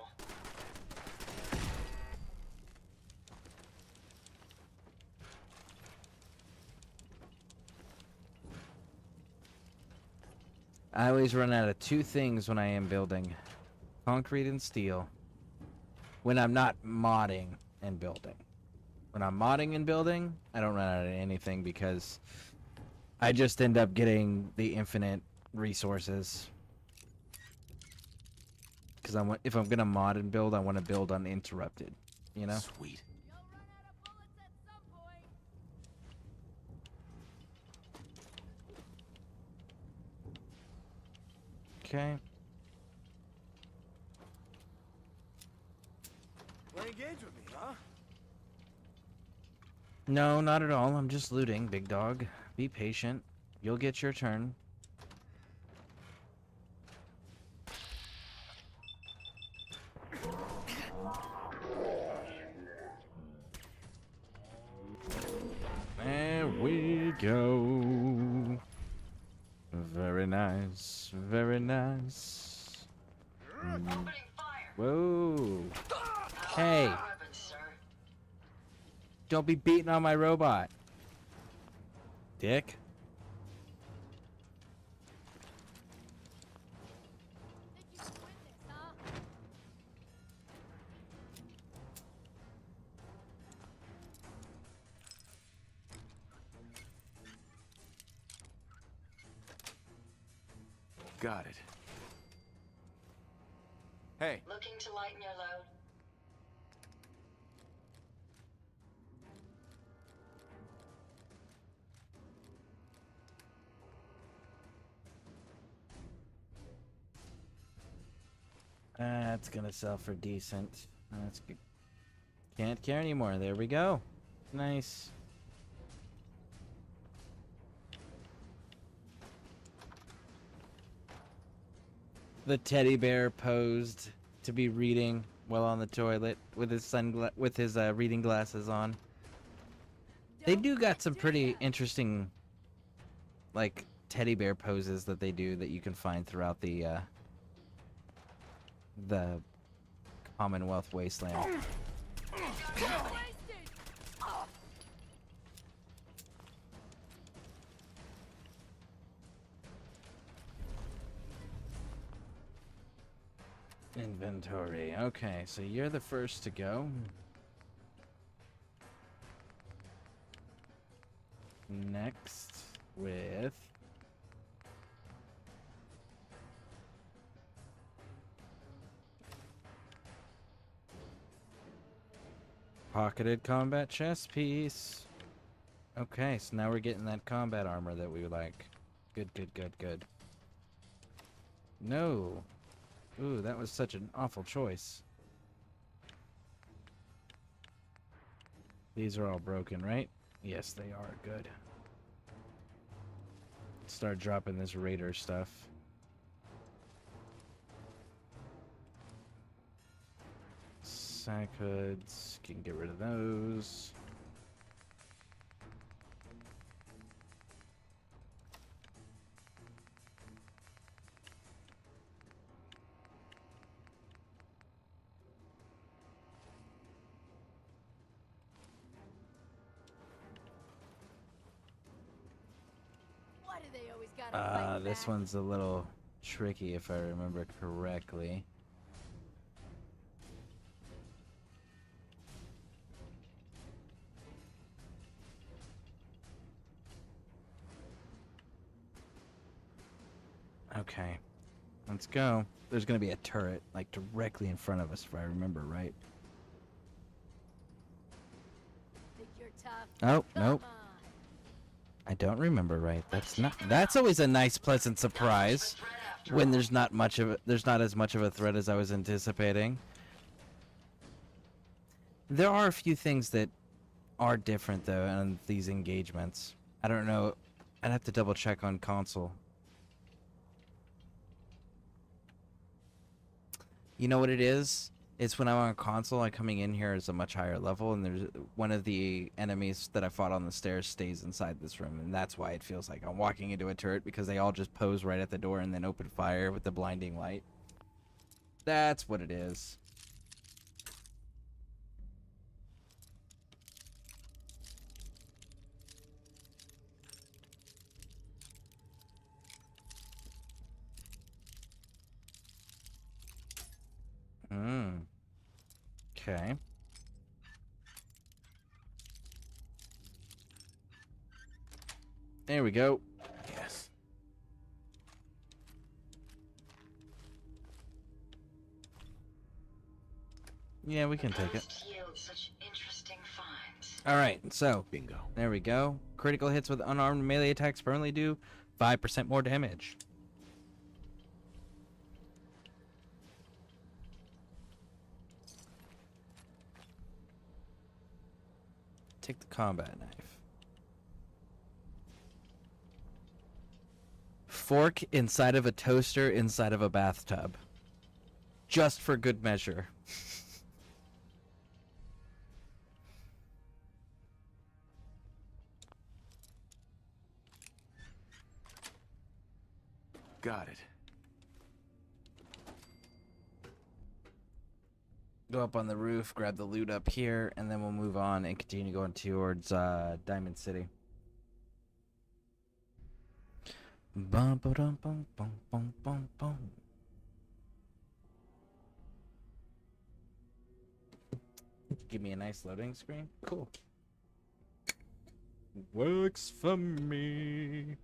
I always run out of two things when I am building. Concrete and steel. When I'm not modding and building. When I'm modding and building, I don't run out of anything because I just end up getting the infinite resources. Because if I'm gonna mod and build, I want to build uninterrupted. You know? Sweet. Okay. Play games with me, huh? No, not at all. I'm just looting, big dog. Be patient. You'll get your turn. There we go. Very nice. Very nice. Whoa. Hey. Don't be beating on my robot. Dick. Got it. Hey. Looking to lighten your load? That's gonna sell for decent. That's good. Can't care anymore. There we go. Nice. The teddy bear posed to be reading while on the toilet with his reading glasses on. They do got some pretty interesting, like, teddy bear poses that they do that you can find throughout the Commonwealth Wasteland. Inventory. Okay, so you're the first to go. Next with pocketed combat chest piece. Okay, so now we're getting that combat armor that we like. Good, good, good, good. No. Ooh, that was such an awful choice. These are all broken, right? Yes, they are. Good. Start dropping this raider stuff. Sack hoods. Can get rid of those. Why do they always gotta fight This back? one's a little tricky if I remember correctly. Okay. Let's go. There's gonna be a turret, like, directly in front of us, if I remember right. Think you're tough? Oh, Come nope. on. I don't remember right. That's always a nice, pleasant surprise when there's not as much of a threat as I was anticipating. There are a few things that are different though in these engagements. I don't know. I'd have to double check on console. You know what it is? It's when I'm on console, I'm coming in here as a much higher level, and there's one of the enemies that I fought on the stairs stays inside this room, and that's why it feels like I'm walking into a turret, because they all just pose right at the door and then open fire with the blinding light. That's what it is. Okay. There we go. Yes. Yeah, we can take it. Yield such interesting finds. All right, so bingo. There we go. Critical hits with unarmed melee attacks permanently do 5% more damage. Take the combat knife. Fork inside of a toaster inside of a bathtub. Just for good measure. Got it. Go up on the roof, grab the loot up here, and then we'll move on and continue going towards Diamond City. Bum, ba-dum, bum, bum, bum, bum, bum. Give me a nice loading screen. Cool. Works for me.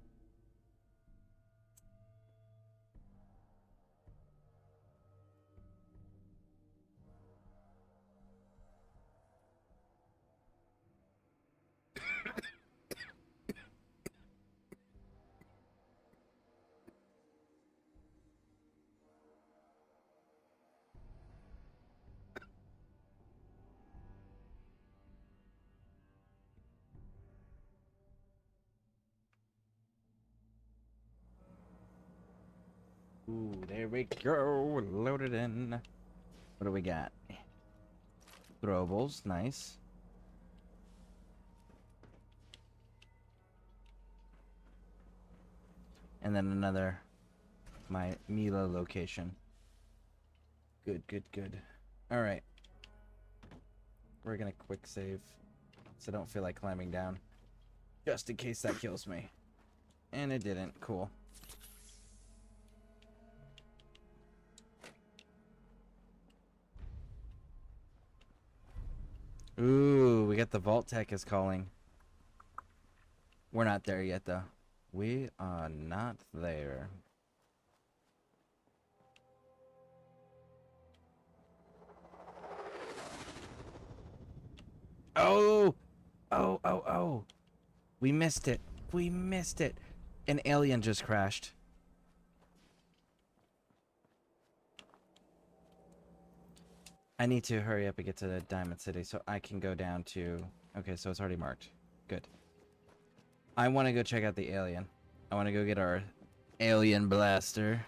Ooh, there we go. Loaded in. What do we got? Throwables, nice. And then another my Mila location. Good, good, good. All right. We're gonna quick save, so I don't feel like climbing down, just in case that kills me. And it didn't. Cool. Ooh, we got the Vault Tech is calling. We're not there yet, though. We are not there. Oh! Oh, oh, oh. We missed it. We missed it. An alien just crashed. I need to hurry up and get to the Diamond City so I can go down to... Okay, so it's already marked. Good. I want to go check out the alien. I want to go get our alien blaster.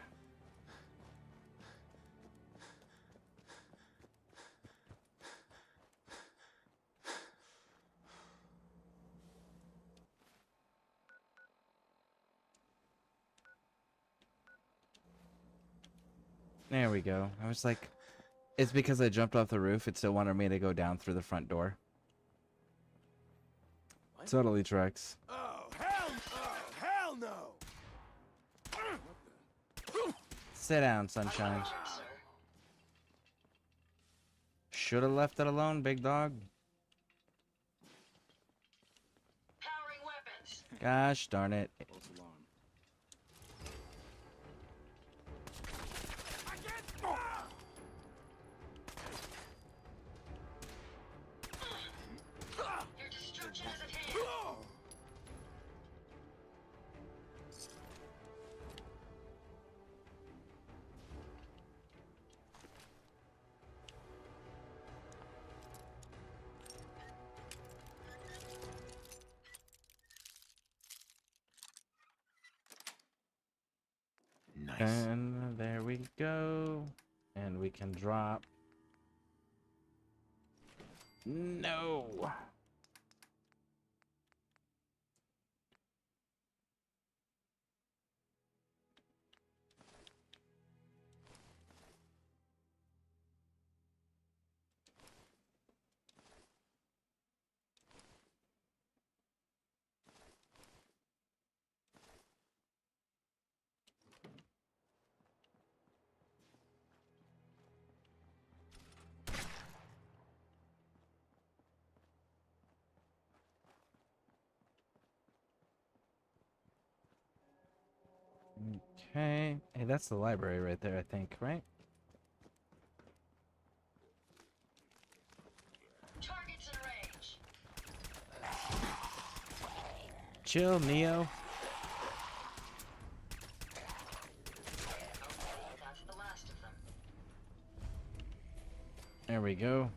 There we go. I was like... It's because I jumped off the roof. It still wanted me to go down through the front door. What? Totally tracks. Oh, hell no! Sit down, sunshine. Should have left it alone, big dog. Powering weapons. Gosh darn it. And there we go. And we can drop. No. Okay. Hey, that's the library right there, I think, right? Targets in range. Chill, Neo. That's the last of them. There we go.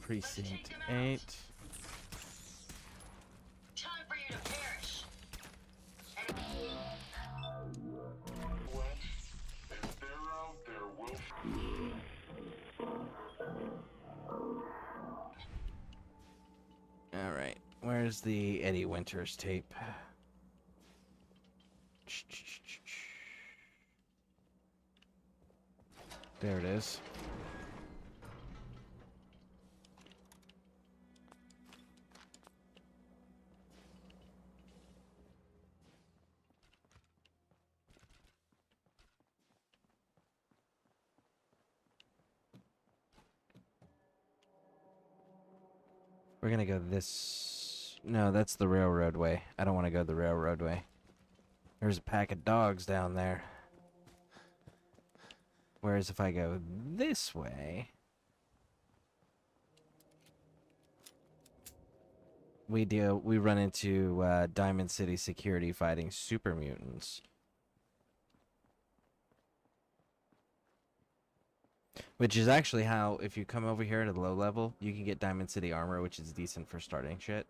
Precinct 8. Time for you to perish. If they're out there, we'll... Alright. Where's the Eddie Winters tape? There it is. We're gonna go this... No, that's the railroad way. I don't want to go the railroad way. There's a pack of dogs down there. Whereas if I go this way... We run into Diamond City security fighting super mutants. Which is actually how, if you come over here at a low level, you can get Diamond City armor, which is decent for starting shit.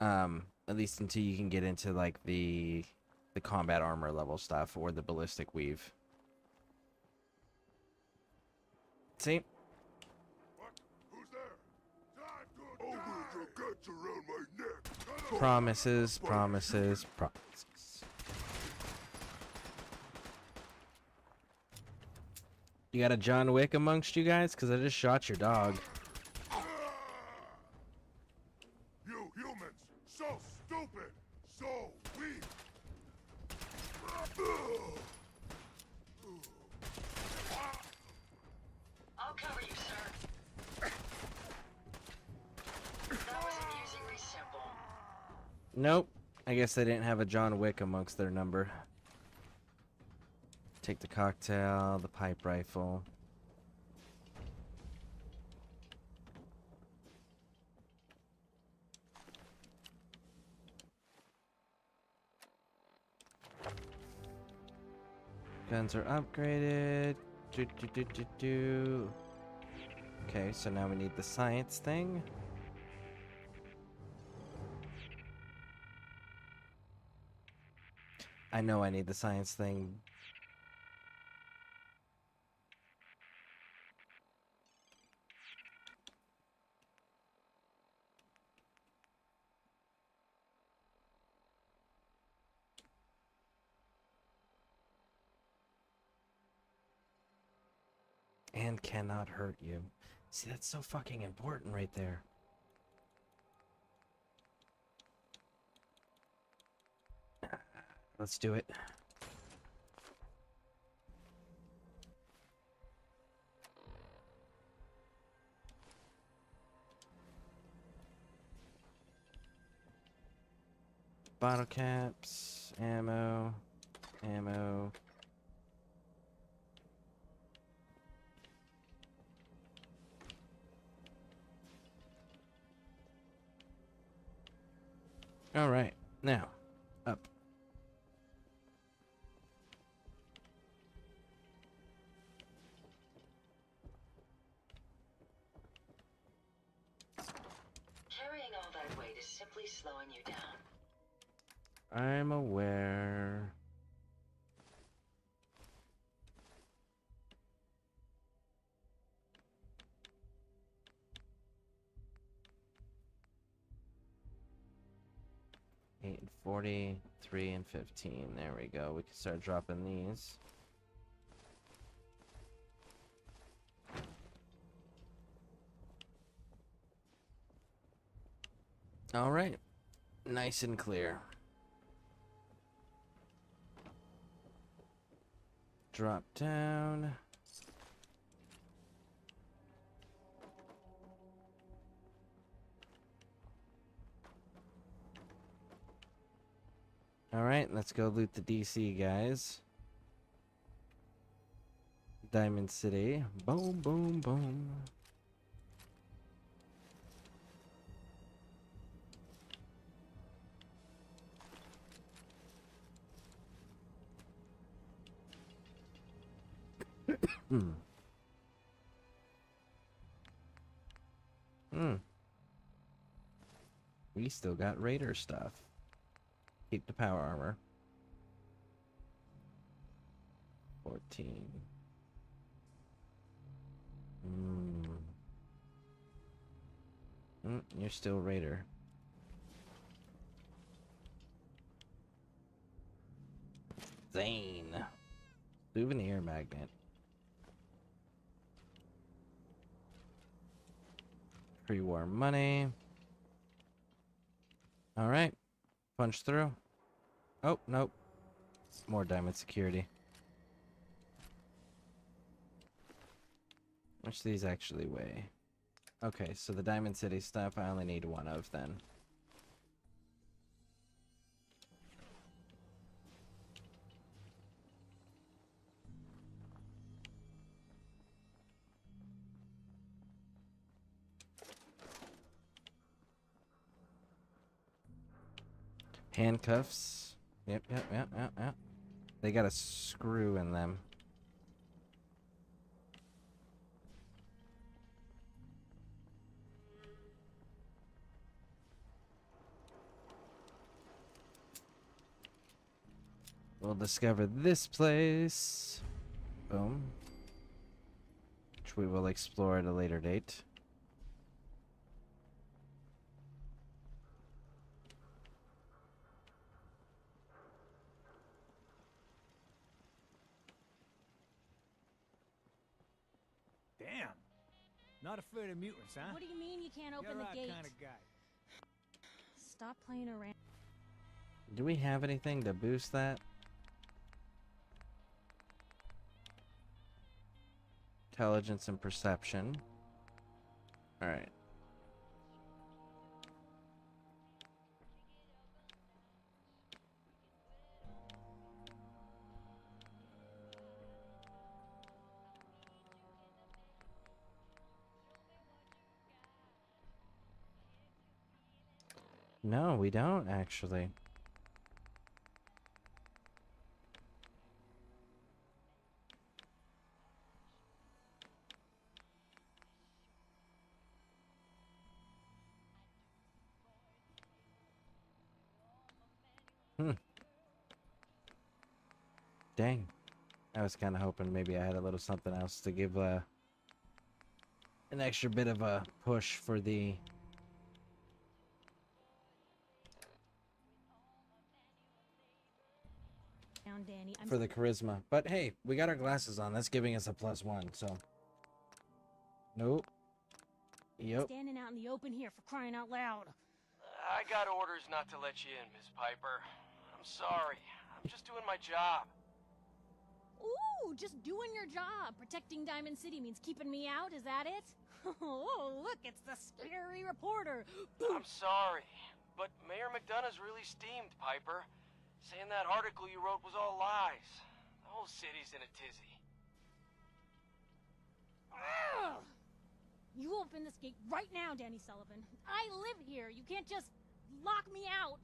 At least until you can get into like the combat armor level stuff or the ballistic weave. See? Promises, promises, promises. You got a John Wick amongst you guys? Because I just shot your dog. You humans, so stupid, so weak. I'll cover you, sir. That was amusingly simple. Nope. I guess they didn't have a John Wick amongst their number. Take the cocktail, the pipe rifle. Guns are upgraded. Okay, so now we need the science thing. I know I need the science thing. And cannot hurt you. See, that's so fucking important right there. Let's do it. Bottle caps, ammo, ammo. All right, now, up. Carrying all that weight is simply slowing you down. I'm aware. Eight, 40, 3, and 15. There we go. We can start dropping these. All right. Nice and clear. Drop down. All right, let's go loot the DC, guys. Diamond City. Boom, boom, boom. Hmm. We still got Raider stuff. Keep the power armor. 14. You're still Raider. Zane. Souvenir magnet. Pre-war money. Alright. Punch through. Oh, nope. More diamond security. How much these actually weigh? Okay, so the Diamond City stuff I only need one of then. Handcuffs. Yep. They got a screw in them. We'll discover this place. Boom. Which we will explore at a later date. Damn. Not afraid of mutants, huh? What do you mean you can't open You're the our gate? kind of guy. Stop playing around. Do we have anything to boost that? Intelligence and perception. Alright. No, we don't actually. Dang. I was kind of hoping maybe I had a little something else to give an extra bit of a push for the Danny. for the charisma. But hey, we got our glasses on. That's giving us a +1, so. Nope. Yep. Standing out in the open here for crying out loud. I got orders not to let you in, Miss Piper. I'm sorry. I'm just doing my job. Ooh, just doing your job. Protecting Diamond City means keeping me out, is that it? Oh, look, it's the scary reporter. I'm sorry, but Mayor McDonough's really steamed, Piper. Saying that article you wrote was all lies. The whole city's in a tizzy. Ugh! You open this gate right now, Danny Sullivan. I live here. You can't just lock me out.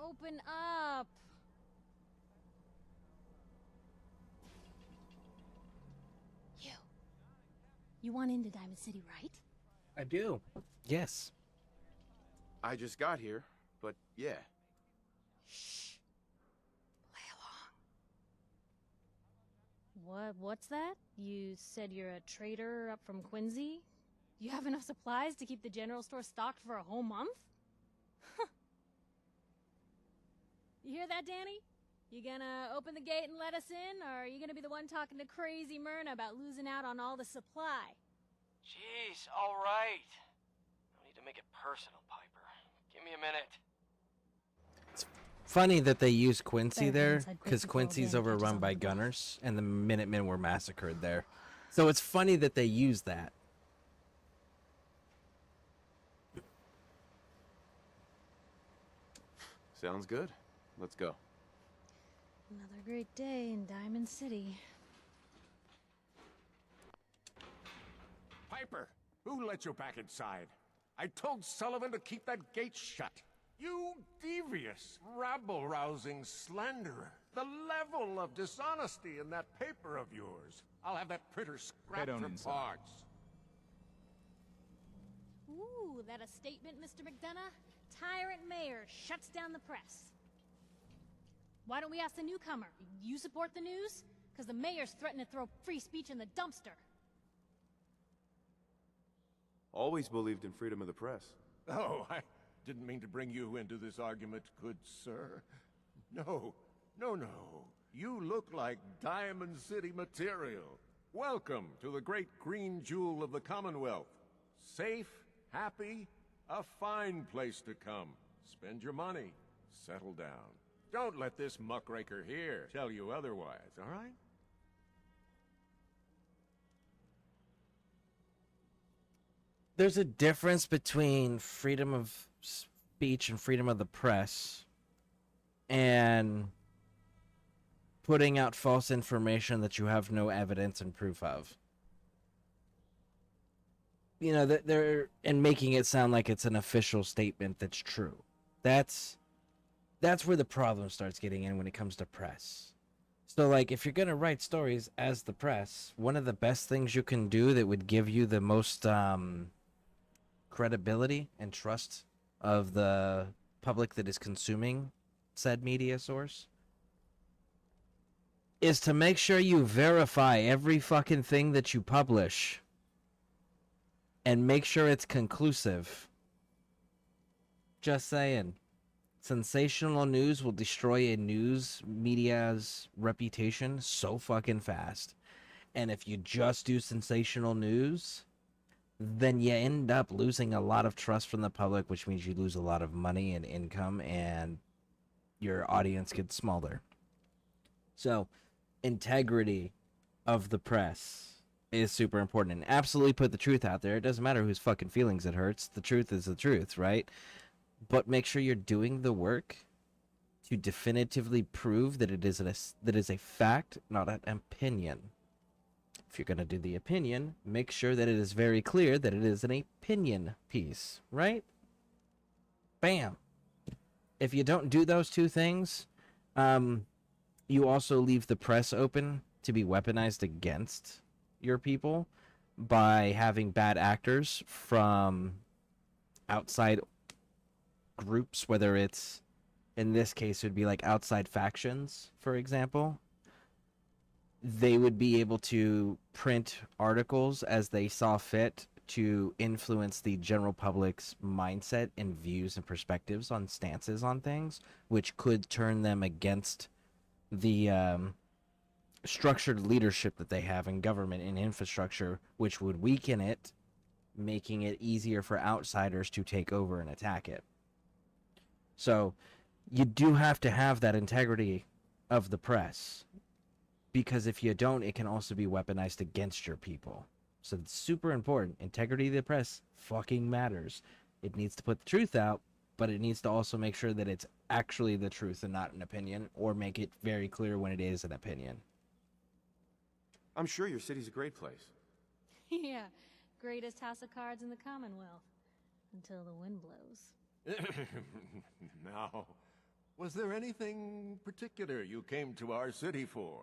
Open up. You want into Diamond City, right? I do. Yes. I just got here, but yeah. What's that? You said you're a trader up from Quincy? You have enough supplies to keep the general store stocked for a whole month? You hear that, Danny? You gonna open the gate and let us in, or are you gonna be the one talking to crazy Myrna about losing out on all the supply? Jeez, all right. No need to make it personal, Piper. Give me a minute. Funny that they use Quincy Better get there, inside quick because before Quincy's Danny catches overrun on by to the bluff. gunners, and the Minutemen were massacred there. So it's funny that they use that. Sounds good. Let's go. Another great day in Diamond City. Piper, who let you back inside? I told Sullivan to keep that gate shut. You devious, rabble-rousing slanderer. The level of dishonesty in that paper of yours. I'll have that printer scrapped on for inside. parts. Ooh, that a statement, Mr. McDonough? Tyrant mayor shuts down the press. Why don't we ask the newcomer? You support the news? Because the mayor's threatening to throw free speech in the dumpster. Always believed in freedom of the press. Oh, I didn't mean to bring you into this argument, good sir. No. You look like Diamond City material. Welcome to the great green jewel of the Commonwealth. Safe, happy, a fine place to come. Spend your money. Settle down. Don't let this muckraker here tell you otherwise, all right? There's a difference between freedom of speech and freedom of the press and putting out false information that you have no evidence and proof of. You know, that they're and making it sound like it's an official statement that's true. That's where the problem starts getting in when it comes to press. So, like, if you're gonna write stories as the press, one of the best things you can do that would give you the most credibility and trust of the public that is consuming said media source is to make sure you verify every fucking thing that you publish and make sure it's conclusive. Just saying. Sensational news will destroy a news media's reputation so fucking fast. And if you just do sensational news, then you end up losing a lot of trust from the public, which means you lose a lot of money and income, and your audience gets smaller. So, integrity of the press is super important, and absolutely put the truth out there. It doesn't matter whose fucking feelings it hurts. The truth is the truth, right? But make sure you're doing the work to definitively prove that it is a fact, not an opinion. If you're going to do the opinion, make sure that it is very clear that it is an opinion piece, right? Bam. If you don't do those two things, you also leave the press open to be weaponized against your people by having bad actors from outside groups, whether it's, in this case, it would be like outside factions, for example. They would be able to print articles as they saw fit to influence the general public's mindset and views and perspectives on stances on things, which could turn them against the structured leadership that they have in government and infrastructure, which would weaken it, making it easier for outsiders to take over and attack it. So you do have to have that integrity of the press, because if you don't, it can also be weaponized against your people. So it's super important. Integrity of the press fucking matters. It needs to put the truth out, but it needs to also make sure that it's actually the truth and not an opinion, or make it very clear when it is an opinion. I'm sure your city's a great place. Yeah, greatest house of cards in the Commonwealth. Until the wind blows. Now, was there anything particular you came to our city for?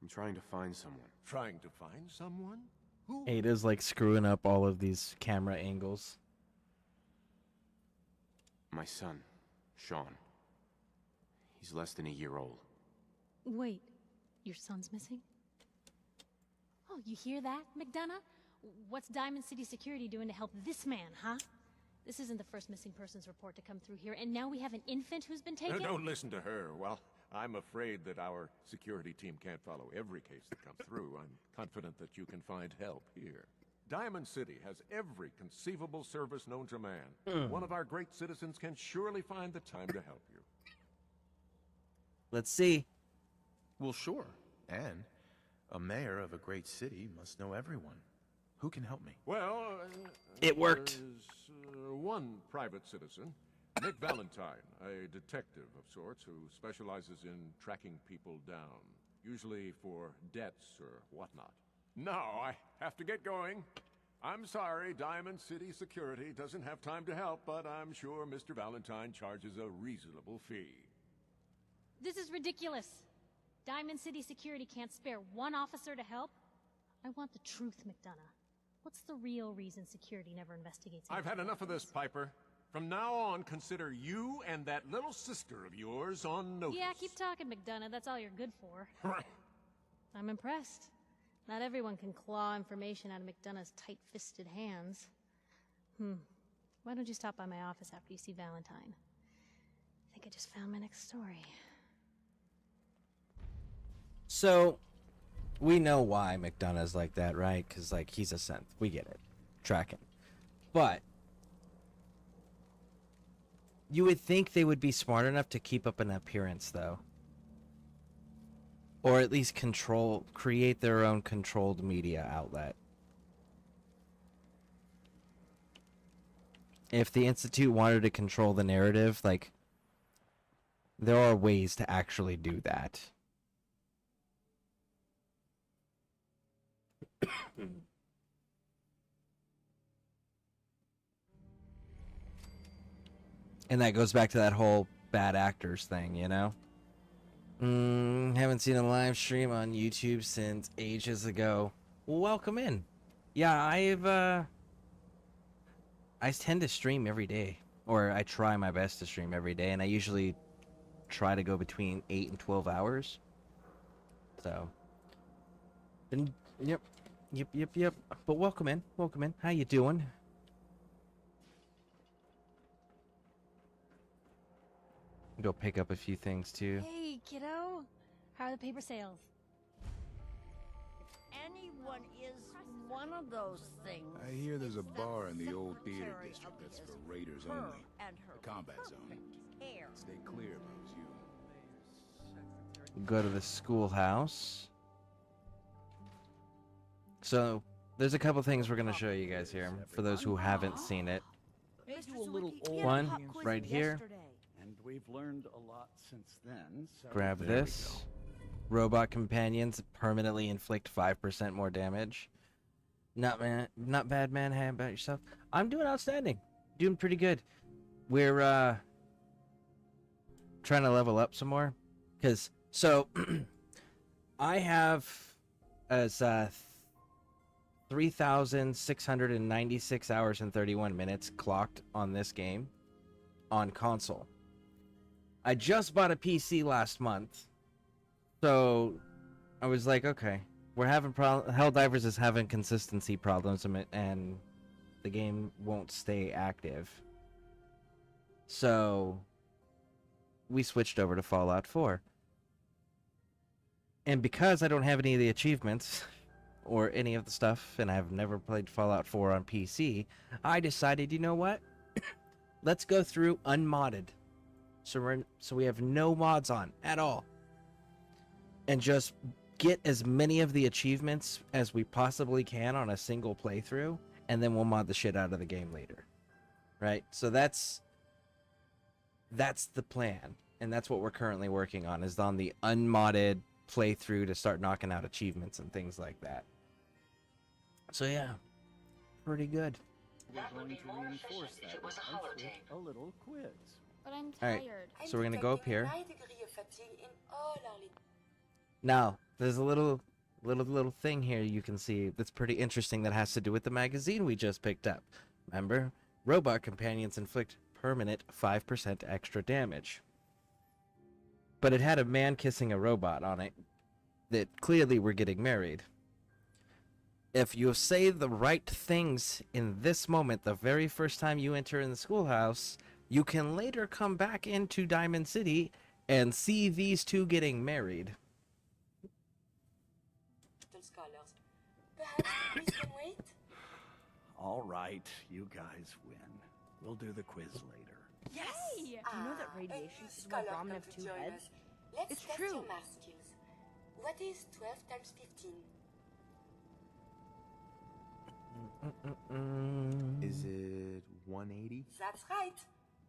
I'm trying to find someone. Trying to find someone? Ada's like screwing up all of these camera angles. My son, Sean. He's less than a year old. Wait, your son's missing? Oh, you hear that, McDonough? What's Diamond City Security doing to help this man, huh? This isn't the first missing persons report to come through here, and now we have an infant who's been taken? Don't listen to her. Well, I'm afraid that our security team can't follow every case that comes through. I'm confident that you can find help here. Diamond City has every conceivable service known to man. One of our great citizens can surely find the time to help you. Let's see. Well, sure. And a mayor of a great city must know everyone. Who can help me? Well, it worked. There's one private citizen, Nick Valentine, a detective of sorts who specializes in tracking people down, usually for debts or whatnot. Now I have to get going. I'm sorry, Diamond City Security doesn't have time to help, but I'm sure Mr. Valentine charges a reasonable fee. This is ridiculous. Diamond City Security can't spare one officer to help? I want the truth, McDonough. What's the real reason security never investigates? I've had enough of this, Piper. From now on, consider you and that little sister of yours on notice. Yeah, keep talking, McDonough. That's all you're good for. I'm impressed. Not everyone can claw information out of McDonough's tight-fisted hands. Why don't you stop by my office after you see Valentine? I think I just found my next story. So, we know why McDonough's like that, right? Because, like, he's a synth. We get it. Tracking. But you would think they would be smart enough to keep up an appearance, though. Or at least create their own controlled media outlet. If the Institute wanted to control the narrative, like, there are ways to actually do that. And that goes back to that whole bad actors thing, you know? Haven't seen a live stream on YouTube since ages ago. Well, welcome in. Yeah, I tend to stream every day. Or I try my best to stream every day, and I usually try to go between 8 and 12 hours. So, and yep. But welcome in. How you doing? Go pick up a few things too. Hey, kiddo. How are the paper sales? Anyone is one of those things. I hear there's a bar in the old theater district that's for raiders only. And her The combat zone. hair. Stay clear if I was you. Go to the schoolhouse. So, there's a couple things we're going to show you guys here, for those who haven't seen it. One, right here. And we've learned a lot since then. So Grab this. Robot companions permanently inflict 5% more damage. Not bad, man. How about yourself? I'm doing outstanding. Doing pretty good. We're trying to level up some more. So, I have as 3,696 hours and 31 minutes clocked on this game on console. I just bought a PC last month, so I was like, okay, we're having Helldivers is having consistency problems, and the game won't stay active. So we switched over to Fallout 4. And because I don't have any of the achievements or any of the stuff, and I've never played Fallout 4 on PC, I decided, you know what? Let's go through unmodded. So we have no mods on at all. And just get as many of the achievements as we possibly can on a single playthrough, and then we'll mod the shit out of the game later. Right? So that's the plan. And that's what we're currently working on, is on the unmodded playthrough to start knocking out achievements and things like that. So yeah, pretty good. We're going to reinforce that with a little quiz. But I'm Alright, tired. so we're gonna go up here. Now, there's a little little thing here you can see that's pretty interesting that has to do with the magazine we just picked up. Remember, robot companions inflict permanent 5% extra damage. But it had a man kissing a robot on it that clearly were getting married. If you say the right things in this moment, the very first time you enter in the schoolhouse, you can later come back into Diamond City and see these two getting married. Scholars. Perhaps the quiz can wait? All right, you guys win. We'll do the quiz later. Yes! Hey! Do you know that radiation is why Brahmin have two heads? Let's It's test true. your math skills. What is 12 times 15? Is it 180? That's right.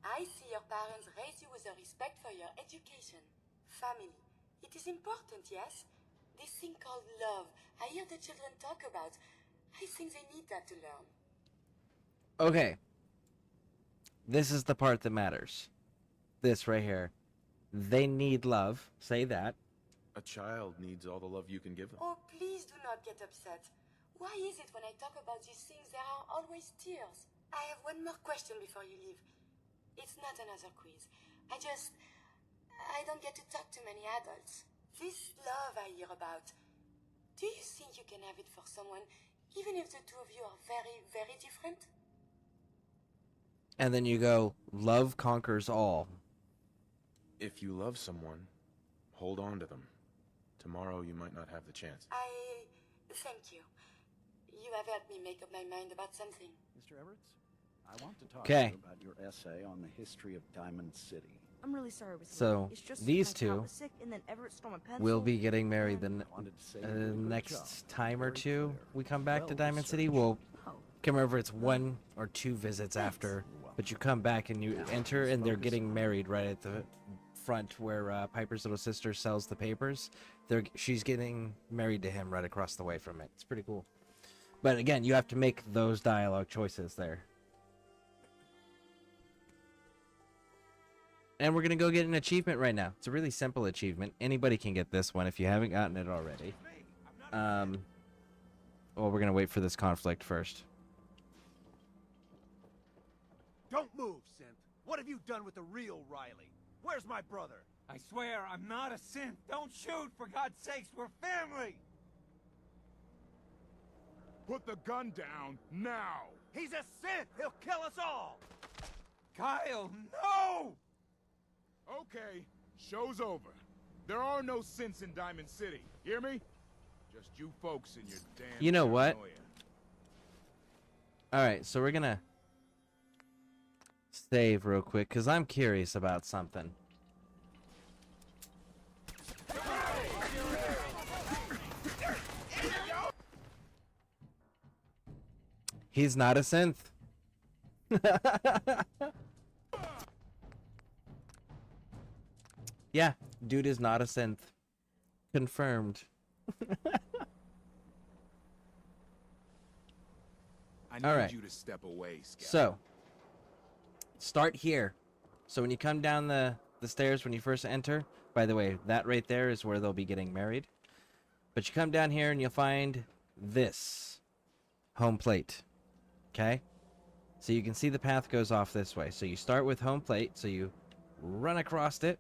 I see your parents raise you with a respect for your education. Family. It is important, yes? This thing called love. I hear the children talk about. I think they need that to learn. Okay. This is the part that matters. This right here. They need love. Say that. A child needs all the love you can give them. Oh, please do not get upset. Why is it when I talk about these things there are always tears? I have one more question before you leave. It's not another quiz. I don't get to talk to many adults. This love I hear about, do you think you can have it for someone, even if the two of you are very, very different? And then you go, love conquers all. If you love someone, hold on to them. Tomorrow you might not have the chance. Thank you. You have helped me make up my mind about something. Mr. Everett, I want to talk Okay. to you about your essay on the history of Diamond City. I'm really sorry. So, it's just these my cat two was sick, and then Everett stole my pencil. We'll be getting married the Wanted to say you did a good next job. time or Very two clear. we come back to Well Diamond City. researched. We'll can't remember if it's 1 or 2 visits after, but you come back and you enter and they're getting married right at the front where Piper's little sister sells the papers. She's getting married to him right across the way from it. It's pretty cool. But again, you have to make those dialogue choices there. And we're gonna go get an achievement right now. It's a really simple achievement. Anybody can get this one if you haven't gotten it already. Well, we're gonna wait for this conflict first. Don't move, Synth. What have you done with the real Riley? Where's my brother? I swear I'm not a synth. Don't shoot, for God's sakes. We're family. Put the gun down now. He's a synth. He'll kill us all. Kyle, no! Okay, show's over. There are no synths in Diamond City. Hear me? Just you folks and your damn. You know what? paranoia. Alright, so we're gonna save real quick, because I'm curious about something. He's not a synth. Yeah, dude is not a synth. Confirmed. I need Alright. you to step away, Scout. So, start here. So when you come down the stairs when you first enter, by the way, that right there is where they'll be getting married. But you come down here and you'll find this home plate. Okay? So you can see the path goes off this way. So you start with home plate, so you run across it,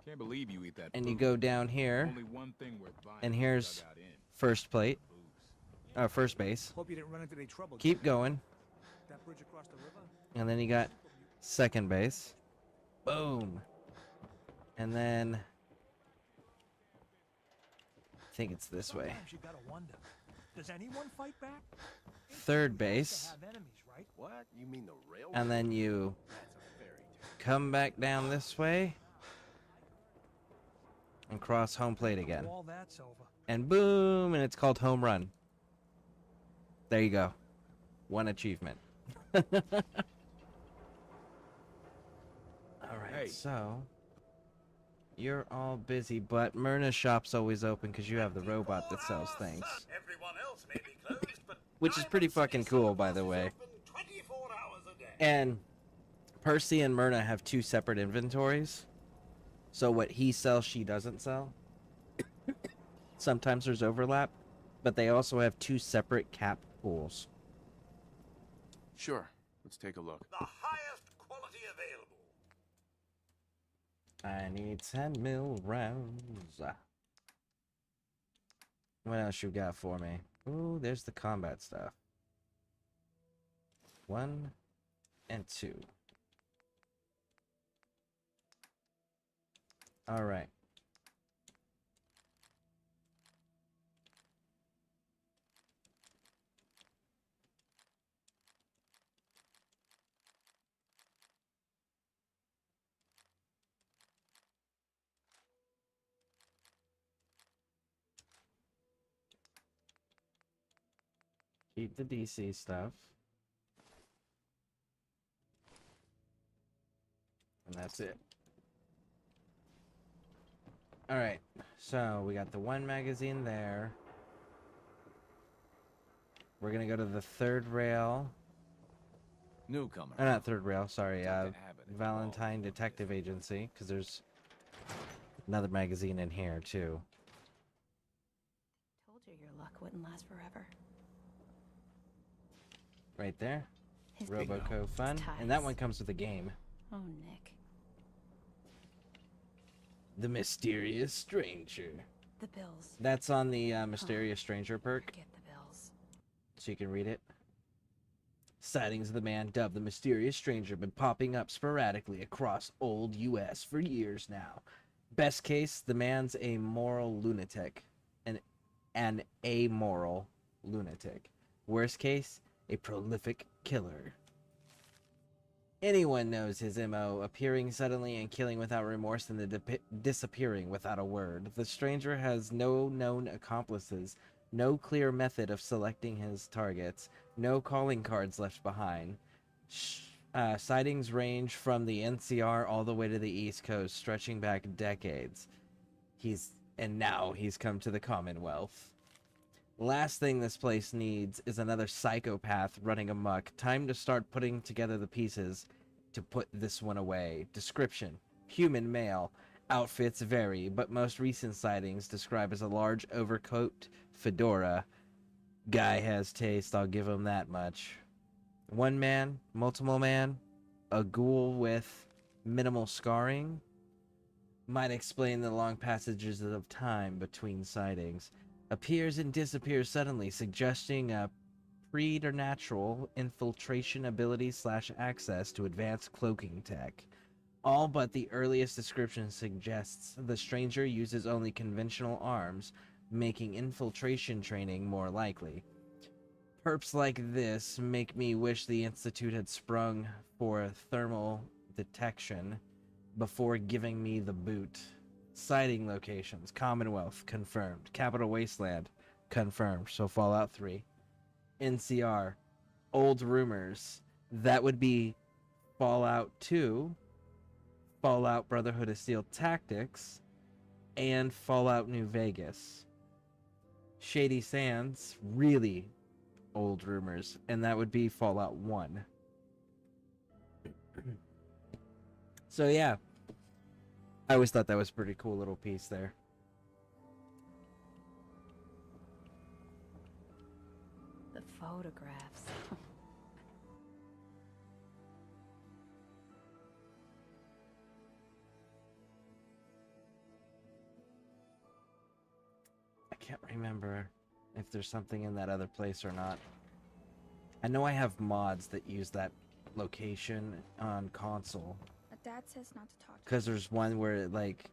Can't believe you eat that. and you food. go down here, Only one thing worth buying and is here's dugout in. first plate. First base. Hope you didn't run into any trouble. Keep going. That bridge across the river? And then you got second base. Boom. And then I think it's this way. Sometimes you gotta wonder, does anyone fight back? Third base. Have enemies, right? What? You mean the railroad? And then you That's a fairy tale. come back down this way and cross home plate again. All that's over. And boom, and it's called home run. There you go. One achievement. Alright, Hey. so you're all busy, but Myrna's shop's always open because you have the robot that sells things. Everyone else may be closed, but Which is pretty fucking cool, by the way. 24 hours a day. And Percy and Myrna have 2 separate inventories. So what he sells, she doesn't sell. Sometimes there's overlap, but they also have 2 separate cap pools. Sure. Let's take a look. The highest quality available. I need 10 mil rounds. What else you got for me? Ooh, there's the combat stuff. 1 and 2. All right. Keep the DC stuff. And that's it. Alright, so we got the 1 magazine there. We're gonna go to the 3rd rail. Newcomer. Not 3rd rail, sorry. Valentine Detective Agency, because there's another magazine in here, too. Told you your luck wouldn't last forever. Right there. His Roboco Fun. And that one comes with a game. Oh, Nick. The Mysterious Stranger. The bills. That's on the Mysterious Stranger perk. Get the bills. So you can read it. Sightings of the man dubbed the Mysterious Stranger have been popping up sporadically across old U.S. for years now. Best case, the man's a moral lunatic. An amoral lunatic. Worst case, a prolific killer. Anyone knows his MO, appearing suddenly and killing without remorse and then disappearing without a word. The stranger has no known accomplices, no clear method of selecting his targets, no calling cards left behind. Sightings range from the NCR all the way to the East Coast, stretching back decades. And now he's come to the Commonwealth. Last thing this place needs is another psychopath running amok. Time to start putting together the pieces to put this one away. Description: human male. Outfits vary, but most recent sightings describe as a large overcoat, fedora. Guy has taste, I'll give him that much. One man, multiple man, a ghoul with minimal scarring. Might explain the long passages of time between sightings. Appears and disappears suddenly, suggesting a preternatural infiltration ability / access to advanced cloaking tech. All but the earliest description suggests the stranger uses only conventional arms, making infiltration training more likely. Perps like this make me wish the Institute had sprung for thermal detection before giving me the boot. Sighting locations: Commonwealth, confirmed. Capital Wasteland, confirmed. So Fallout 3. NCR, old rumors. That would be Fallout 2, Fallout Brotherhood of Steel Tactics, and Fallout New Vegas. Shady Sands, really old rumors, and that would be Fallout 1. So yeah, I always thought that was a pretty cool little piece there. The photographs. I can't remember if there's something in that other place or not. I know I have mods that use that location on console. Dad says not to talk to Because there's one where, like,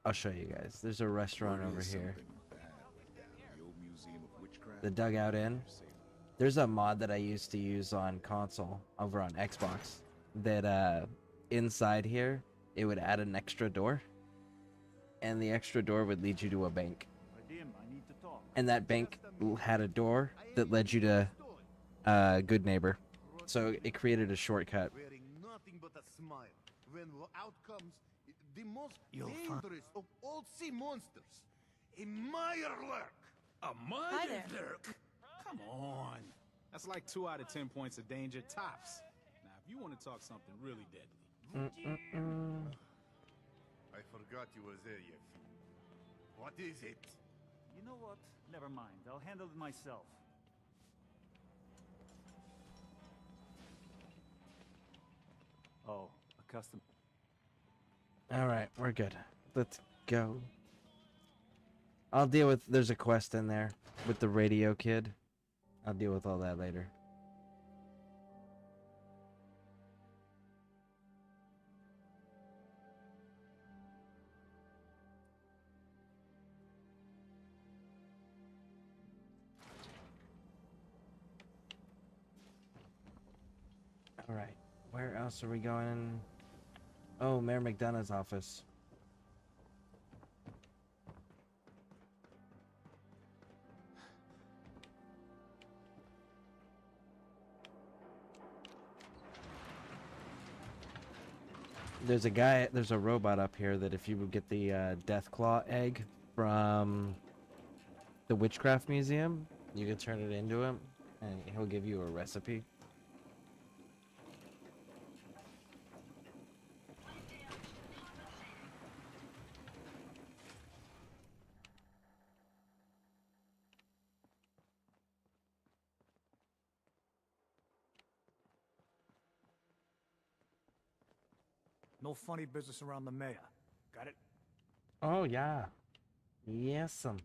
I'll show you guys. There's a restaurant over here. The Dugout Inn. There's a mod that I used to use on console over on Xbox. That inside here, it would add an extra door. And the extra door would lead you to a bank. And that bank had a door that led you to Good Neighbor. So it created a shortcut. Nothing but a smile. When out comes the most dangerous of all sea monsters, a Mirelurk. A Hi there. Mirelurk? Come on. That's like 2 out of 10 points of danger tops. Now, if you want to talk something really deadly. I forgot you were there yet. What is it? You know what? Never mind. I'll handle it myself. Oh, a custom. All right, we're good. Let's go. I'll deal with. There's a quest in there with the radio kid. I'll deal with all that later. All right, where else are we going? Oh, Mayor McDonough's office. There's a robot up here that if you would get the Deathclaw egg from the Witchcraft Museum, you can turn it into him, and he'll give you a recipe. No funny business around the mayor. Got it? Oh yeah, yes'm.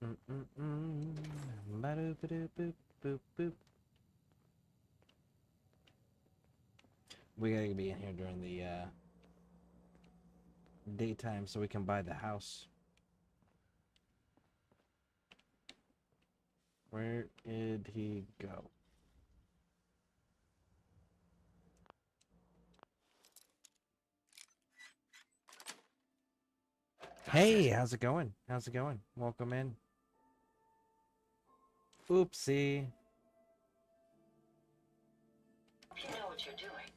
Ba-doop-a-doop-boop-boop-boop. We gotta be in here during the daytime so we can buy the house. Where did he go? Hey, how's it going? How's it going? Welcome in. Oopsie. You know what you're doing.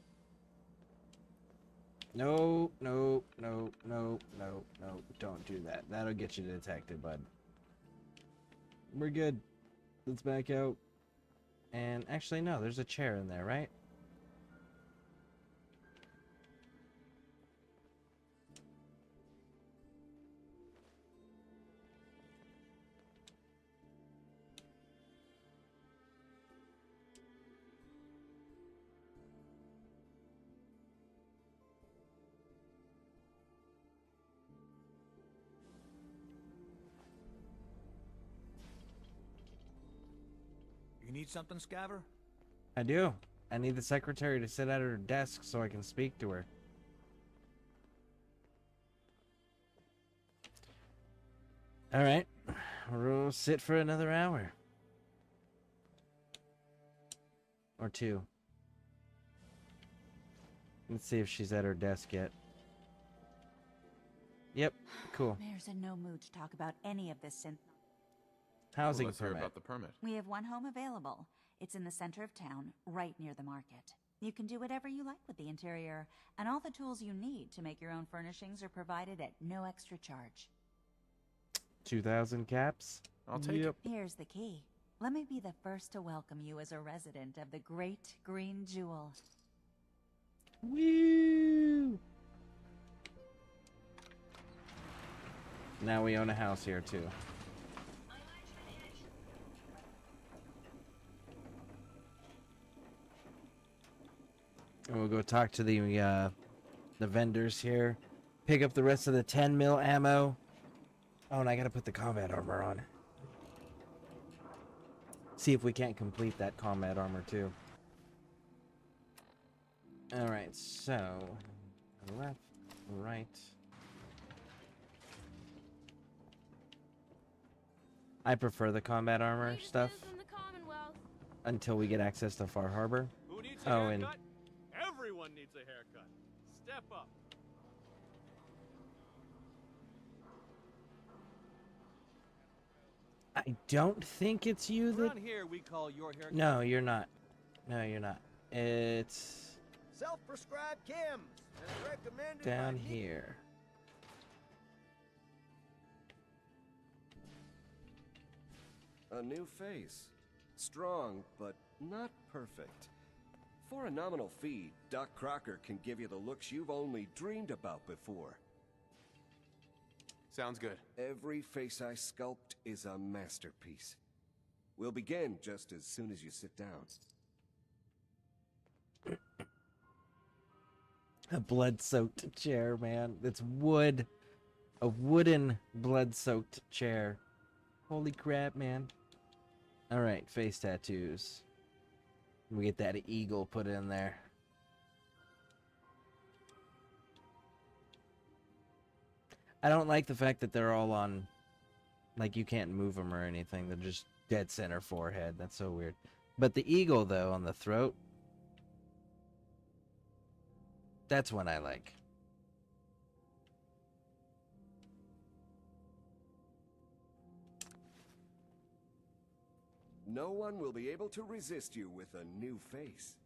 No, no, no, no, no, no. Don't do that. That'll get you detected, bud. We're good. Let's back out. And actually, no, there's a chair in there, right? You need something, Scaver? I do. I need the secretary to sit at her desk so I can speak to her. Alright. We'll sit for another hour. Or two. Let's see if she's at her desk yet. Yep, cool. Mayor's in no mood to talk about any of this synth. Housing Let's hear permit. about the permit. We have one home available. It's in the center of town, right near the market. You can do whatever you like with the interior, and all the tools you need to make your own furnishings are provided at no extra charge. 2,000 caps? I'll take it. Here's the key. Let me be the first to welcome you as a resident of the Great Green Jewel. Woo! Now we own a house here too. And we'll go talk to the vendors here. Pick up the rest of the 10 mil ammo. Oh, and I gotta put the combat armor on. See if we can't complete that combat armor too. Alright, so left, right. I prefer the combat armor stuff until we get access to Far Harbor. Who needs a Oh, and haircut? Everyone needs a haircut. Step up. I don't think it's you that. Around here, we call your haircut. No, you're not. No, you're not. It's Self-prescribed chems, as recommended down by here. A new face. Strong, but not perfect. For a nominal fee, Doc Crocker can give you the looks you've only dreamed about before. Sounds good. Every face I sculpt is a masterpiece. We'll begin just as soon as you sit down. A blood-soaked chair, man. It's wood. A wooden blood-soaked chair. Holy crap, man. Alright, face tattoos. We get that eagle put in there. I don't like the fact that they're all on... Like, you can't move them or anything. They're just dead center forehead. That's so weird. But the eagle, though, on the throat... That's one I like. No one will be able to resist you with a new face.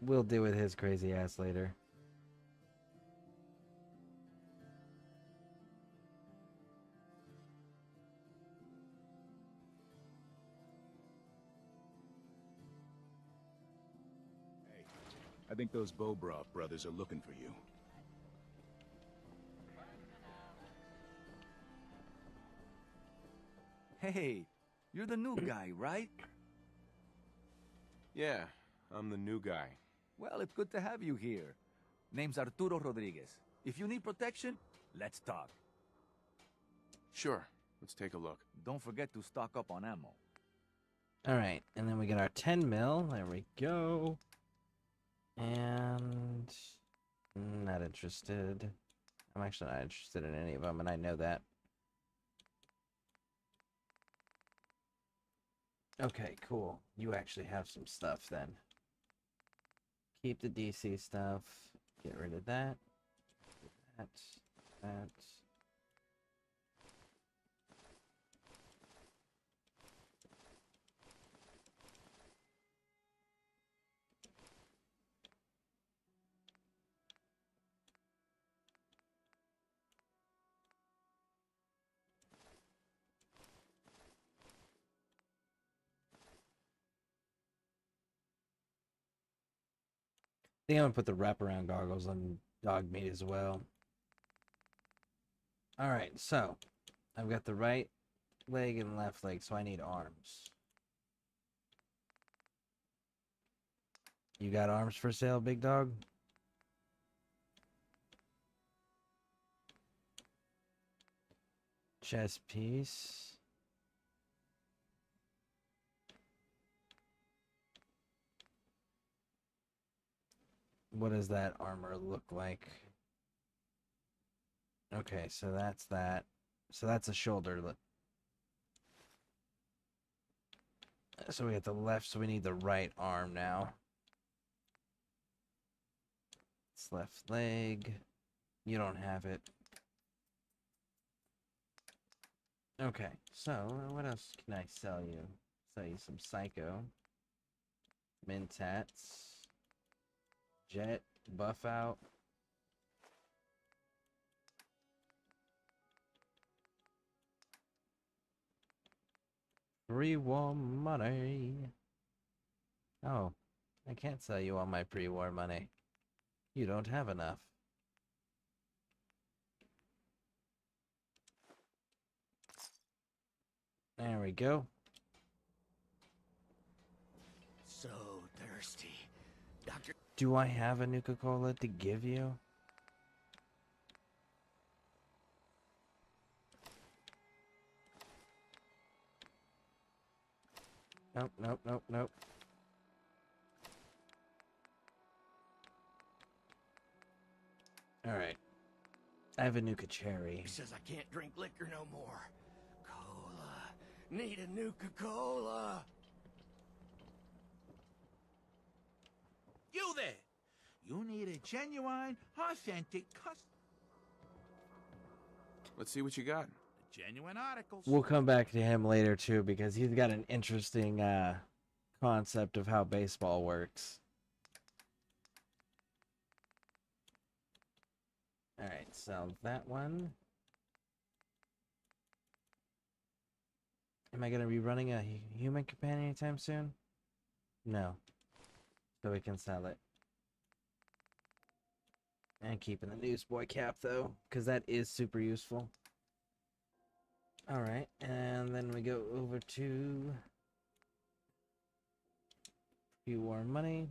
We'll deal with his crazy ass later. I think those Bobroff brothers are looking for you. Hey, you're the new guy, right? Yeah, I'm the new guy. Well, it's good to have you here. Name's Arturo Rodriguez. If you need protection, let's talk. Sure, let's take a look. Don't forget to stock up on ammo. Alright, and then we get our 10 mil. There we go. And... not interested. I'm actually not interested in any of them, and I know that. Okay, cool. You actually have some stuff then. Keep the DC stuff. Get rid of that. That. That. I think I'm gonna put the wraparound goggles on dog meat as well. Alright, so I've got the right leg and left leg, so I need arms. You got arms for sale, big dog? Chest piece. What does that armor look like? Okay, so that's that. So that's a shoulder. So we have the left, so we need the right arm now. It's left leg. You don't have it. Okay, so what else can I sell you? Sell you some Psycho. Mentats. Jet, buff out. Pre-war money. Oh, I can't sell you all my pre-war money. You don't have enough. There we go. So thirsty. Doctor... Do I have a Nuka-Cola to give you? Nope, nope, nope, nope. Alright. I have a Nuka Cherry. He says I can't drink liquor no more. Cola. Need a Nuka-Cola. You there! You need a genuine, authentic custom. Let's see what you got. Genuine articles. We'll come back to him later too, because he's got an interesting concept of how baseball works. Alright, sell that one. Am I going to be running a human companion anytime soon? No. So we can sell it. And keeping the newsboy cap, though, because that is super useful. Alright, and then we go over to few more money.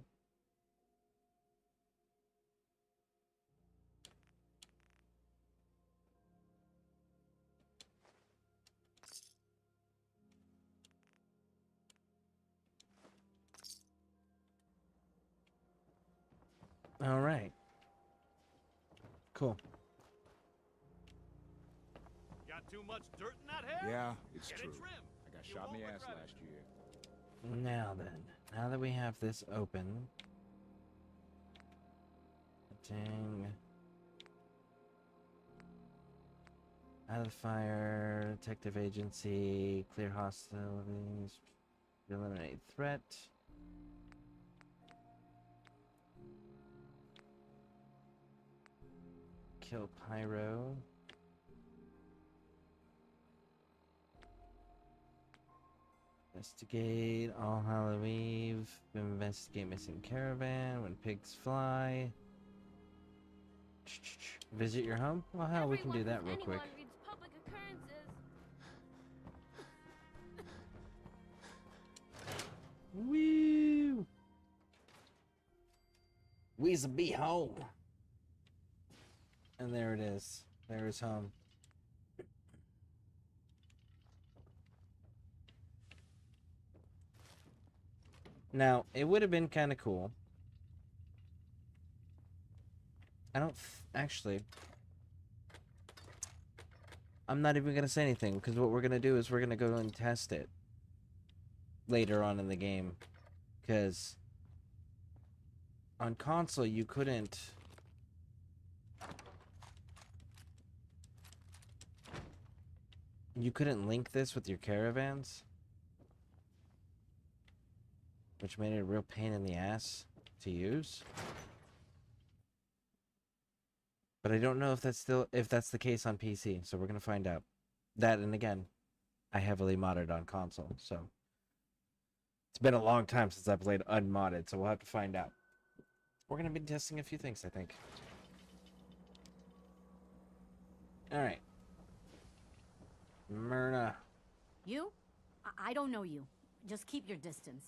Alright. Cool. Got too much dirt in that hair? Yeah, it's Get true. it trimmed. I got You shot in the won't ass regret it. last year. Now then, now that we have this open, dang, out of the fire, detective agency, clear hostilities, eliminate threat. Kill pyro. Investigate All Hallow Eve. Investigate missing caravan when pigs fly. Visit your home? Well, hell, we can do that real quick. Reads public occurrences. Woo! We's be home. And there it is. There is home. Now, it would have been kind of cool. I don't actually. I'm not even going to say anything because what we're going to do is we're going to go and test it later on in the game. Because on console, you couldn't. You couldn't link this with your caravans, which made it a real pain in the ass to use. But I don't know if that's the case on PC, so we're gonna find out. That, and again, I heavily modded on console, so it's been a long time since I played unmodded, so we'll have to find out. We're gonna be testing a few things, I think. All right, Myrna. You? I don't know you. Just keep your distance.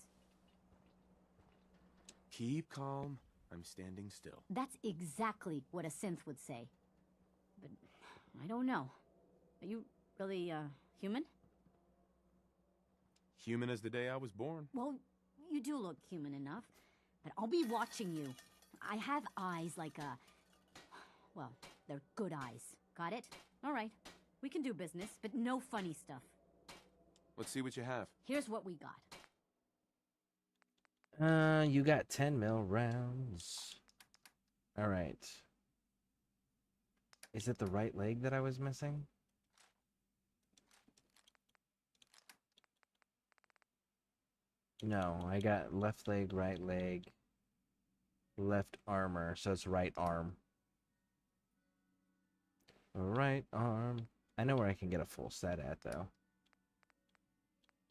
Keep calm. I'm standing still. That's exactly what a synth would say. But I don't know. Are you really, human? Human as the day I was born. Well, you do look human enough. But I'll be watching you. I have eyes like a... Well, they're good eyes. Got it? All right. We can do business, but no funny stuff. Let's see what you have. Here's what we got. You got 10 mil rounds. All right. Is it the right leg that I was missing? No, I got left leg, right leg, left armor, so it's right arm. Right arm. I know where I can get a full set at, though.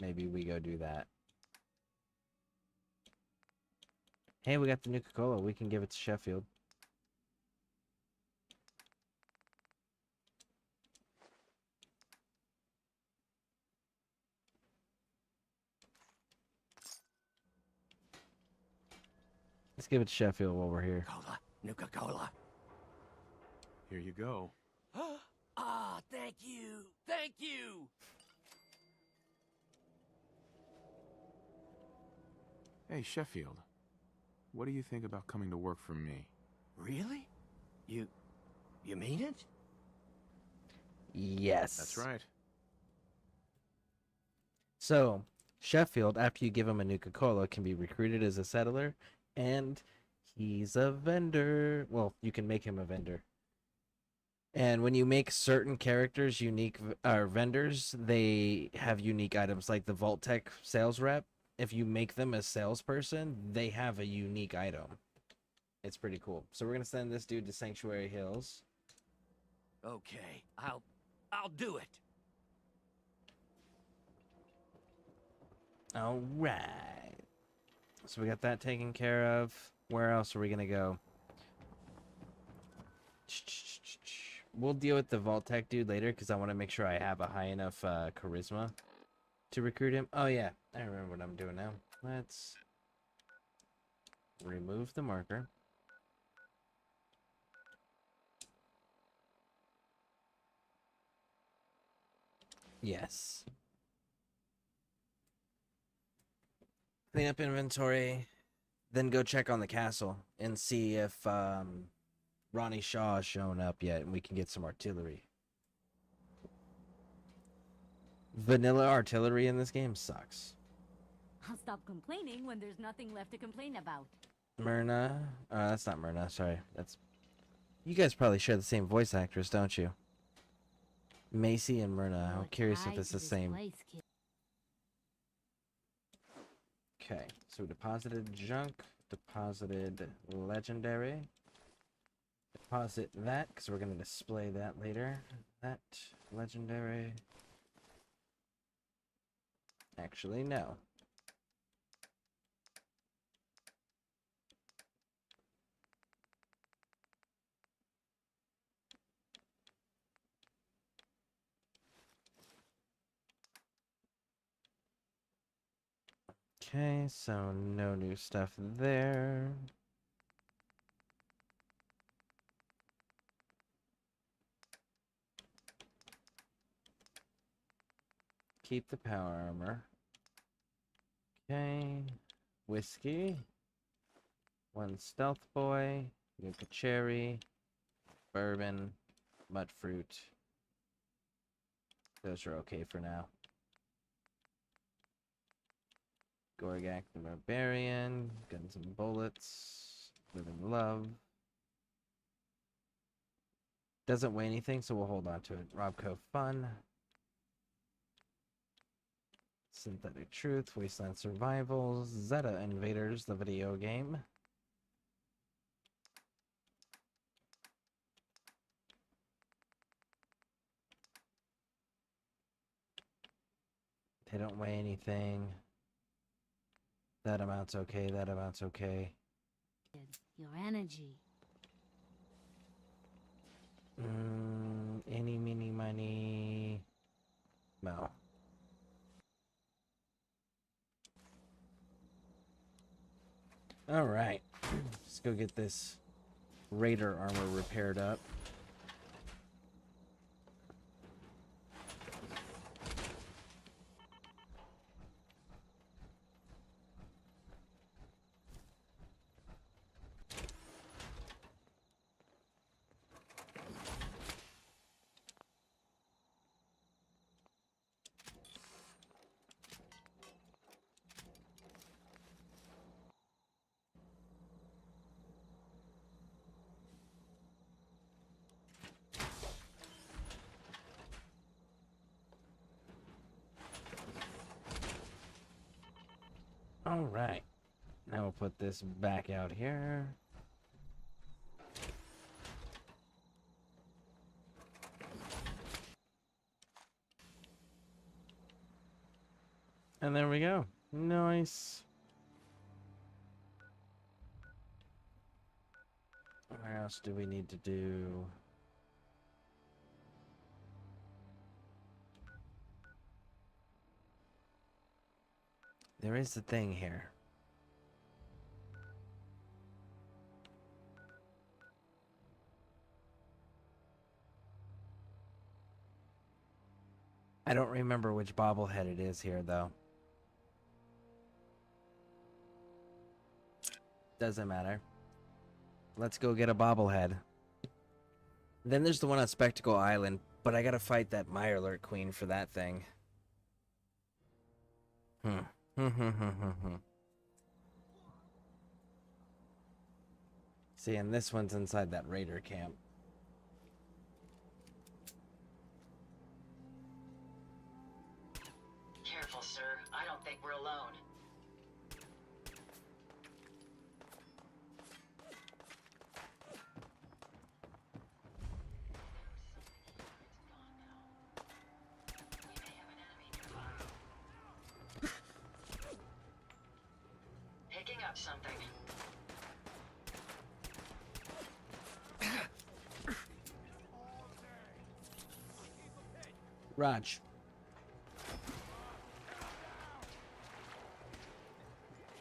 Maybe we go do that. Hey, we got the Nuka-Cola. We can give it to Sheffield. Let's give it to Sheffield while we're here. Cola. Nuka-Cola. Here you go. Ah, thank you. Thank you. Hey, Sheffield. What do you think about coming to work for me? Really? You mean it? Yes. That's right. So, Sheffield, after you give him a Nuka-Cola, can be recruited as a settler, and he's a vendor. Well, you can make him a vendor. And when you make certain characters unique vendors, they have unique items, like the Vault Tech sales rep. If you make them a salesperson, they have a unique item. It's pretty cool. So we're gonna send this dude to Sanctuary Hills. Okay, I'll do it. All right. So we got that taken care of. Where else are we gonna go? we'll deal with the Vault-Tec dude later because I want to make sure I have a high enough charisma to recruit him. Oh yeah, I remember what I'm doing now. Let's remove the marker. Yes. Clean up inventory, then go check on the castle and see if Ronnie Shaw has shown up yet and we can get some artillery. Vanilla artillery in this game sucks. I'll stop complaining when there's nothing left to complain about. Myrna? That's not Myrna, sorry. That's... You guys probably share the same voice actress, don't you? Macy and Myrna. I'm curious if it's the same. Okay, so we deposited junk, deposited legendary. Deposit that, because we're going to display that later. That, legendary. Actually, no. Okay, so no new stuff there. Keep the power armor. Okay. Whiskey. One stealth boy. Yucca cherry. Bourbon. Mud fruit. Those are okay for now. Gorgak the Barbarian. Guns and bullets. Living love. Doesn't weigh anything, so we'll hold on to it. Robco Fun. Synthetic Truth, Wasteland Survivals, Zeta Invaders, the video game. They don't weigh anything. That amount's okay, that amount's okay. Your energy. Any, meeny, miny. No. Alright. Let's go get this Raider armor repaired up. Alright. Now we'll put this back out here. And there we go. Nice. Where else do we need to do? There is a thing here. I don't remember which bobblehead it is here, though. Doesn't matter. Let's go get a bobblehead. Then there's the one on Spectacle Island, but I gotta fight that Mirelurk Queen for that thing. See, and this one's inside that Raider camp. Careful, sir. I don't think we're alone. Picking up something. Raj.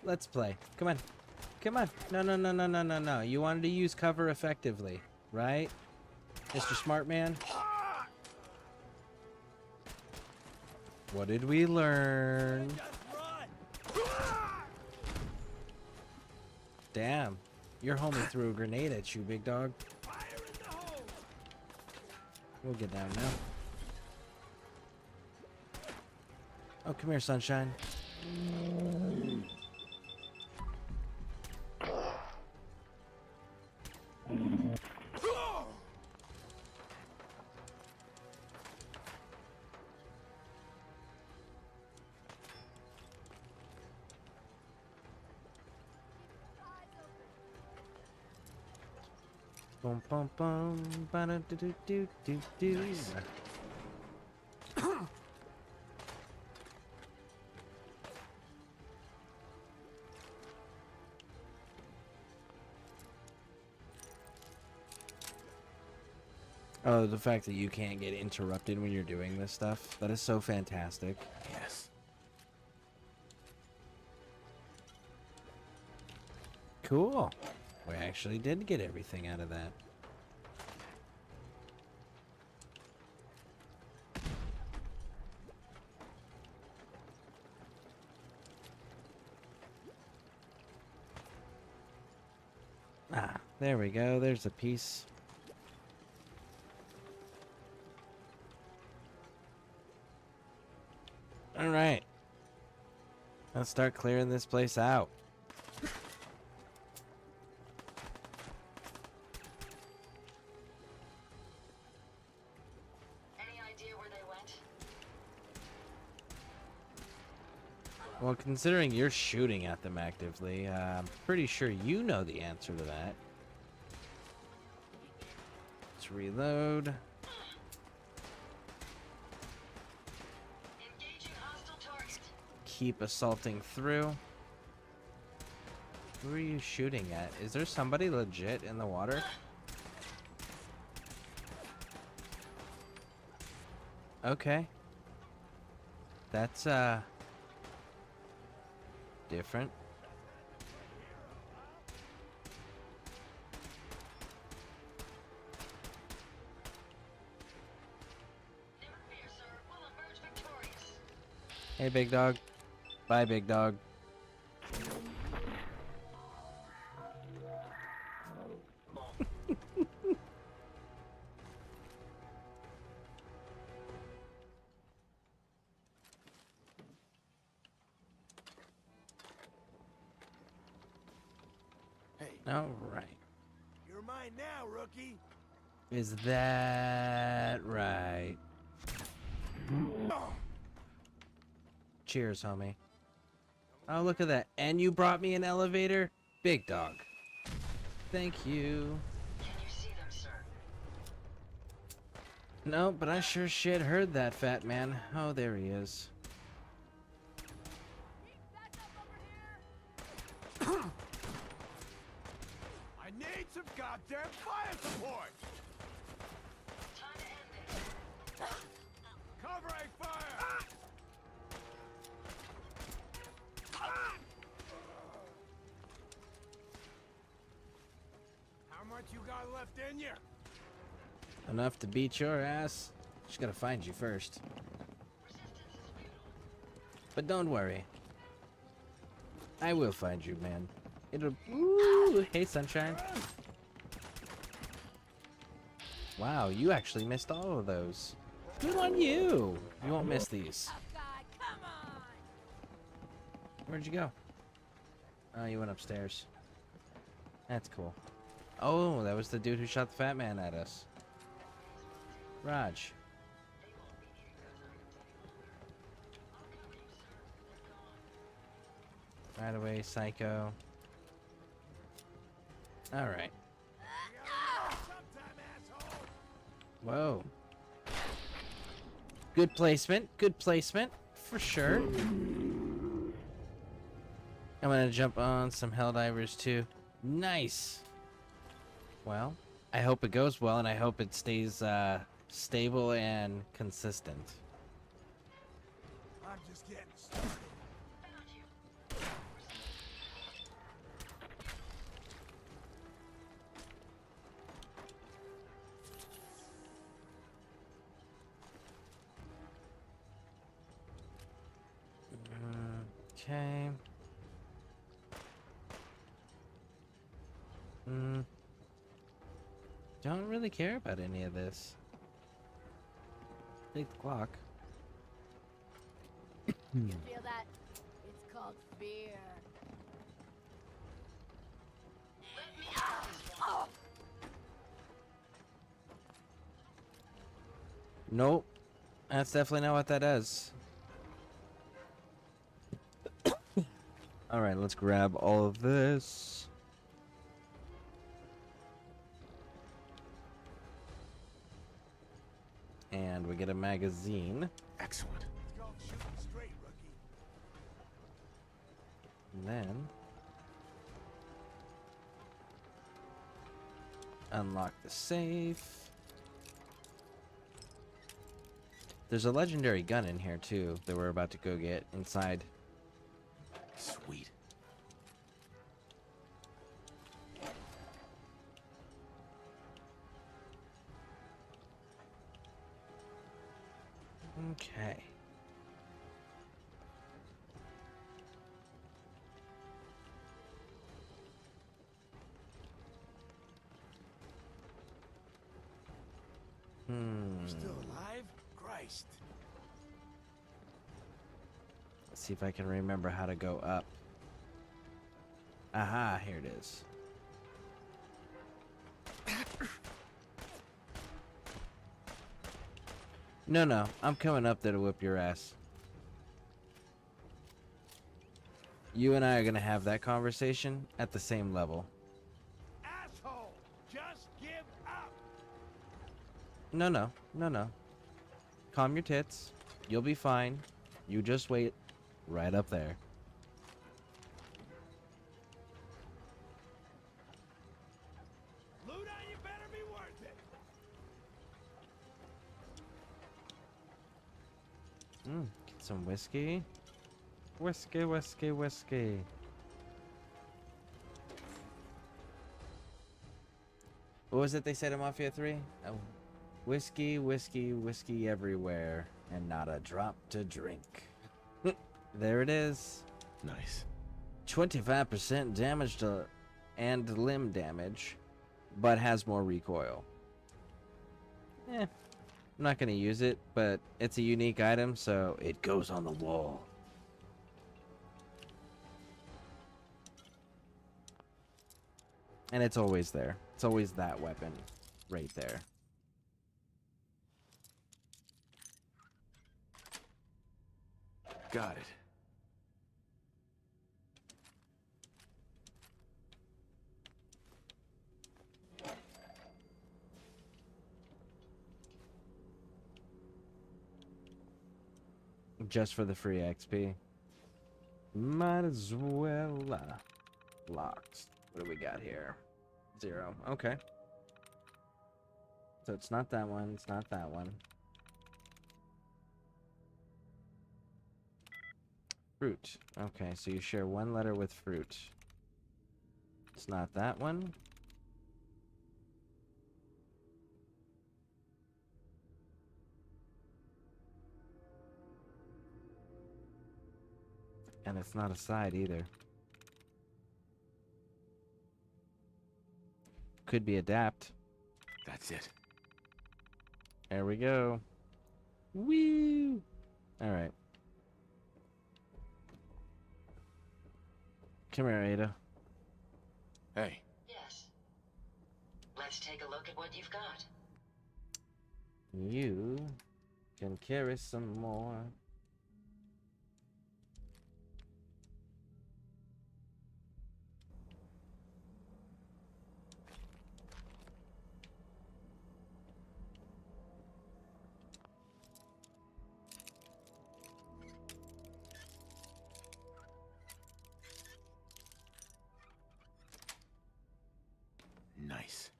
Let's play. Come on. Come on. No, no, no, no, no, no, no. You wanted to use cover effectively, right? Mr. Smart Man? What did we learn? Damn. Your homie threw a grenade at you, big dog. We'll get down now. Oh, come here, sunshine. Boom, boom, boom, ba do do do do do. Oh, the fact that you can't get interrupted when you're doing this stuff. That is so fantastic. Yes. Cool. We actually did get everything out of that. Ah, there we go. There's a piece. All right. Let's start clearing this place out. Any idea where they went? Well, considering you're shooting at them actively, I'm pretty sure you know the answer to that. Let's reload. Keep assaulting through. Who are you shooting at? Is there somebody legit in the water? Okay. That's, different. Hey, big dog. Bye, big dog. Hey. All right. You're mine now, rookie. Is that right? Cheers, homie. Oh, look at that. And you brought me an elevator? Big dog. Thank you. Can you see them, sir? No, but I sure shit heard that, fat man. Oh, there he is. I need some goddamn fire support. Time to end this. Covering fire. How much you got left in you? Enough to beat your ass. Just gotta find you first. But don't worry. I will find you, man. It'll... Ooh, hey, sunshine. Wow, you actually missed all of those. Good on you. You won't miss these. Where'd you go? Oh, you went upstairs. That's cool. Oh, that was the dude who shot the fat man at us. Raj. Right away, psycho. Alright. Whoa. Good placement. Good placement. For sure. I'm gonna jump on some Helldivers too. Nice. Well, I hope it goes well and I hope it stays stable and consistent. I'm just getting started. Okay. Don't really care about any of this. Take the clock. You feel that? It's called fear. Nope. That's definitely not what that does. Alright, let's grab all of this. And we get a magazine. Excellent. Let's go shooting straight, rookie. And then unlock the safe. There's a legendary gun in here too that we're about to go get inside. Sweet. Okay. Still alive? Christ. Let's see if I can remember how to go up. Aha, here it is. No, I'm coming up there to whip your ass. You and I are gonna have that conversation at the same level. Asshole! Just give up! No. Calm your tits. You'll be fine. You just wait right up there. Luda, you better be worth it! Get some whiskey. Whiskey. What was it they said in Mafia 3? Oh, whiskey everywhere, and not a drop to drink. There it is. Nice. 25% damage to and limb damage, but has more recoil. I'm not gonna use it, but it's a unique item, so it goes on the wall. And it's always there. It's always that weapon right there. Got it. Just for the free XP. Might as well. Locked. What do we got here? 0. Okay. So it's not that one. It's not that one. Fruit. Okay, so you share one letter with fruit. It's not that one. And it's not a side either. Could be adapt. That's it. There we go. Woo! Alright. Come here, Ada. Hey. Yes. Let's take a look at what you've got. You can carry some more. Nice.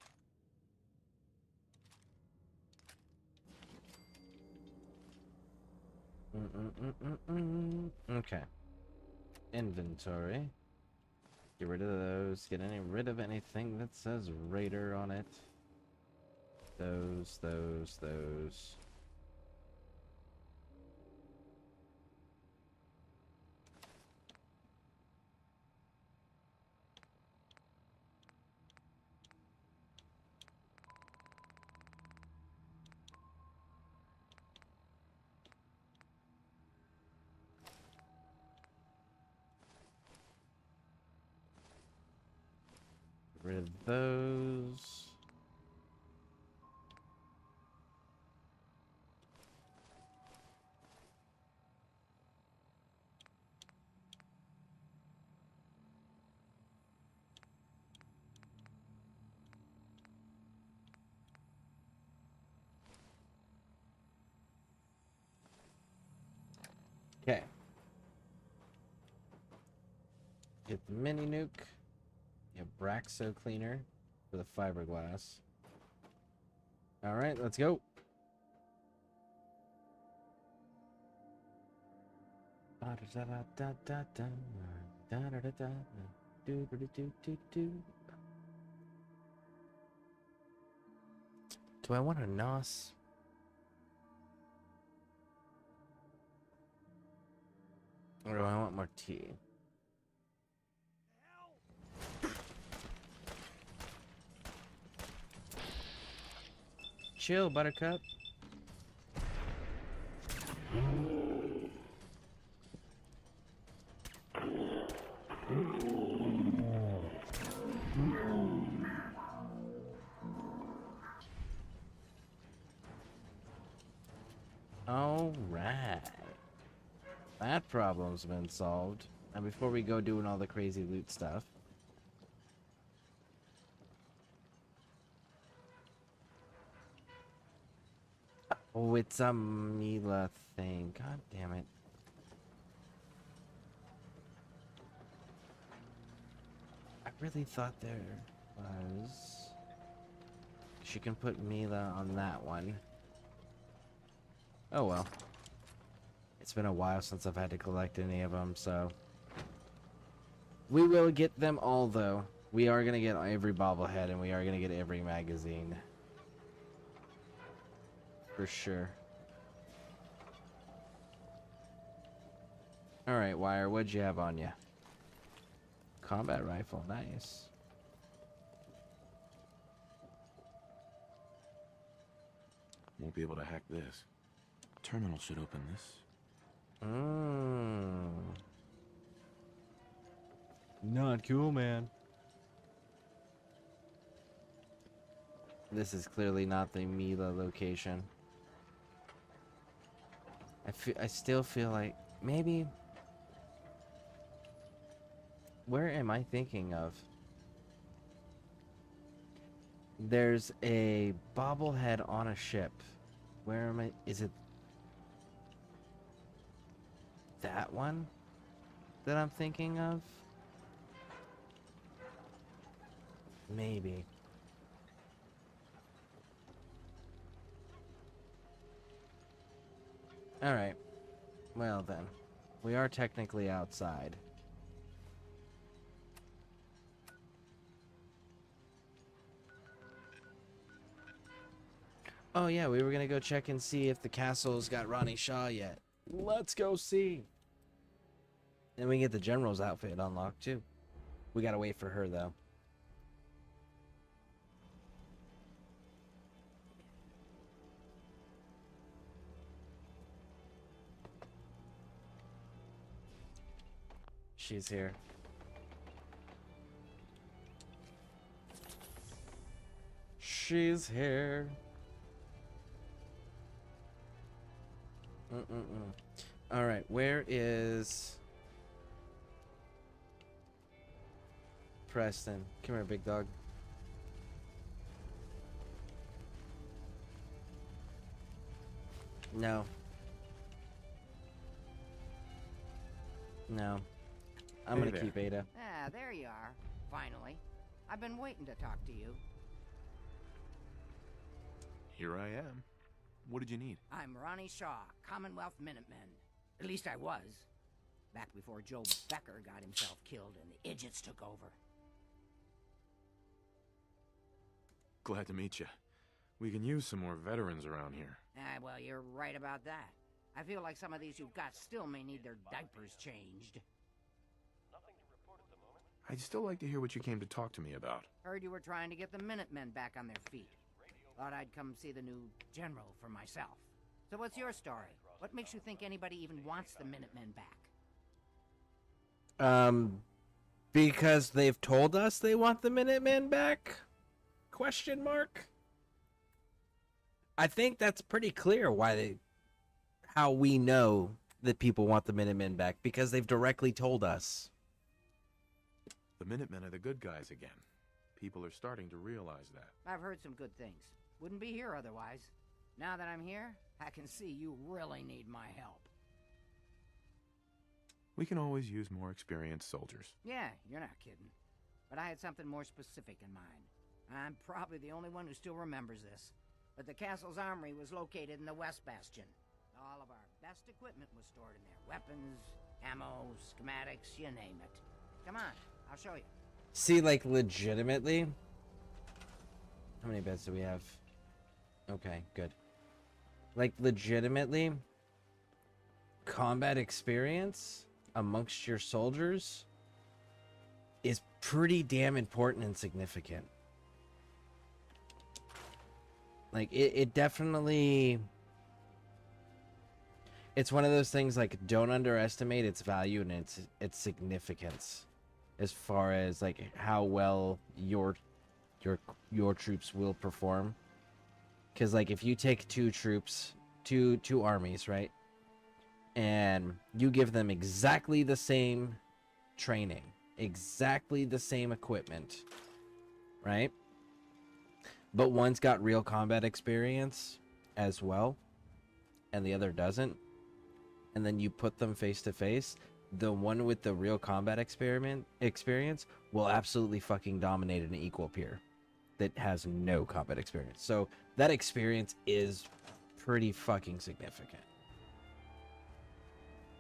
Okay. Inventory. Get rid of those. Get rid of anything that says Raider on it. Those. Get rid of those. Okay. Get the mini nuke. Get Braxo cleaner for the fiberglass. Alright, let's go. Do I want a NOS? Or do I want more tea? Chill, Buttercup. All right. That problem's been solved. And before we go doing all the crazy loot stuff, oh, it's a Mila thing. God damn it. I really thought there was... She can put Mila on that one. Oh well. It's been a while since I've had to collect any of them, so... We will get them all, though. We are going to get every bobblehead, and we are going to get every magazine. For sure. Alright, Wire, what'd you have on you? Combat rifle, nice. Won't be able to hack this. Terminal should open this. Not cool, man. This is clearly not the Mila location. I still feel like maybe... Where am I thinking of? There's a bobblehead on a ship. Where am I? Is it that one that I'm thinking of? Maybe. Alright. Well then. We are technically outside. Oh yeah, we were gonna go check and see if the castle's got Ronnie Shaw yet. Let's go see. And we can get the general's outfit unlocked too. We gotta wait for her though. She's here. She's here. Alright, where is Preston? Come here, big dog. No. No. I'm gonna keep Ada. Ah, there you are. Finally. I've been waiting to talk to you. Here I am. What did you need? I'm Ronnie Shaw, Commonwealth Minutemen. At least I was. Back before Joe Becker got himself killed and the idiots took over. Glad to meet you. We can use some more veterans around here. Well, you're right about that. I feel like some of these you've got still may need their diapers changed. I'd still like to hear what you came to talk to me about. Heard you were trying to get the Minutemen back on their feet. Thought I'd come see the new general for myself. So what's your story? What makes you think anybody even wants the Minutemen back? Because they've told us they want the Minutemen back? Question mark? I think that's pretty clear how we know that people want the Minutemen back, because they've directly told us. The Minutemen are the good guys again. People are starting to realize that. I've heard some good things. Wouldn't be here otherwise. Now that I'm here, I can see you really need my help. We can always use more experienced soldiers. Yeah, you're not kidding. But I had something more specific in mind. I'm probably the only one who still remembers this. But the castle's armory was located in the West Bastion. All of our best equipment was stored in there. Weapons, ammo, schematics, you name it. Come on, I'll show you. See, like, legitimately? How many beds do we have? Okay, good. Like, legitimately, combat experience amongst your soldiers is pretty damn important and significant. Like, it definitely... It's one of those things, like, don't underestimate its value and its significance as far as, like, how well your troops will perform. Because, like, if you take two armies, right, and you give them exactly the same training, exactly the same equipment, right, but one's got real combat experience as well, and the other doesn't, and then you put them face to face, the one with the real combat experience will absolutely fucking dominate an equal peer that has no combat experience. So that experience is pretty fucking significant.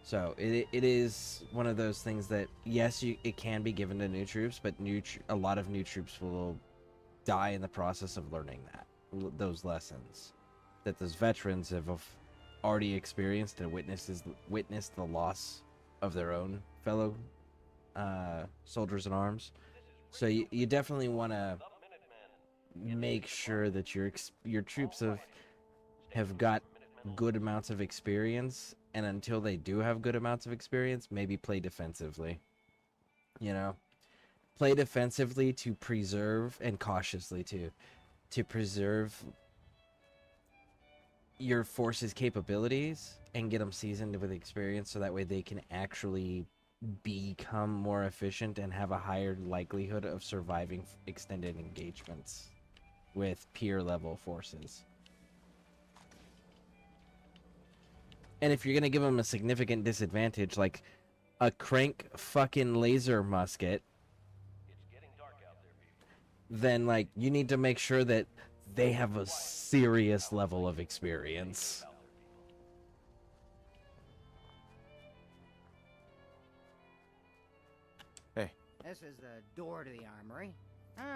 So it is one of those things that, yes, it can be given to new troops, but a lot of new troops will die in the process of learning those lessons that those veterans have already experienced and witnessed the loss of their own fellow soldiers in arms. So you definitely want to make sure that your troops have got good amounts of experience, and until they do have good amounts of experience, maybe play defensively. You know, play defensively to preserve, and cautiously to preserve your force's capabilities and get them seasoned with experience, so that way they can actually become more efficient and have a higher likelihood of surviving extended engagements with peer level forces. And if you're gonna give them a significant disadvantage, like a crank fucking laser musket, then, like, you need to make sure that they have a serious level of experience. Hey. This is the door to the armory.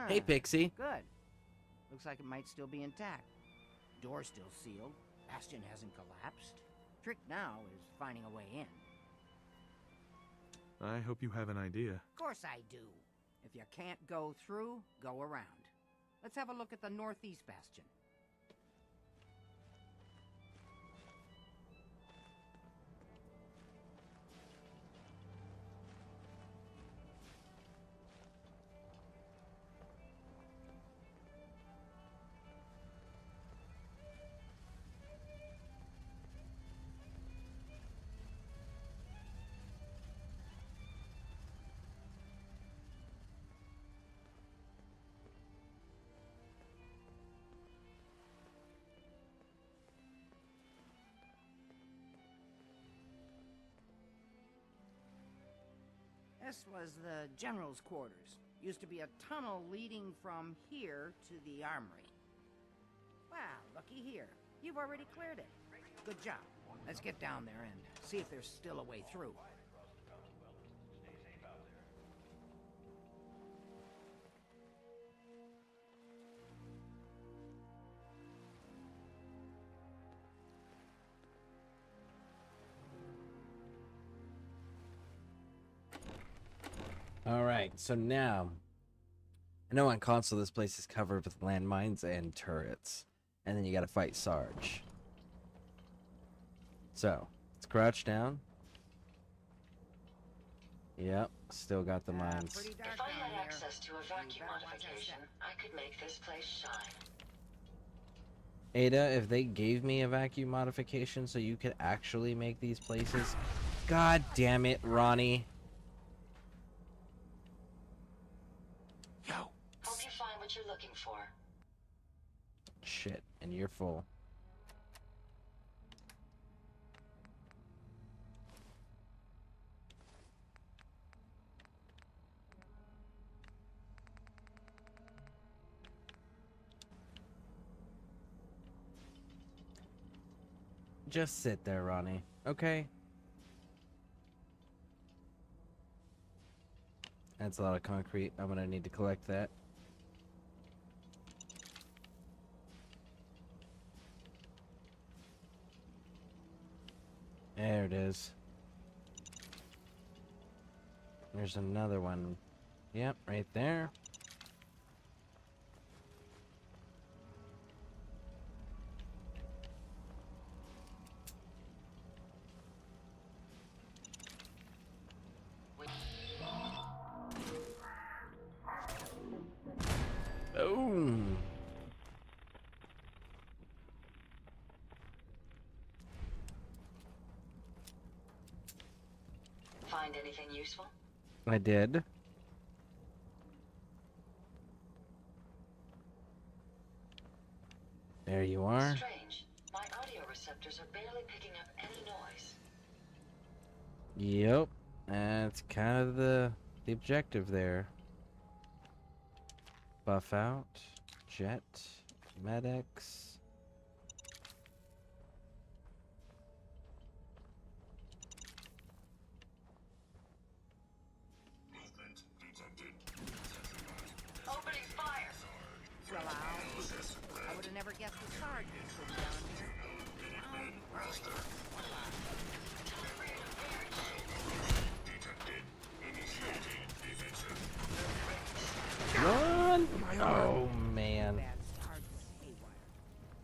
Hey, Pixie. Good. Looks like it might still be intact. Door's still sealed. Bastion hasn't collapsed. Trick now is finding a way in. I hope you have an idea. Of course I do. If you can't go through, go around. Let's have a look at the northeast bastion. This was the general's quarters. Used to be a tunnel leading from here to the armory. Well, looky here. You've already cleared it. Good job. Let's get down there and see if there's still a way through. Alright, so now I know on console this place is covered with landmines and turrets. And then you gotta fight Sarge. So, let's crouch down. Yep, still got the mines. If I had access to a vacuum modification, I could make this place shine. Ada, if they gave me a vacuum modification so you could actually make these places... God damn it, Ronnie. Hope you find what you're looking for. Shit, and you're full. Just sit there, Ronnie. Okay? That's a lot of concrete. I'm gonna need to collect that. There it is. There's another one. Yep, right there. Boom. Find anything useful? I did. There you are. Strange. My audio receptors are barely picking up any noise. Yep. That's kind of the objective there. Buff out. Jet. Medics. Opening fire! Well, I would have never guessed the Sarge was put down here. Run! Oh, man.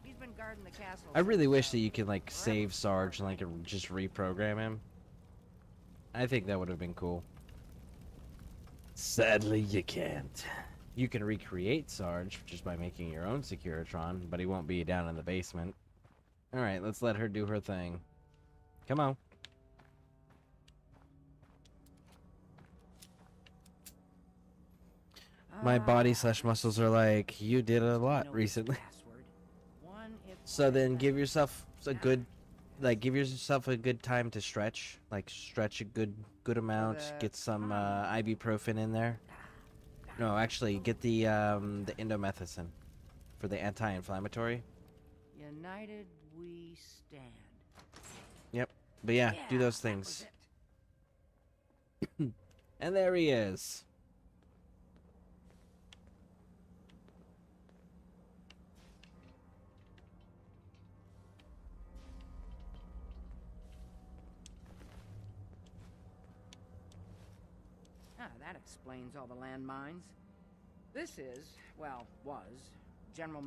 He's been guarding the castle. I really wish that you could, like, save Sarge and, like, just reprogram him. I think that would have been cool. Sadly, you can't. You can recreate Sarge just by making your own Securitron, but he won't be down in the basement. Alright, let's let her do her thing. Come on. My body / muscles are like, you did a lot recently. So then give yourself a good, give yourself a good time to stretch. Like, stretch a good amount. Get some ibuprofen in there. No, actually, get the indomethacin for the anti-inflammatory. United we stand. Yep. But yeah, do those things. And there he is. Ah, that explains all the landmines. This is, well, was, General...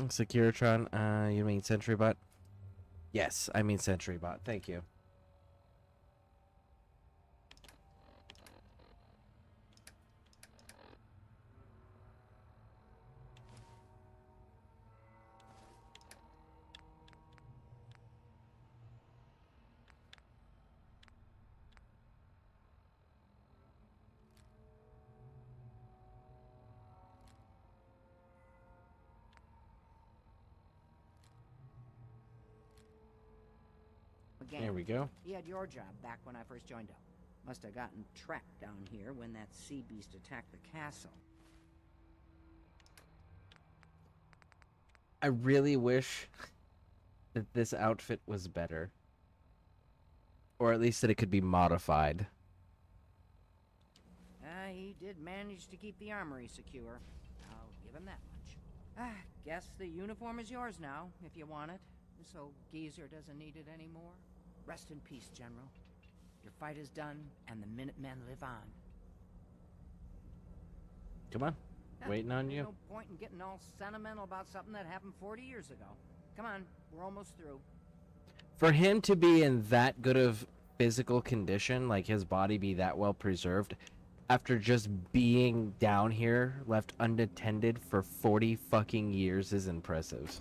Securitron, you mean SentryBot? Yes, I mean SentryBot. Thank you. Again. There we go. He had your job back when I first joined up. Must have gotten trapped down here when that sea beast attacked the castle. I really wish that this outfit was better. Or at least that it could be modified. He did manage to keep the armory secure. I'll give him that much. Guess the uniform is yours now, if you want it. So Geezer doesn't need it anymore. Rest in peace, General. Your fight is done, and the Minutemen live on. Come on. Waiting on you. No point in getting all sentimental about something that happened 40 years ago. Come on, we're almost through. For him to be in that good of physical condition, like his body be that well preserved, after just being down here, left unattended for 40 fucking years is impressive.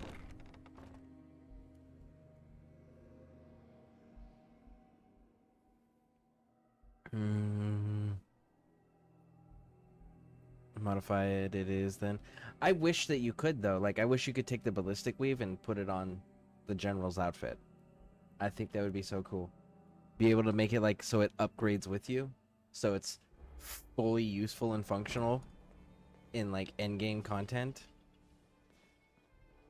Modify it is then. I wish that you could though. Like I wish you could take the ballistic weave and put it on the general's outfit. I think that would be so cool. Be able to make it like so it upgrades with you. So it's fully useful and functional in like endgame content.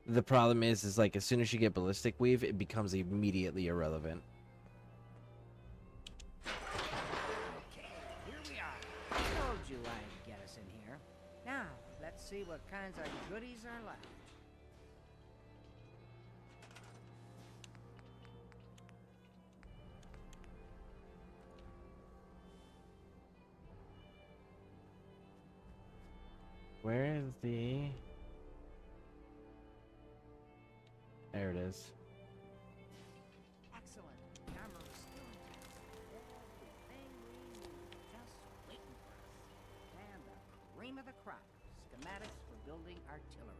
The problem is like as soon as you get ballistic weave, it becomes immediately irrelevant. Told you I'd get us in here. Now, let's see what kinds of goodies are left. Where is the... There it is. Excellent. The armor is still intact. Everything we need. Just waiting for us. And the cream of the crop. Schematics for building artillery.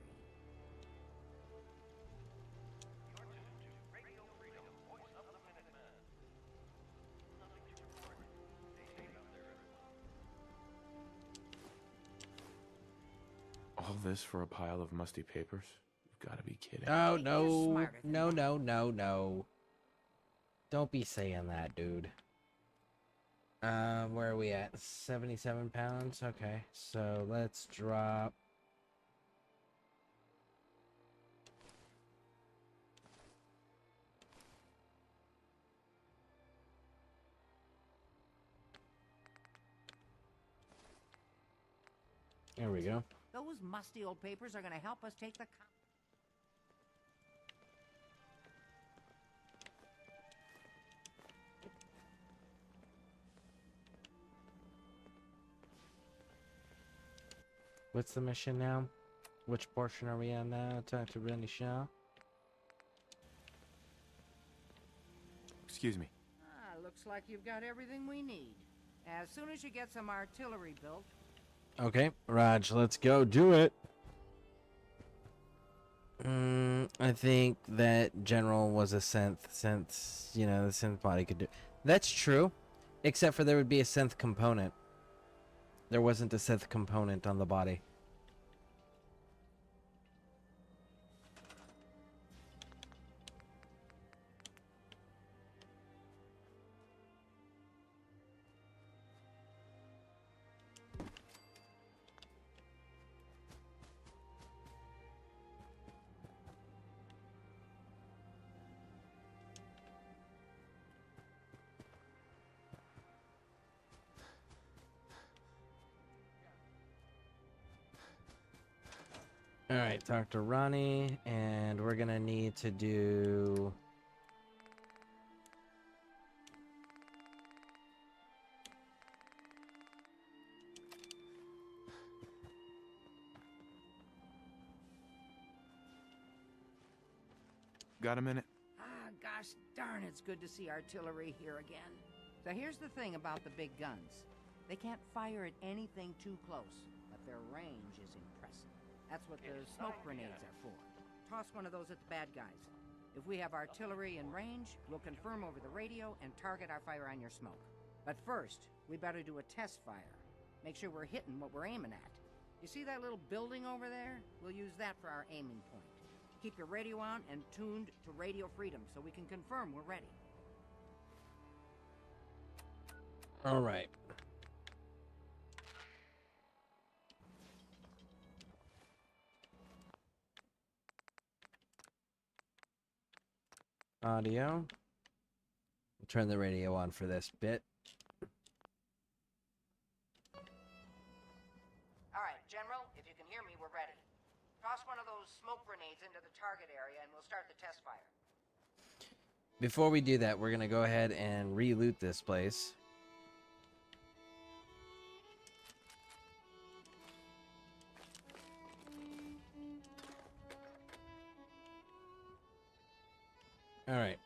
All this for a pile of musty papers? You've got to be kidding. Oh, no. No, no, no, no. Don't be saying that, dude. Where are we at? 77 pounds? Okay, so let's drop... There we go. Those musty old papers are going to help us take the... What's the mission now? Which portion are we on now? Talk to Rennie Shaw. Excuse me. Looks like you've got everything we need. As soon as you get some artillery built... Okay, Raj, let's go do it. I think that General was a synth, since, you know, the synth body could do... That's true, except for there would be a synth component. There wasn't a synth component on the body. Alright, talk to Ronnie, and we're gonna need to do... Got a minute? Gosh darn, it's good to see artillery here again. So here's the thing about the big guns. They can't fire at anything too close, but their range is impressive. That's what the smoke grenades are for. Toss one of those at the bad guys. If we have artillery in range, we'll confirm over the radio and target our fire on your smoke. But first, we better do a test fire. Make sure we're hitting what we're aiming at. You see that little building over there? We'll use that for our aiming point. Keep your radio on and tuned to Radio Freedom so we can confirm we're ready. All right. Audio. We'll turn the radio on for this bit. All right, General, if you can hear me, we're ready. Toss one of those smoke grenades into the target area and we'll start the test fire. Before we do that, we're going to go ahead and re-loot this place. All right.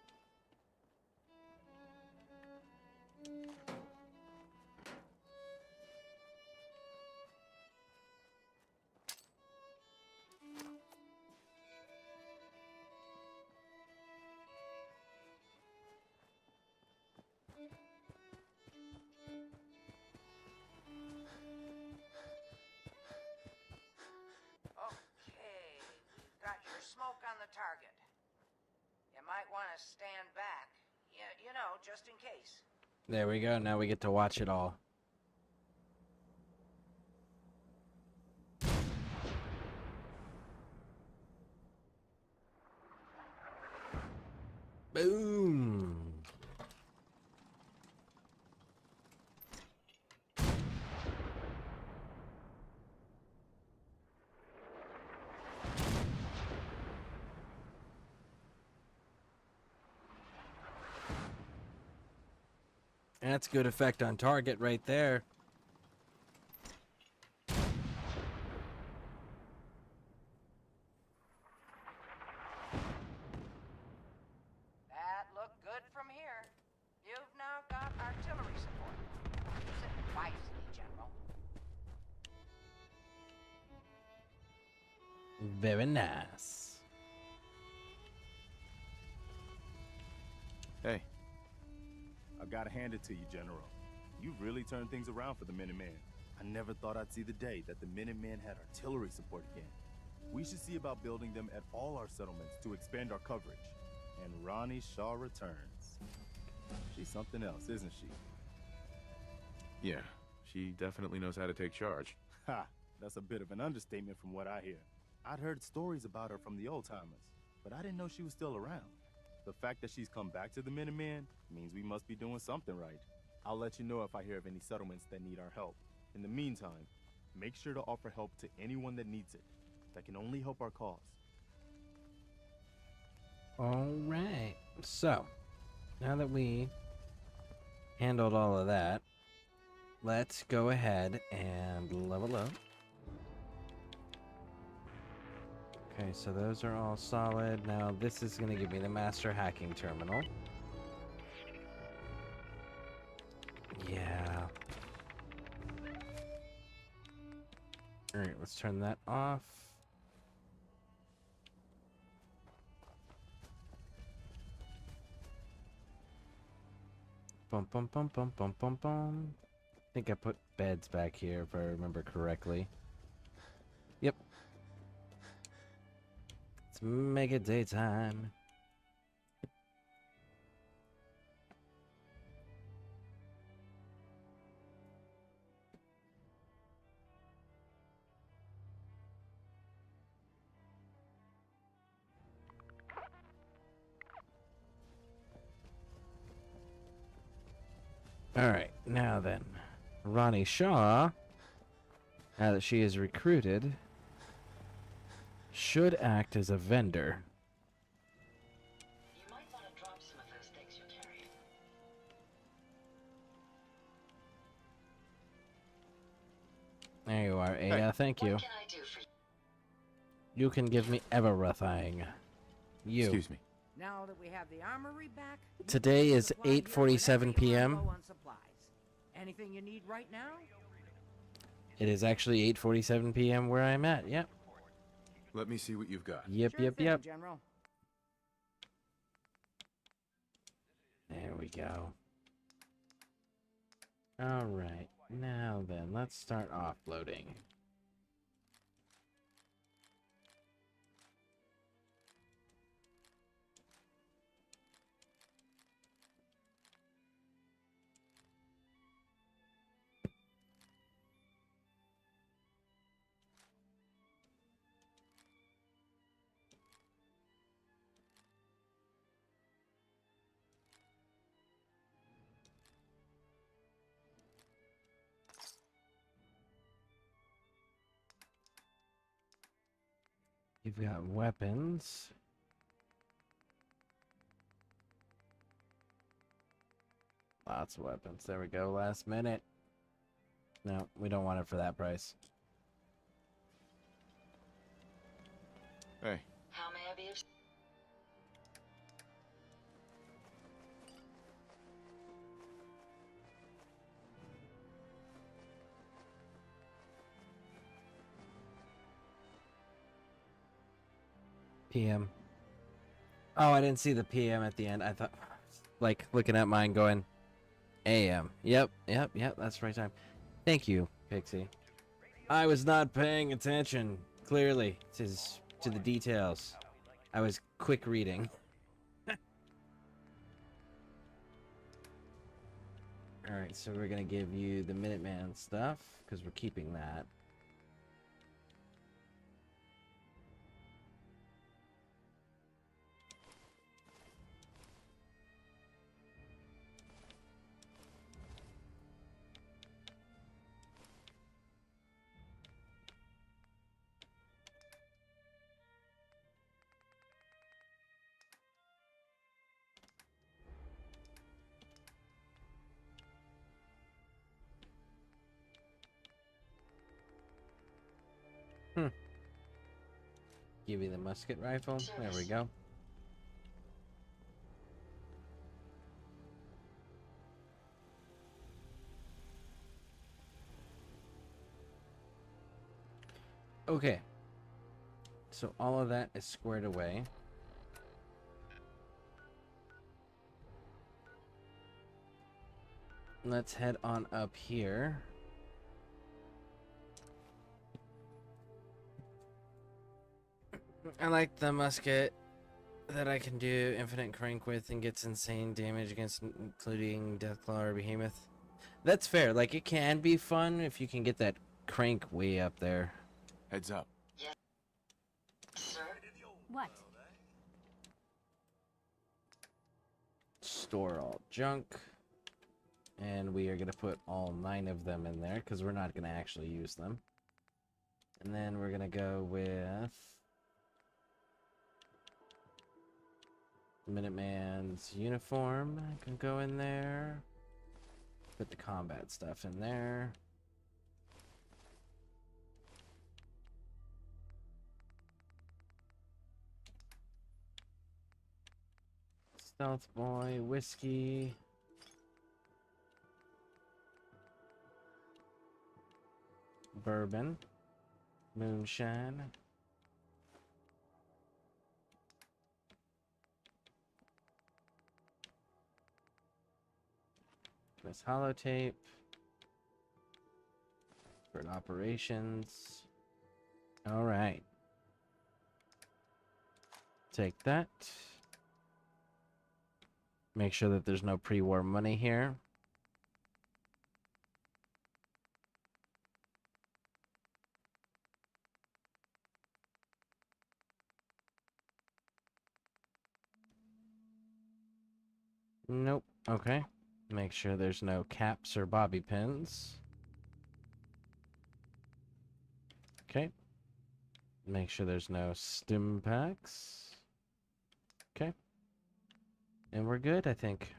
Okay, we've got your smoke on the target. You might want to stand back. Yeah, you know, just in case. There we go. Now we get to watch it all. Boom. That's good effect on target right there. That looked good from here. You've now got artillery support. Use it wisely, General. Very nice. Hey. I've got to hand it to you, General. You've really turned things around for the Minutemen. I never thought I'd see the day that the Minutemen had artillery support again. We should see about building them at all our settlements to expand our coverage. And Ronnie Shaw returns. She's something else, isn't she? Yeah, she definitely knows how to take charge. Ha! That's a bit of an understatement from what I hear. I'd heard stories about her from the old-timers, but I didn't know she was still around. The fact that she's come back to the Minutemen means we must be doing something right. I'll let you know if I hear of any settlements that need our help. In the meantime, make sure to offer help to anyone that needs it. That can only help our cause. All right. So, now that we handled all of that, let's go ahead and level up. Okay, so those are all solid. Now this is going to give me the master hacking terminal. Yeah. Alright, let's turn that off. Bum bum bum bum bum bum bum. I think I put beds back here if I remember correctly. Yep. It's mega daytime. Alright, now then. Ronnie Shaw, now that she is recruited, should act as a vendor. You might want to drop some of those things you're carrying. There you are, Ada. Thank you. What can I do for you? You can give me everything. You. Excuse me. Now that we have the armory back, Today is 8:47 p.m. low on supplies. Anything you need right now? It is actually 8:47 p.m. where I'm at. Yep. Let me see what you've got. Yep, Sure yep, thing, yep. General. There we go. All right. Now then, let's start offloading. You've got weapons. Lots of weapons. There we go. Last minute. No, we don't want it for that price. Hey. How may I be of... PM. Oh, I didn't see the PM at the end. I thought, like, looking at mine going, AM. Yep, that's right time. Thank you, Pixie. I was not paying attention, clearly, to the details. I was quick reading. Alright, so we're gonna give you the Minuteman stuff, because we're keeping that. Give you the musket rifle. There we go. Okay. So all of that is squared away. Let's head on up here. I like the musket that I can do infinite crank with and gets insane damage against including Deathclaw or Behemoth. That's fair. Like, it can be fun if you can get that crank way up there. Heads up. Yes, sir. What? Store all junk. And we are going to put all 9 of them in there because we're not going to actually use them. And then we're going to go with Minuteman's uniform can go in there. Put the combat stuff in there. Stealth boy, whiskey. Bourbon. Moonshine. This holotape. For operations. Alright. Take that. Make sure that there's no pre-war money here. Nope. Okay. Make sure there's no caps or bobby pins. Okay. Make sure there's no stim packs. Okay. And we're good, I think.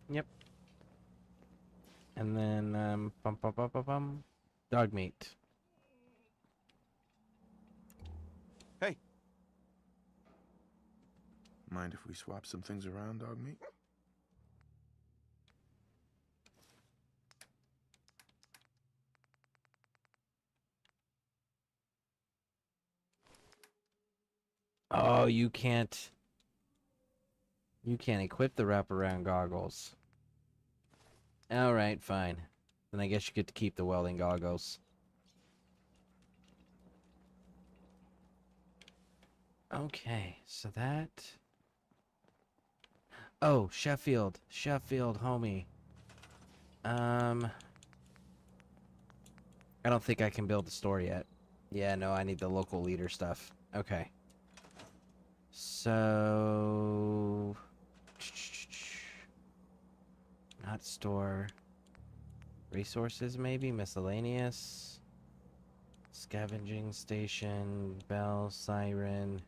Yep. And then, dog meat. Hey. Mind if we swap some things around, dog meat? Oh, you can't equip the wraparound goggles. Alright, fine. Then I guess you get to keep the welding goggles. Okay, so that... Oh, Sheffield, homie. I don't think I can build the store yet. Yeah, no, I need the local leader stuff. Okay. So... Not store. Resources, maybe? Miscellaneous. Scavenging station, bell, siren,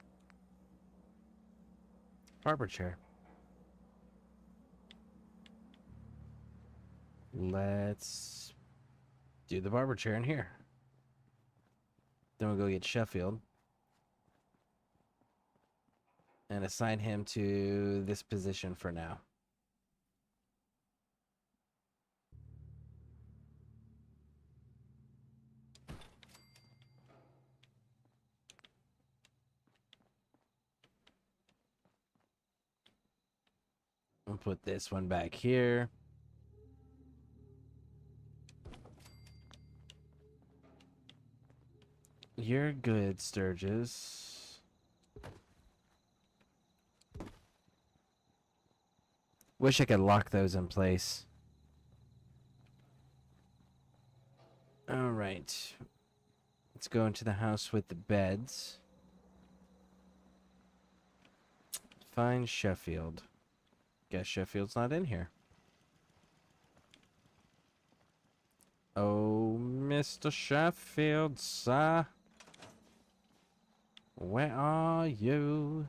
barber chair. Let's do the barber chair in here. Then we'll go get Sheffield and assign him to this position for now. We'll put this one back here. You're good, Sturgis. Wish I could lock those in place. All right. Let's go into the house with the beds. Find Sheffield. Guess Sheffield's not in here. Oh, Mr. Sheffield, sir. Where are you?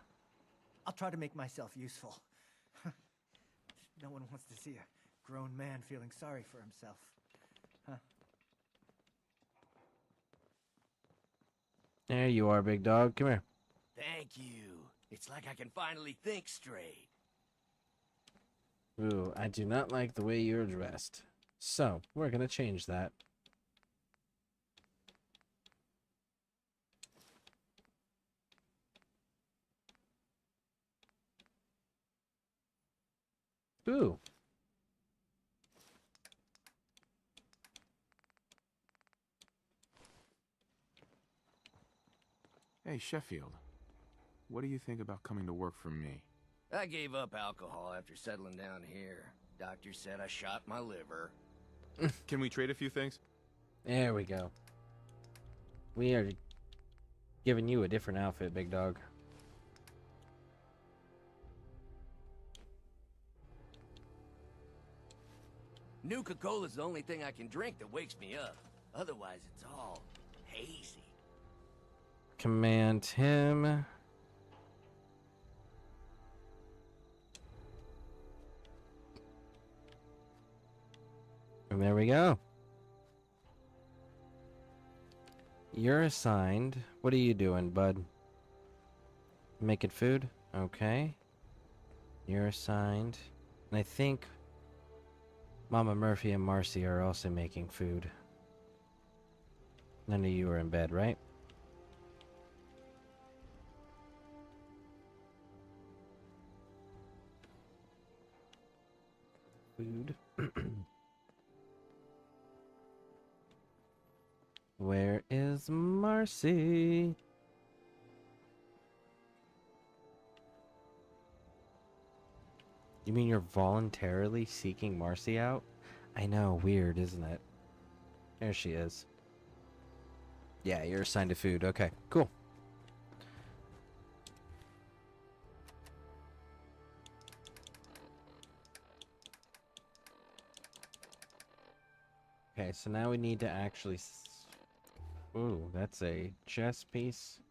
I'll try to make myself useful. No one wants to see a grown man feeling sorry for himself. Huh? There you are, big dog. Come here. Thank you. It's like I can finally think straight. Ooh, I do not like the way you're dressed. So, we're gonna change that. Ooh. Hey, Sheffield. What do you think about coming to work for me? I gave up alcohol after settling down here. Doctor said I shot my liver. Can we trade a few things? There we go. We are giving you a different outfit, big dog. Nuka-Cola's the only thing I can drink that wakes me up. Otherwise, it's all hazy. Command him. And there we go. You're assigned. What are you doing, bud? Making food? Okay. You're assigned. And I think Mama Murphy and Marcy are also making food. None of you are in bed, right? Food. Where is Marcy? You mean you're voluntarily seeking Marcy out? I know, weird, isn't it? There she is. Yeah, you're assigned to food. Okay, cool. Okay, so now we need to actually... Ooh, that's a chess piece.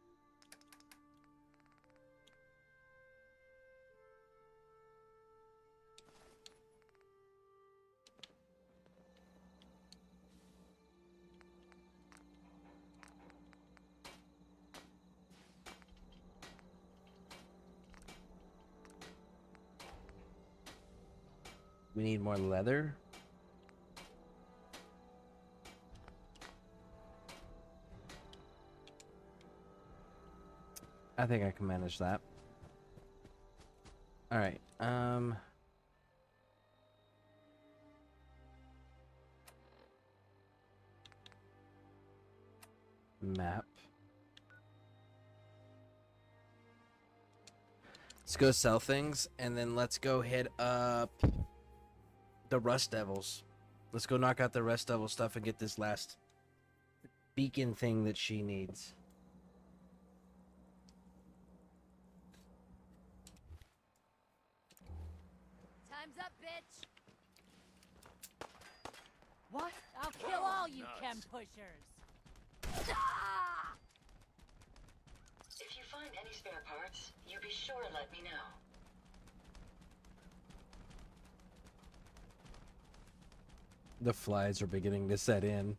We need more leather. I think I can manage that. All right. Map. Let's go sell things, and then let's go hit up the Rust Devils. Let's go knock out the Rust Devil stuff and get this last beacon thing that she needs. Time's up, bitch. What? I'll kill all you chem pushers. If you find any spare parts, you be sure to let me know. The flies are beginning to set in.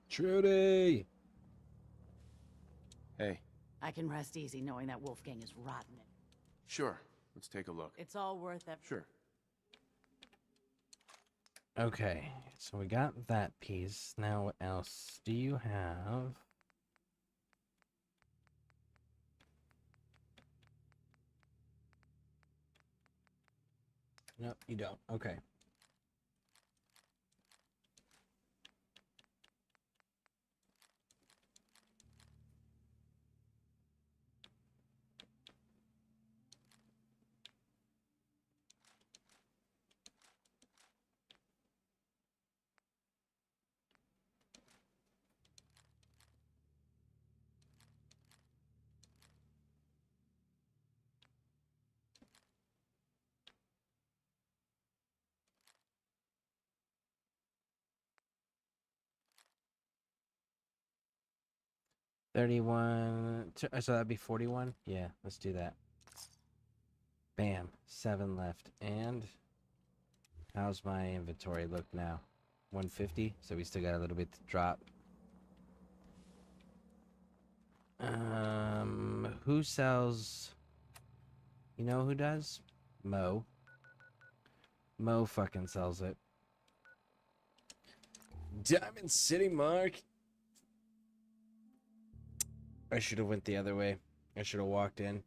Trudy! Hey. I can rest easy knowing that Wolfgang is rotten. Sure. Let's take a look. It's all worth it. Sure. Okay, so we got that piece. Now what else do you have? Nope, you don't. Okay. So that'd be 41? Yeah, let's do that. Bam, 7 left. And how's my inventory look now? 150, so we still got a little bit to drop. Who sells? You know who does? Mo. Mo fucking sells it. Diamond City Mark. I should have went the other way. I should have walked in.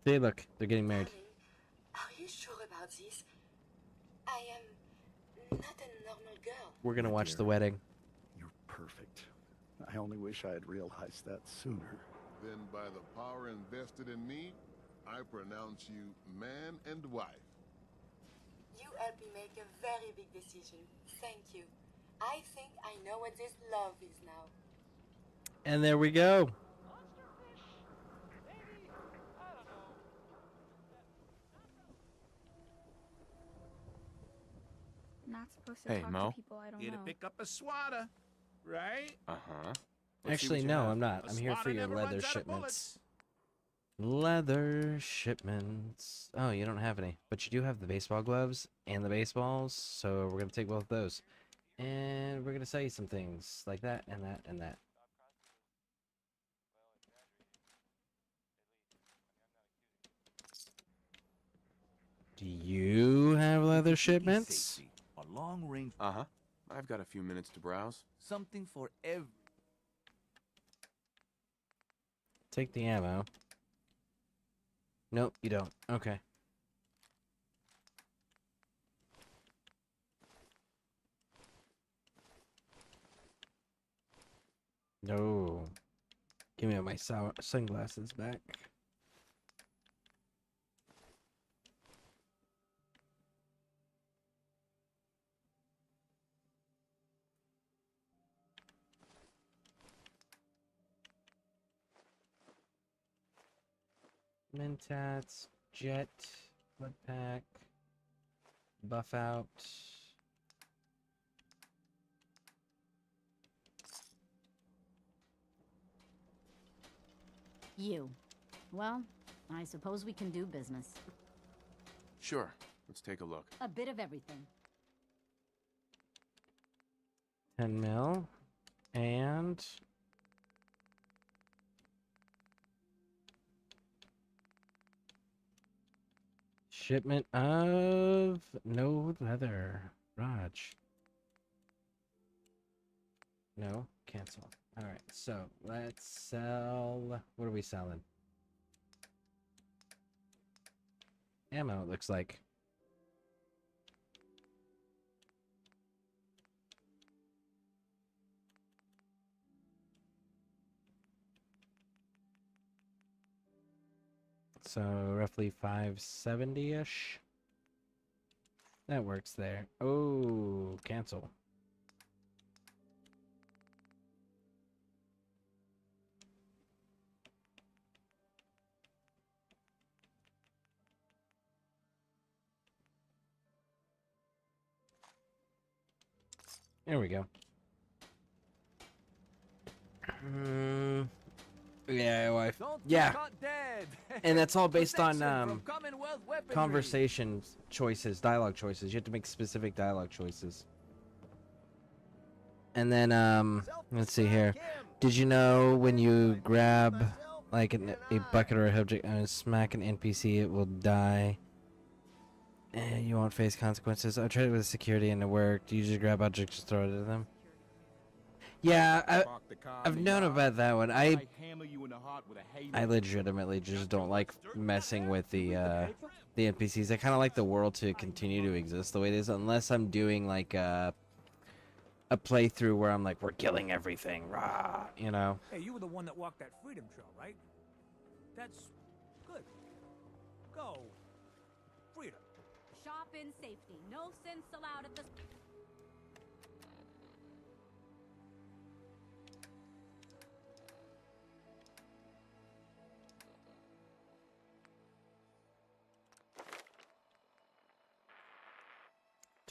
Hey, look, they're getting married. Are you sure about this? I am not a normal girl. We're gonna watch the wedding. You're perfect. I only wish I had realized that sooner. Then by the power invested in me, I pronounce you man and wife. You helped me make a very big decision. Thank you. I think I know what this love is now. And there we go. Not supposed to Hey, talk Mo. to people I don't Here know. to pick up a swatter, right? Uh-huh. Actually, no, I'm not. I'm here for your leather shipments. Leather shipments. Oh, you don't have any. But you do have the baseball gloves and the baseballs, so we're going to take both of those. And we're going to sell you some things like that and that and that. Do you have leather shipments? A long range. Uh-huh. I've got a few minutes to browse. Something for every. Take the ammo. Nope, you don't. Okay. No. Give me my sunglasses back. Mentats, jet, blood pack, buff out. You. Well, I suppose we can do business. Sure. Let's take a look. A bit of everything. 10 mil. And shipment of no leather. Raj. No, cancel. All right, so let's sell. What are we selling? Ammo, it looks like. So roughly 570-ish. That works there. Oh, cancel. There we go. Yeah, wife. Yeah. And that's all based on conversation choices, dialogue choices. You have to make specific dialogue choices. And then let's see here. Did you know when you grab like a bucket or a object and smack an NPC, it will die? And you won't face consequences. I tried it with security and it worked. You just grab objects, just throw it at them. Yeah, I've known about that one. I legitimately just don't like messing with the NPCs. I kind of like the world to continue to exist the way it is, unless I'm doing like a playthrough where I'm like, we're killing everything, rah, you know. Hey, you were the one that walked that freedom trail, right? That's good. Go. Freedom. Shop in safety. No sense allowed at this.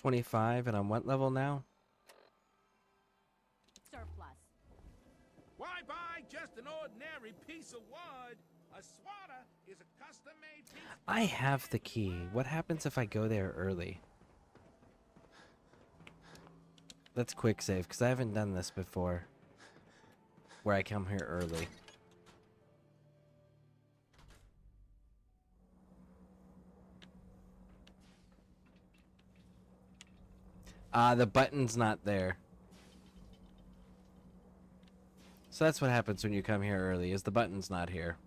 $25, and I'm what level now? Surplus. Why buy just an ordinary piece of wood? A swatter is a custom-made piece. I have the key. What happens if I go there early? Let's quick save, because I haven't done this before. Where I come here early. The button's not there. So that's what happens when you come here early, is the button's not here.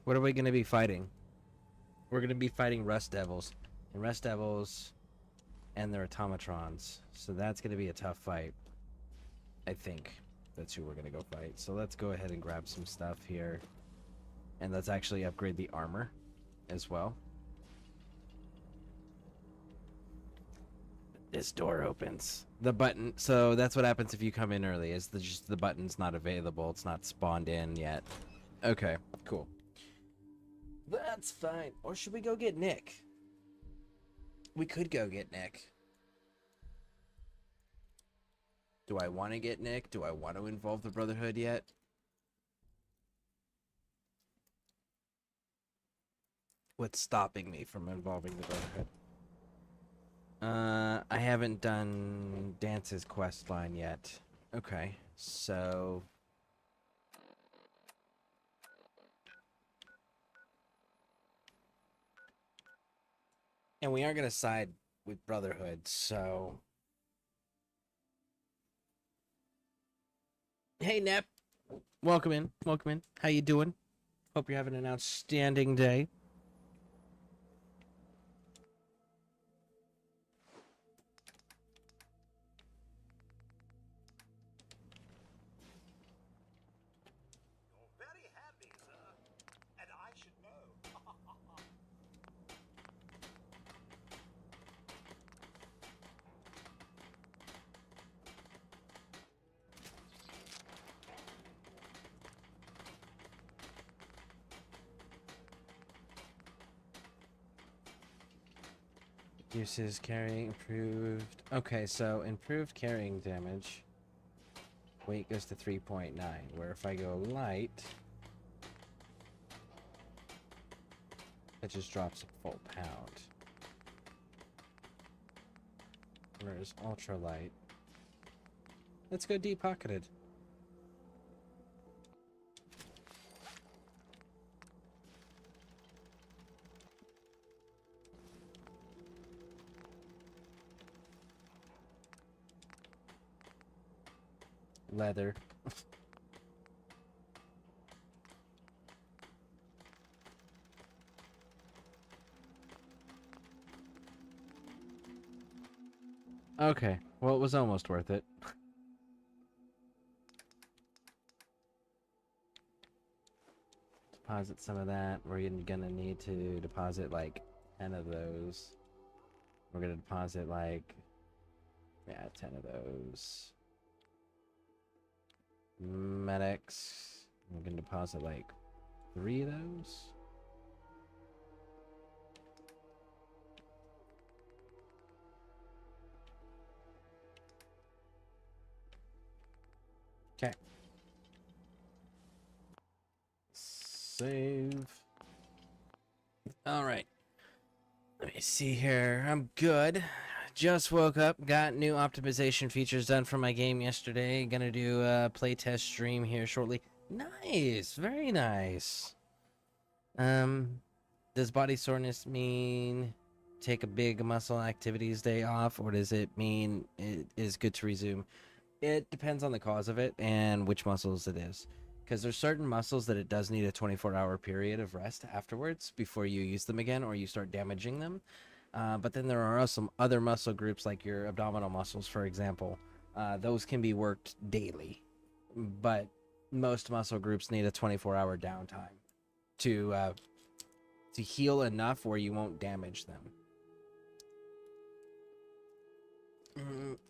What are we going to be fighting? We're going to be fighting Rust Devils. And Rust Devils and their automatrons. So that's going to be a tough fight. I think that's who we're going to go fight. So let's go ahead and grab some stuff here. And let's actually upgrade the armor as well. This door opens. The button, so that's what happens if you come in early, is just the button's not available. It's not spawned in yet. Okay, cool. That's fine. Or should we go get Nick? We could go get Nick. Do I want to get Nick? Do I want to involve the Brotherhood yet? What's stopping me from involving the Brotherhood? I haven't done Dance's quest line yet. Okay, so... And we aren't going to side with Brotherhood, so... Hey, Nep. Welcome in. Welcome in. How you doing? Hope you're having an outstanding day. Very happy, sir. And I should know. Uses carrying improved. Okay, so improved carrying damage. Weight goes to 3.9. Where if I go light, it just drops a full pound. Whereas ultra light. Let's go deep pocketed. Leather. Okay, well, it was almost worth it. Deposit some of that. We're gonna need to deposit like 10 of those. We're gonna deposit like, yeah, 10 of those. Medics. We're gonna deposit like 3 of those. Okay. Save. All right. Let me see here. I'm good. Just woke up. Got new optimization features done for my game yesterday. Gonna do a playtest stream here shortly. Nice. Very nice. Does body soreness mean take a big muscle activities day off, or does it mean it is good to resume? It depends on the cause of it and which muscles it is. Because there's certain muscles that it does need a 24-hour period of rest afterwards before you use them again or you start damaging them. But then there are some other muscle groups like your abdominal muscles, for example. Those can be worked daily. But most muscle groups need a 24-hour downtime to heal enough where you won't damage them.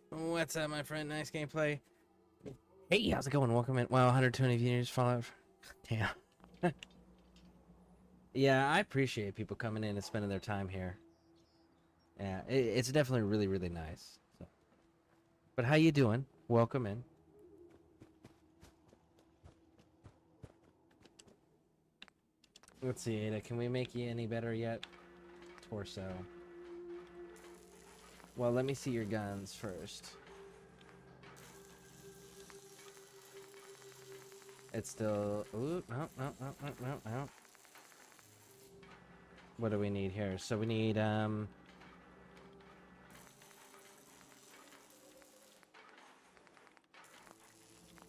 What's up, my friend? Nice gameplay. Hey, how's it going? Welcome in. Wow, 120 viewers. Fallout. Damn. Yeah, I appreciate people coming in and spending their time here. Yeah, it's definitely really, really nice. So. But how you doing? Welcome in. Let's see, Ada. Can we make you any better yet? Torso. Well, let me see your guns first. It's still... Ooh, no. What do we need here? So we need,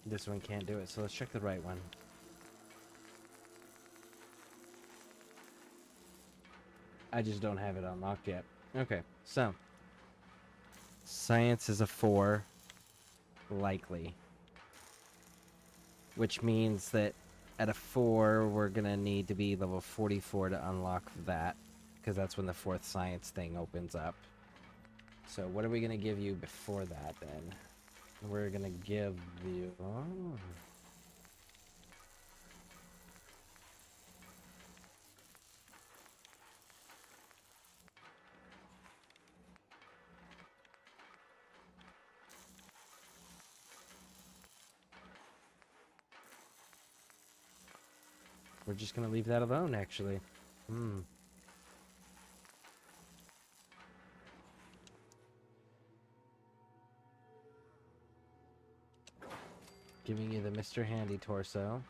this one can't do it, so let's check the right one. I just don't have it unlocked yet. Okay, so... Science is a 4. Likely. Which means that at a 4, we're gonna need to be level 44 to unlock that. Because that's when the 4th science thing opens up. So what are we gonna give you before that, then? We're gonna give you... Oh. We're just gonna leave that alone, actually. Giving you the Mr. Handy torso.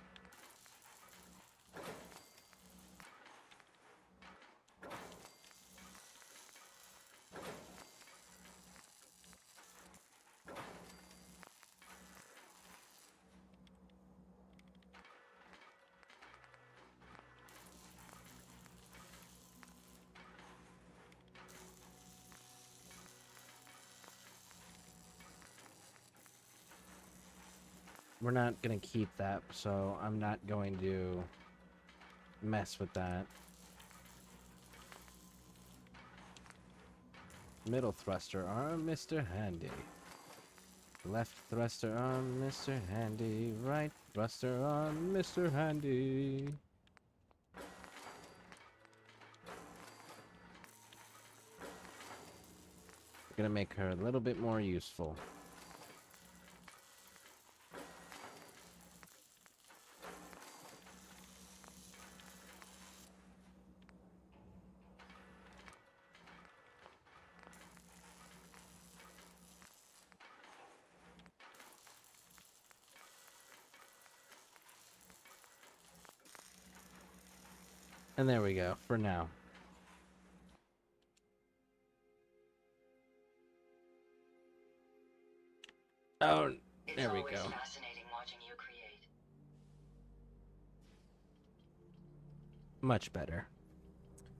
We're not gonna keep that, so I'm not going to mess with that. Middle thruster arm, Mr. Handy. Left thruster arm, Mr. Handy. Right thruster arm, Mr. Handy. Gonna make her a little bit more useful. And there we go, for now. Oh, there we go. Fascinating watching you create. Much better.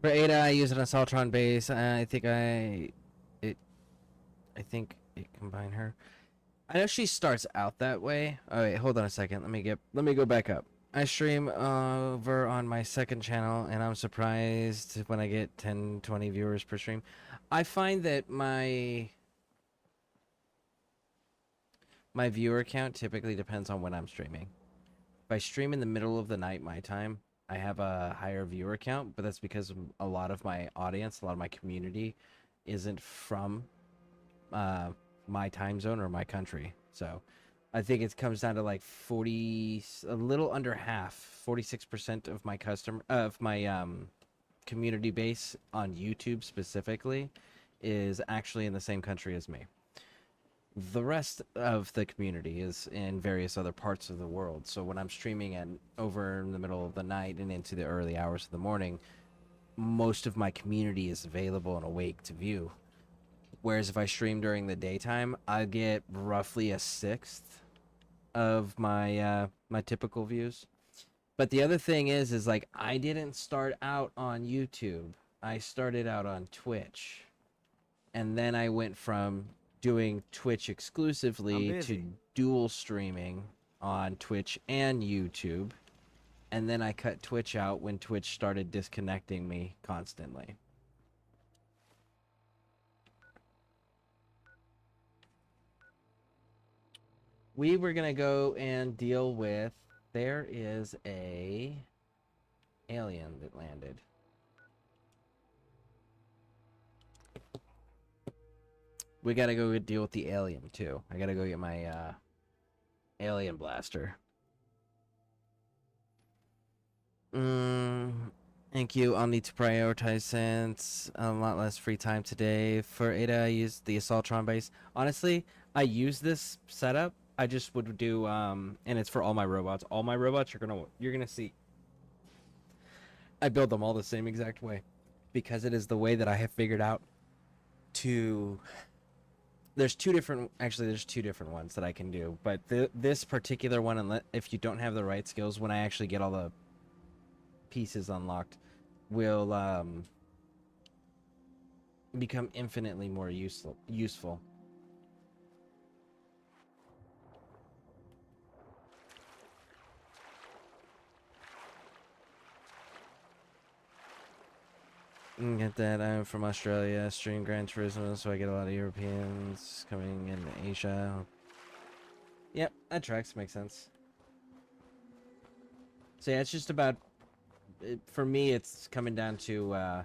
For Ada, I use an Assaultron base. I think I think it combined her. I know she starts out that way. Oh wait, hold on a second. Let me go back up. I stream over on my second channel, and I'm surprised when I get 10, 20 viewers per stream. I find that my viewer count typically depends on when I'm streaming. If I stream in the middle of the night, my time, I have a higher viewer count, but that's because a lot of my audience, a lot of my community isn't from my time zone or my country. So I think it comes down to like 40, a little under half, 46% of my community base on YouTube specifically is actually in the same country as me. The rest of the community is in various other parts of the world. So when I'm streaming over in the middle of the night and into the early hours of the morning, most of my community is available and awake to view. Whereas if I stream during the daytime, I get roughly a sixth of my my typical views. But the other thing is like I didn't start out on YouTube. I started out on Twitch. And then I went from doing Twitch exclusively to dual streaming on Twitch and YouTube. And then I cut Twitch out when Twitch started disconnecting me constantly. We were gonna go and deal with, there is a alien that landed. We gotta go deal with the alien too. I gotta go get my alien blaster. Thank you. I'll need to prioritize since a lot less free time today. For Ada, I used the Assaultron base. Honestly, I use this setup. I just would do and it's for all my robots. All my robots you're gonna see. I build them all the same exact way because it is the way that I have figured out to. There's two different ones that I can do, but this particular one, if you don't have the right skills, when I actually get all the pieces unlocked, will become infinitely more useful. Get that. I'm from Australia. Stream Gran Turismo, so I get a lot of Europeans coming into Asia. Yep, that tracks. Makes sense. So yeah, it's just about. For me, it's coming down to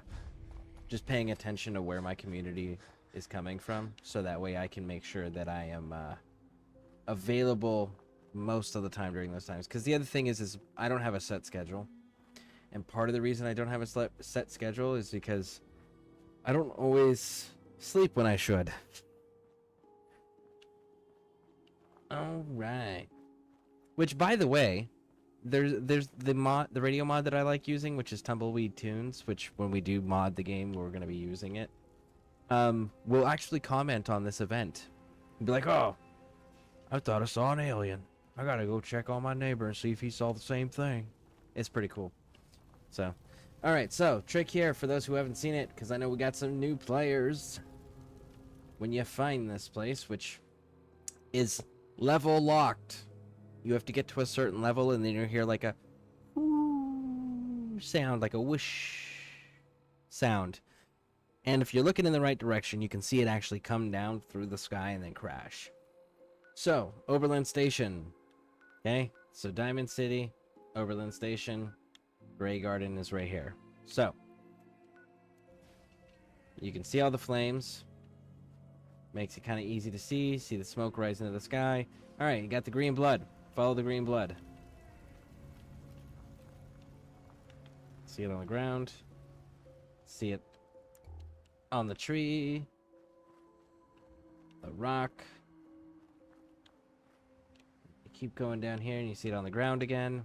just paying attention to where my community is coming from, so that way I can make sure that I am available most of the time during those times. Because the other thing is I don't have a set schedule. And part of the reason I don't have a set schedule is because I don't always sleep when I should. All right. Which, by the way, there's the radio mod that I like using, which is Tumbleweed Tunes. Which, when we do mod the game, we're gonna be using it. We'll actually comment on this event and be like, "Oh, I thought I saw an alien. I gotta go check on my neighbor and see if he saw the same thing." It's pretty cool. So, all right, so trick here for those who haven't seen it, because I know we got some new players. When you find this place, which is level locked, you have to get to a certain level, and then you hear like a sound, like a whoosh sound. And if you're looking in the right direction, you can see it actually come down through the sky and then crash. So, Oberlin Station. Okay, so Diamond City, Oberlin Station. Grey Garden is right here. So, you can see all the flames. Makes it kind of easy to see. See the smoke rise into the sky. Alright, you got the green blood. Follow the green blood. See it on the ground. See it on the tree. The rock. You keep going down here and you see it on the ground again.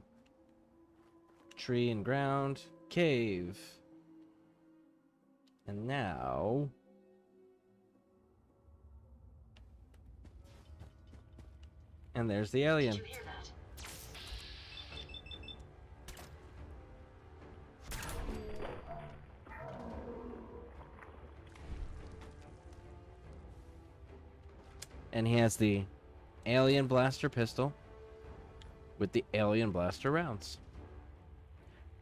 Tree and ground, cave. And now and there's the alien. Did you hear that? And he has the alien blaster pistol with the alien blaster rounds.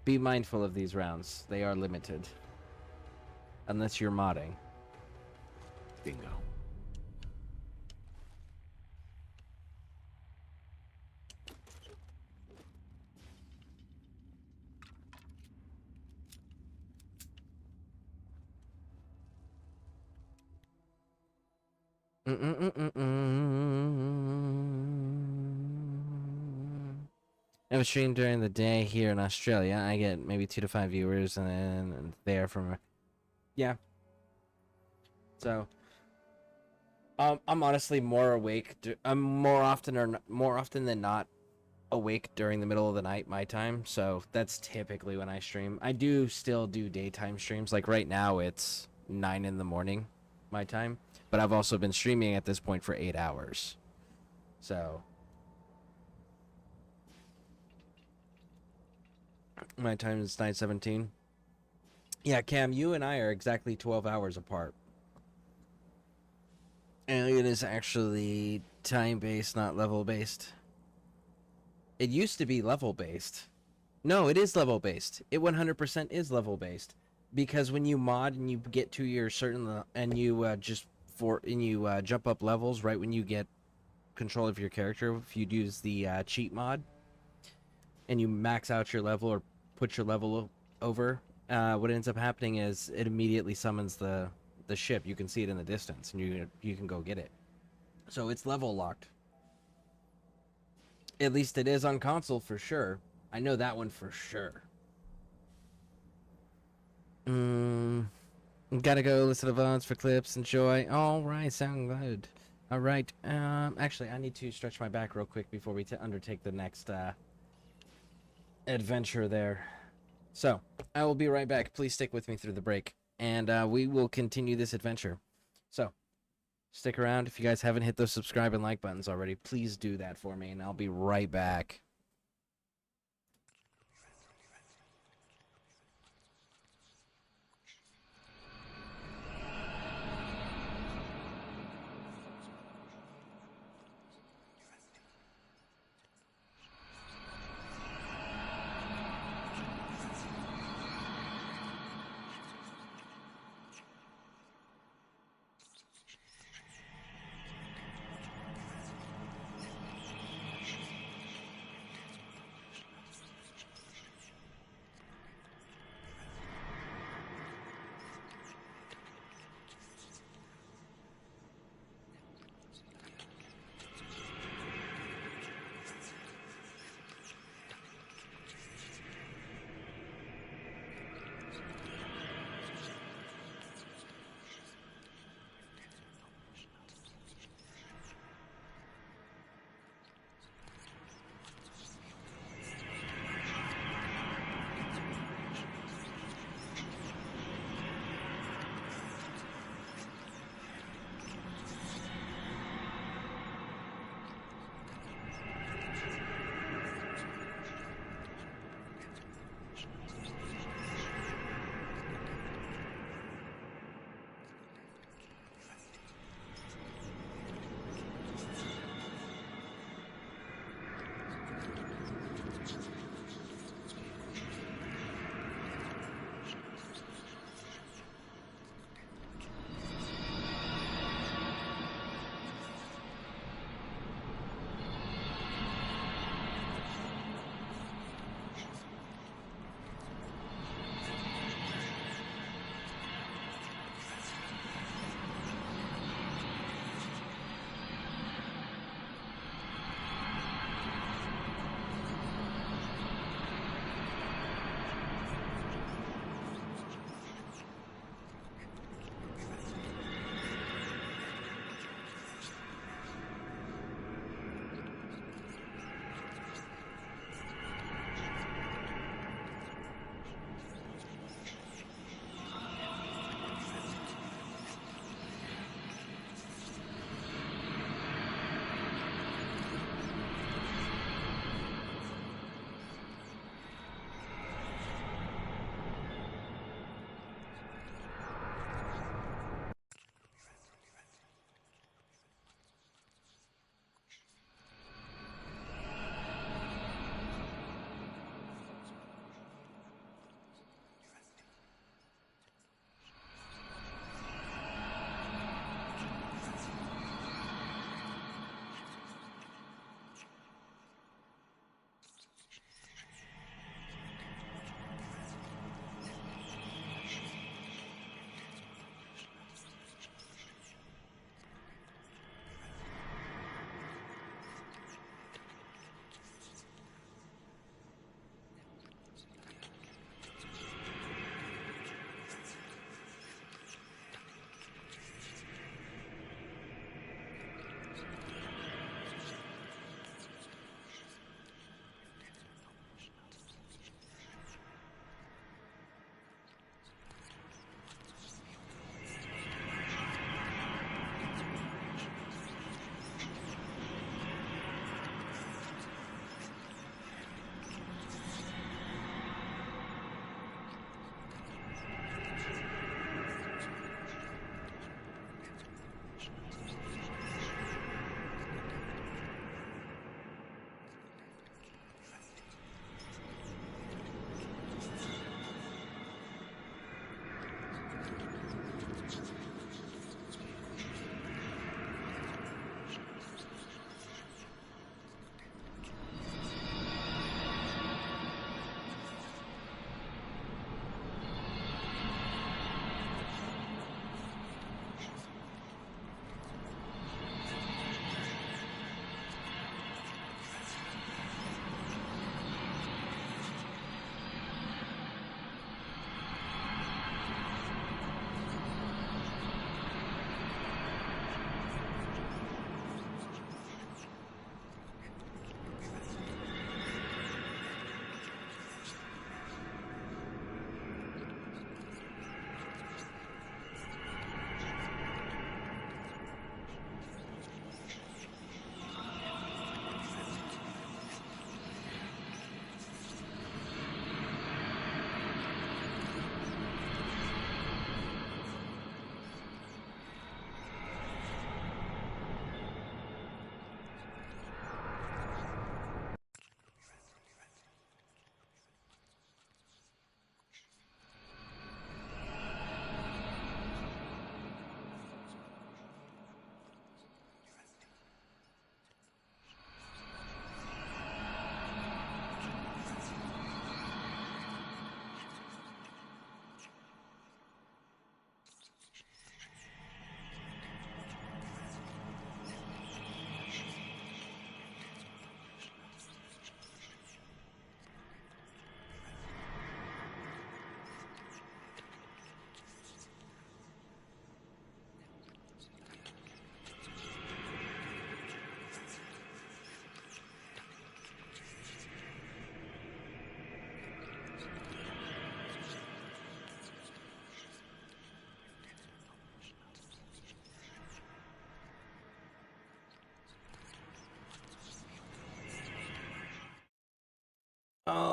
Be mindful of these rounds. They are limited. Unless you're modding. Bingo. I have stream during the day here in Australia. I get maybe 2 to 5 viewers, and then there from, yeah. So, I'm honestly more awake. I'm more often than not awake during the middle of the night, my time. So that's typically when I stream. I do still do daytime streams. Like right now, it's 9 in the morning, my time. But I've also been streaming at this point for 8 hours. So my time is 9:17. Yeah, Cam, you and I are exactly 12 hours apart. And it is actually time-based, not level-based. It used to be level-based. No, it is level-based. It 100% is level-based. Because when you mod and you get to your certain... and you jump up levels right when you get control of your character, if you use the cheat mod, and you max out your level or put your level over, what ends up happening is it immediately summons the ship. You can see it in the distance, and you can go get it. So it's level locked. At least it is on console for sure. I know that one for sure. Gotta go listen to VODs for clips. Enjoy. All right, sound good. All right. Actually, I need to stretch my back real quick before we undertake the next adventure there. So I will be right back. Please stick with me through the break, and we will continue this adventure. So stick around. If you guys haven't hit those subscribe and like buttons already, please do that for me, and I'll be right back.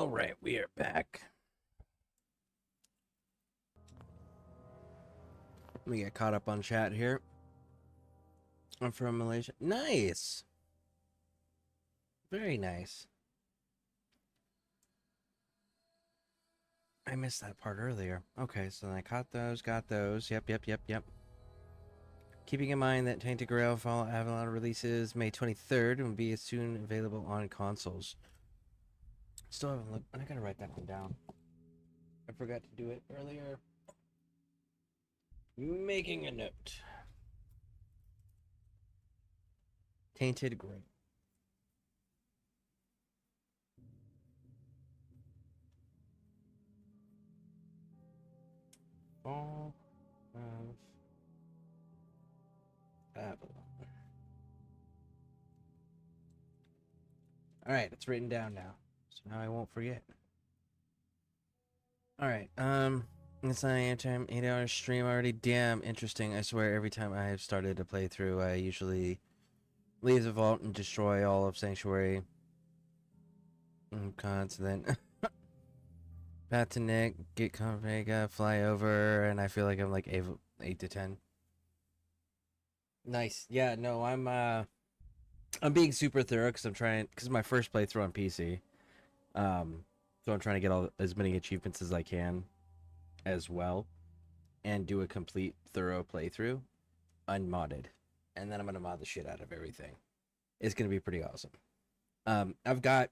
All right, we are back. Let me get caught up on chat here. I'm from Malaysia. Nice. Very nice. I missed that part earlier. Okay, so then I caught those, got those. Yep. Keeping in mind that Tainted Grail Fall Avalon releases May 23rd and will be soon available on consoles. Still haven't looked. I gotta write that one down. I forgot to do it earlier. Making a note. Tainted Grail. Fall of Avalon. Alright, it's written down now. So now I won't forget. Alright, it's not a time 8-hour stream already. Damn interesting. I swear every time I have started a playthrough, I usually leave the vault and destroy all of Sanctuary. Gods, then Pat to Nick, get Vega, fly over, and I feel like I'm like 8 to 10. Nice. Yeah, no, I'm being super thorough because I'm trying, because my first playthrough on PC. So I'm trying to get as many achievements as I can as well and do a complete thorough playthrough unmodded. And then I'm going to mod the shit out of everything. It's going to be pretty awesome. I've got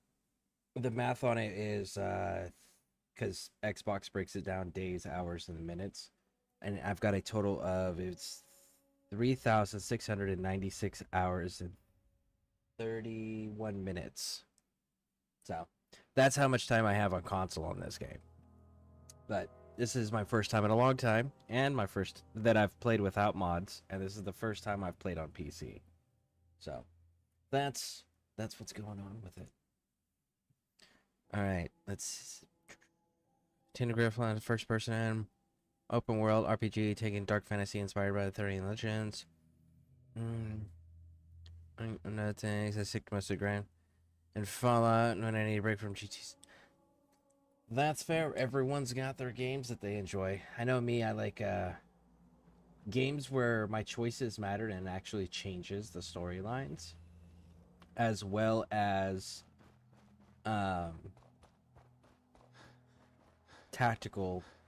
the math on it is because Xbox breaks it down days, hours, and minutes. And I've got a total of 3,696 hours and 31 minutes. So that's how much time I have on console on this game. But this is my first time in a long time, and my first that I've played without mods, and this is the first time I've played on PC. So that's what's going on with it. All right, let's Tainted Grail first person open world RPG taking dark fantasy inspired by the 30 Legends. Another thing, I stick to most of the grind. And Fallout when I need a break from GTs. That's fair. Everyone's got their games that they enjoy. I know me, I like games where my choices matter and actually changes the storylines, as well as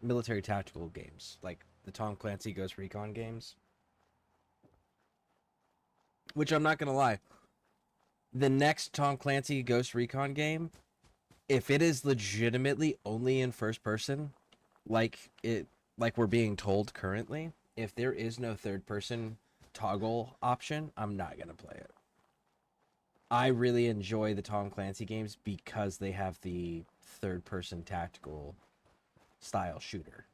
military tactical games, like the Tom Clancy Ghost Recon games. Which I'm not gonna lie, the next Tom Clancy Ghost Recon game, if it is legitimately only in first person, like we're being told currently, if there is no third person toggle option, I'm not gonna play it. I really enjoy the Tom Clancy games because they have the third person tactical style shooter.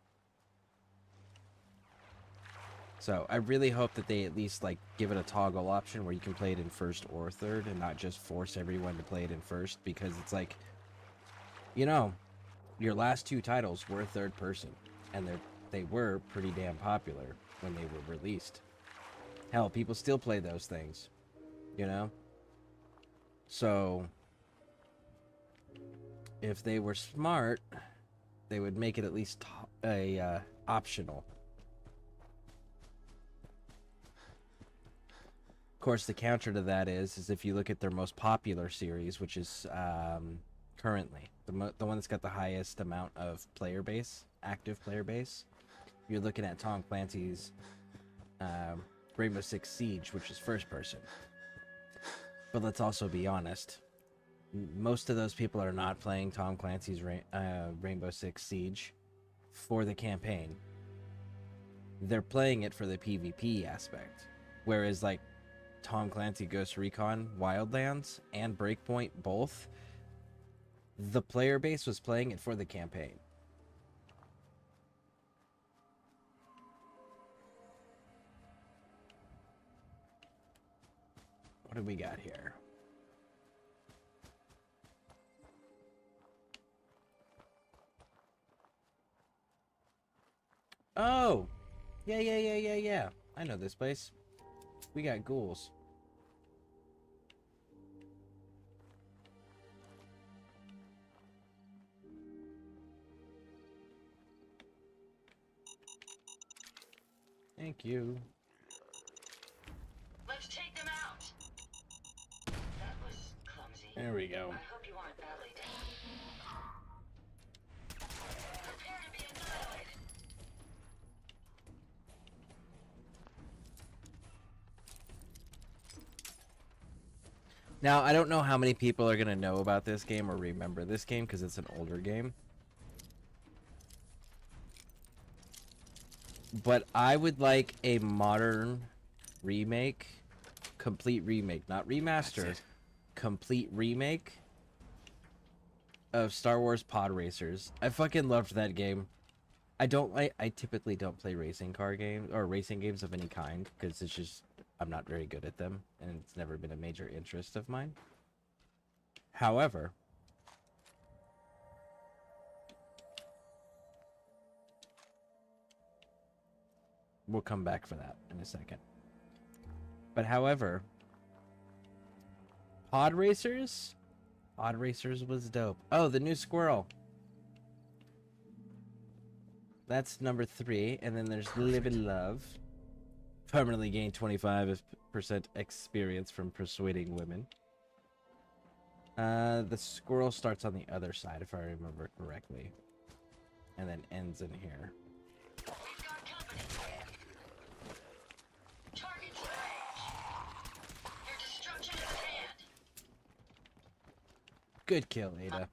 So I really hope that they at least like give it a toggle option where you can play it in first or third and not just force everyone to play it in first, because it's like, you know, your last two titles were third person and they were pretty damn popular when they were released. Hell, people still play those things, you know? So if they were smart, they would make it at least optional. Of course, the counter to that is if you look at their most popular series, which is currently the one that's got the highest amount of player base, active player base, you're looking at Tom Clancy's Rainbow Six Siege, which is first person. But let's also be honest, most of those people are not playing Tom Clancy's Rainbow Six Siege for the campaign. They're playing it for the PvP aspect, whereas like Tom Clancy Ghost Recon Wildlands and Breakpoint both, the player base was playing it for the campaign. What do we got here? Oh! Yeah. I know this place. We got ghouls. Thank you. Let's take them out. That was clumsy. There we go. I hope you aren't badly damaged. Prepare to be annihilated. Now, I don't know how many people are going to know about this game or remember this game because it's an older game. But I would like a modern remake, complete remake, not remaster, complete remake of Star Wars Pod Racers. I fucking loved that game. I typically don't play racing car games or racing games of any kind because it's just, I'm not very good at them and it's never been a major interest of mine. However, we'll come back for that in a second. But however, Pod Racers was dope. Oh, the new squirrel. That's number 3. And then there's Live and Love. Permanently gain 25% experience from persuading women. The squirrel starts on the other side, if I remember correctly. And then ends in here. Good kill, Ada.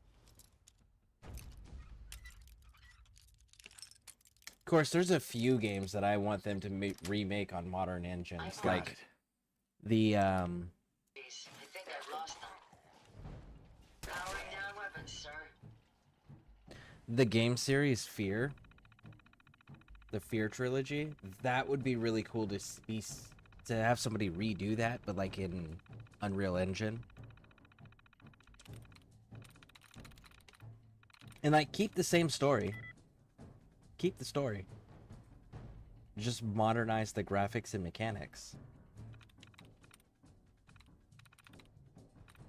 Of course, there's a few games that I want them to remake on modern engines, like the I think I've lost them. Powering down weapons, sir. the game series Fear, the Fear trilogy. That would be really cool to have somebody redo that, but like in Unreal Engine. And like keep the same story. Keep the story. Just modernize the graphics and mechanics.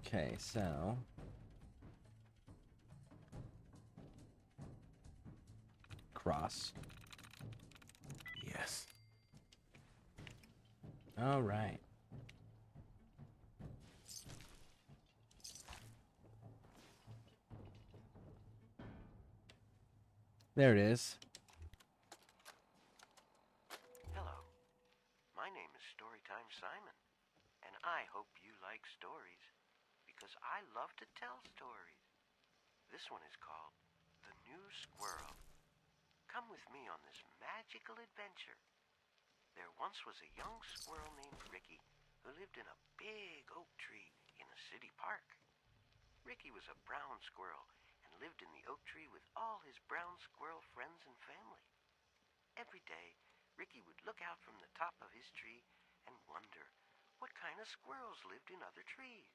Okay, so cross. Yes. All right. There it is. Hello. My name is Storytime Simon, and I hope you like stories, because I love to tell stories. This one is called The New Squirrel. Come with me on this magical adventure. There once was a young squirrel named Ricky who lived in a big oak tree in a city park. Ricky was a brown squirrel and lived in the oak tree with all his brown squirrel friends and family. Every day, Ricky would look out from the top of his tree and wonder what kind of squirrels lived in other trees.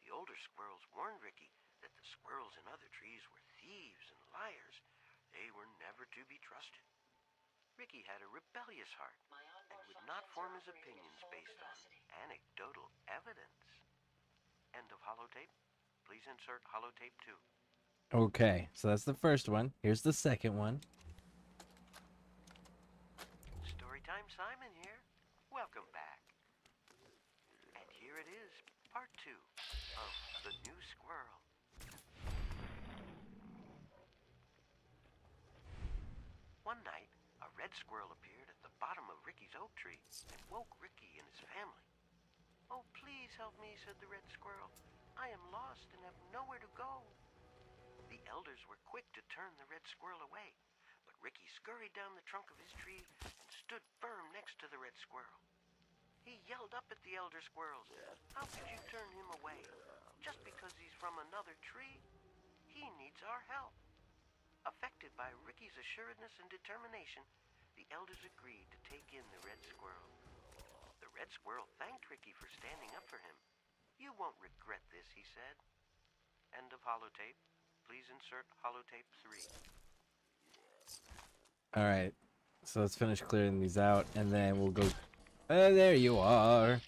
The older squirrels warned Ricky that the squirrels in other trees were thieves and liars. They were never to be trusted. Ricky had a rebellious heart and would not form his opinions based on anecdotal evidence. End of holotape. Please insert holotape 2. Okay, so that's the first one. Here's the second one. Storytime Simon here. Welcome back. And here it is, part 2 of The New Squirrel. One night, a red squirrel appeared at the bottom of Ricky's oak tree and woke Ricky and his family. "Oh, please help me," said the red squirrel. "I am lost and have nowhere to go." The elders were quick to turn the red squirrel away, but Ricky scurried down the trunk of his tree and stood firm next to the red squirrel. He yelled up at the elder squirrels, "How could you turn him away? Just because he's from another tree? He needs our help." Affected by Ricky's assuredness and determination, the elders agreed to take in the red squirrel. The red squirrel thanked Ricky for standing up for him. "You won't regret this," he said. End of holotape. Please insert holotape 3. All right. So let's finish clearing these out, and then we'll go. There you are.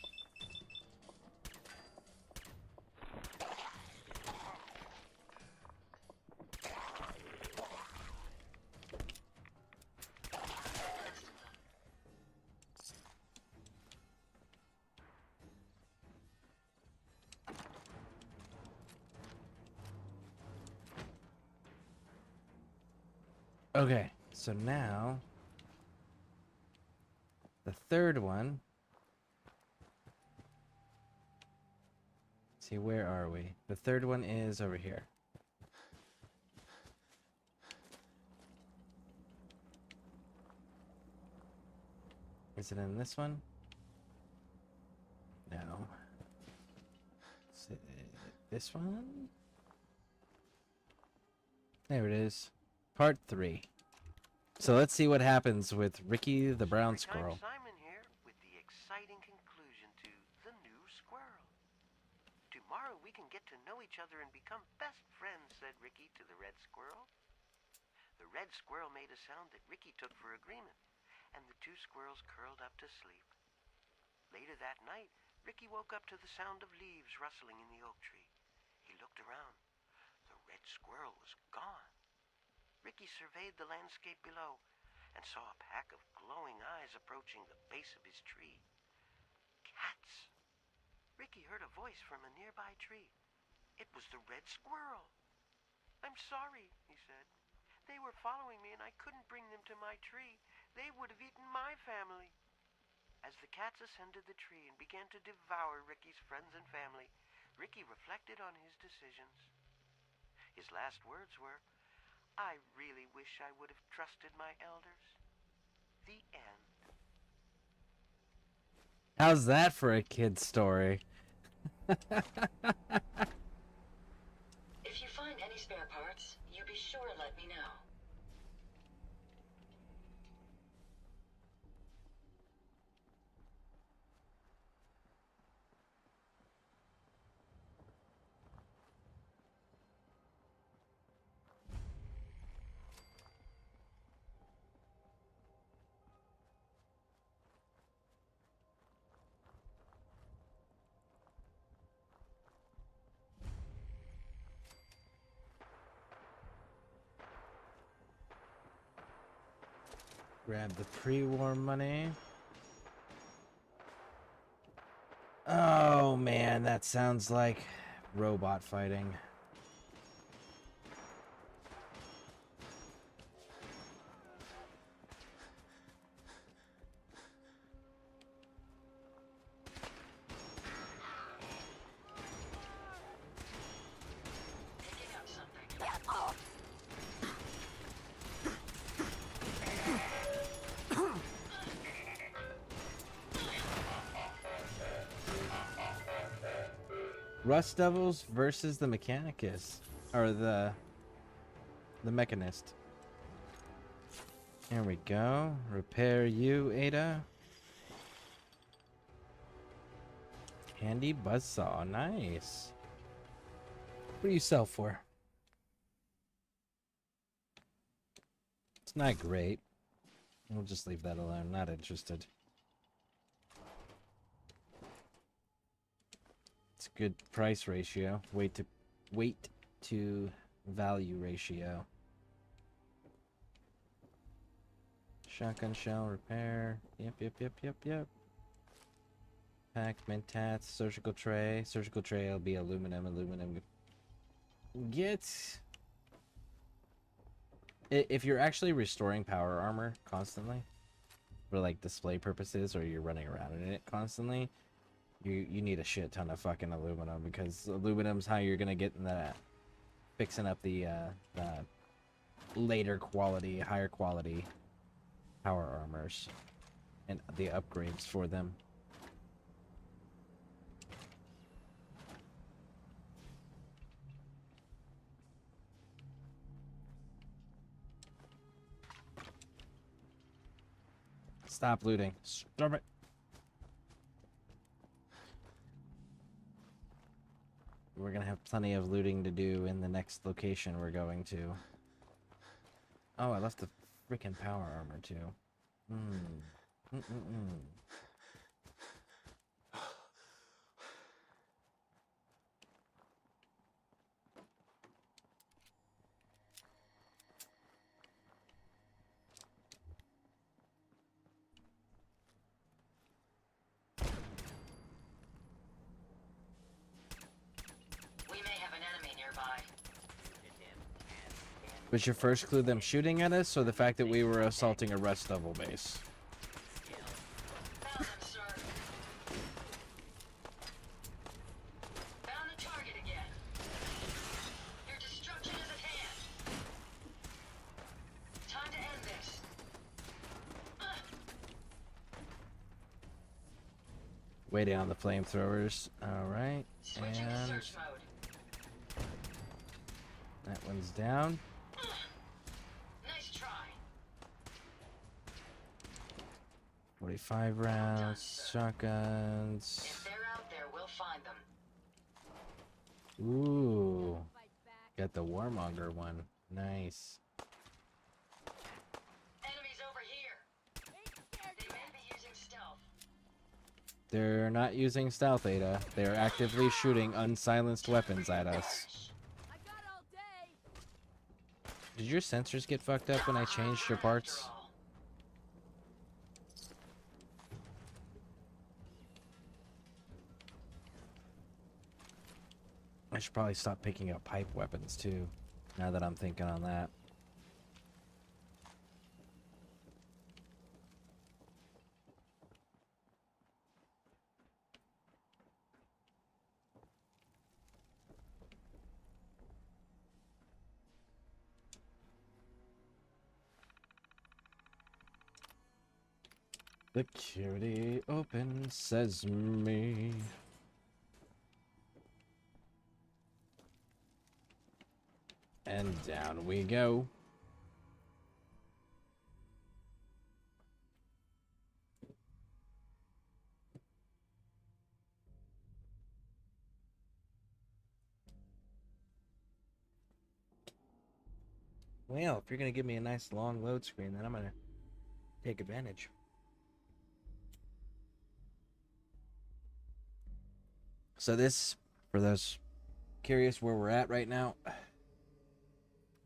Okay, so now the third one. See, where are we? The third one is over here. Is it in this one? No. Is it this one? There it is. Part 3. So let's see what happens with Ricky the Brown Squirrel. Simon here with the exciting conclusion to The New Squirrel. Tomorrow we can get to know each other and become best friends, said Ricky to the red squirrel. The red squirrel made a sound that Ricky took for agreement, and the two squirrels curled up to sleep. Later that night, Ricky woke up to the sound of leaves rustling in the oak tree. He looked around. The red squirrel was gone. Ricky surveyed the landscape below and saw a pack of glowing eyes approaching the base of his tree. Cats! Ricky heard a voice from a nearby tree. It was the red squirrel. I'm sorry, he said. They were following me and I couldn't bring them to my tree. They would have eaten my family. As the cats ascended the tree and began to devour Ricky's friends and family, Ricky reflected on his decisions. His last words were, I really wish I would have trusted my elders. The end. How's that for a kid's story? If you find any spare parts, you be sure to let me know. Grab the pre-war money. Oh man, that sounds like robot fighting. Rust Devils versus the Mechanicus, or the Mechanist. Here we go. Repair you, Ada. Handy buzzsaw, nice. What do you sell for? It's not great. We'll just leave that alone. Not interested. It's a good price ratio. Weight to value ratio. Shotgun shell repair. Yep. Pack, mentats, surgical tray. Surgical tray will be aluminum. If you're actually restoring power armor constantly, for like display purposes, or you're running around in it constantly, you need a shit ton of fucking aluminum, because aluminum's how you're gonna get in that fixing up the later quality, higher quality power armors and the upgrades for them. Stop looting. Stop it. We're gonna have plenty of looting to do in the next location we're going to. Oh, I left the freaking power armor too. Was your first clue them shooting at us, or the fact that we were assaulting a rust level base? Found him, sir. Found the target again. Your destruction is at hand. Time to end this. Waiting on the flamethrowers. Alright. Switching to And search mode. that one's down. Nice try. 45 rounds, shotguns. If they're out there, we'll find them. Ooh. Got the Warmonger one. Nice. Enemies over here. They may be using stealth. They're not using stealth, Ada. They're actively shooting unsilenced weapons at us. Did your sensors get fucked up when I changed your parts? I should probably stop picking up pipe weapons too, now that I'm thinking on that. Security open sesame. And down we go. Well, if you're gonna give me a nice long load screen, then I'm gonna take advantage. So this, for those curious where we're at right now,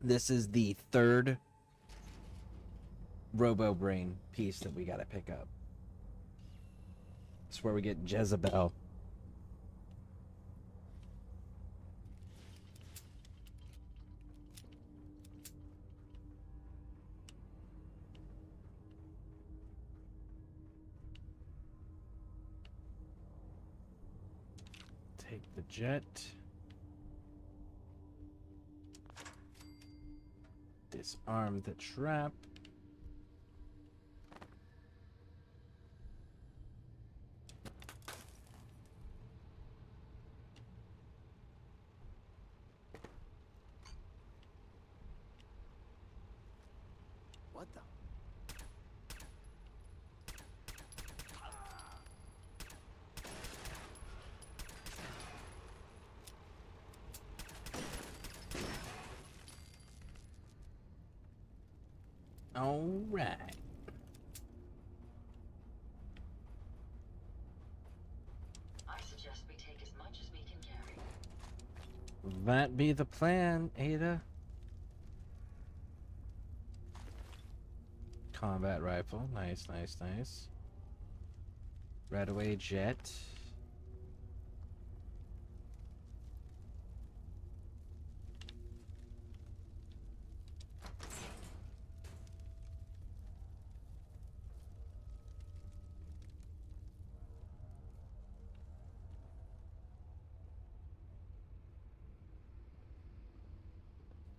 this is the third Robo Brain piece that we gotta pick up. It's where we get Jezebel. Take the jet. Disarm the trap. What the? All right. I suggest we take as much as we can carry. That be the plan, Ada. Combat rifle. Nice, nice, nice. Right away jet.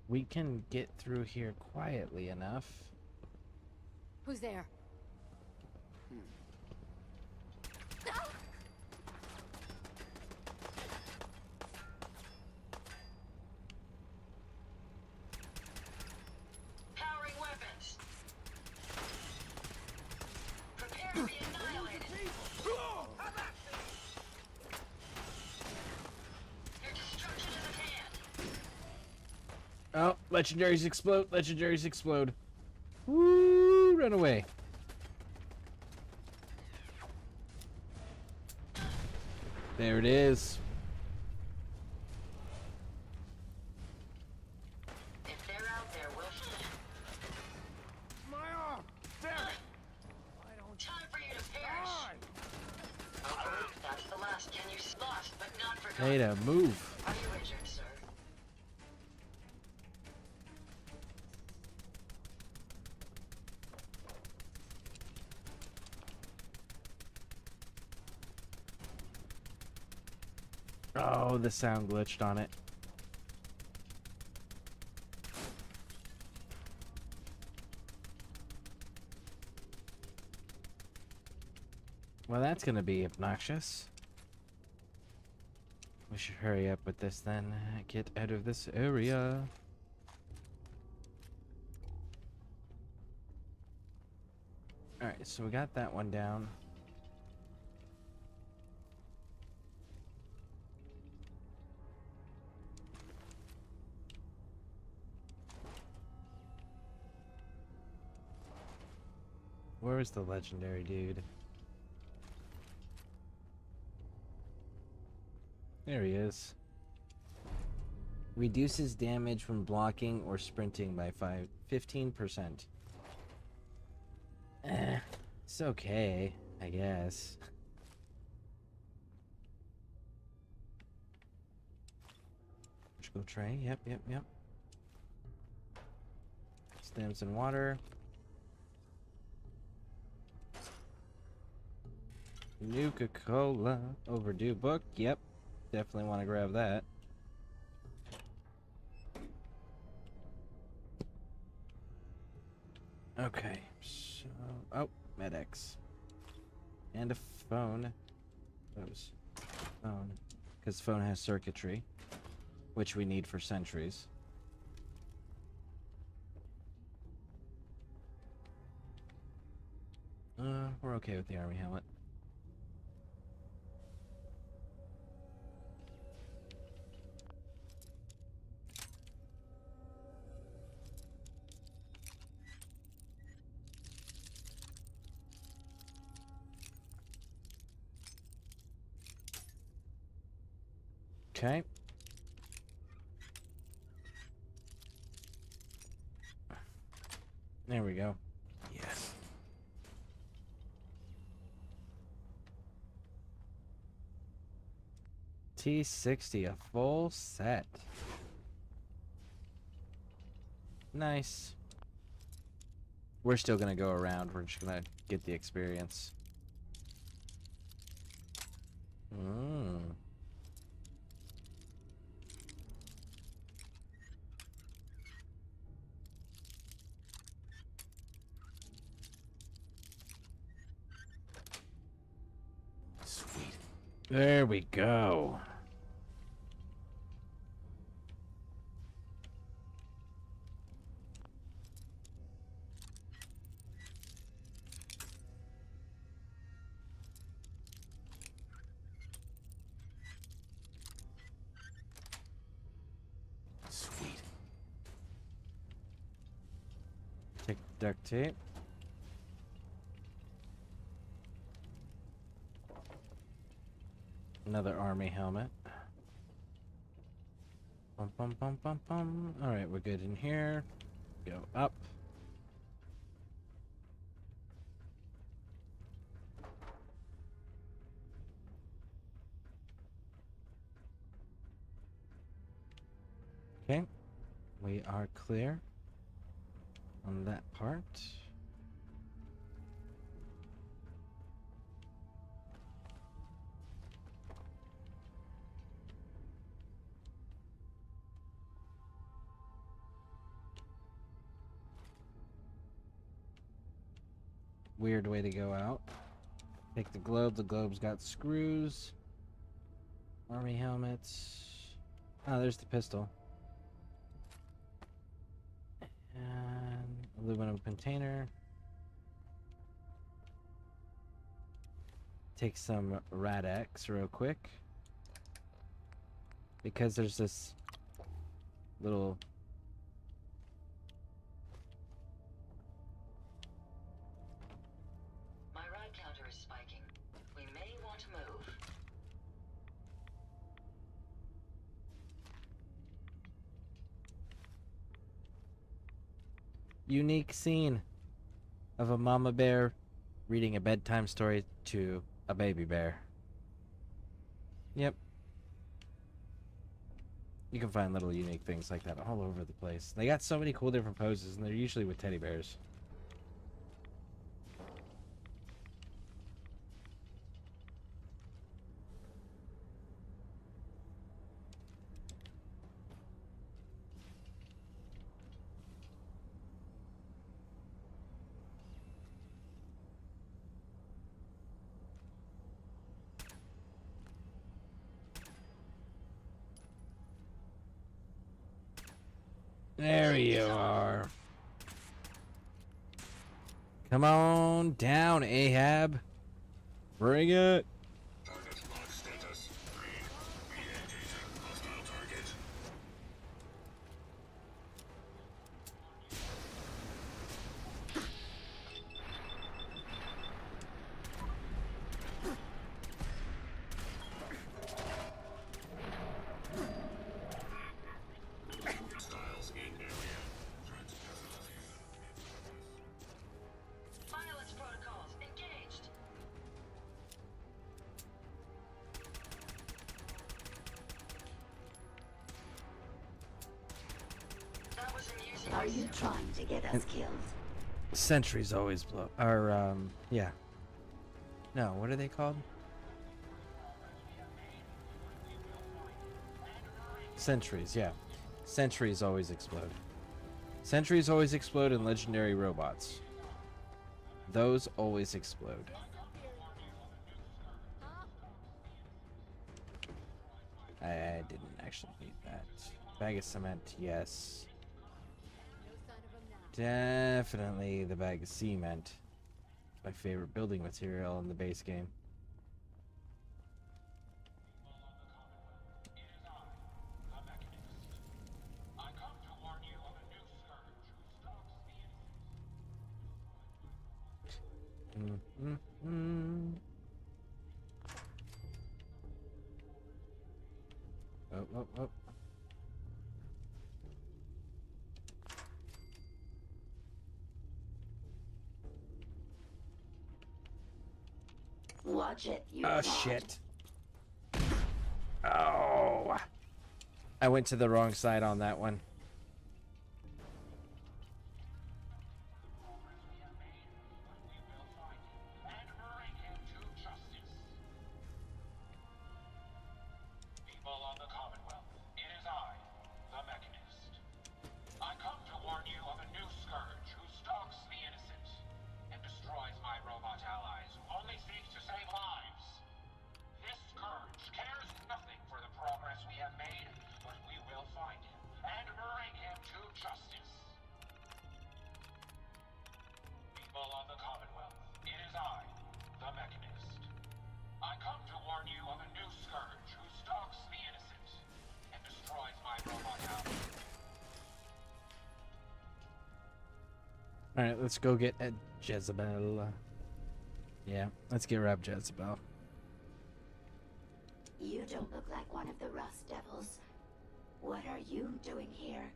We can get through here quietly enough. Who's there? Powering weapons. Prepare to be annihilated. Your destruction is at hand. Oh, legendaries explode. Legendaries explode. Woo! Run away. There it is. If they're out there, we'll... My arm! Damn it! Time for you to perish. That's the last. Can you lost, but not forgotten? Ada, move. Are you injured, sir? Oh, the sound glitched on it. Well, that's gonna be obnoxious. We should hurry up with this then. Get out of this area. Alright, so we got that one down. Where is the legendary dude? There he is. Reduces damage when blocking or sprinting by 15%. It's okay, I guess. Go tray. Yep. Stems and water. Nuka-Cola. Overdue book. Yep. Definitely want to grab that. Okay. So, oh, medics. And a phone. Those. Phone. Because phone has circuitry, which we need for sentries. We're okay with the army helmet. Okay. There we go. Yes. T60, a full set. Nice. We're still gonna go around. We're just gonna get the experience. Sweet. There we go. Sweet. Take duct tape. Another army helmet. Bum, bum, bum, bum, bum. All right, we're good in here. Go up. Okay, we are clear on that part. Weird way to go out. Take the globe. The globe's got screws. Army helmets. Oh, there's the pistol. And aluminum container. Take some Rad-X real quick. Because there's this little... My ride counter is spiking. We may want to move. unique scene of a mama bear reading a bedtime story to a baby bear. Yep. You can find little unique things like that all over the place. They got so many cool different poses, and they're usually with teddy bears. There you are. Come on down, Ahab. Bring it. Target lock status. Green. Re-engaging hostile target. Hostiles in area. Threat neutralization. Violence protocols engaged. That was amusing. Are you trying to get us killed? Sentries always blow. Or, yeah. No, what are they called? Sentries, yeah. Sentries always explode. Sentries always explode in legendary robots. Those always explode. I didn't actually need that. Bag of cement, yes. Definitely the bag of cement. My favorite building material in the base game. Oh, oh, oh. Watch it, you Oh, bot. shit. Oh. I went to the wrong side on that one. People of the Commonwealth, it is I, the Mechanist. I come to warn you of a new scourge who stalks the innocent and destroys my robot allies who only seek to save lives. This scourge cares nothing for the progress we have made, but we will find him and bring him to justice. People of the Commonwealth, it is I, the Mechanist. I come to warn you of a new scourge who stalks the innocent and destroys my robot allies. Alright, let's go get Jezebel. Yeah, let's get Rab Jezebel. You don't look like one of the Rust Devils. What are you doing here?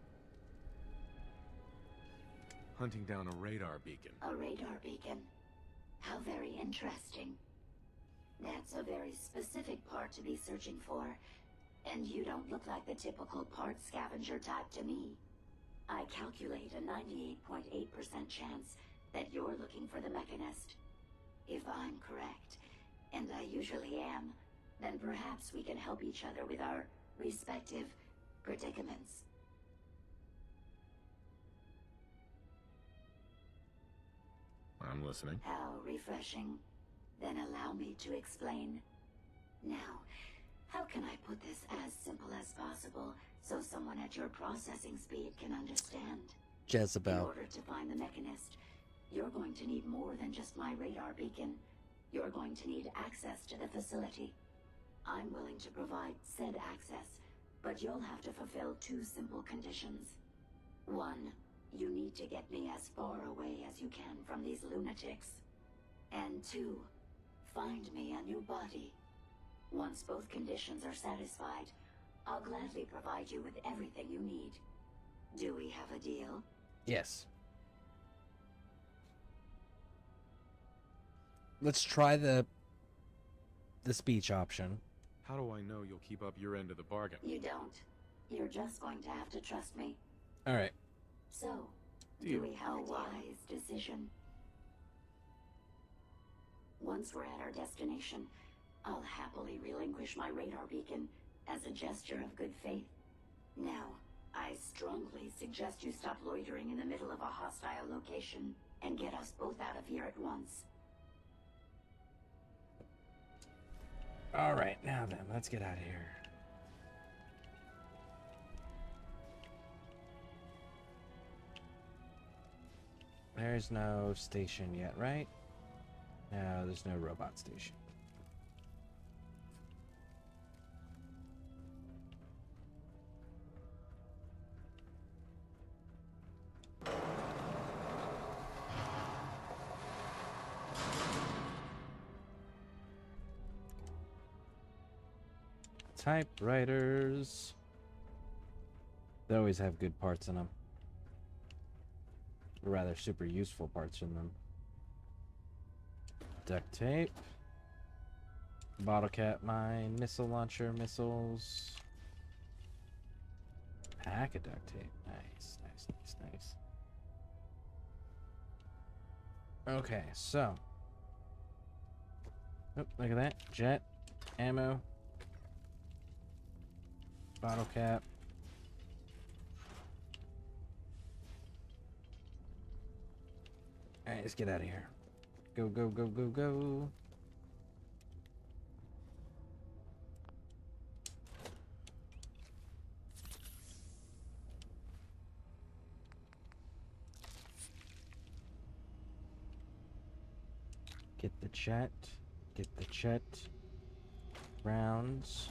Hunting down a radar beacon. A radar beacon. How very interesting. That's a very specific part to be searching for. And you don't look like the typical part scavenger type to me. I calculate a 98.8% chance that you're looking for the Mechanist. If I'm correct, and I usually am, then perhaps we can help each other with our respective predicaments. I'm listening. How refreshing. Then allow me to explain. Now, how can I put this as simple as possible so someone at your processing speed can understand? In Jezebel. order to find the Mechanist, you're going to need more than just my radar beacon. You're going to need access to the facility. I'm willing to provide said access, but you'll have to fulfill two simple conditions. One, you need to get me as far away as you can from these lunatics. And two, find me a new body. Once both conditions are satisfied, I'll gladly provide you with everything you need. Do we have a deal? Yes. Let's try the speech option. How do I know you'll keep up your end of the bargain? You don't. You're just going to have to trust me. All right. So, do we have a wise decision? Once we're at our destination, I'll happily relinquish my radar beacon as a gesture of good faith. Now, I strongly suggest you stop loitering in the middle of a hostile location and get us both out of here at once. All right, now then, let's get out of here. There's no station yet, right? No, there's no robot station. Typewriters. They always have good parts in them. Or rather, super useful parts in them. Duct tape. Bottle cap mine. Missile launcher missiles. Pack of duct tape. Nice, nice, nice, nice. Okay, so. Oh, look at that. Jet. Ammo. Bottle cap. Alright, let's get out of here. Go, go, go, go, go. Get the chat. Get the chat. Rounds.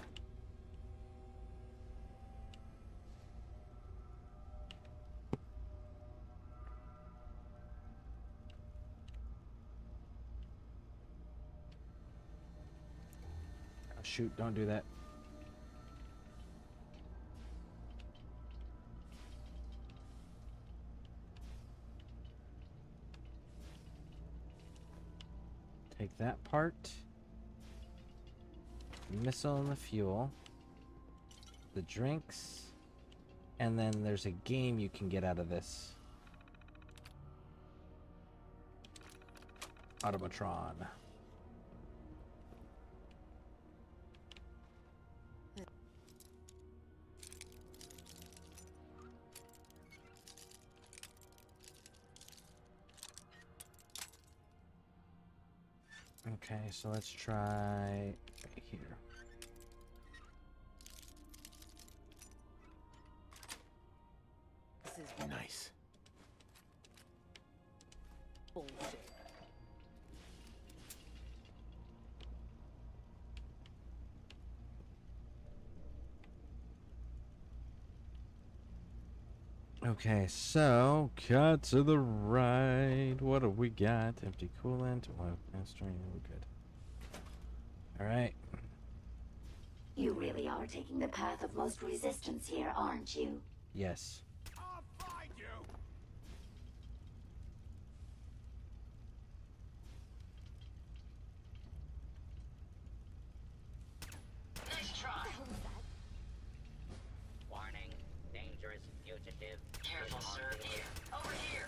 Oh, shoot, don't do that. Take that part. Missile and the fuel. The drinks. And then there's a game you can get out of this. Automatron. Okay, so let's try right here. This is Nice. bullshit. Okay, so cut to the right. What have we got? Empty coolant. Oil canister. We're good. All right. You really are taking the path of most resistance here, aren't you? Yes. I'll find you. Nice try. Warning, dangerous fugitive. Careful, sir. Here. Over here.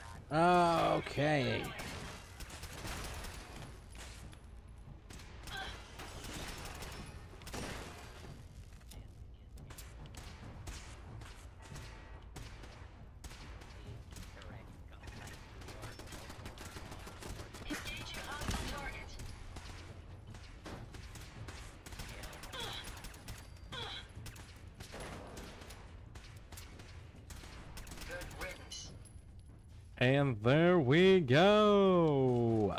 Okay. Engaging hostile target. Good riddance. And there we go.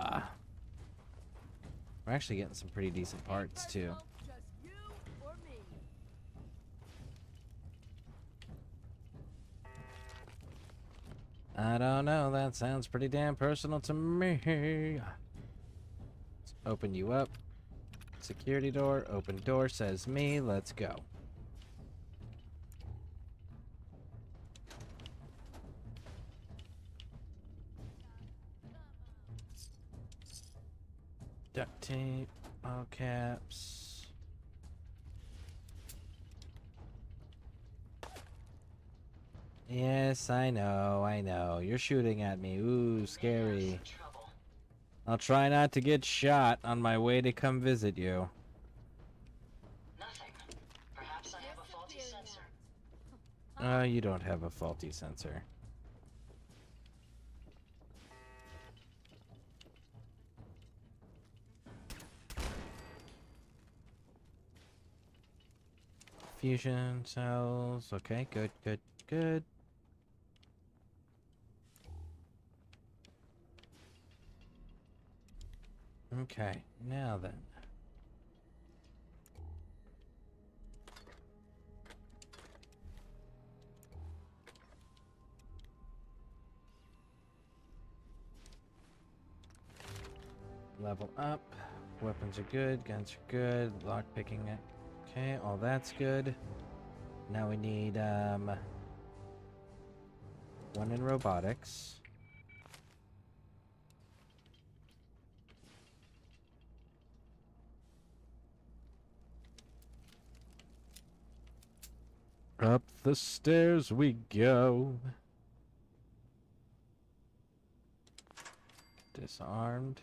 We're actually getting some pretty decent parts too. Just you or me. I don't know. That sounds pretty damn personal to me. Let's open you up. Security door. Open door says me. Let's go. Duct tape. All caps. Yes, I know, I know. You're shooting at me. Ooh, scary. I'll try not to get shot on my way to come visit you. Nothing. Perhaps I have a faulty sensor. You don't have a faulty sensor. Fusion cells. Okay, good, good, good. Okay, now then. Level up. Weapons are good. Guns are good. Lock picking it. Okay, all that's good. Now we need one in robotics. Up the stairs we go. Disarmed.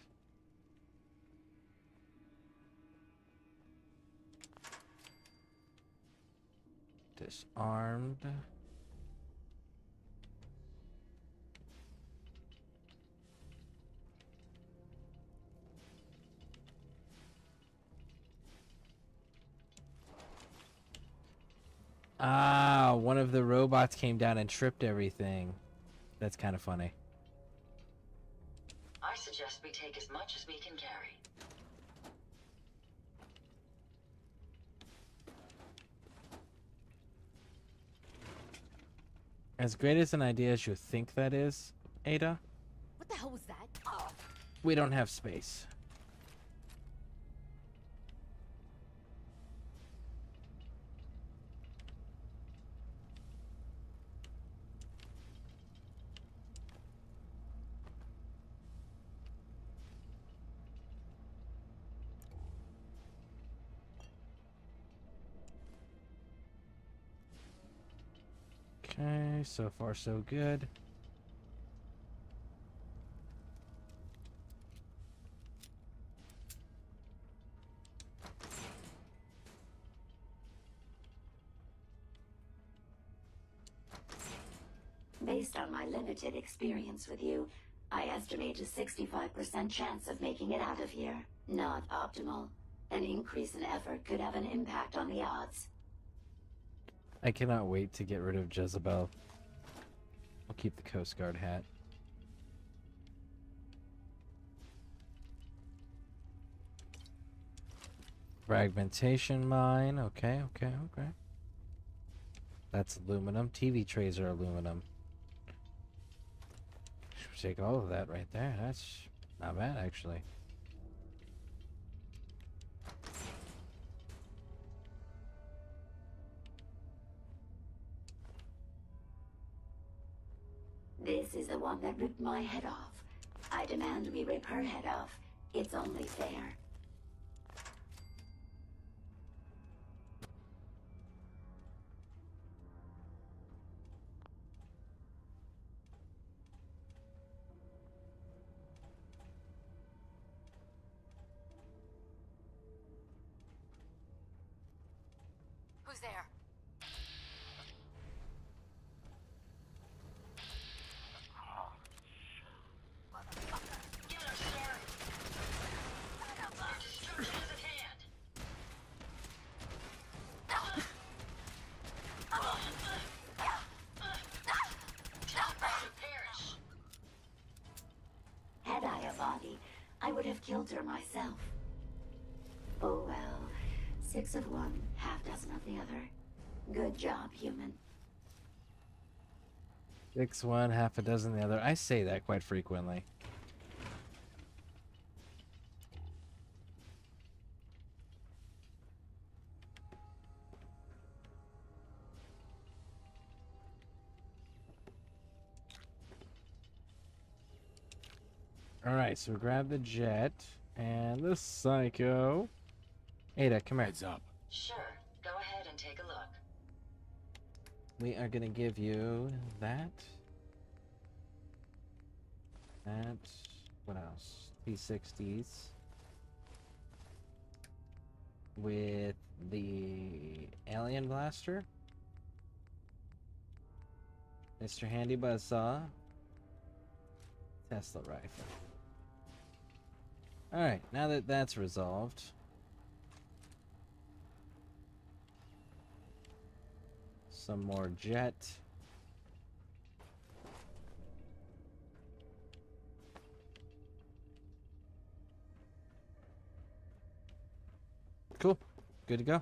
Disarmed. Ah, one of the robots came down and tripped everything. That's kind of funny. I suggest we take as much as we can carry. As great as an idea as you think that is, Ada, What the hell was that? Oh. we don't have space. Okay, so far so good. Based on my limited experience with you, I estimate a 65% chance of making it out of here. Not optimal. An increase in effort could have an impact on the odds. I cannot wait to get rid of Jezebel. I'll keep the Coast Guard hat. Fragmentation mine. Okay, okay, okay. That's aluminum. TV trays are aluminum. Should take all of that right there. That's not bad, actually. This is the one that ripped my head off. I demand we rip her head off. It's only fair. Who's there? Had I a body, I would have killed her myself. Oh well. 6 of one, half dozen of the other. Good job, human. 6 one, half a dozen the other. I say that quite frequently. Alright, so grab the jet and the psycho. Ada, come here. Heads up. Sure, go ahead and take a look. We are gonna give you that. That. What else? T60s. With the alien blaster. Mr. Handy Buzzsaw. Tesla rifle. Alright, now that that's resolved. Some more jet. Cool. Good to go.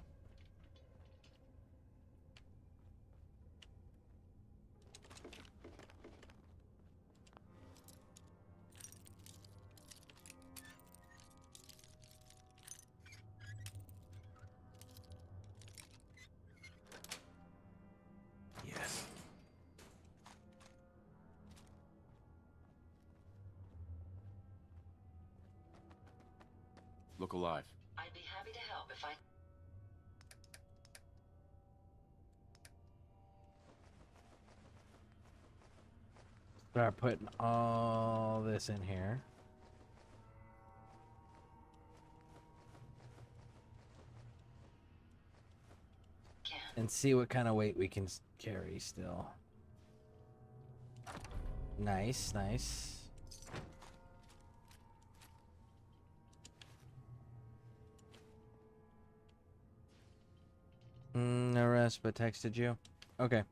Yes. Look alive. I'd be happy to help if I... Start putting all this in here. And see what kind of weight we can carry still. Nice, nice. No rest, but texted you. Okay.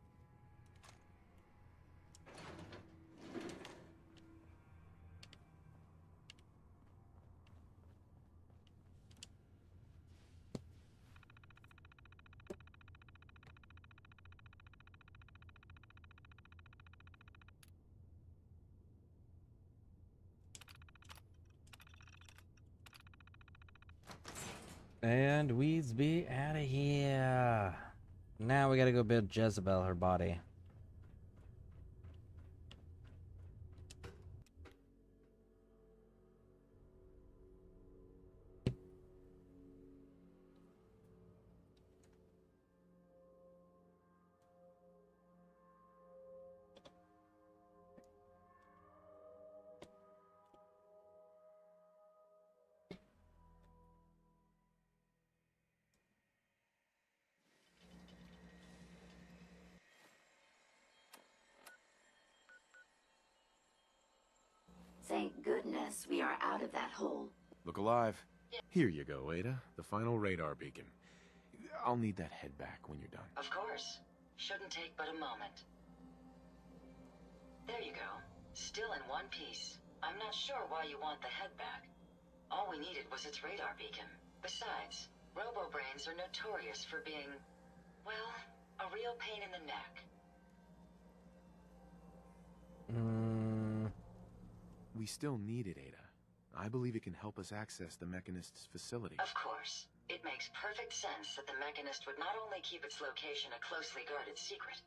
And we's be out of here. Now we gotta go build Jezebel her body. Thank goodness we are out of that hole. Look alive. Here you go, Ada. The final radar beacon. I'll need that head back when you're done. Of course. Shouldn't take but a moment. There you go. Still in one piece. I'm not sure why you want the head back. All we needed was its radar beacon. Besides, robo-brains are notorious for being, well, a real pain in the neck. We still need it, Ada. I believe it can help us access the Mechanist's facility. Of course. It makes perfect sense that the Mechanist would not only keep its location a closely guarded secret,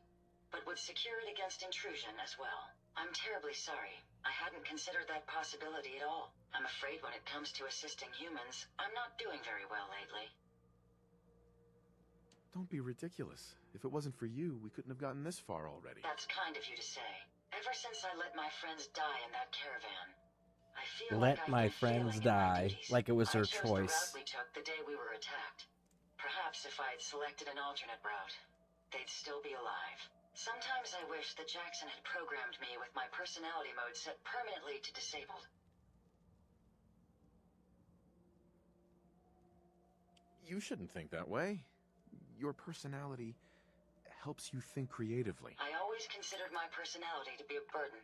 but would secure it against intrusion as well. I'm terribly sorry. I hadn't considered that possibility at all. I'm afraid when it comes to assisting humans, I'm not doing very well lately. Don't be ridiculous. If it wasn't for you, we couldn't have gotten this far already. That's kind of you to say. Ever since I let my friends die in that caravan, I feel Let like my friends die, like it was their I chose choice. the route we took the day we were attacked. Perhaps if I had selected an alternate route, they'd still be alive. Sometimes I wish that Jackson had programmed me with my personality mode set permanently to disabled. You shouldn't think that way. Your personality helps you think creatively. I always considered my personality to be a burden,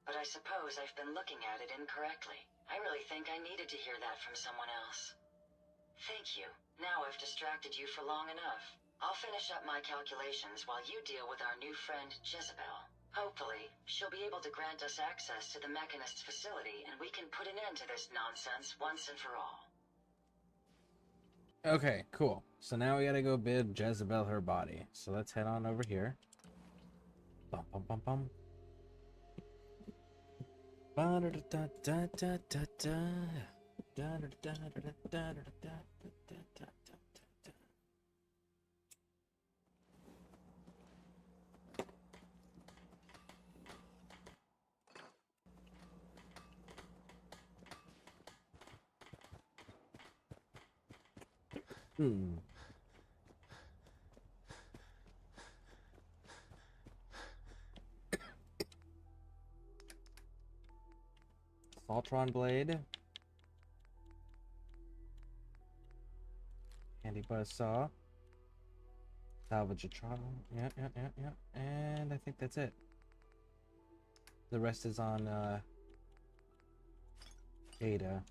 but I suppose I've been looking at it incorrectly. I really think I needed to hear that from someone else. Thank you. Now I've distracted you for long enough. I'll finish up my calculations while you deal with our new friend, Jezebel. Hopefully, she'll be able to grant us access to the Mechanist's facility, and we can put an end to this nonsense once and for all. Okay, cool. So now we gotta go bid Jezebel her body. So let's head on over here. Bum bum bum bum. Ba-da-da-da-da-da-da. Da-da-da-da-da-da-da-da-da-da-da. Saltron blade. Handy buzz saw. Salvage a trowel. Yeah. And I think that's it. The rest is on Ada.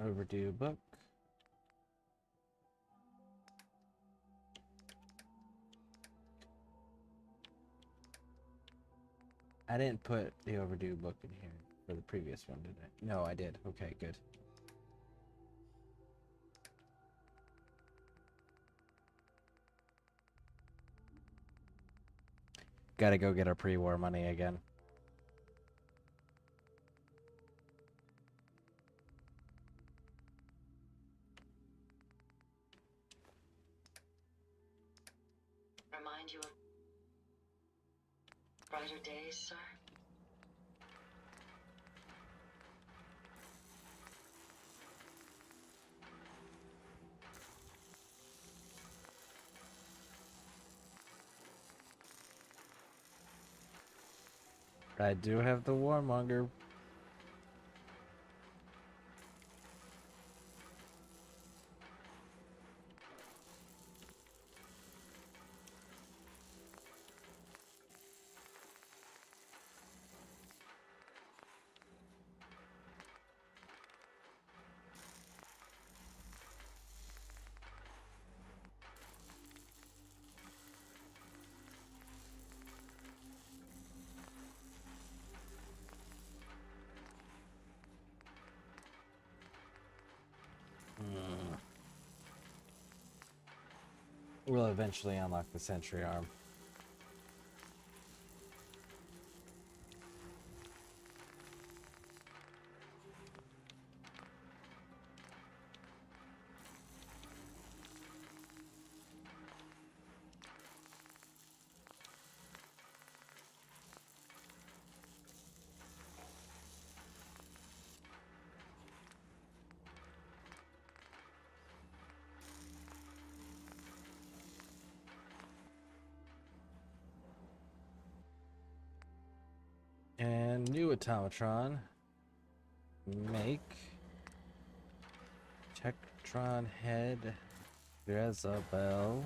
overdue book. I didn't put the overdue book in here for the previous one, did I? No, I did. Okay, good. Gotta go get our pre-war money again. Remind you of brighter days, sir? I do have the warmonger. We'll eventually unlock the sentry arm. And new automatron. Make Tektron head, Jezebel,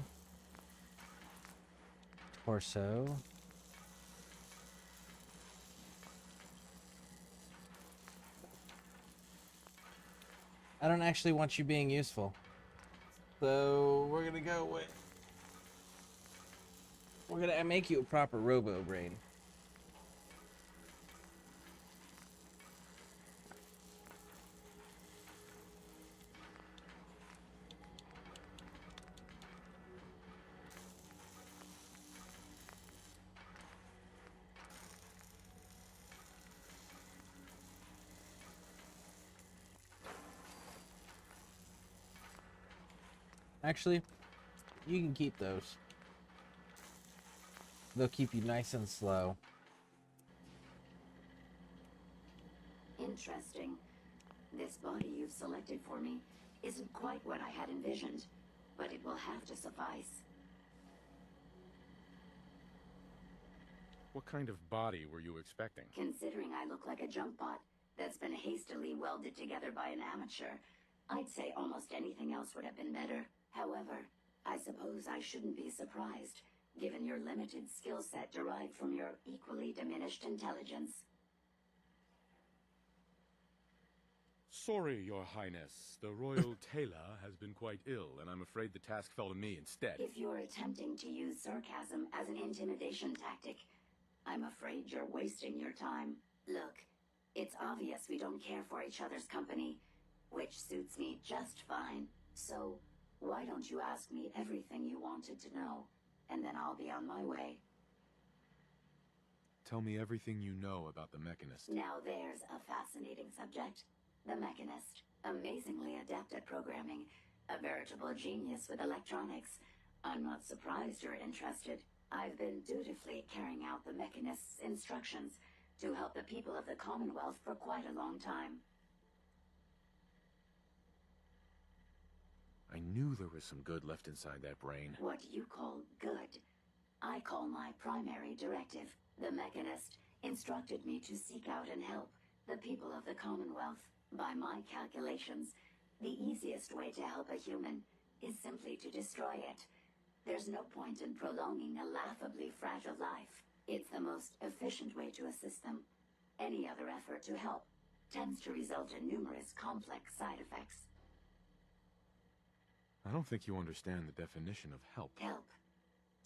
torso. I don't actually want you being useful. So we're gonna go with... We're gonna make you a proper robo brain. Actually, you can keep those. They'll keep you nice and slow. Interesting. This body you've selected for me isn't quite what I had envisioned, but it will have to suffice. What kind of body were you expecting? Considering I look like a junk bot that's been hastily welded together by an amateur, I'd say almost anything else would have been better. However, I suppose I shouldn't be surprised, given your limited skill set derived from your equally diminished intelligence. Sorry, Your Highness. The royal tailor has been quite ill, and I'm afraid the task fell to me instead. If you're attempting to use sarcasm as an intimidation tactic, I'm afraid you're wasting your time. Look, it's obvious we don't care for each other's company, which suits me just fine. So, why don't you ask me everything you wanted to know, and then I'll be on my way. Tell me everything you know about the Mechanist. Now there's a fascinating subject. The Mechanist, amazingly adept at programming, a veritable genius with electronics. I'm not surprised you're interested. I've been dutifully carrying out the Mechanist's instructions to help the people of the Commonwealth for quite a long time. I knew there was some good left inside that brain. What you call good, I call my primary directive. The Mechanist instructed me to seek out and help the people of the Commonwealth. By my calculations, the easiest way to help a human is simply to destroy it. There's no point in prolonging a laughably fragile life. It's the most efficient way to assist them. Any other effort to help tends to result in numerous complex side effects. I don't think you understand the definition of help. Help.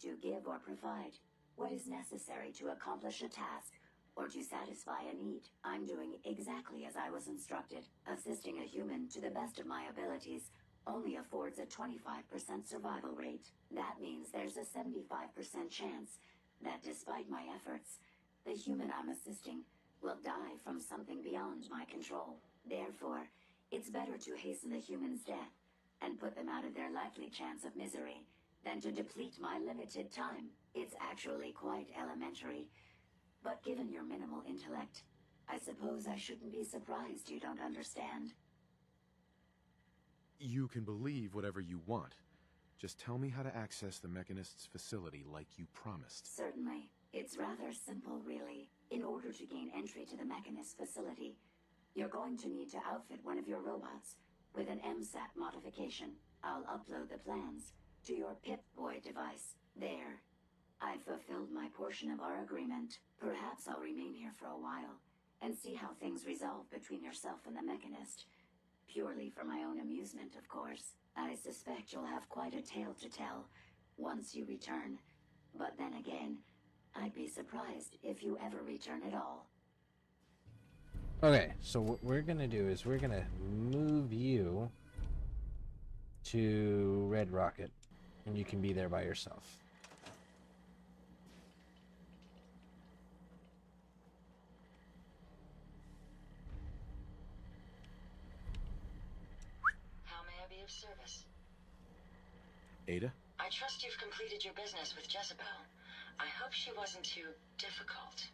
To give or provide what is necessary to accomplish a task or to satisfy a need. I'm doing exactly as I was instructed. Assisting a human to the best of my abilities only affords a 25% survival rate. That means there's a 75% chance that despite my efforts, the human I'm assisting will die from something beyond my control. Therefore, it's better to hasten the human's death and put them out of their likely chance of misery than to deplete my limited time. It's actually quite elementary. But given your minimal intellect, I suppose I shouldn't be surprised you don't understand. You can believe whatever you want. Just tell me how to access the Mechanist's facility like you promised. Certainly. It's rather simple, really. In order to gain entry to the Mechanist facility, you're going to need to outfit one of your robots with an MSAT modification. I'll upload the plans to your Pip-Boy device. There. I've fulfilled my portion of our agreement. Perhaps I'll remain here for a while and see how things resolve between yourself and the Mechanist. Purely for my own amusement, of course. I suspect you'll have quite a tale to tell once you return. But then again, I'd be surprised if you ever return at all. Okay, so what we're gonna do is we're gonna move you to Red Rocket, and you can be there by yourself. How may I be of service? Ada? I trust you've completed your business with Jezebel. I hope she wasn't too difficult.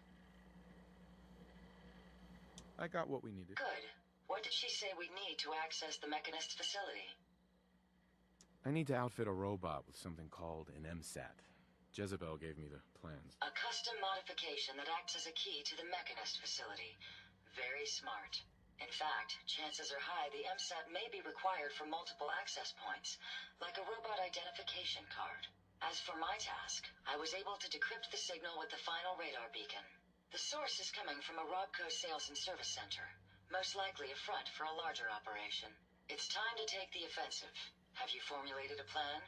I got what we needed. Good. What did she say we'd need to access the Mechanist's facility? I need to outfit a robot with something called an MSAT. Jezebel gave me the plans. A custom modification that acts as a key to the Mechanist facility. Very smart. In fact, chances are high the MSAT may be required for multiple access points, like a robot identification card. As for my task, I was able to decrypt the signal with the final radar beacon. The source is coming from a Robco sales and service center, most likely a front for a larger operation. It's time to take the offensive. Have you formulated a plan?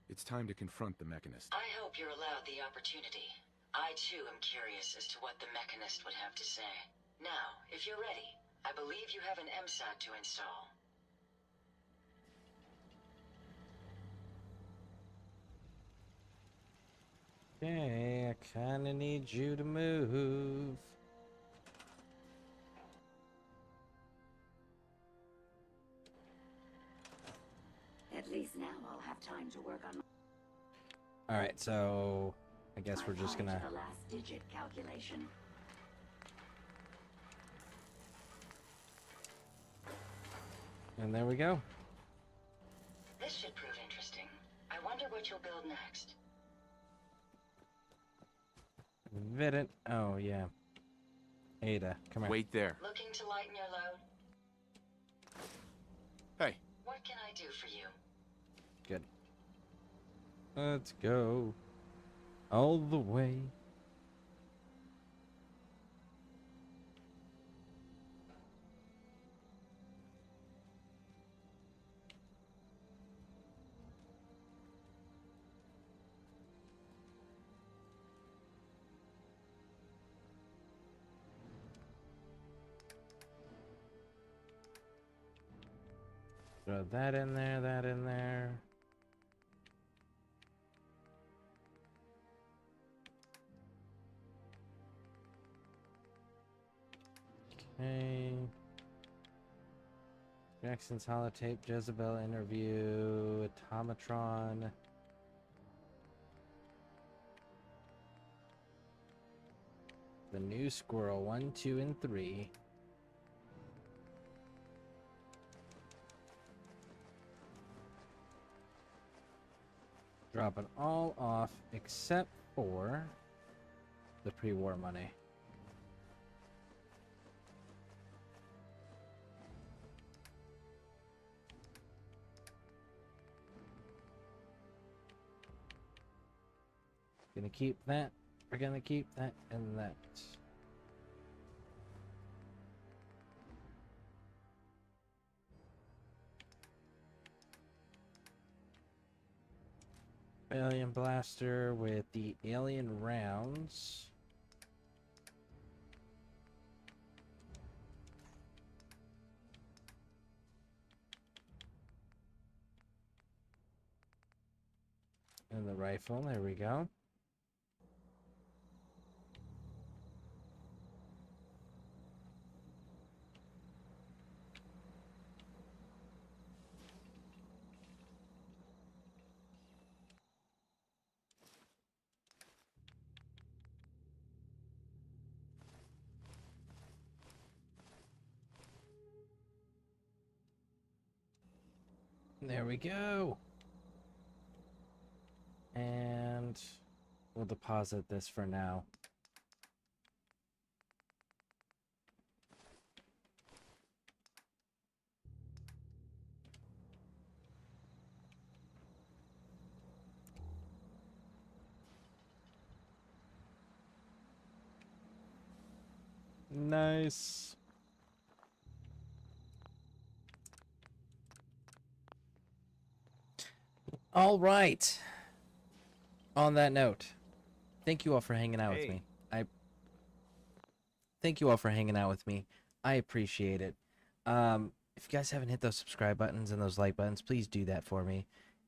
It's time to confront the Mechanist. I hope you're allowed the opportunity. I too am curious as to what the Mechanist would have to say. Now, if you're ready, I believe you have an MSAT to install. Okay, I kinda need you to move. At least now I'll have time to work on Alright, so I guess we're just gonna... the last digit calculation. And there we go. This should prove interesting. I wonder what you'll build next. Vidit. Oh, yeah. Ada, come here. Wait there. Looking to lighten your load? Hey. What can I do for you? Good. Let's go. All the way. Throw that in there, that in there. Okay. Jackson's holotape, Jezebel interview, Automatron. The new squirrel, 1, 2, and 3. Drop it all off except for the pre-war money. Gonna keep that. We're gonna keep that and that. Alien blaster with the alien rounds. And the rifle, there we go. There we go. And we'll deposit this for now. Nice. All right. On that note, thank you all for hanging out with me. Thank you all for hanging out with me. I appreciate it. If you guys haven't hit those subscribe buttons and those like buttons, please do that for me.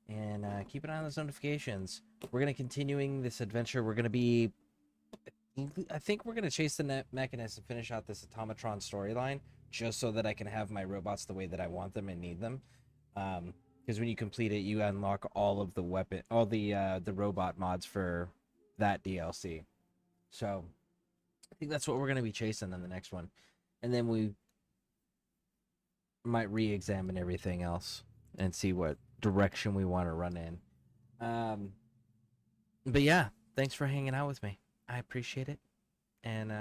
And keep an eye on those notifications. We're going to continuing this adventure. We're going to be... I think we're going to chase the Mechanist and finish out this Automatron storyline, just so that I can have my robots the way that I want them and need them. Because when you complete it, you unlock all of the the robot mods for that DLC. So I think that's what we're going to be chasing in the next one. And then we might re-examine everything else and see what direction we want to run in. But yeah, thanks for hanging out with me. I appreciate it. And